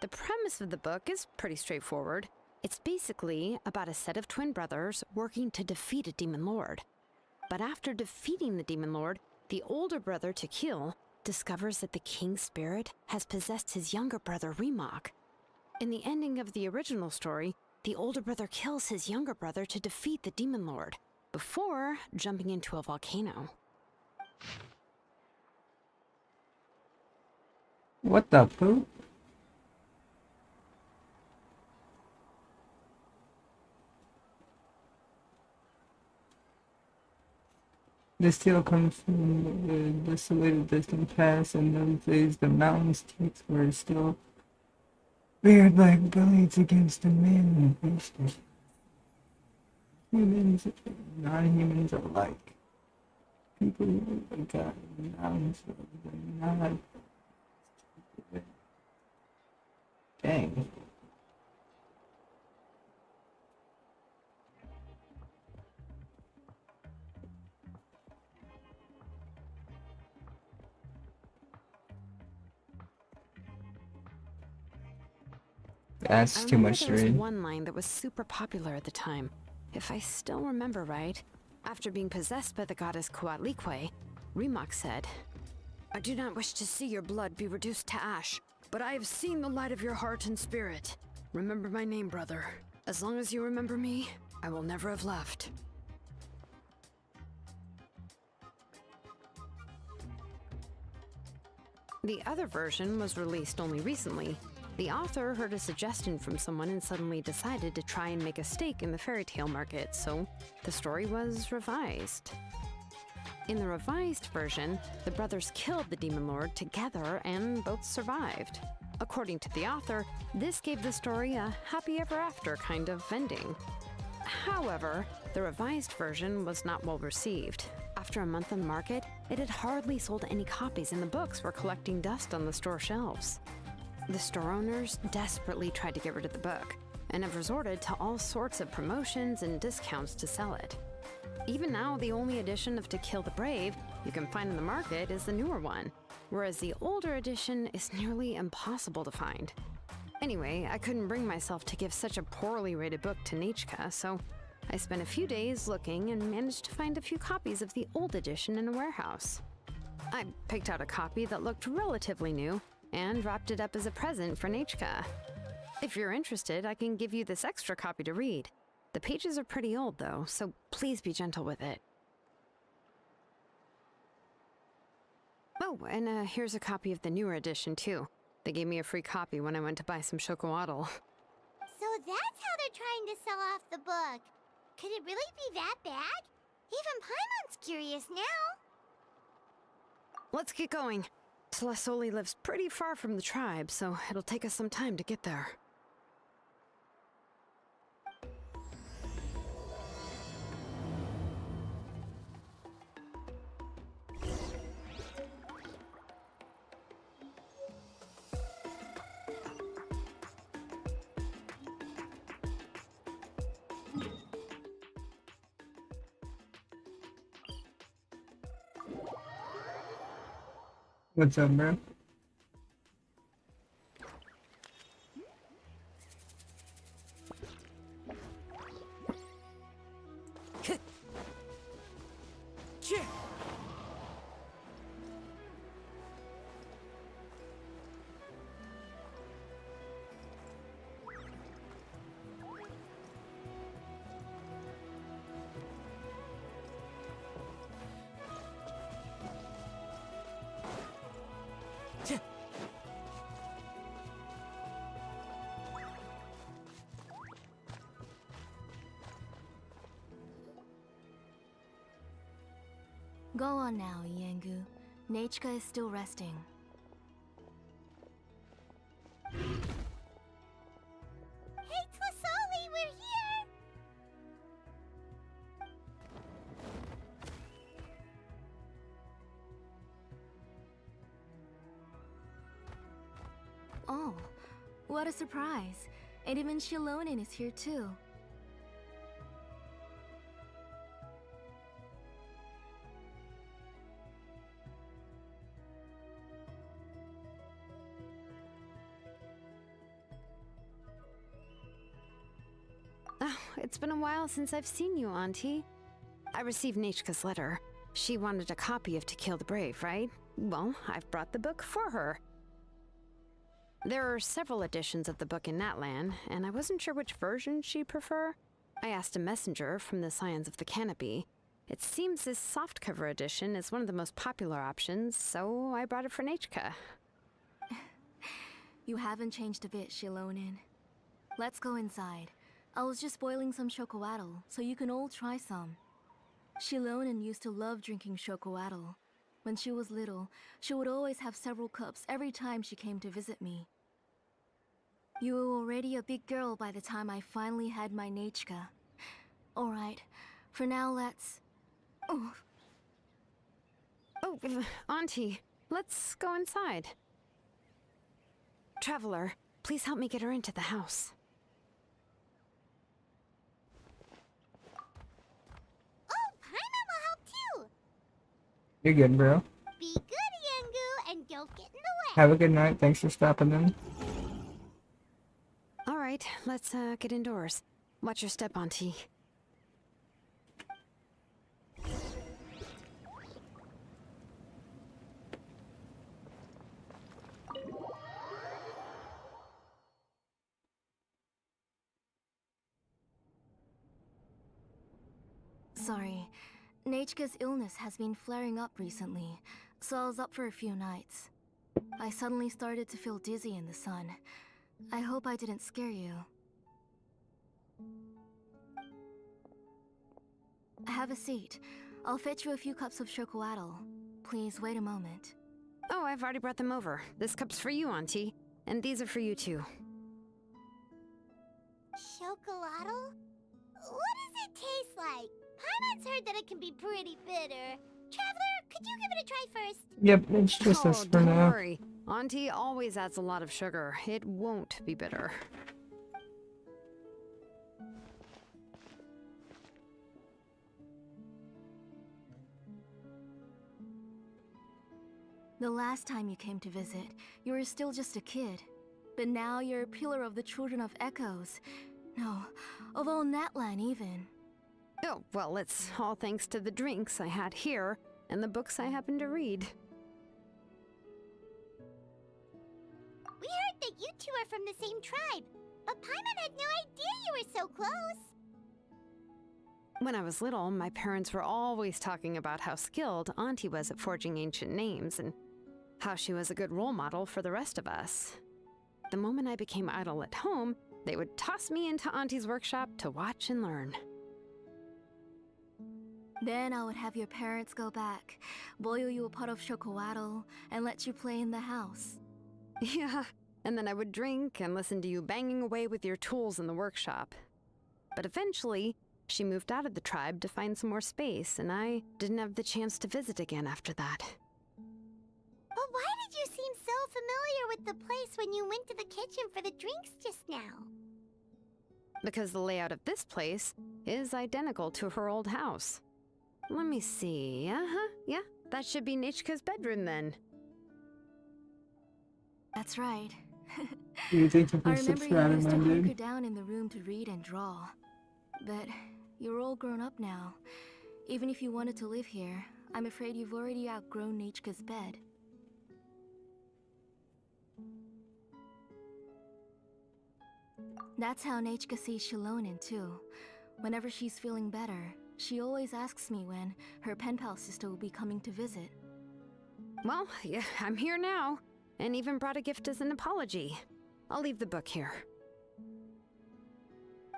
The premise of the book is pretty straightforward. It's basically about a set of twin brothers working to defeat a demon lord. But after defeating the demon lord, the older brother, To Kill, discovers that the king's spirit has possessed his younger brother, Remok. In the ending of the original story, the older brother kills his younger brother to defeat the demon lord, before jumping into a volcano. What the poop? This tale comes from the desolated distant past, and those days the mountain's teeth were still bared like blades against the man and beast. Humans, non-humans alike. People who got mountains not. Dang. That's too much to There was read. one line that was super popular at the time. If I still remember right, after being possessed by the goddess Coatlicue, Remok said, "I do not wish to see your blood be reduced to ash, but I have seen the light of your heart and spirit. Remember my name, brother. As long as you remember me, I will never have left." The other version was released only recently. The author heard a suggestion from someone and suddenly decided to try and make a stake in the fairy tale market, so the story was revised. In the revised version, the brothers killed the demon lord together and both survived. According to the author, this gave the story a happy ever after kind of ending. However, the revised version was not well received. After a month on the market, it had hardly sold any copies and the books were collecting dust on the store shelves. The store owners desperately tried to get rid of the book, and have resorted to all sorts of promotions and discounts to sell it. Even now, the only edition of To Kill the Brave you can find in the market is the newer one, whereas the older edition is nearly impossible to find. Anyway, I couldn't bring myself to give such a poorly rated book to Nisha, so I spent a few days looking and managed to find a few copies of the old edition in a warehouse. I picked out a copy that looked relatively new, and wrapped it up as a present for Nisha. If you're interested, I can give you this extra copy to read. The pages are pretty old though, so please be gentle with it. Oh, and here's a copy of the newer edition too. They gave me a free copy when I went to buy some chocolatl. So that's how they're trying to sell off the book. Could it really be that bad? Even Paimon's curious now. Let's get going. Celestoli lives pretty far from the tribe, so it'll take us some time to get there. What's up, bro? Go on now, Yengu. Nachka is still resting. Hey, Tlasoli, we're here! Oh, what a surprise. And even Shilonin is here too. Oh, it's been a while since I've seen you, Auntie. I received Nachka's letter. She wanted a copy of To Kill the Brave, right? Well, I've brought the book for her. There are several editions of the book in Natlan, and I wasn't sure which version she'd prefer. I asked a messenger from the Scions of the Canopy. It seems this softcover edition is one of the most popular options, so I brought it for Nachka. You haven't changed a bit, Shilonin. Let's go inside. I was just boiling some chocolatl, so you can all try some. Shilonen used to love drinking chocolatl. When she was little, she would always have several cups every time she came to visit me. You were already a big girl by the time I finally had my Nechka. Alright, for now let's... Oh, Auntie, let's go inside. Traveler, please help me get her into the house. Oh, Paimon will help too! You're good, bro. Be good, Yangu, and don't get in the way! Have a good night. Thanks for stopping in. Alright, let's get indoors. Watch your step, Auntie. sorry. Nechka's illness has been flaring up recently, so I was up for a few nights. I suddenly started to feel dizzy in the sun. I hope I didn't scare you. Have a seat. I'll fetch you a few cups of chocolatl. Please wait a moment. Oh, I've already brought them over. This cup's for you, Auntie. And these are for you, too. Chocolatl? What does it taste like? Paimon's heard that it can be pretty bitter. Traveler, could you give it a try first? Yep, it's just this for don't now. worry. Auntie always adds a lot of sugar. It won't be bitter. The last time you came to visit, you were still just a kid. But now you're a pillar of the Children of Echoes. No, of all Natlan even. Oh, well, it's all thanks to the drinks I had here and the books I happened to read. We heard that you two are from the same tribe, but Paimon had no idea you were so close. When I was little, my parents were always talking about how skilled Auntie was at forging ancient names and how she was a good role model for the rest of us. The moment I became idle at home, they would toss me into Auntie's workshop to watch and learn. Then I would have your parents go back, boil you a pot of chocolatl, and let you play in the house. Yeah, and then I would drink and listen to you banging away with your tools in the workshop. But eventually, she moved out of the tribe to find some more space, and I didn't have the chance to visit again after that. But why did you seem so familiar with the place when you went to the kitchen for the drinks just now? Because the layout of this place is identical to her old house. Let me see. Yeah, that should be Nechka's bedroom then. That's right. You think you I can remember you subscribe, used to man, hunker dude? down in the room to read and draw. But you're all grown up now. Even if you wanted to live here, I'm afraid you've already outgrown Nechka's bed. That's how Nechka sees Shilonen too. Whenever she's feeling better, she always asks me when her pen pal sister will be coming to visit. Well, yeah, I'm here now, and even brought a gift as an apology. I'll leave the book here.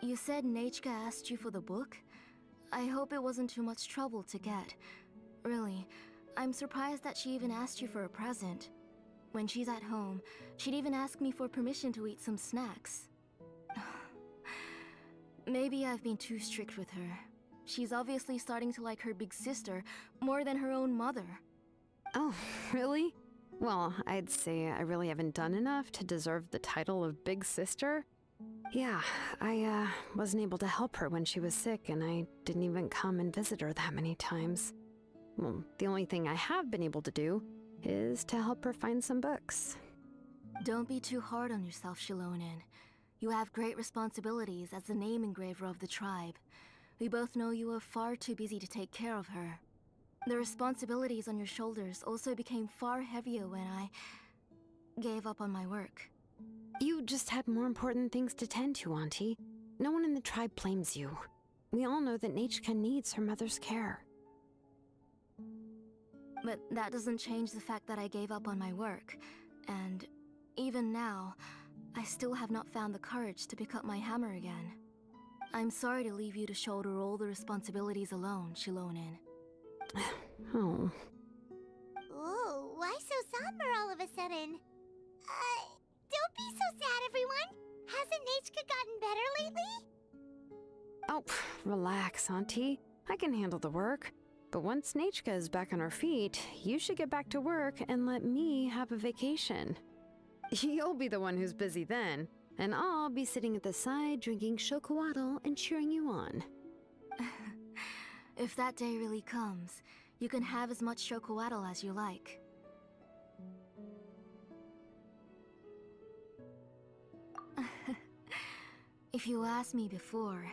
You said Nechka asked you for the book? I hope it wasn't too much trouble to get. Really, I'm surprised that she even asked you for a present. When she's at home, she'd even ask me for permission to eat some snacks. Maybe I've been too strict with her. She's obviously starting to like her big sister more than her own mother. Oh, really? Well, I'd say I really haven't done enough to deserve the title of Big Sister. Yeah, I wasn't able to help her when she was sick, and I didn't even come and visit her that many times. Well, the only thing I have been able to do is to help her find some books. Don't be too hard on yourself, Shilonen. You have great responsibilities as the name engraver of the tribe. We both know you are far too busy to take care of her. The responsibilities on your shoulders also became far heavier when I gave up on my work. You just had more important things to tend to, Auntie. No one in the tribe blames you. We all know that Nechka needs her mother's care. But that doesn't change the fact that I gave up on my work. And even now, I still have not found the courage to pick up my hammer again. I'm sorry to leave you to shoulder all the responsibilities alone, Shilonen. Oh. Ooh, why so somber all of a sudden? Don't be so sad, everyone. Hasn't Nechka gotten better lately? Oh, relax, Auntie. I can handle the work. But once Nechka is back on her feet, you should get back to work and let me have a vacation. You'll be the one who's busy then, and I'll be sitting at the side drinking chocolatl and cheering you on. If that day really comes, you can have as much chocolatl as you like. If you asked me before,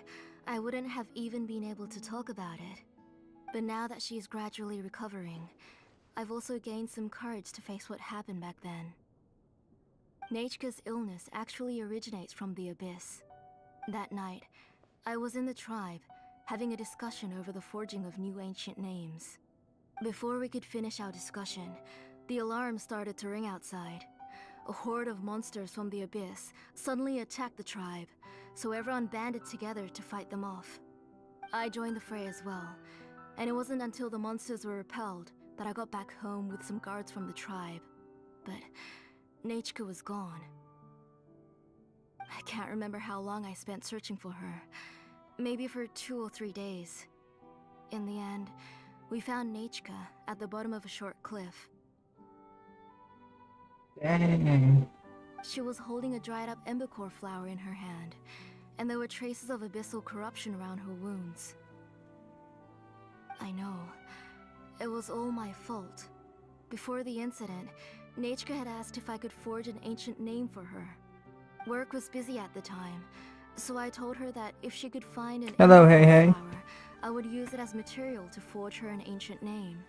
I wouldn't have even been able to talk about it. But now that she's gradually recovering, I've also gained some courage to face what happened back then. Nechka's illness actually originates from the Abyss. That night, I was in the tribe, having a discussion over the forging of new ancient names. Before we could finish our discussion, the alarm started to ring outside. A horde of monsters from the Abyss suddenly attacked the tribe, so everyone banded together to fight them off. I joined the fray as well, and it wasn't until the monsters were repelled that I got back home with some guards from the tribe. But Nechka was gone. I can't remember how long I spent searching for her. Maybe for 2 or 3 days. In the end, we found Nechka at the bottom of a short cliff. Dang. She was holding a dried up embercore flower in her hand, and there were traces of abyssal corruption around her wounds. I know. It was all my fault. Before the incident, Nechka had asked if I could forge an ancient name for her. Work was busy at the time, so I told her that if she could find an Hello, embercore hey. flower, I would use it as material to forge her an ancient name.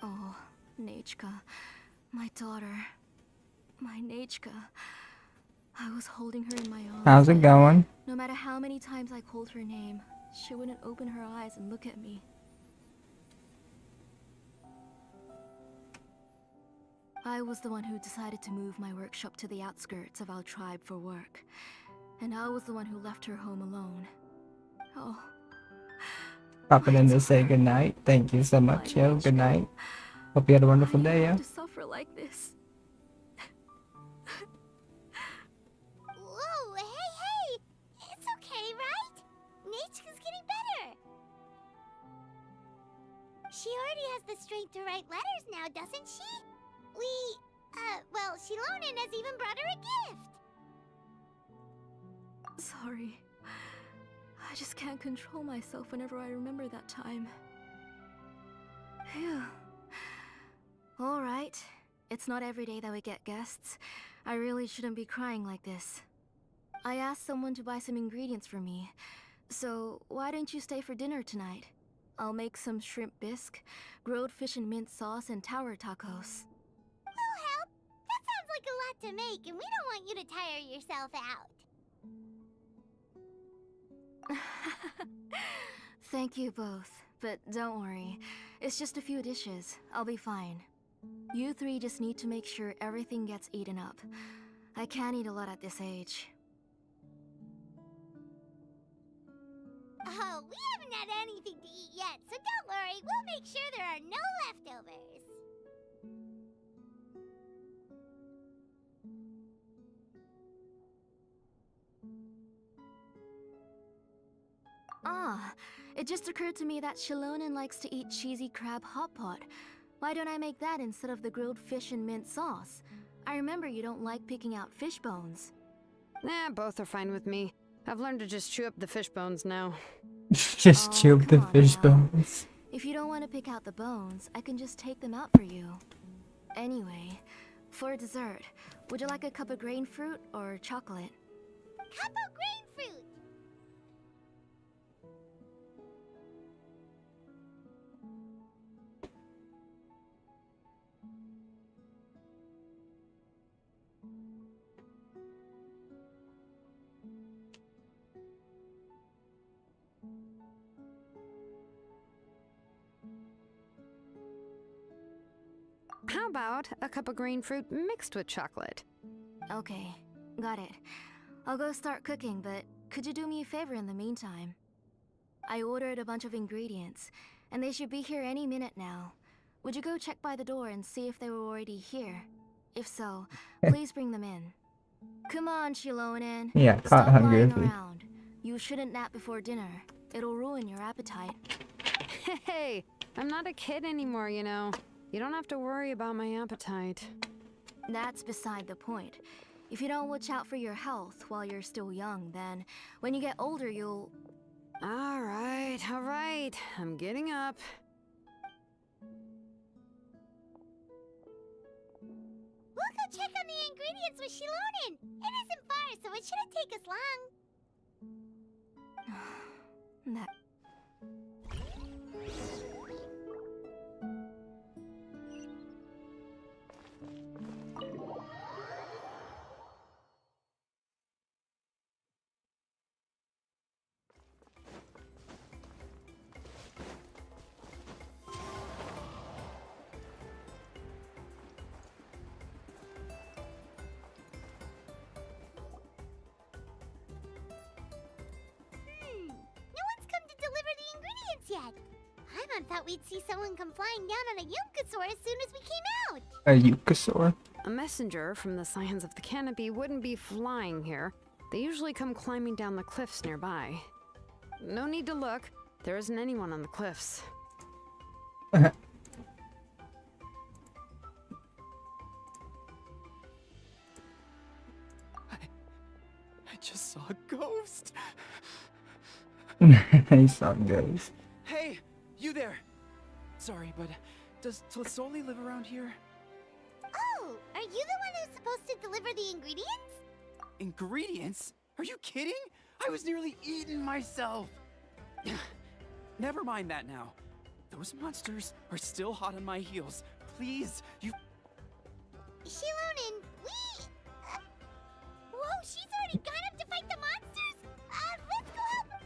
Oh, Nechka, my daughter. My Nechka. I was holding her in my arms. How's it going? No matter how many times I called her name, she wouldn't open her eyes and look at me. I was the one who decided to move my workshop to the outskirts of our tribe for work. And I was the one who left her home alone. Oh. Popping in to say goodnight. Thank you so much, yo. Good night. Hope you had a wonderful day, yo. To suffer like this. Whoa, hey! It's okay, right? Nechka's getting better. She already has the strength to write letters now, doesn't she? Well, Shilonen has even brought her a gift. Sorry. I just can't control myself whenever I remember that time. Phew. Alright. It's not every day that we get guests. I really shouldn't be crying like this. I asked someone to buy some ingredients for me. So, why don't you stay for dinner tonight? I'll make some shrimp bisque, grilled fish and mint sauce, and tower tacos. We'll help. That sounds like a lot to make, and we don't want you to tire yourself out. Thank you both, but don't worry. It's just a few dishes. I'll be fine. You three just need to make sure everything gets eaten up. I can't eat a lot at this age. Oh, we haven't had anything to eat yet, so don't worry. We'll make sure there are no leftovers. Ah, it just occurred to me that Shilonen likes to eat cheesy crab hot pot. Why don't I make that instead of the grilled fish and mint sauce? I remember you don't like picking out fish bones. Both are fine with me. I've learned to just chew up the fish bones now. Just chew up the fish bones. If you don't want to pick out the bones, I can just take them out for you. Anyway, for dessert, would you like a cup of grain fruit or chocolate? Cup of grain fruit! How about a cup of green fruit mixed with chocolate? Okay, got it. I'll go start cooking, but could you do me a favor in the meantime? I ordered a bunch of ingredients, and they should be here any minute now. Would you go check by the door and see if they were already here? If so, please bring them in. Come on, Shilonen. Yeah, caught Stop hungry. lying around. You shouldn't nap before dinner. It'll ruin your appetite. Hey, I'm not a kid anymore, you know. You don't have to worry about my appetite. That's beside the point. If you don't watch out for your health while you're still young, then when you get older, you'll... All right. I'm getting up. We'll go check on the ingredients with Shilonen. It isn't far, so it shouldn't take us long. That... Yet. Paimon thought we'd see someone come flying down on a Yunkasaur as soon as we came out. A Yunkasaur? A messenger from the Scions of the Canopy wouldn't be flying here. They usually come climbing down the cliffs nearby. No need to look. There isn't anyone on the cliffs. I just saw a ghost. I saw ghosts. Hey, you there! Sorry, but does Tlisoli live around here? Oh, are you the one who's supposed to deliver the ingredients? Ingredients? Are you kidding? I was nearly eaten myself! Never mind that now. Those monsters are still hot on my heels. Please, you... Shilonen, we... Whoa, she's already gone up to fight the monsters? Let's go help her!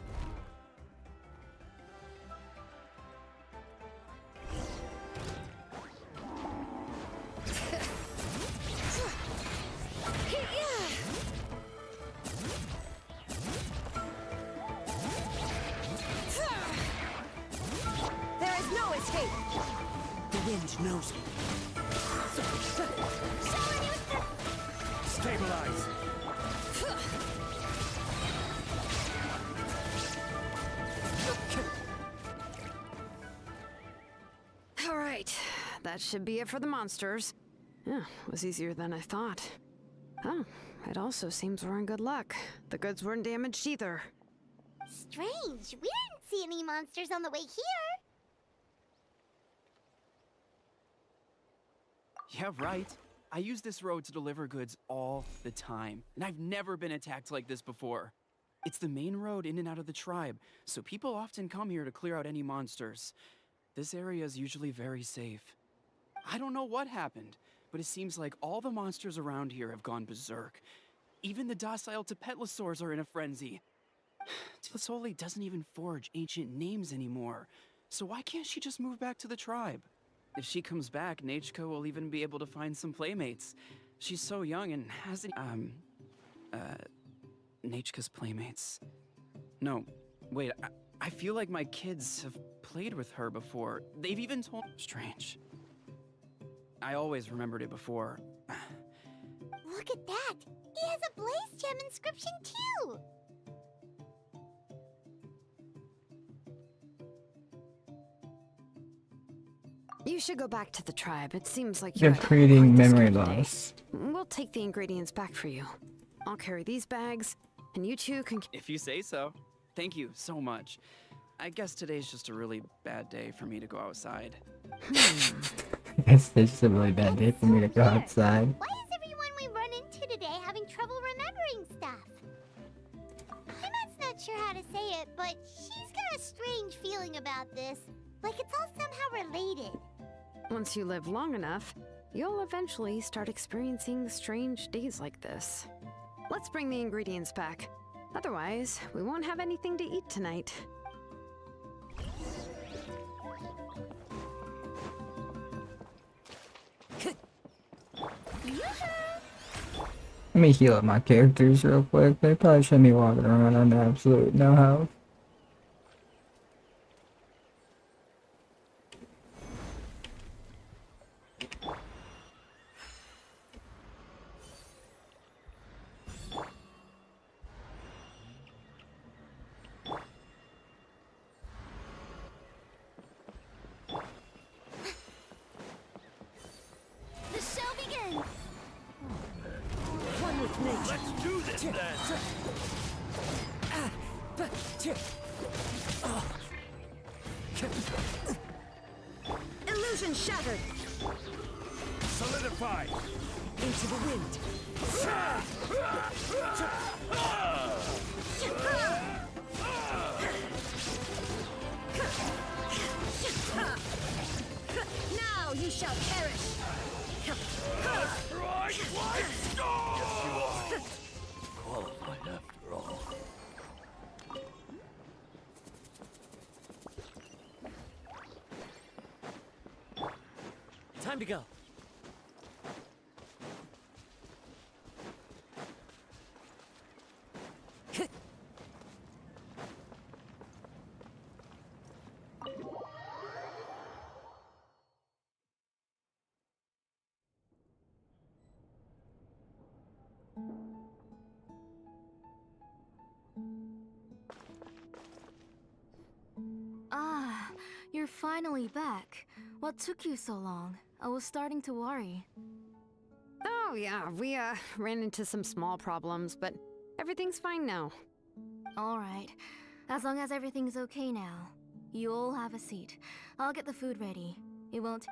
There is no escape! The wind knows me. Stabilize! All right, that should be it for the monsters. Yeah, was easier than I thought. Oh, it also seems we're in good luck. The goods weren't damaged either. Strange, we didn't see any monsters on the way here. Yeah, right. I use this road to deliver goods all the time, and I've never been attacked like this before. It's the main road in and out of the tribe, so people often come here to clear out any monsters. This area is usually very safe. I don't know what happened, but it seems like all the monsters around here have gone berserk. Even the docile Tepetlosaurs are in a frenzy. Tlisoli doesn't even forge ancient names anymore, so why can't she just move back to the tribe? If she comes back, Nachko will even be able to find some playmates. She's so young and hasn't... Nachka's playmates. No, wait, I feel like my kids have played with her before. They've even told... Strange. I always remembered it before. Look at that! He has a blaze gem inscription too! You should go back to the tribe. It seems like You're creating memory loss. We'll take the ingredients back for you. I'll carry these bags, and you two can... If you say so. Thank you so much. I guess today's just a really bad day for me to go outside. I guess it's just a really bad day for me to go outside. Why is everyone we run into today having trouble remembering stuff? Paimon's not sure how to say it, but she's got a strange feeling about this. Like it's all somehow related. Once you live long enough, you'll eventually start experiencing strange days like this. Let's bring the ingredients back. Otherwise, we won't have anything to eat tonight. Let me heal up my characters real quick. They probably shouldn't be walking around on absolute no health. The show begins! One with nature. Let's do this then! Illusion shattered! Solidify! Into the wind. Now you shall perish! Qualified after all. Time to go. Ah, you're finally back. What took you so long? I was starting to worry. Oh yeah, we ran into some small problems, but everything's fine now. Alright, as long as everything's okay now. You all have a seat. I'll get the food ready. It won't...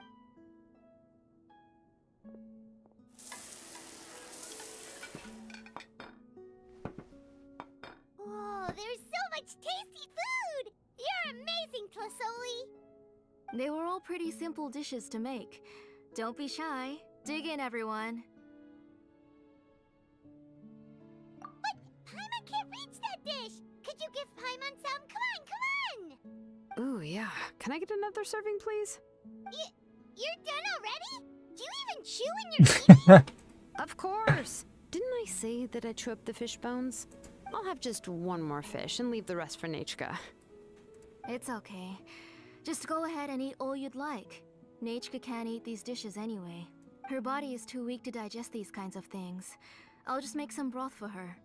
Whoa, there's so much tasty food! You're amazing, Tlasoli! They were all pretty simple dishes to make. Don't be shy. Dig in, everyone. But Paimon can't reach that dish! Could you give Paimon some? Come on! Ooh, yeah. Can I get another serving, please? You're done already? Do you even chew when you're eating? Of course! Didn't I say that I'd chew up the fish bones? I'll have just one more fish and leave the rest for Nachka. It's okay. Just go ahead and eat all you'd like. Nachka can't eat these dishes anyway. Her body is too weak to digest these kinds of things. I'll just make some broth for her.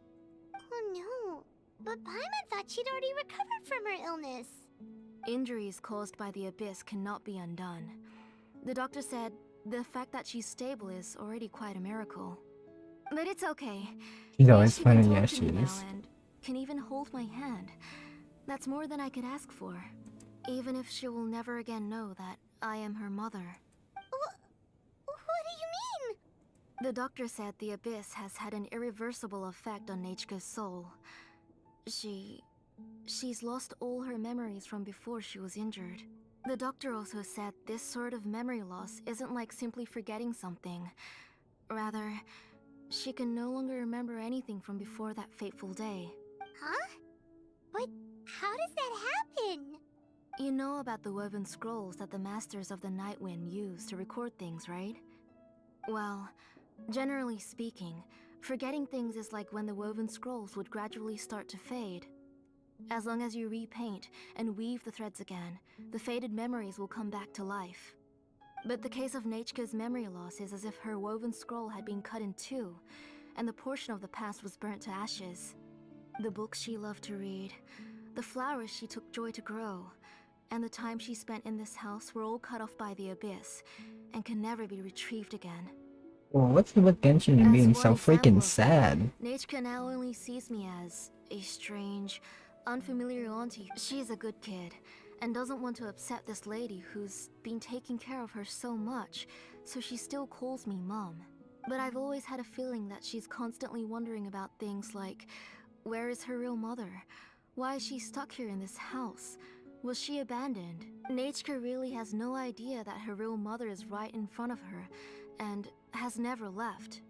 Oh no, but Paimon thought she'd already recovered from her illness. Injuries caused by the Abyss cannot be undone. The doctor said the fact that she's stable is already quite a miracle. But it's okay. She's always She can funny, talk yeah, to she me now is. and can even hold my hand. That's more than I could ask for. Even if she will never again know that I am her mother. What do you mean? The doctor said the Abyss has had an irreversible effect on Nachka's soul. She's lost all her memories from before she was injured. The doctor also said this sort of memory loss isn't like simply forgetting something. Rather, she can no longer remember anything from before that fateful day. Huh? But how does that happen? You know about the woven scrolls that the Masters of the Night Wind use to record things, right? Well, generally speaking, forgetting things is like when the woven scrolls would gradually start to fade. As long as you repaint and weave the threads again, the faded memories will come back to life. But the case of Nachka's memory loss is as if her woven scroll had been cut in two, and the portion of the past was burnt to ashes. The books she loved to read, the flowers she took joy to grow, and the time she spent in this house were all cut off by the Abyss, and can never be retrieved again. Well, what's it with Genshin and being so freaking sad? Nachka now only sees me as a strange, unfamiliar auntie. She's a good kid, and doesn't want to upset this lady who's been taking care of her so much, so she still calls me Mom. But I've always had a feeling that she's constantly wondering about things like, where is her real mother? Why is she stuck here in this house? Was she abandoned? Nachka really has no idea that her real mother is right in front of her, and has never left.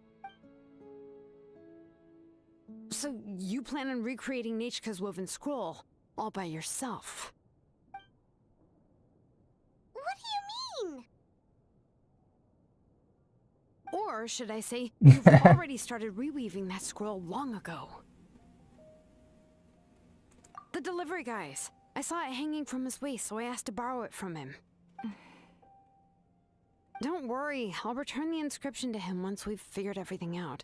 So you plan on recreating Nachka's woven scroll all by yourself? What do you mean? Or should I say, you've already started reweaving that scroll long ago. The delivery guys. I saw it hanging from his waist, so I asked to borrow it from him. Don't worry, I'll return the inscription to him once we've figured everything out.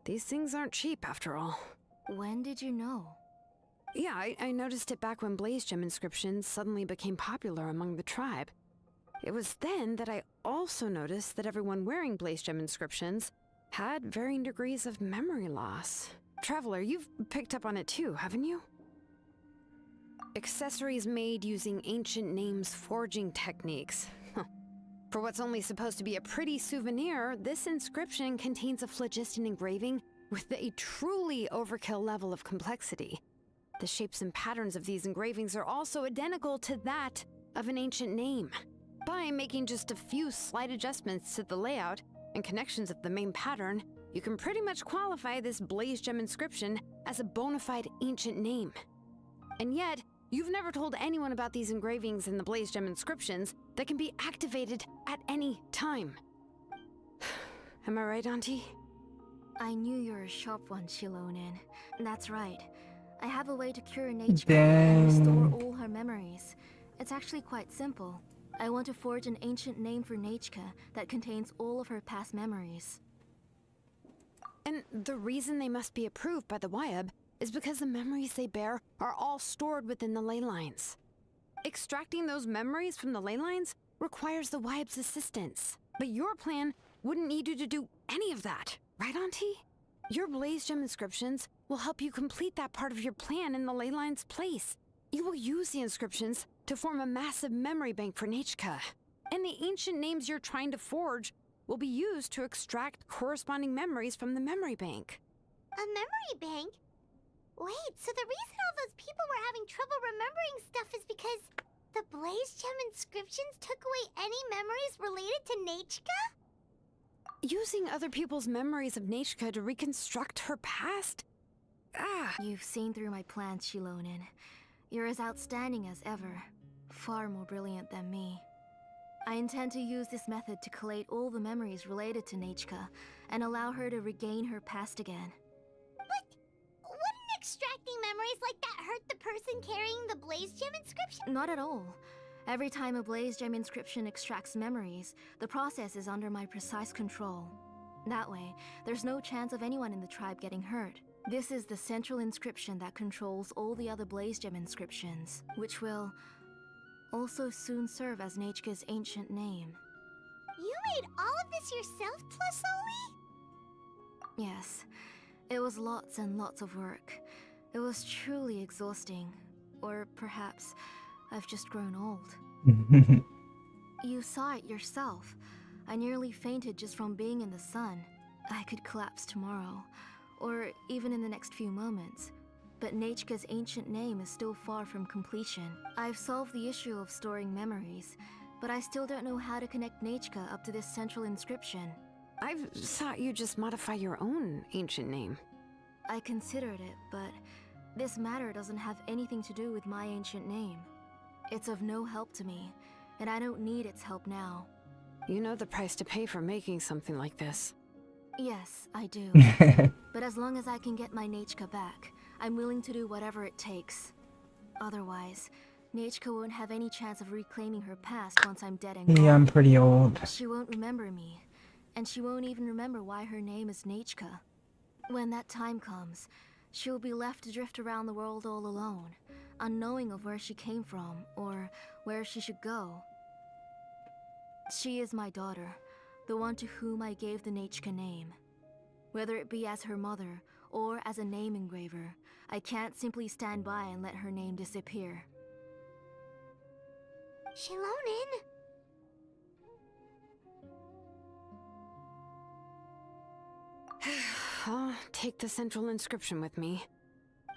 These things aren't cheap, after all. When did you know? Yeah, I noticed it back when Blaze Gem inscriptions suddenly became popular among the tribe. It was then that I also noticed that everyone wearing Blaze Gem inscriptions had varying degrees of memory loss. Traveler, you've picked up on it too, haven't you? Accessories made using ancient names forging techniques. For what's only supposed to be a pretty souvenir, this inscription contains a phlogiston engraving with a truly overkill level of complexity. The shapes and patterns of these engravings are also identical to that of an ancient name. By making just a few slight adjustments to the layout and connections of the main pattern, you can pretty much qualify this Blaze Gem inscription as a bona fide ancient name. And yet, you've never told anyone about these engravings in the Blaze Gem inscriptions that can be activated at any time. Am I right, Auntie? I knew you were a sharp one, Shilonin. That's right. I have a way to cure Nachka Dang. and restore all her memories. It's actually quite simple. I want to forge an ancient name for Nachka that contains all of her past memories. And the reason they must be approved by the Wyab is because the memories they bear are all stored within the ley lines. Extracting those memories from the ley lines requires the Wyab's assistance. But your plan wouldn't need you to do any of that, right, Auntie? Your Blaze Gem inscriptions will help you complete that part of your plan in the ley line's place. You will use the inscriptions to form a massive memory bank for Nachka. And the ancient names you're trying to forge will be used to extract corresponding memories from the memory bank. A memory bank? Wait, so the reason all those people were having trouble remembering stuff is because the Blaze Gem inscriptions took away any memories related to Nachka? Using other people's memories of Nachka to reconstruct her past? You've seen through my plans, Shilonin. You're as outstanding as ever. Far more brilliant than me. I intend to use this method to collate all the memories related to Nachka and allow her to regain her past again. Wouldn't extracting memories like that hurt the person carrying the Blaze Gem inscription? Not at all. Every time a Blaze Gem inscription extracts memories, the process is under my precise control. That way, there's no chance of anyone in the tribe getting hurt. This is the central inscription that controls all the other Blaze Gem inscriptions, which will also soon serve as Nachka's ancient name. You made all of this yourself, Tlasoli? Yes. It was lots and lots of work. It was truly exhausting. Or perhaps I've just grown old. You saw it yourself. I nearly fainted just from being in the sun. I could collapse tomorrow, or even in the next few moments. But Nachka's ancient name is still far from completion. I've solved the issue of storing memories, but I still don't know how to connect Nachka up to this central inscription. I thought you just modify your own ancient name. I considered it, but this matter doesn't have anything to do with my ancient name. It's of no help to me, and I don't need its help now. You know the price to pay for making something like this. Yes, I do. But as long as I can get my Nachka back, I'm willing to do whatever it takes. Otherwise, Nachka won't have any chance of reclaiming her past once I'm dead and gone. Yeah, I'm pretty old. She won't remember me, and she won't even remember why her name is Nachka. When that time comes, she'll be left to drift around the world all alone, unknowing of where she came from or where she should go. She is my daughter, the one to whom I gave the Nachka name. Whether it be as her mother or as a name engraver, I can't simply stand by and let her name disappear. Shilonin! I'll take the central inscription with me.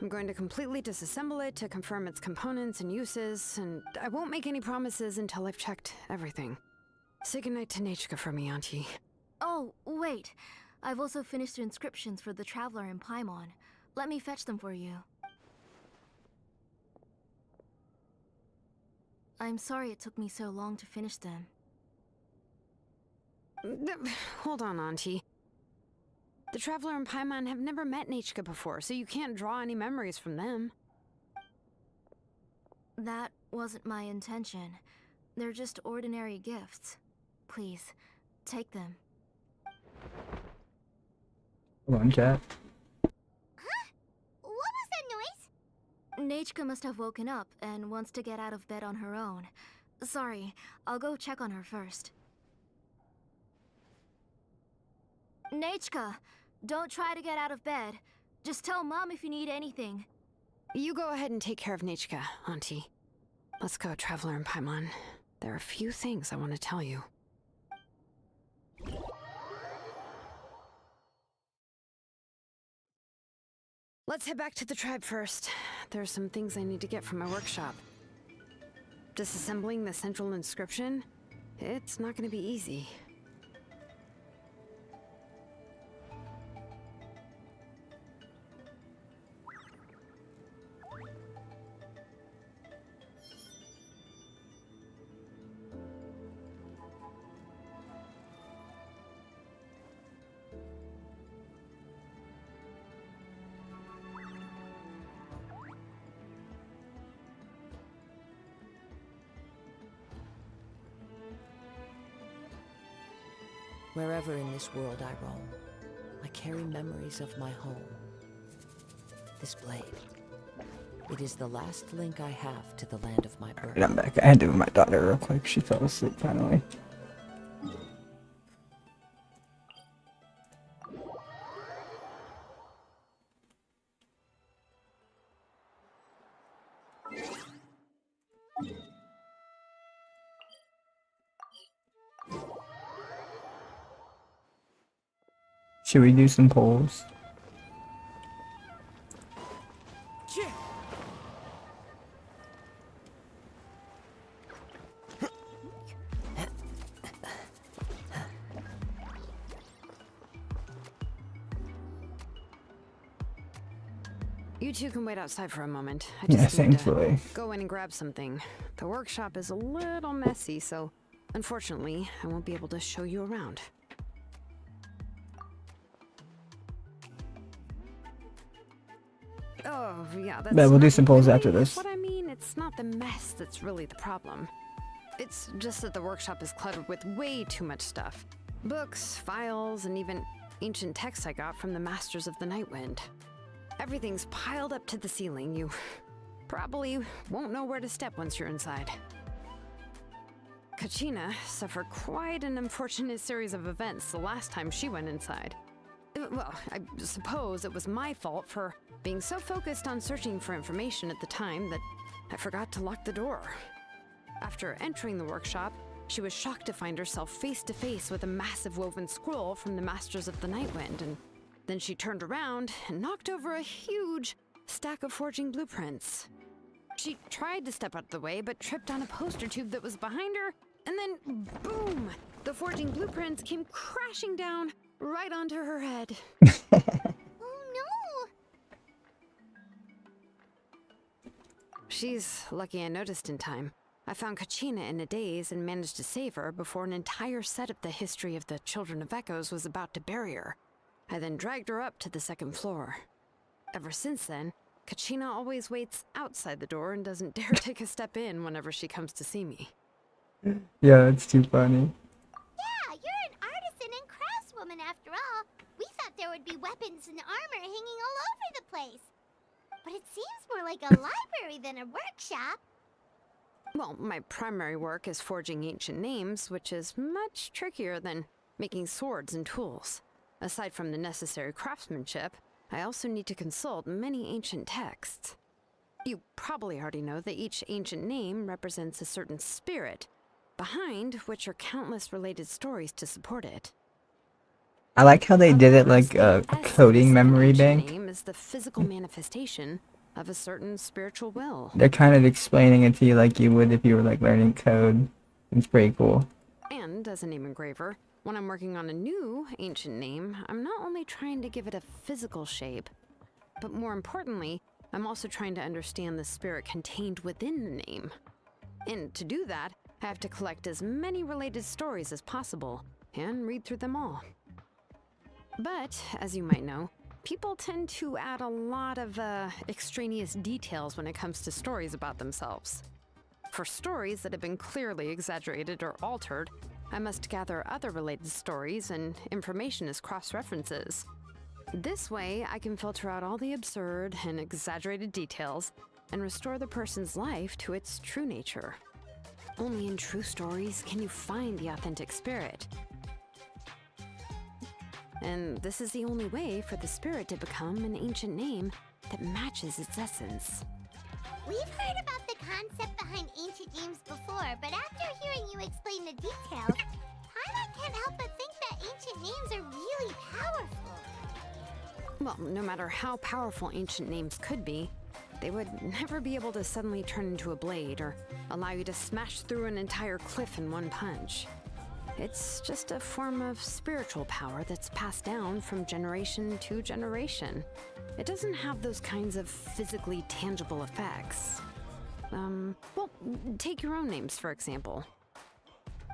I'm going to completely disassemble it to confirm its components and uses, and I won't make any promises until I've checked everything. Say goodnight to Nachka for me, Auntie. Oh, wait. I've also finished the inscriptions for the Traveler in Paimon. Let me fetch them for you. I'm sorry it took me so long to finish them. Hold on, Auntie. The Traveler and Paimon have never met Nisha before, so you can't draw any memories from them. That wasn't my intention. They're just ordinary gifts. Please, take them. Come on, chat. Huh? What was that noise? Nisha must have woken up and wants to get out of bed on her own. Sorry, I'll go check on her first. Nisha, don't try to get out of bed. Just tell Mom if you need anything. You go ahead and take care of Nisha, Auntie. Let's go, Traveler and Paimon. There are a few things I want to tell you. Let's head back to the tribe first. There are some things I need to get from my workshop. Disassembling the central inscription? It's not going to be easy. Wherever in this world I roam, I carry memories of my home. This blade, it is the last link I have to the land of my birth. Alright, I'm back. I had to with my daughter real quick. She fell asleep finally. Should we do some polls? You two can wait outside for a moment. I Yeah, just need to thankfully. go in and grab something. The workshop is a little messy, so unfortunately, I won't be able to show you around. Oh, yeah, that's Yeah, we'll do not some polls really after this. What I mean, it's not the mess that's really the problem. It's just that the workshop is cluttered with way too much stuff. Books, files, and even ancient texts I got from the Masters of the Nightwind. Everything's piled up to the ceiling. You probably won't know where to step once you're inside. Kachina suffered quite an unfortunate series of events the last time she went inside. Well, I suppose it was my fault for being so focused on searching for information at the time that I forgot to lock the door. After entering the workshop, she was shocked to find herself face to face with a massive woven scroll from the Masters of the Nightwind, and then she turned around and knocked over a huge stack of forging blueprints. She tried to step out of the way, but tripped on a poster tube that was behind her, and then boom! The forging blueprints came crashing down right onto her head. Oh no! She's lucky I noticed in time. I found Kachina in a daze and managed to save her before an entire set of the history of the Children of Echoes was about to bury her. I then dragged her up to the second floor. Ever since then, Kachina always waits outside the door and doesn't dare take a step in whenever she comes to see me. Yeah, it's too funny. Yeah, you're an artisan and craftswoman after all. We thought there would be weapons and armor hanging all over the place. But it seems more like a library than a workshop. Well, my primary work is forging ancient names, which is much trickier than making swords and tools. Aside from the necessary craftsmanship, I also need to consult many ancient texts. You probably already know that each ancient name represents a certain spirit, behind which are countless related stories to support it. I like how they did it like a coding memory bank. Name is the physical manifestation of a certain spiritual will. They're kind of explaining it to you like you would if you were like learning code. It's pretty cool. And as a name engraver, when I'm working on a new ancient name, I'm not only trying to give it a physical shape, but more importantly, I'm also trying to understand the spirit contained within the name. And to do that, I have to collect as many related stories as possible, and read through them all. But, as you might know, people tend to add a lot of extraneous details when it comes to stories about themselves. For stories that have been clearly exaggerated or altered, I must gather other related stories and information as cross-references. This way, I can filter out all the absurd and exaggerated details and restore the person's life to its true nature. Only in true stories can you find the authentic spirit. And this is the only way for the spirit to become an ancient name that matches its essence. We've heard about the concept behind ancient names before, but after hearing you explain the details, I can't help but think that ancient names are really powerful. Well, no matter how powerful ancient names could be, they would never be able to suddenly turn into a blade or allow you to smash through an entire cliff in one punch. It's just a form of spiritual power that's passed down from generation to generation. It doesn't have those kinds of physically tangible effects. Well, take your own names, for example.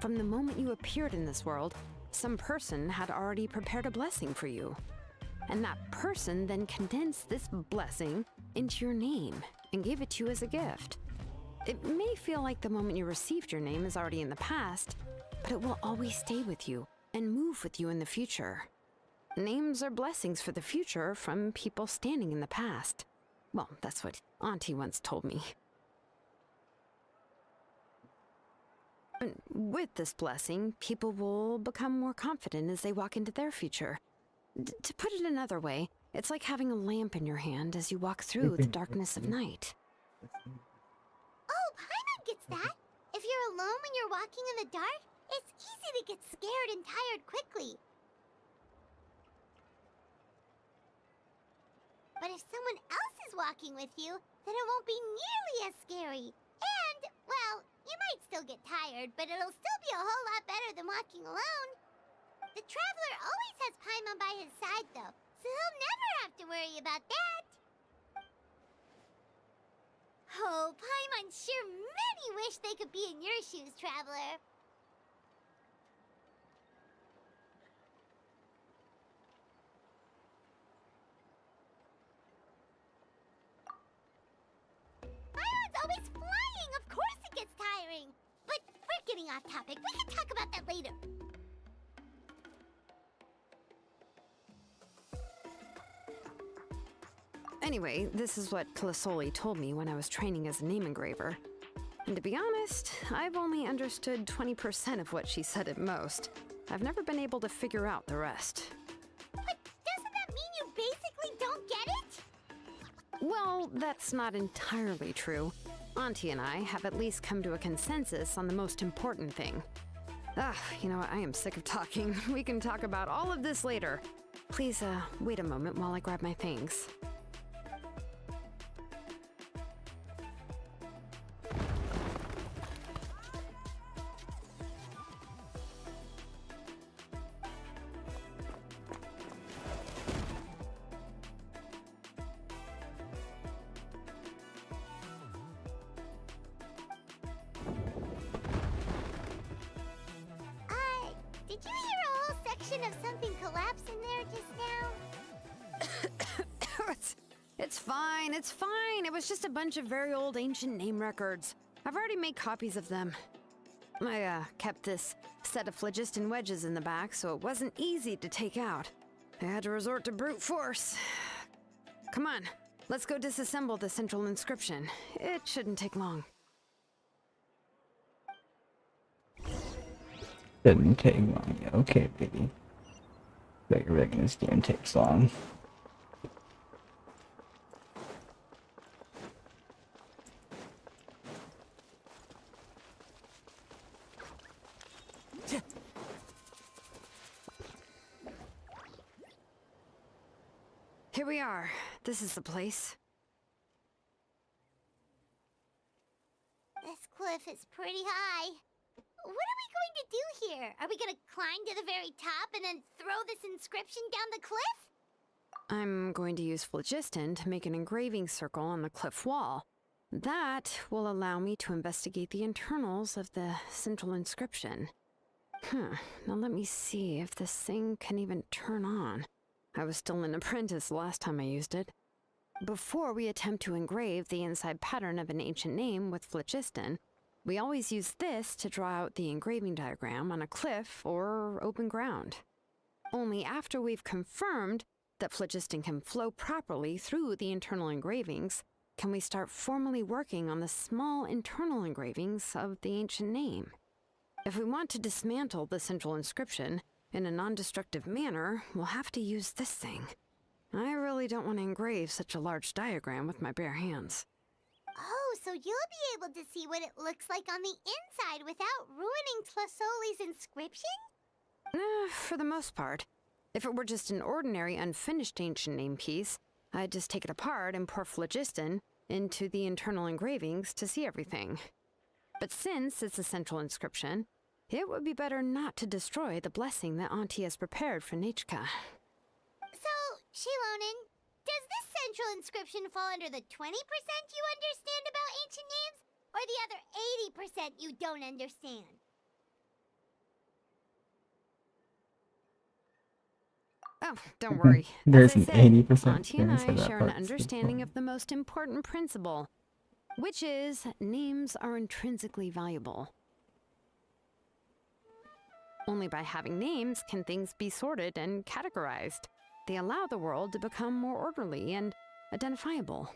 From the moment you appeared in this world, some person had already prepared a blessing for you. And that person then condensed this blessing into your name and gave it to you as a gift. It may feel like the moment you received your name is already in the past, but it will always stay with you and move with you in the future. Names are blessings for the future from people standing in the past. Well, that's what Auntie once told me. And with this blessing, people will become more confident as they walk into their future. To put it another way, it's like having a lamp in your hand as you walk through the darkness of night. Oh, Paimon gets that. If you're alone when you're walking in the dark, it's easy to get scared and tired quickly. But if someone else is walking with you, then it won't be nearly as scary. And, well, you might still get tired, but it'll still be a whole lot better than walking alone. The Traveler always has Paimon by his side, though, so he'll never have to worry about that. Oh, Paimon sure many wish they could be in your shoes, Traveler. Paimon's always flying! Of course it gets tiring! But we're getting off topic. We can talk about that later. Anyway, this is what Clisoli told me when I was training as a name engraver. And to be honest, I've only understood 20% of what she said at most. I've never been able to figure out the rest. But doesn't that mean you basically don't get it? Well, that's not entirely true. Auntie and I have at least come to a consensus on the most important thing. You know what? I am sick of talking. We can talk about all of this later. Please, wait a moment while I grab my things. Did you hear a whole section of something collapse in there just now? It's fine, it's fine. It was just a bunch of very old ancient name records. I've already made copies of them. I kept this set of phlogiston wedges in the back, so it wasn't easy to take out. I had to resort to brute force. Come on, let's go disassemble the central inscription. It shouldn't take long. Didn't take long. Yeah, okay, baby. Bet you're reckon this game takes long. Here we are. This is the place. This cliff is pretty high. What are we going to do here? Are we going to climb to the very top and then throw this inscription down the cliff? I'm going to use phlogiston to make an engraving circle on the cliff wall. That will allow me to investigate the internals of the central inscription. Now let me see if this thing can even turn on. I was still an apprentice last time I used it. Before we attempt to engrave the inside pattern of an ancient name with phlogiston, we always use this to draw out the engraving diagram on a cliff or open ground. Only after we've confirmed that phlogiston can flow properly through the internal engravings can we start formally working on the small internal engravings of the ancient name. If we want to dismantle the central inscription in a non-destructive manner, we'll have to use this thing. I really don't want to engrave such a large diagram with my bare hands. Oh, so you'll be able to see what it looks like on the inside without ruining Tlasoli's inscription? For the most part. If it were just an ordinary unfinished ancient name piece, I'd just take it apart and pour phlogiston into the internal engravings to see everything. But since it's a central inscription, it would be better not to destroy the blessing that Auntie has prepared for Nichka. So, Shilonen, does this central inscription fall under the 20% you understand about ancient names, or the other 80% you don't understand? Oh, don't worry. There's As an I said, 80% Auntie and chance I that that share an part's the understanding point. of the most important principle, which is names are intrinsically valuable. Only by having names can things be sorted and categorized. They allow the world to become more orderly and identifiable.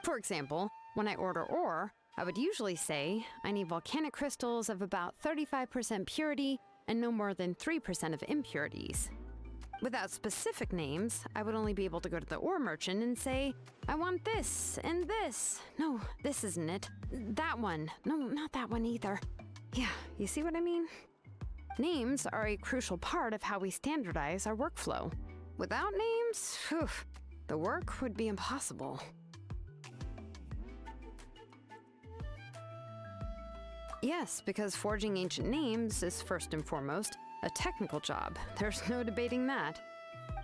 For example, when I order ore, I would usually say I need volcanic crystals of about 35% purity and no more than 3% of impurities. Without specific names, I would only be able to go to the ore merchant and say, I want this and this. No, this isn't it. That one. No, not that one either. Yeah, you see what I mean? Names are a crucial part of how we standardize our workflow. Without names, the work would be impossible. Yes, because forging ancient names is first and foremost a technical job. There's no debating that.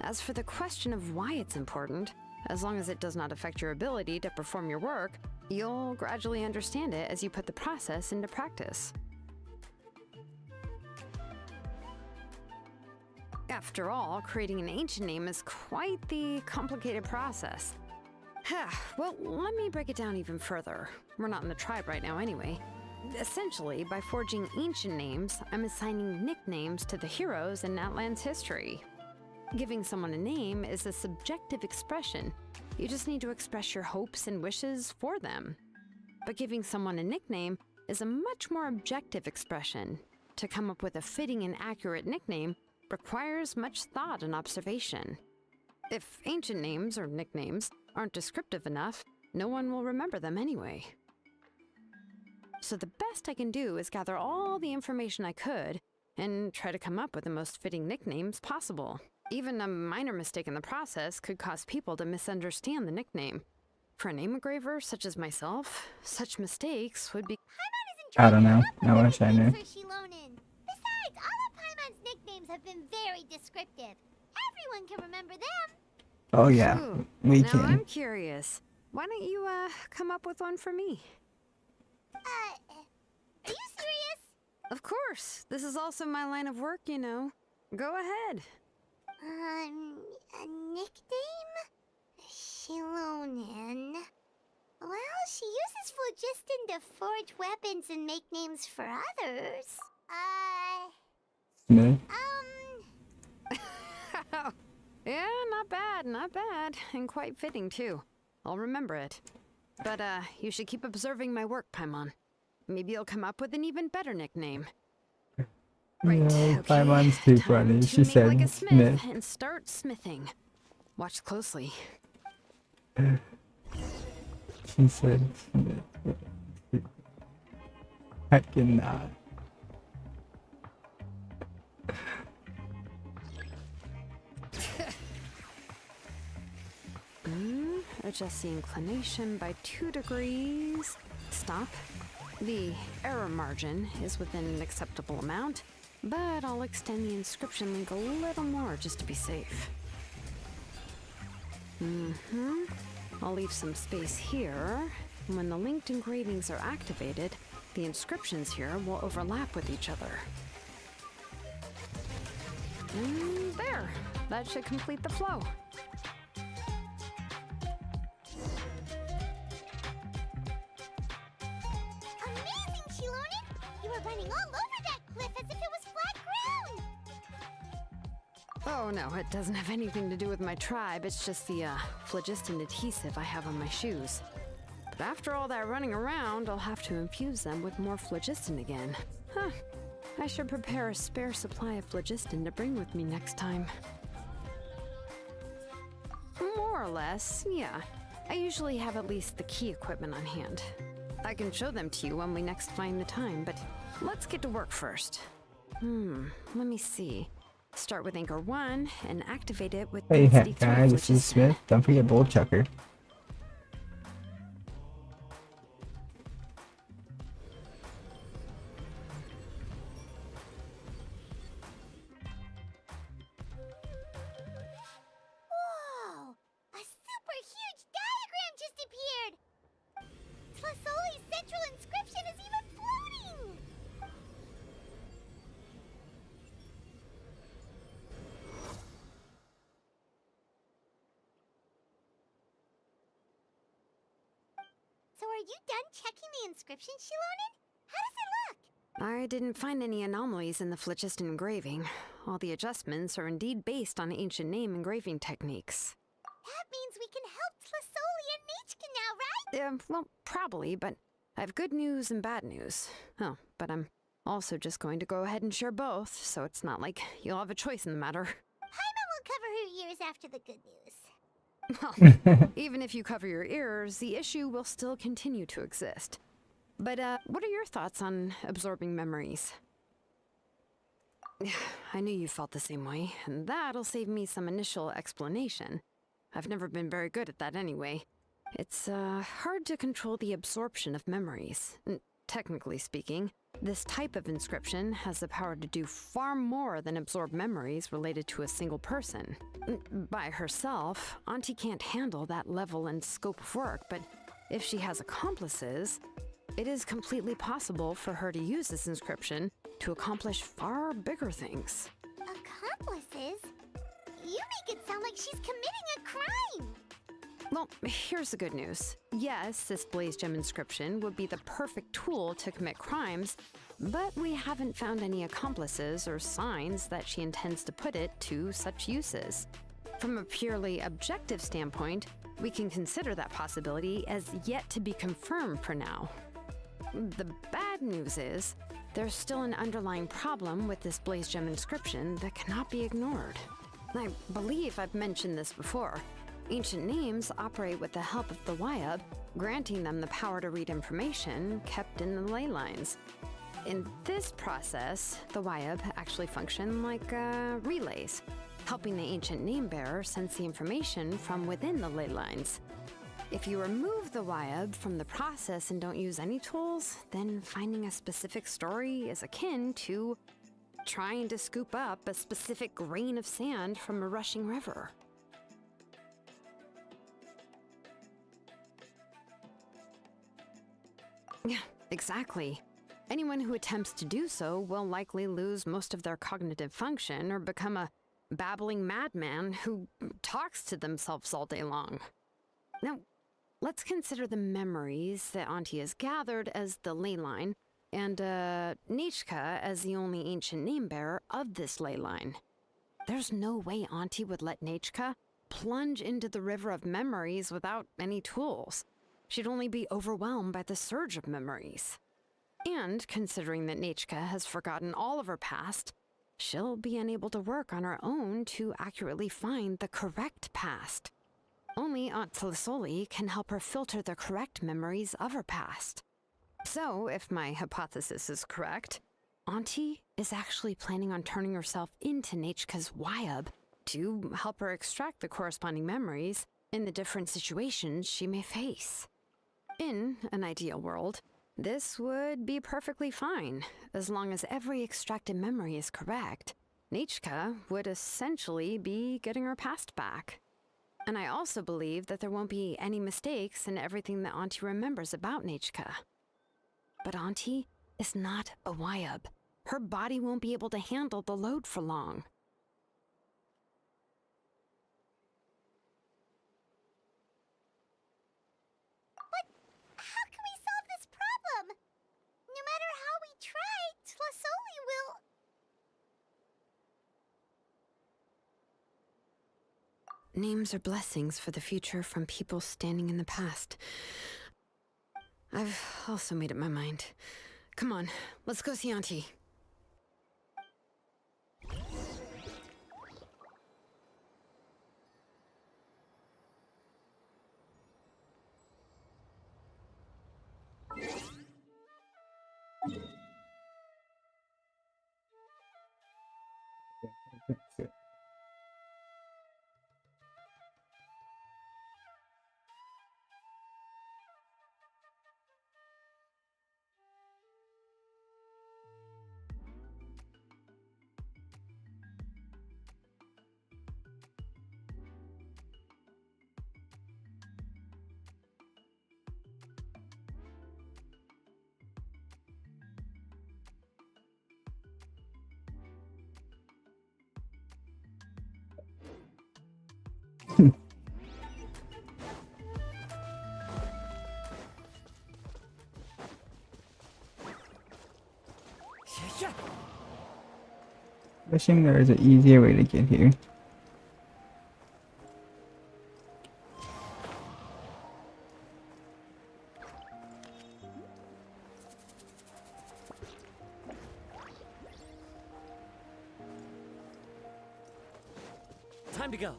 As for the question of why it's important, as long as it does not affect your ability to perform your work, you'll gradually understand it as you put the process into practice. After all, creating an ancient name is quite the complicated process. Well, let me break it down even further. We're not in the tribe right now anyway. Essentially, by forging ancient names, I'm assigning nicknames to the heroes in Natlan's history. Giving someone a name is a subjective expression. You just need to express your hopes and wishes for them. But giving someone a nickname is a much more objective expression. To come up with a fitting and accurate nickname requires much thought and observation. If ancient names or nicknames aren't descriptive enough, no one will remember them anyway. So the best I can do is gather all the information I could and try to come up with the most fitting nicknames possible. Even a minor mistake in the process could cause people to misunderstand the nickname. For a name engraver such as myself, such mistakes would be... I don't know. I wish I knew. Besides, all of Paimon's nicknames have been very descriptive. Everyone can remember them. Oh yeah, Ooh, we now can. I'm curious. Why don't you, come up with one for me? Are you serious? Of course. This is also my line of work, you know. Go ahead. A nickname? Shilonen. Well, she uses phlogiston to forge weapons and make names for others. Smith? Yeah, not bad. And quite fitting, too. I'll remember it. But, you should keep observing my work, Paimon. Maybe you'll come up with an even better nickname. Right, No, okay. Paimon's too Time funny. to She make said like a smith Smith. and start smithing. Watch closely. She said Smith. I cannot. Adjust the inclination by 2 degrees. Stop. The error margin is within an acceptable amount, but I'll extend the inscription link a little more just to be safe. I'll leave some space here. When the linked engravings are activated, the inscriptions here will overlap with each other. And there. That should complete the flow. Amazing, Shilonen! You were running all over that cliff as if it was flat ground! Oh no, it doesn't have anything to do with my tribe. It's just the phlogiston adhesive I have on my shoes. But after all that running around, I'll have to infuse them with more phlogiston again. Huh. I should prepare a spare supply of phlogiston to bring with me next time. More or less, yeah. I usually have at least the key equipment on hand. I can show them to you when we next find the time, but let's get to work first. Let me see. Start with Anchor 1 and activate it with Hey density 3 guys, this is phlogiston. Smith. Don't forget Bull Chucker. Whoa! A super huge diagram just appeared! Tlasoli's central inscription is even floating! So are you done checking the inscription, Shilonen? How does it look? I didn't find any anomalies in the phlogiston engraving. All the adjustments are indeed based on ancient name engraving techniques. That means we can help Tlasoli and Nichka now, right? Well, probably, but I have good news and bad news. Oh, but I'm also just going to go ahead and share both, so it's not like you'll have a choice in the matter. Paimon will cover her ears after the good news. Well, even if you cover your ears, the issue will still continue to exist. But, what are your thoughts on absorbing memories? I knew you felt the same way, and that'll save me some initial explanation. I've never been very good at that anyway. It's, hard to control the absorption of memories. Technically speaking, this type of inscription has the power to do far more than absorb memories related to a single person. By herself, Auntie can't handle that level and scope of work, but if she has accomplices, it is completely possible for her to use this inscription to accomplish far bigger things. Accomplices? You make it sound like she's committing a crime! Well, here's the good news. Yes, this Blaze Gem inscription would be the perfect tool to commit crimes, but we haven't found any accomplices or signs that she intends to put it to such uses. From a purely objective standpoint, we can consider that possibility as yet to be confirmed for now. The bad news is, there's still an underlying problem with this Blaze Gem inscription that cannot be ignored. I believe I've mentioned this before. Ancient names operate with the help of the Wyab, granting them the power to read information kept in the ley lines. In this process, the Wyab actually function like relays, helping the ancient name bearer sense the information from within the ley lines. If you remove the Wyab from the process and don't use any tools, then finding a specific story is akin to trying to scoop up a specific grain of sand from a rushing river. Yeah, exactly. Anyone who attempts to do so will likely lose most of their cognitive function or become a babbling madman who talks to themselves all day long. Now, let's consider the memories that Auntie has gathered as the ley line, and Nichka as the only ancient name bearer of this ley line. There's no way Auntie would let Nichka plunge into the river of memories without any tools. She'd only be overwhelmed by the surge of memories. And considering that Nichka has forgotten all of her past, she'll be unable to work on her own to accurately find the correct past. Only Aunt Tlasoli can help her filter the correct memories of her past. So, if my hypothesis is correct, Auntie is actually planning on turning herself into Nichka's Wyab to help her extract the corresponding memories in the different situations she may face. In an ideal world, this would be perfectly fine, as long as every extracted memory is correct. Nichka would essentially be getting her past back. And I also believe that there won't be any mistakes in everything that Auntie remembers about Nichka. But Auntie is not a Wyab. Her body won't be able to handle the load for long. names are blessings for the future from people standing in the past. I've also made up my mind. Come on, let's go see Auntie. Wishing there is an easier way to get here. Time to go.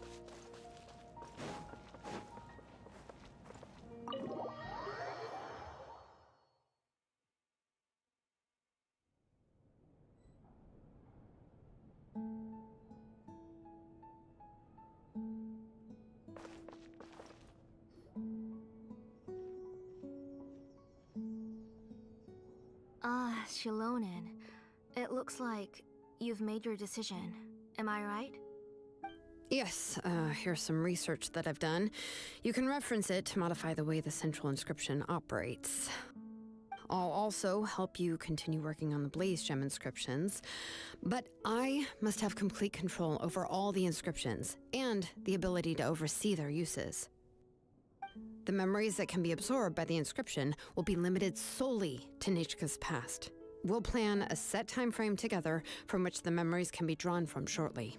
Shilonen. It looks like you've made your decision. Am I right? Yes, here's some research that I've done. You can reference it to modify the way the central inscription operates. I'll also help you continue working on the Blaze Gem inscriptions, but I must have complete control over all the inscriptions and the ability to oversee their uses. The memories that can be absorbed by the inscription will be limited solely to Nichka's past. We'll plan a set time frame together from which the memories can be drawn from shortly.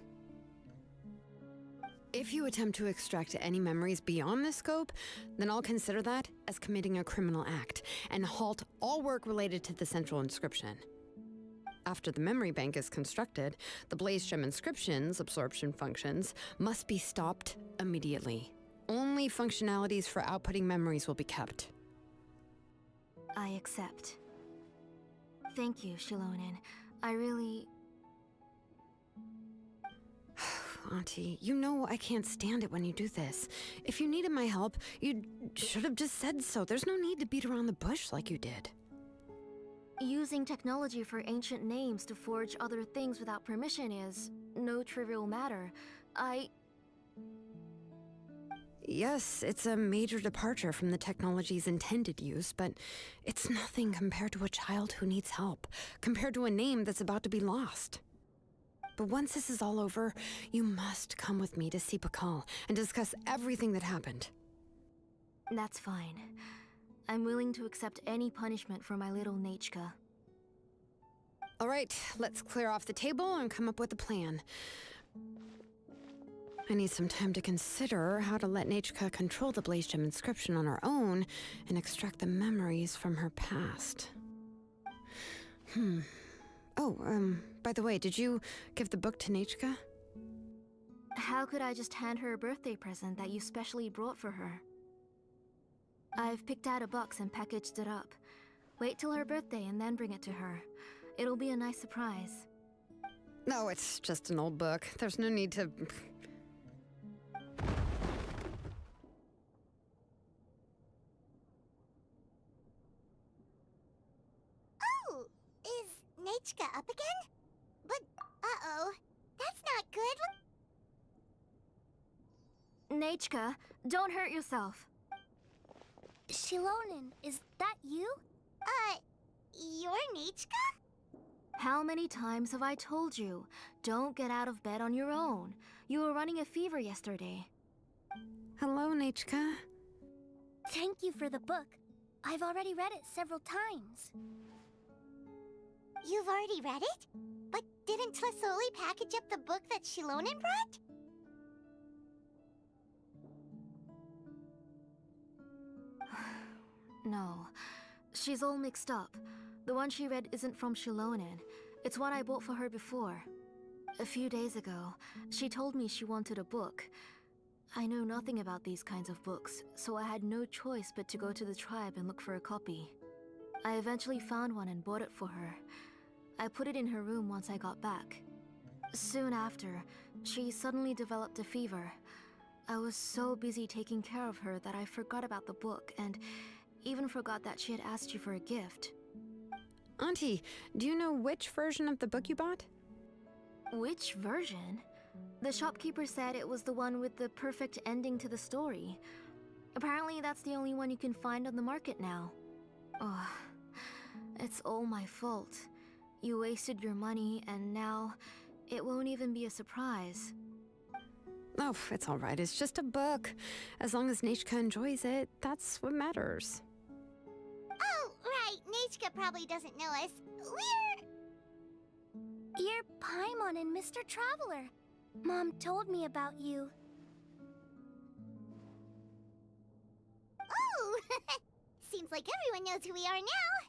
If you attempt to extract any memories beyond this scope, then I'll consider that as committing a criminal act and halt all work related to the central inscription. After the memory bank is constructed, the Blaze Gem inscription's absorption functions must be stopped immediately. Only functionalities for outputting memories will be kept. I accept. Thank you, Shilonen. I really... Auntie, you know I can't stand it when you do this. If you needed my help, you should have just said so. There's no need to beat around the bush like you did. Using technology for ancient names to forge other things without permission is no trivial matter. Yes, it's a major departure from the technology's intended use, but it's nothing compared to a child who needs help, compared to a name that's about to be lost. But once this is all over, you must come with me to see Pakal and discuss everything that happened. That's fine. I'm willing to accept any punishment for my little Nichka. All right, let's clear off the table and come up with a plan. I need some time to consider how to let Nichka control the Blaze Gem inscription on her own and extract the memories from her past. By the way, did you give the book to Nichka? How could I just hand her a birthday present that you specially brought for her? I've picked out a box and packaged it up. Wait till her birthday and then bring it to her. It'll be a nice surprise. No, it's just an old book. There's no need to... Oh! Is Nichka up again? But, uh-oh. That's not good. Nichka, don't hurt yourself. Shilonen, is that you? You're Nichka? How many times have I told you? Don't get out of bed on your own. You were running a fever yesterday. Hello, Nichka. Thank you for the book. I've already read it several times. You've already read it? But didn't Tlasoli package up the book that Shilonen brought? No. She's all mixed up. The one she read isn't from Shilonen. It's one I bought for her before. A few days ago, she told me she wanted a book. I know nothing about these kinds of books, so I had no choice but to go to the tribe and look for a copy. I eventually found one and bought it for her. I put it in her room once I got back. Soon after, she suddenly developed a fever. I was so busy taking care of her that I forgot about the book and even forgot that she had asked you for a gift. Auntie, do you know which version of the book you bought? Which version? The shopkeeper said it was the one with the perfect ending to the story. Apparently that's the only one you can find on the market now. Oh, it's all my fault. You wasted your money and now it won't even be a surprise. Oh, it's all right. It's just a book. As long as Nisha enjoys it, that's what matters. Oh, right. Nisha probably doesn't know us. You're Paimon and Mr. Traveler. Mom told me about you. Oh! Seems like everyone knows who we are now.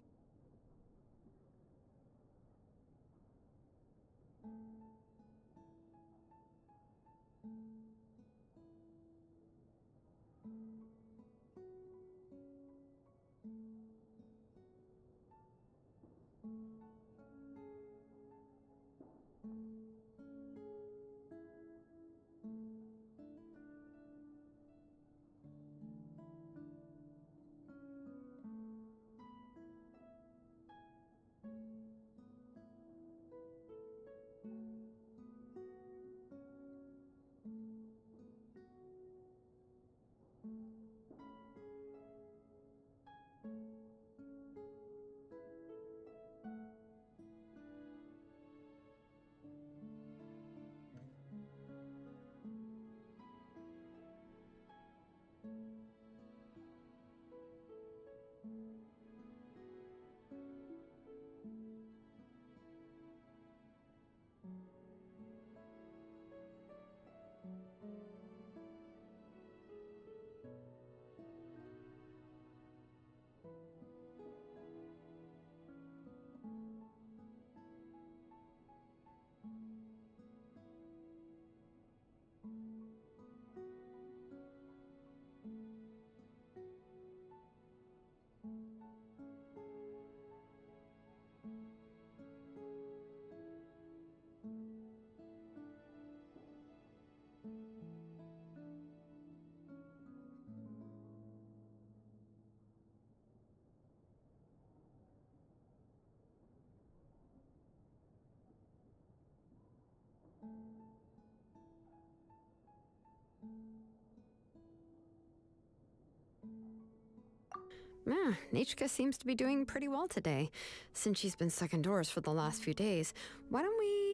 Nisha seems to be doing pretty well today. Since she's been stuck indoors for the last few days, why don't we...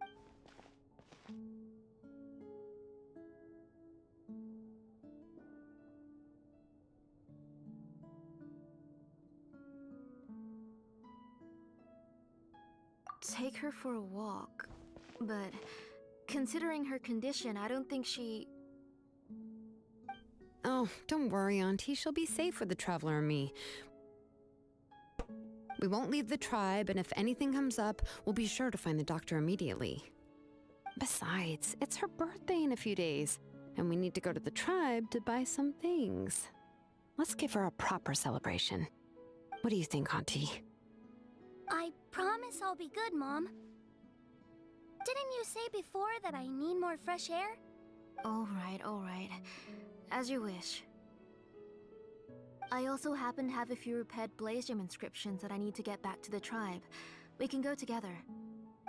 Take her for a walk. But considering her condition, I don't think she... Oh, don't worry, Auntie. She'll be safe with the Traveler and me. We won't leave the tribe, and if anything comes up, we'll be sure to find the doctor immediately. Besides, it's her birthday in a few days, and we need to go to the tribe to buy some things. Let's give her a proper celebration. What do you think, Auntie? I promise I'll be good, Mom. Didn't you say before that I need more fresh air? All right. As you wish. I also happen to have a few repaired blaze gem inscriptions that I need to get back to the tribe. We can go together.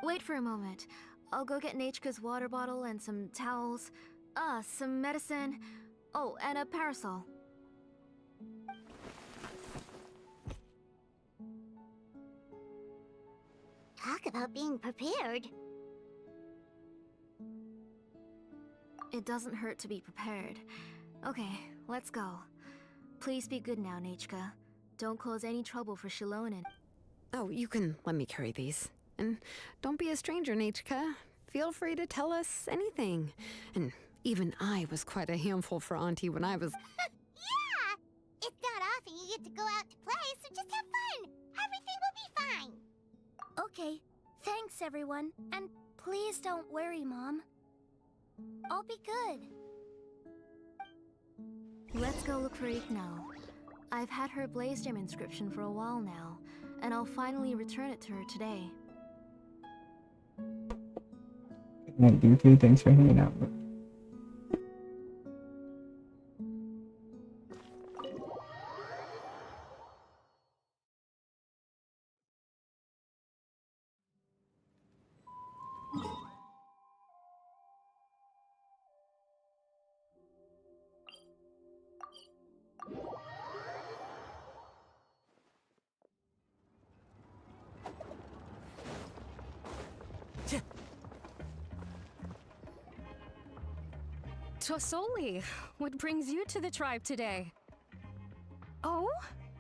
Wait for a moment. I'll go get Nachka's water bottle and some towels. Some medicine. Oh, and a parasol. Talk about being prepared. It doesn't hurt to be prepared. Okay, let's go. Please be good now, Nachka. Don't cause any trouble for Shilonen. Oh, you can let me carry these. And don't be a stranger, Nachka. Feel free to tell us anything. And even I was quite a handful for Auntie when I was... Yeah! It's not off and you get to go out to play, so just have fun. Everything will be fine. Okay, thanks everyone, and please don't worry, Mom. I'll be good. Let's go look for Ignal. I've had her blaze gem inscription for a while now, and I'll finally return it to her today. You too, thanks for hanging out. Tosoli, what brings you to the tribe today? Oh,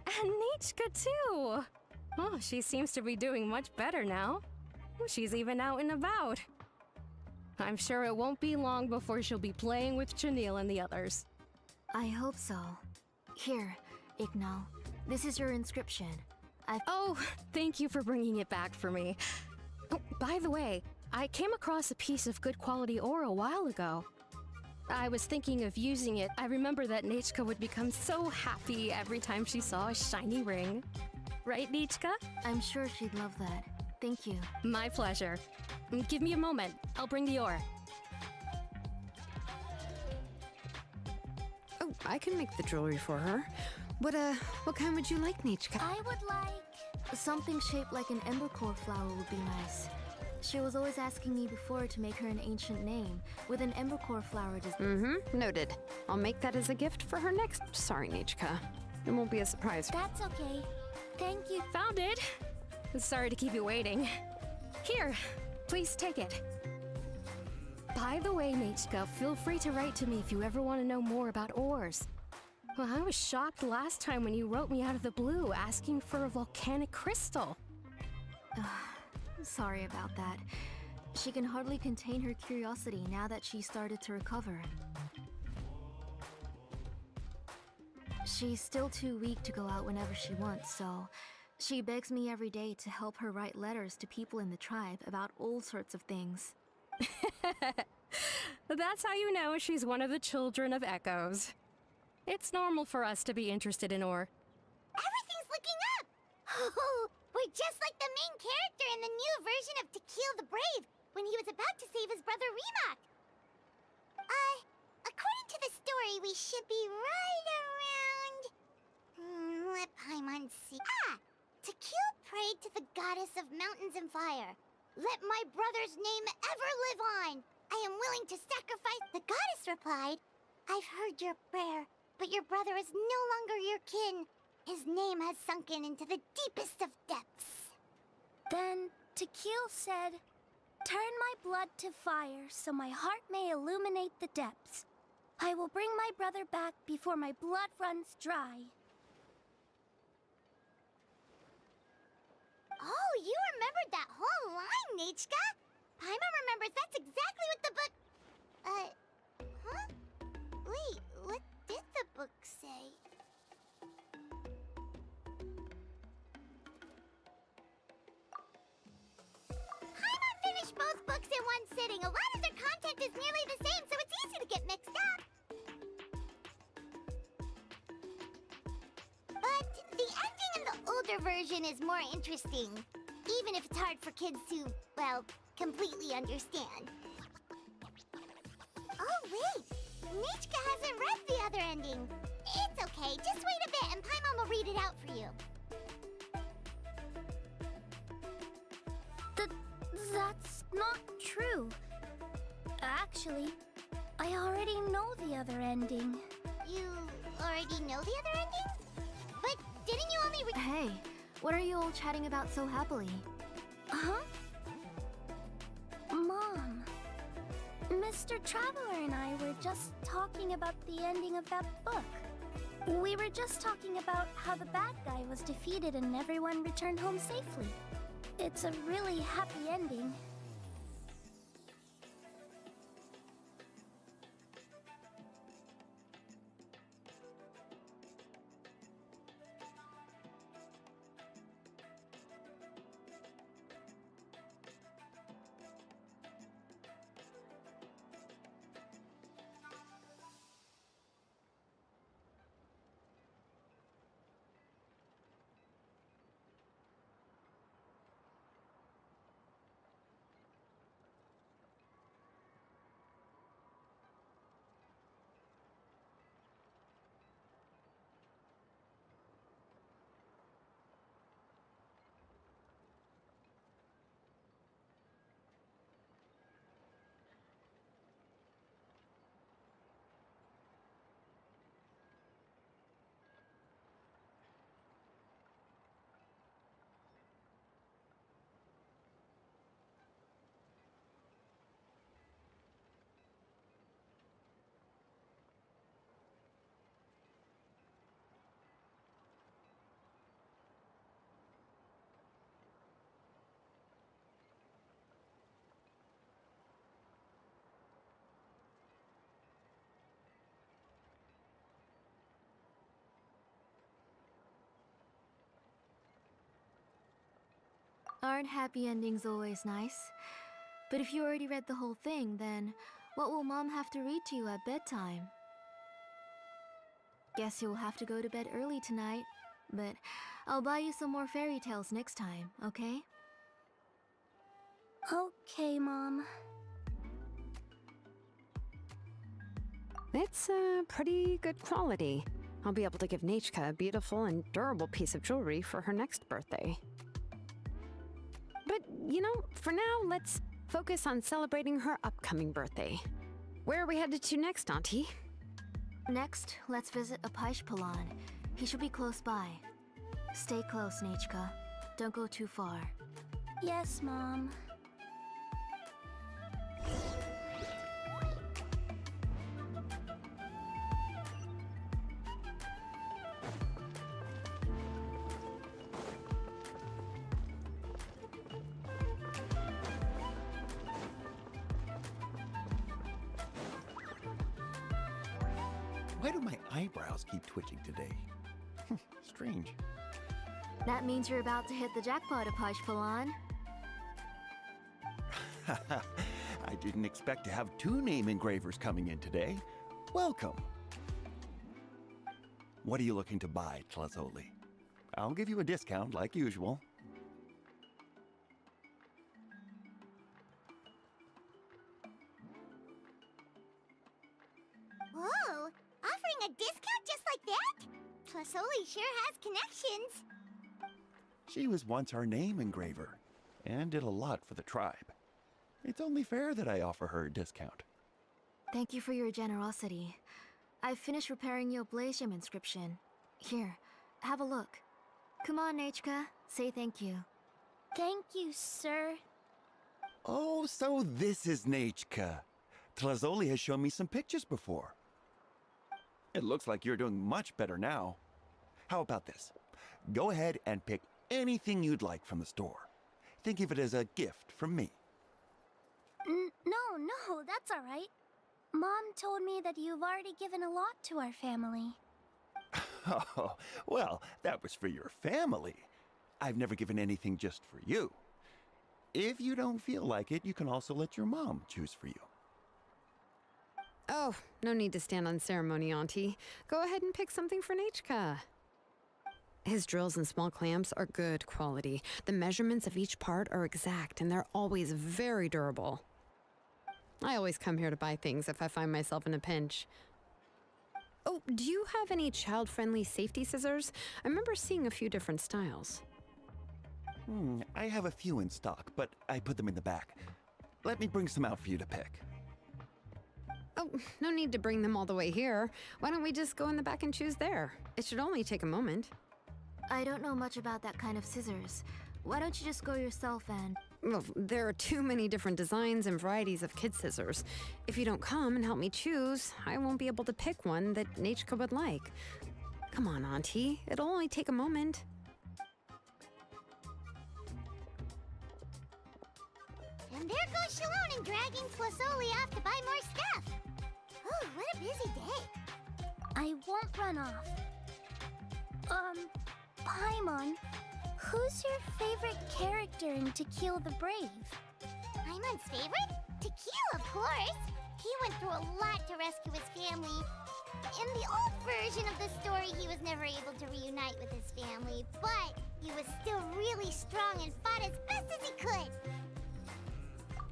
and Nichka too! Oh, she seems to be doing much better now. She's even out and about. I'm sure it won't be long before she'll be playing with Chanil and the others. I hope so. Here, Ignal. This is your inscription. Oh, thank you for bringing it back for me. Oh, by the way, I came across a piece of good quality ore a while ago. I was thinking of using it. I remember that Nichka would become so happy every time she saw a shiny ring. Right, Nichka? I'm sure she'd love that. Thank you. My pleasure. Give me a moment. I'll bring the ore. Oh, I can make the jewelry for her. What kind would you like, Nichka? I would like something shaped like an embercore flower would be nice. She was always asking me before to make her an ancient name with an embercore flower design. Noted. I'll make that as a gift for her next. Sorry, Nichka. It won't be a surprise. That's okay. Thank you. Found it. Sorry to keep you waiting. Here, please take it. By the way, Nichka, feel free to write to me if you ever want to know more about ores. Well, I was shocked last time when you wrote me out of the blue asking for a volcanic crystal. Sorry about that. She can hardly contain her curiosity now that she started to recover. She's still too weak to go out whenever she wants, so she begs me every day to help her write letters to people in the tribe about all sorts of things. That's how you know she's one of the children of Echoes. It's normal for us to be interested in ore. Everything's looking up! Oh, we're just like the main character in the new version of To Kill the Brave, when he was about to save his brother Remak. According to the story, we should be right around... let Paimon see... To Kill prayed to the goddess of mountains and fire. Let my brother's name ever live on! I am willing to sacrifice... The goddess replied, I've heard your prayer, but your brother is no longer your kin. His name has sunken into the deepest of depths. Then Tequil said, turn my blood to fire so my heart may illuminate the depths. I will bring my brother back before my blood runs dry. Oh, you remembered that whole line, Nichka! Paimon remembers that's exactly what the book... huh? Wait, what did the book say? Paimon finished both books in one sitting. A lot of their content is nearly the same, so it's easy to get mixed up. But the ending in the older version is more interesting, even if it's hard for kids to, well, completely understand. Oh, wait! Nichka hasn't read the other ending. It's okay, just wait a bit and Paimon will read it out for you. That's not true. Actually, I already know the other ending. You already know the other ending? But didn't you only Hey, what are you all chatting about so happily? Huh? Mom, Mr. Traveler and I were just talking about the ending of that book. We were just talking about how the bad guy was defeated and everyone returned home safely. It's a really happy ending. Aren't happy endings always nice? But if you already read the whole thing, then what will Mom have to read to you at bedtime? Guess you'll have to go to bed early tonight, but I'll buy you some more fairy tales next time, okay? Okay, Mom. It's pretty good quality. I'll be able to give Nachka a beautiful and durable piece of jewelry for her next birthday. But, you know, for now, let's focus on celebrating her upcoming birthday. Where are we headed to next, Auntie? Next, let's visit a pylon. He should be close by. Stay close, Nachka. Don't go too far. Yes, Mom. Why do my eyebrows keep twitching today? Strange. That means you're about to hit the jackpot of pylon. I didn't expect to have 2 name engravers coming in today. Welcome. What are you looking to buy, Tlazoli? I'll give you a discount like usual. Whoa! Offering a discount just like that? Tlazoli sure has connections. She was once our name engraver, and did a lot for the tribe. It's only fair that I offer her a discount. Thank you for your generosity. I've finished repairing your blaze gem inscription. Here, have a look. Come on, Nachka, say thank you. Thank you, sir. Oh, so this is Nachka. Tlazoli has shown me some pictures before. It looks like you're doing much better now. How about this? Go ahead and pick anything you'd like from the store. Think of it as a gift from me. No, that's all right. Mom told me that you've already given a lot to our family. Oh, well, that was for your family. I've never given anything just for you. If you don't feel like it, you can also let your mom choose for you. Oh, no need to stand on ceremony, Auntie. Go ahead and pick something for Nachka. His drills and small clamps are good quality. The measurements of each part are exact, and they're always very durable. I always come here to buy things if I find myself in a pinch. Oh, do you have any child-friendly safety scissors? I remember seeing a few different styles. I have a few in stock, but I put them in the back. Let me bring some out for you to pick. Oh, no need to bring them all the way here. Why don't we just go in the back and choose there? It should only take a moment. I don't know much about that kind of scissors. Why don't you just go yourself and... Well, there are too many different designs and varieties of kid scissors. If you don't come and help me choose, I won't be able to pick one that Nachka would like. Come on, Auntie. It'll only take a moment. And there goes Shalon dragging Tlazoli off to buy more stuff. Oh, what a busy day. I won't run off. Paimon, who's your favorite character in To Kill the Brave? Paimon's favorite? To Kill, of course. He went through a lot to rescue his family. In the old version of the story, he was never able to reunite with his family, but he was still really strong and fought as best as he could.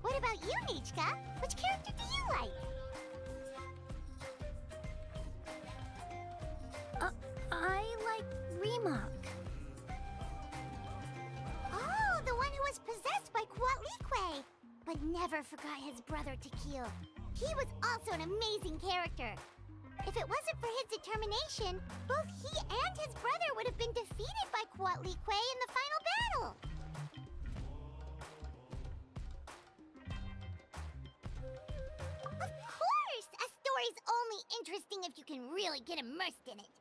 What about you, Nachka? Which character do you like? I like Remak. Oh, the one who was possessed by Quatlique, but never forgot his brother to kill. He was also an amazing character. If it wasn't for his determination, both he and his brother would have been defeated by Quatlique in the final battle. Of course! A story's only interesting if you can really get immersed in it.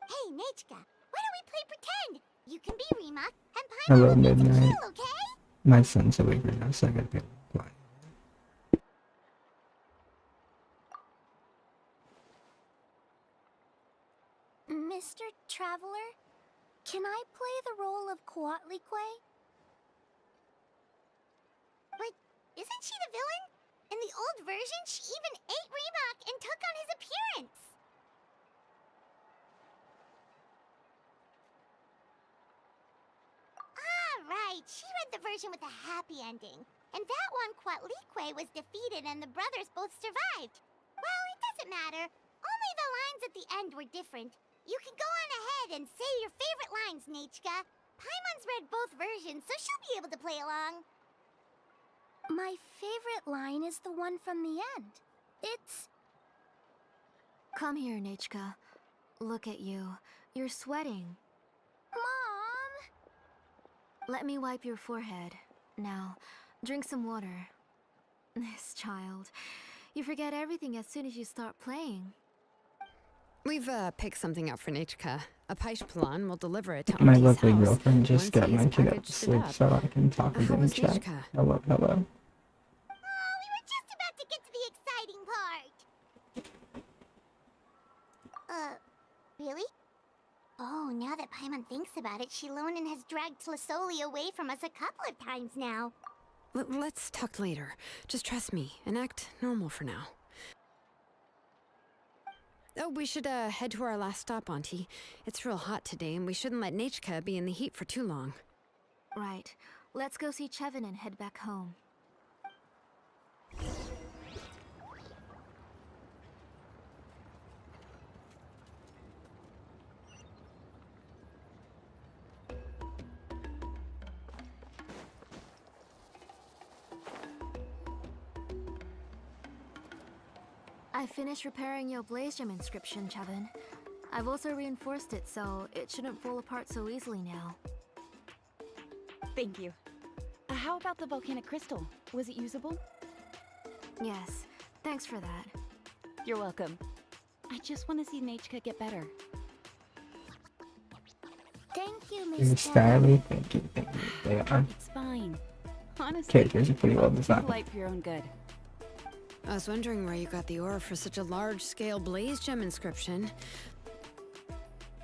Hey, Nachka, why don't we play pretend? You can be Remak, and Hello, Paimon will be Midnight. Tequila, okay? My son's awake right now, so I gotta be quiet. Mr. Traveler, can I play the role of Quatlique? Isn't she the villain? In the old version, she even ate Reebok and took on his appearance. Ah, right. She read the version with a happy ending. And that one, Quatlique was defeated and the brothers both survived. Well, it doesn't matter. Only the lines at the end were different. You can go on ahead and say your favorite lines, Nechka. Paimon's read both versions, so she'll be able to play along. My favorite line is the one from the end. It's... Come here, Nechka. Look at you. You're sweating. Mom! Let me wipe your forehead. Now, drink some water. This child. You forget everything as soon as you start playing. We've picked something up for Nechka. A pylon will deliver it to My Auntie's lovely house. girlfriend just Once got he's my kid up to packaged it sleep up. so I can talk with How him in was chat. Nechka? Hello, hello. Oh, we were just about to get to the exciting part. Really? Oh, now that Paimon thinks about it, Shilonen has dragged Tlisoli away from us a couple of times now. Let's talk later. Just trust me and act normal for now. Oh, we should head to our last stop, Auntie. It's real hot today, and we shouldn't let Nechka be in the heat for too long. Right. Let's go see Chevin and head back home. I finished repairing your Blaze Gem inscription, Chevin. I've also reinforced it so it shouldn't fall apart so easily now. Thank you. How about the volcanic crystal? Was it usable? Yes, thanks for that. You're welcome. I just want to see Nechka get better. Thank you, Very Miss stylish. Thank you, thank you. They are. It's fine. Honestly, Characters are pretty well it's designed. light for your own good. I was wondering where you got the ore for such a large-scale Blaze Gem inscription.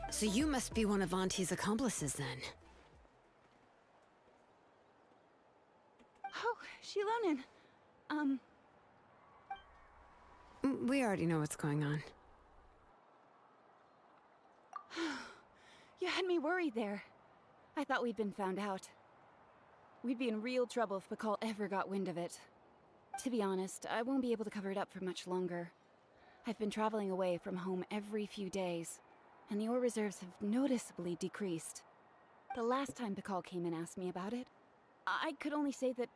So you must be one of Auntie's accomplices, then. Oh, Shilonen. We already know what's going on. You had me worried there. I thought we'd been found out. We'd be in real trouble if Bakal ever got wind of it. To be honest, I won't be able to cover it up for much longer. I've been traveling away from home every few days, and the ore reserves have noticeably decreased. The last time Bakal came and asked me about it, I could only say that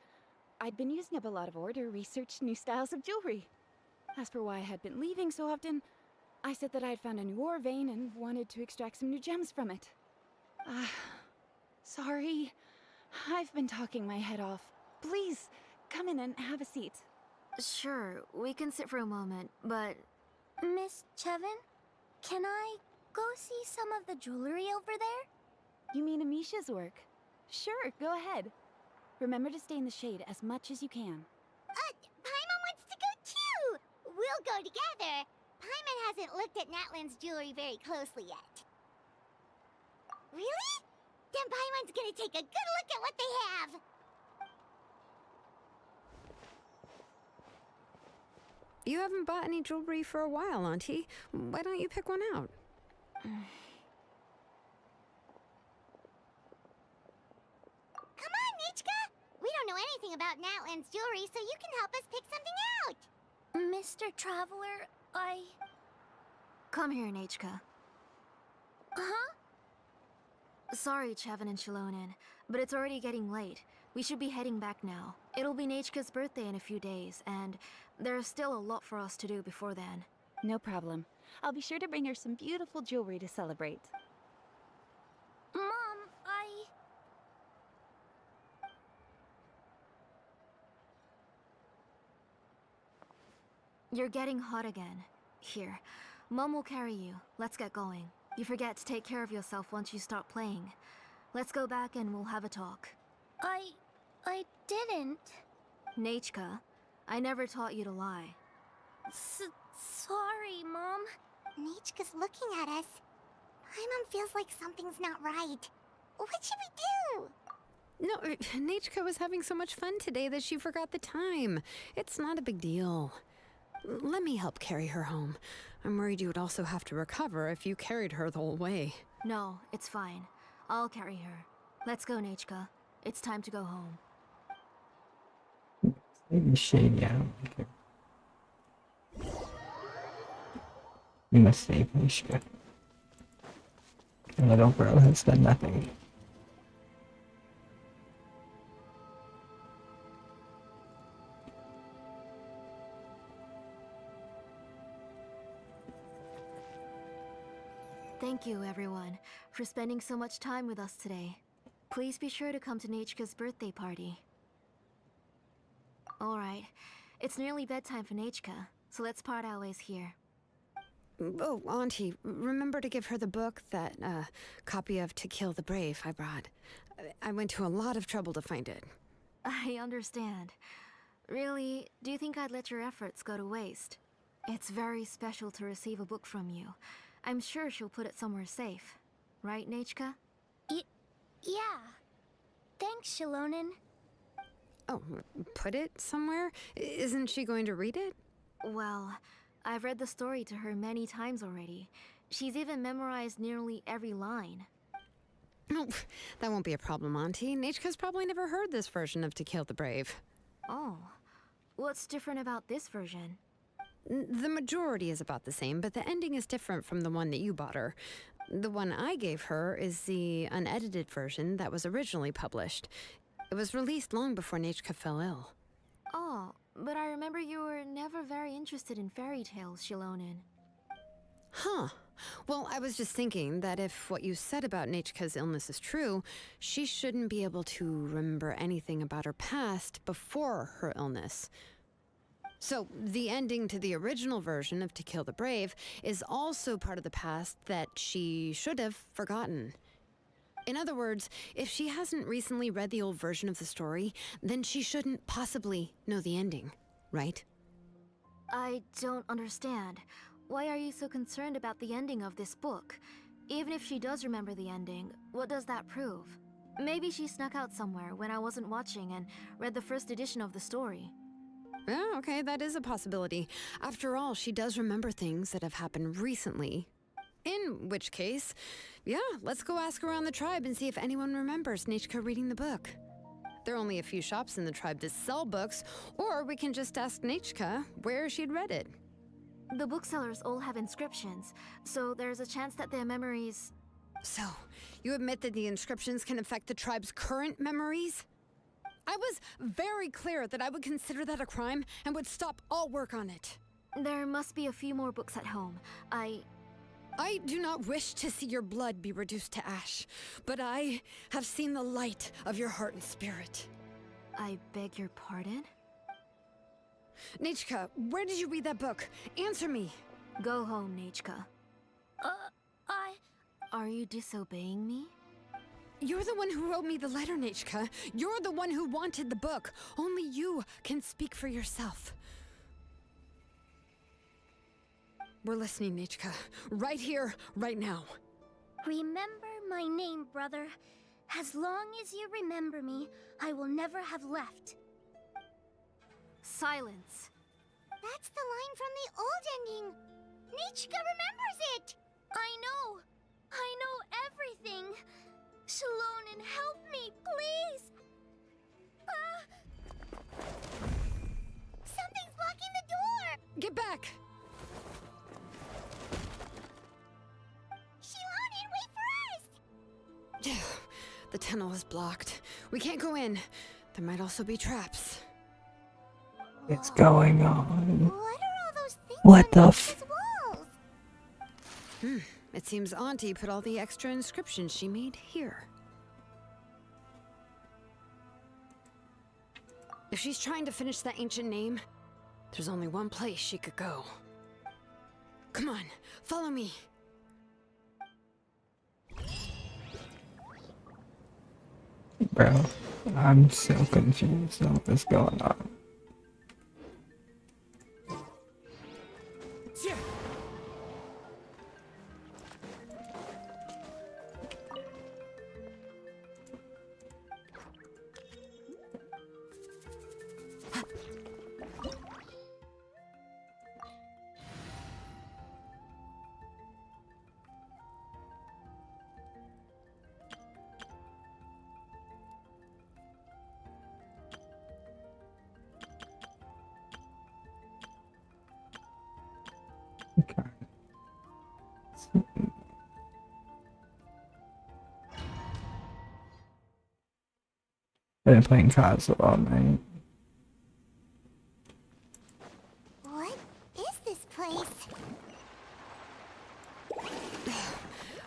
I'd been using up a lot of ore to research new styles of jewelry. As for why I had been leaving so often, I said that I'd found a new ore vein and wanted to extract some new gems from it. Sorry. I've been talking my head off. Please, come in and have a seat. Sure, we can sit for a moment, but... Miss Chevin, can I go see some of the jewelry over there? You mean Amisha's work? Sure, go ahead. Remember to stay in the shade as much as you can. Paimon wants to go too! We'll go together. Paimon hasn't looked at Natlan's jewelry very closely yet. Really? Then Paimon's gonna take a good look at what they have! You haven't bought any jewelry for a while, Auntie. Why don't you pick one out? Come on, Nechka! We don't know anything about Natlan's jewelry, so you can help us pick something out! Mr. Traveler, Come here, Nechka. Huh? Sorry, Chevin and Shilonen, but it's already getting late. We should be heading back now. It'll be Nechka's birthday in a few days, and there's still a lot for us to do before then. No problem. I'll be sure to bring her some beautiful jewelry to celebrate. Mom, You're getting hot again. Here, Mom will carry you. Let's get going. You forget to take care of yourself once you start playing. Let's go back and we'll have a talk. I didn't. Nechka, I never taught you to lie. Sorry, Mom. Nechka's looking at us. Paimon feels like something's not right. What should we do? No, Nachka was having so much fun today that she forgot the time. It's not a big deal. Let me help carry her home. I'm worried you would also have to recover if you carried her the whole way. No, it's fine. I'll carry her. Let's go, Nachka. It's time to go home. Maybe shady, I don't care. We must save Nisha. The little girl has done nothing. Thank you, everyone, for spending so much time with us today. Please be sure to come to Nachka's birthday party. Alright, it's nearly bedtime for Nachka, so let's part our ways here. Oh, Auntie, remember to give her the book, that copy of To Kill the Brave I brought. I went to a lot of trouble to find it. I understand. Really, do you think I'd let your efforts go to waste? It's very special to receive a book from you. I'm sure she'll put it somewhere safe. Right, Nachka? Yeah. Thanks, Shilonen. Oh, put it somewhere? Isn't she going to read it? Well, I've read the story to her many times already. She's even memorized nearly every line. Oh, that won't be a problem, Auntie. Nachka's probably never heard this version of To Kill the Brave. Oh. What's different about this version? The majority is about the same, but the ending is different from the one that you bought her. The one I gave her is the unedited version that was originally published. It was released long before Nachka fell ill. Oh, but I remember you were never very interested in fairy tales, Shilonen. Huh. Well, I was just thinking that if what you said about Nachka's illness is true, she shouldn't be able to remember anything about her past before her illness. So, the ending to the original version of To Kill the Brave is also part of the past that she should have forgotten. In other words, if she hasn't recently read the old version of the story, then she shouldn't possibly know the ending, right? I don't understand. Why are you so concerned about the ending of this book? Even if she does remember the ending, what does that prove? Maybe she snuck out somewhere when I wasn't watching and read the first edition of the story. Yeah, okay, that is a possibility. After all, she does remember things that have happened recently. In which case, yeah, let's go ask around the tribe and see if anyone remembers Nachka reading the book. There are only a few shops in the tribe that sell books, or we can just ask Nachka where she'd read it. The booksellers all have inscriptions, so there's a chance that their memories... So, you admit that the inscriptions can affect the tribe's current memories? I was very clear that I would consider that a crime and would stop all work on it. There must be a few more books at home. I do not wish to see your blood be reduced to ash, but I have seen the light of your heart and spirit. I beg your pardon? Nachka, where did you read that book? Answer me! Go home, Nachka. Are you disobeying me? You're the one who wrote me the letter, Nachka. You're the one who wanted the book. Only you can speak for yourself. We're listening, Nachka. Right here, right now. Remember my name, brother. As long as you remember me, I will never have left. Silence. That's the line from the old ending. Nichka remembers it. I know everything. Shilonen, help me, please! Something's blocking the door! Get back! Shilonen, wait for us! The tunnel is blocked. We can't go in. There might also be traps. What's going on? What are all those things What on the Nichka's walls? It seems Auntie put all the extra inscriptions she made here. If she's trying to finish that ancient name, there's only one place she could go. Come on, follow me. Bro, I'm so confused on what's going on. I've been playing console all night. What is this place?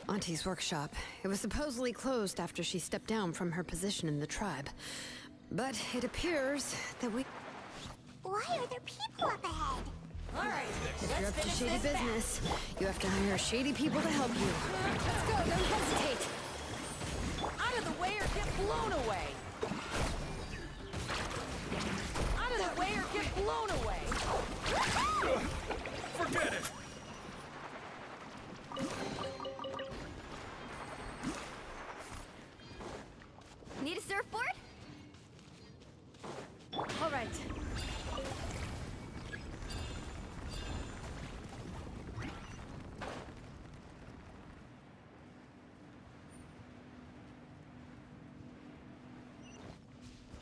Auntie's workshop. It was supposedly closed after she stepped down from her position in the tribe. But it appears that we... Why are there people up ahead? Alright, if you're up to shady business, you have to hire shady people to help you. Let's go, don't hesitate! Out of the way or get blown away! Out of the way or get blown away! Forget it! Need a surfboard? All right.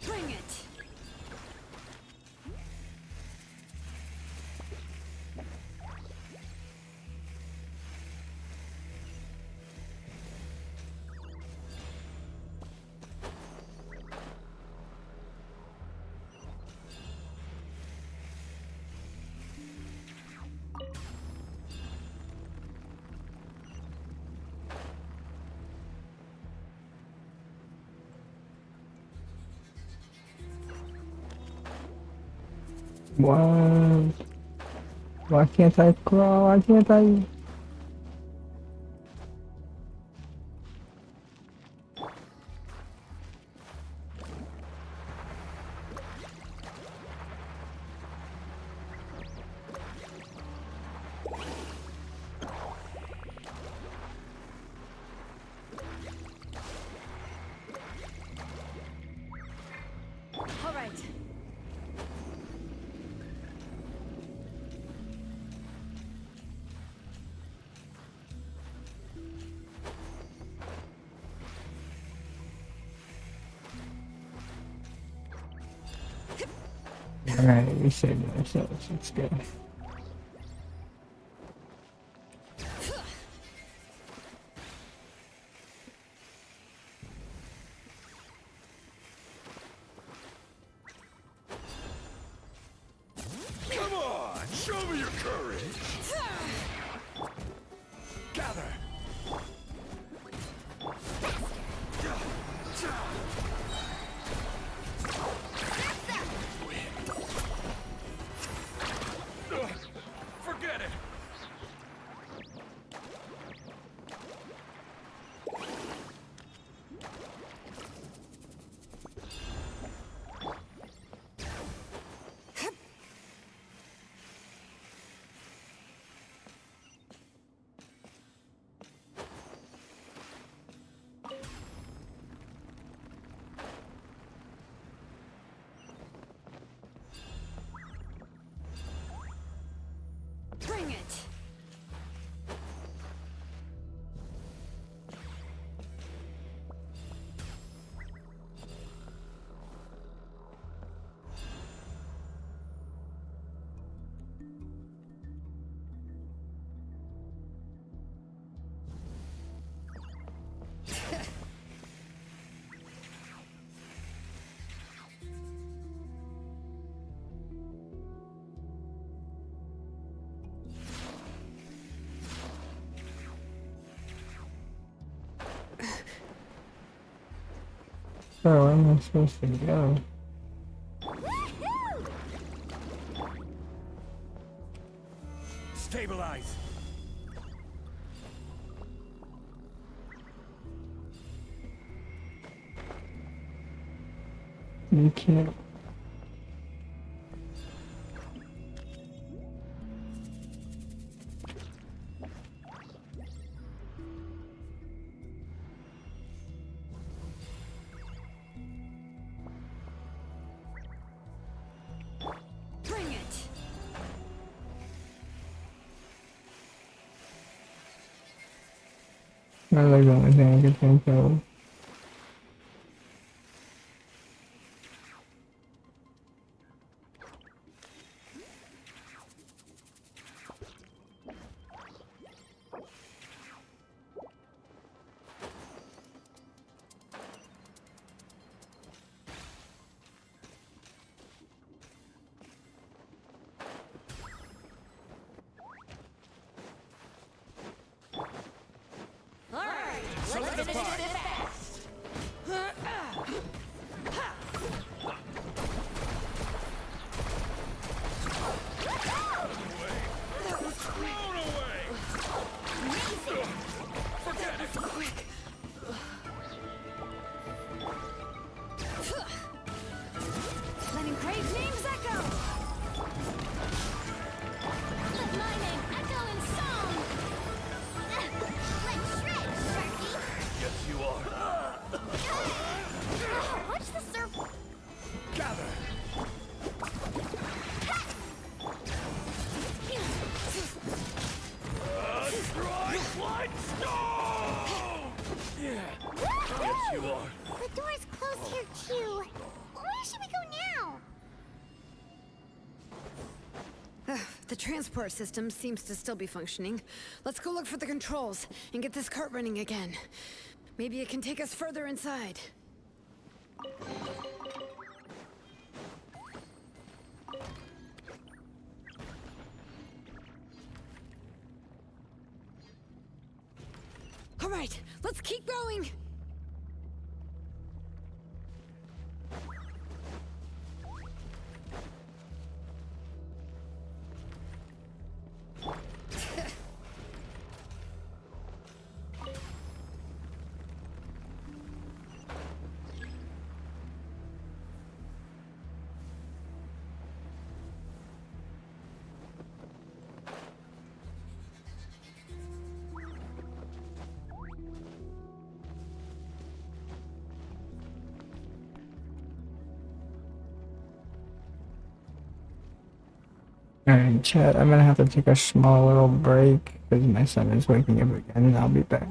Bring it. What? Why can't I crawl? Why can't I? All right. Alright, we saved ourselves. Let's go. Come on! Show me your courage! Gather! Forget it! Bring it. Oh, where am I supposed to go? Stabilize! You can't. Bring it. That's like the only thing I can think of. the fight. That was Thrown away. amazing! Forget it. Quick! Letting Crave's names echo! Let my name echo in song! Let's shred, Sharky! Yes, you are. Watch the surf... Gather. Strike like stone. Yeah. Yes, you are. The door's closed here, too. Where should we go now? The transport system seems to still be functioning. Let's go look for the controls and get this cart running again. Maybe it can take us further inside. All right, let's keep going. Alright, chat, I'm gonna have to take a small little break because my son is waking up again and I'll be back.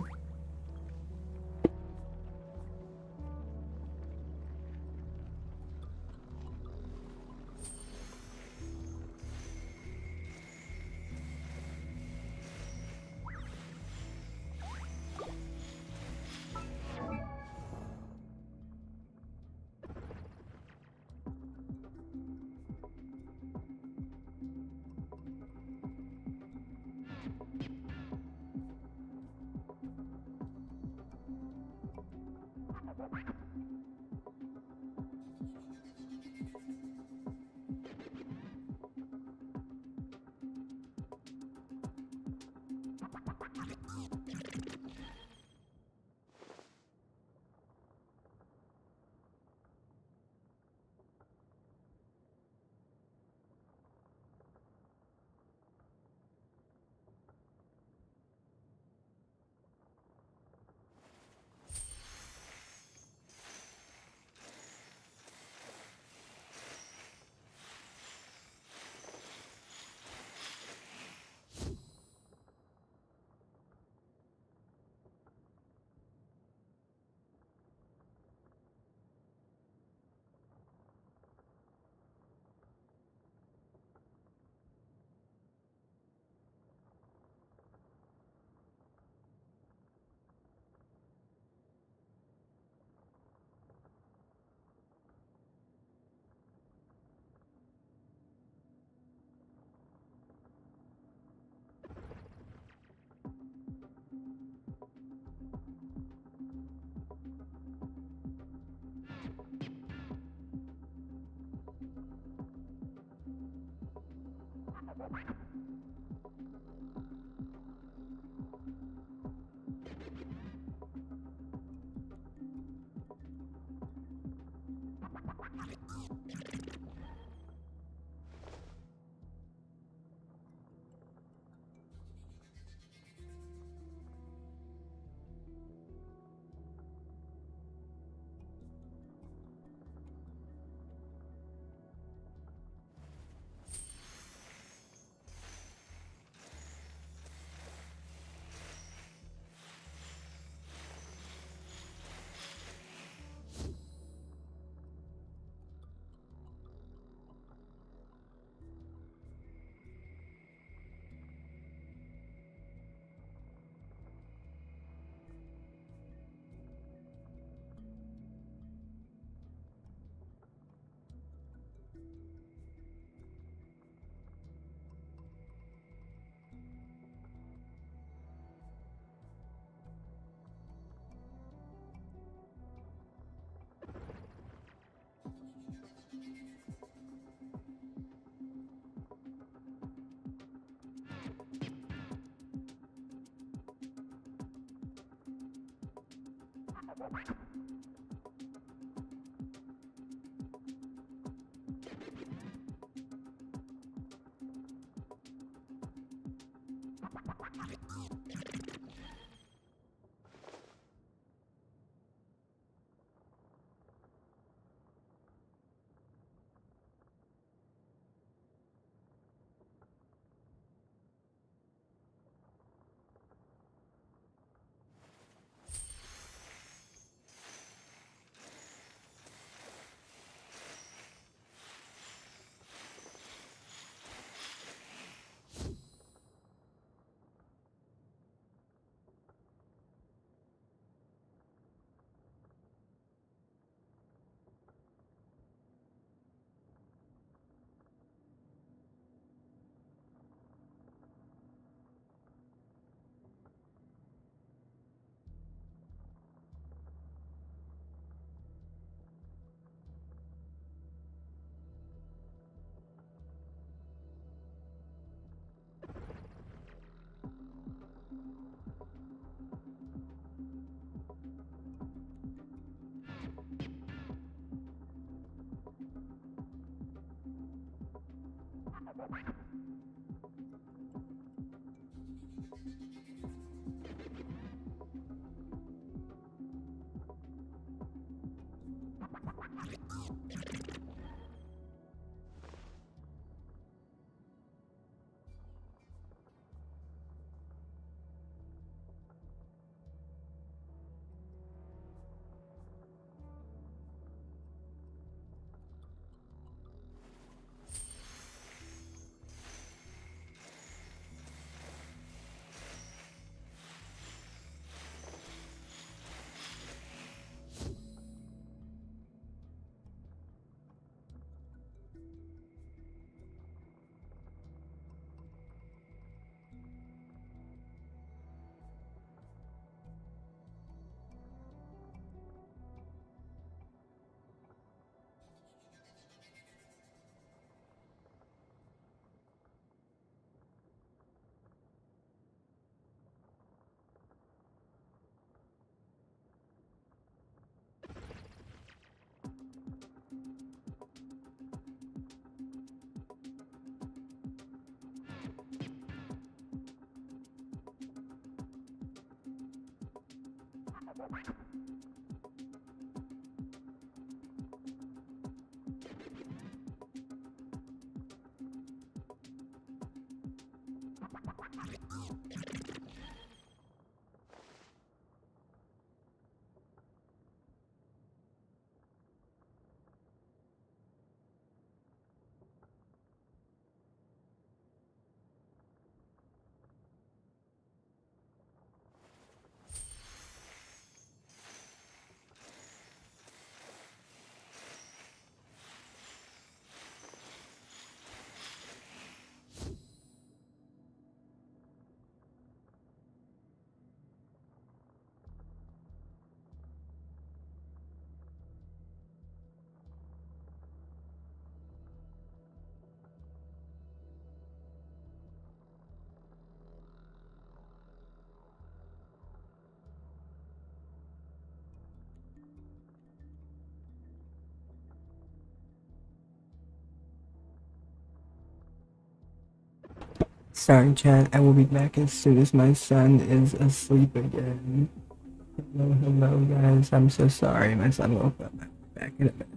Sorry, chat. I will be back as soon as my son is asleep again. Hello, hello, guys. I'm so sorry. My son woke up. I'll be back in a minute.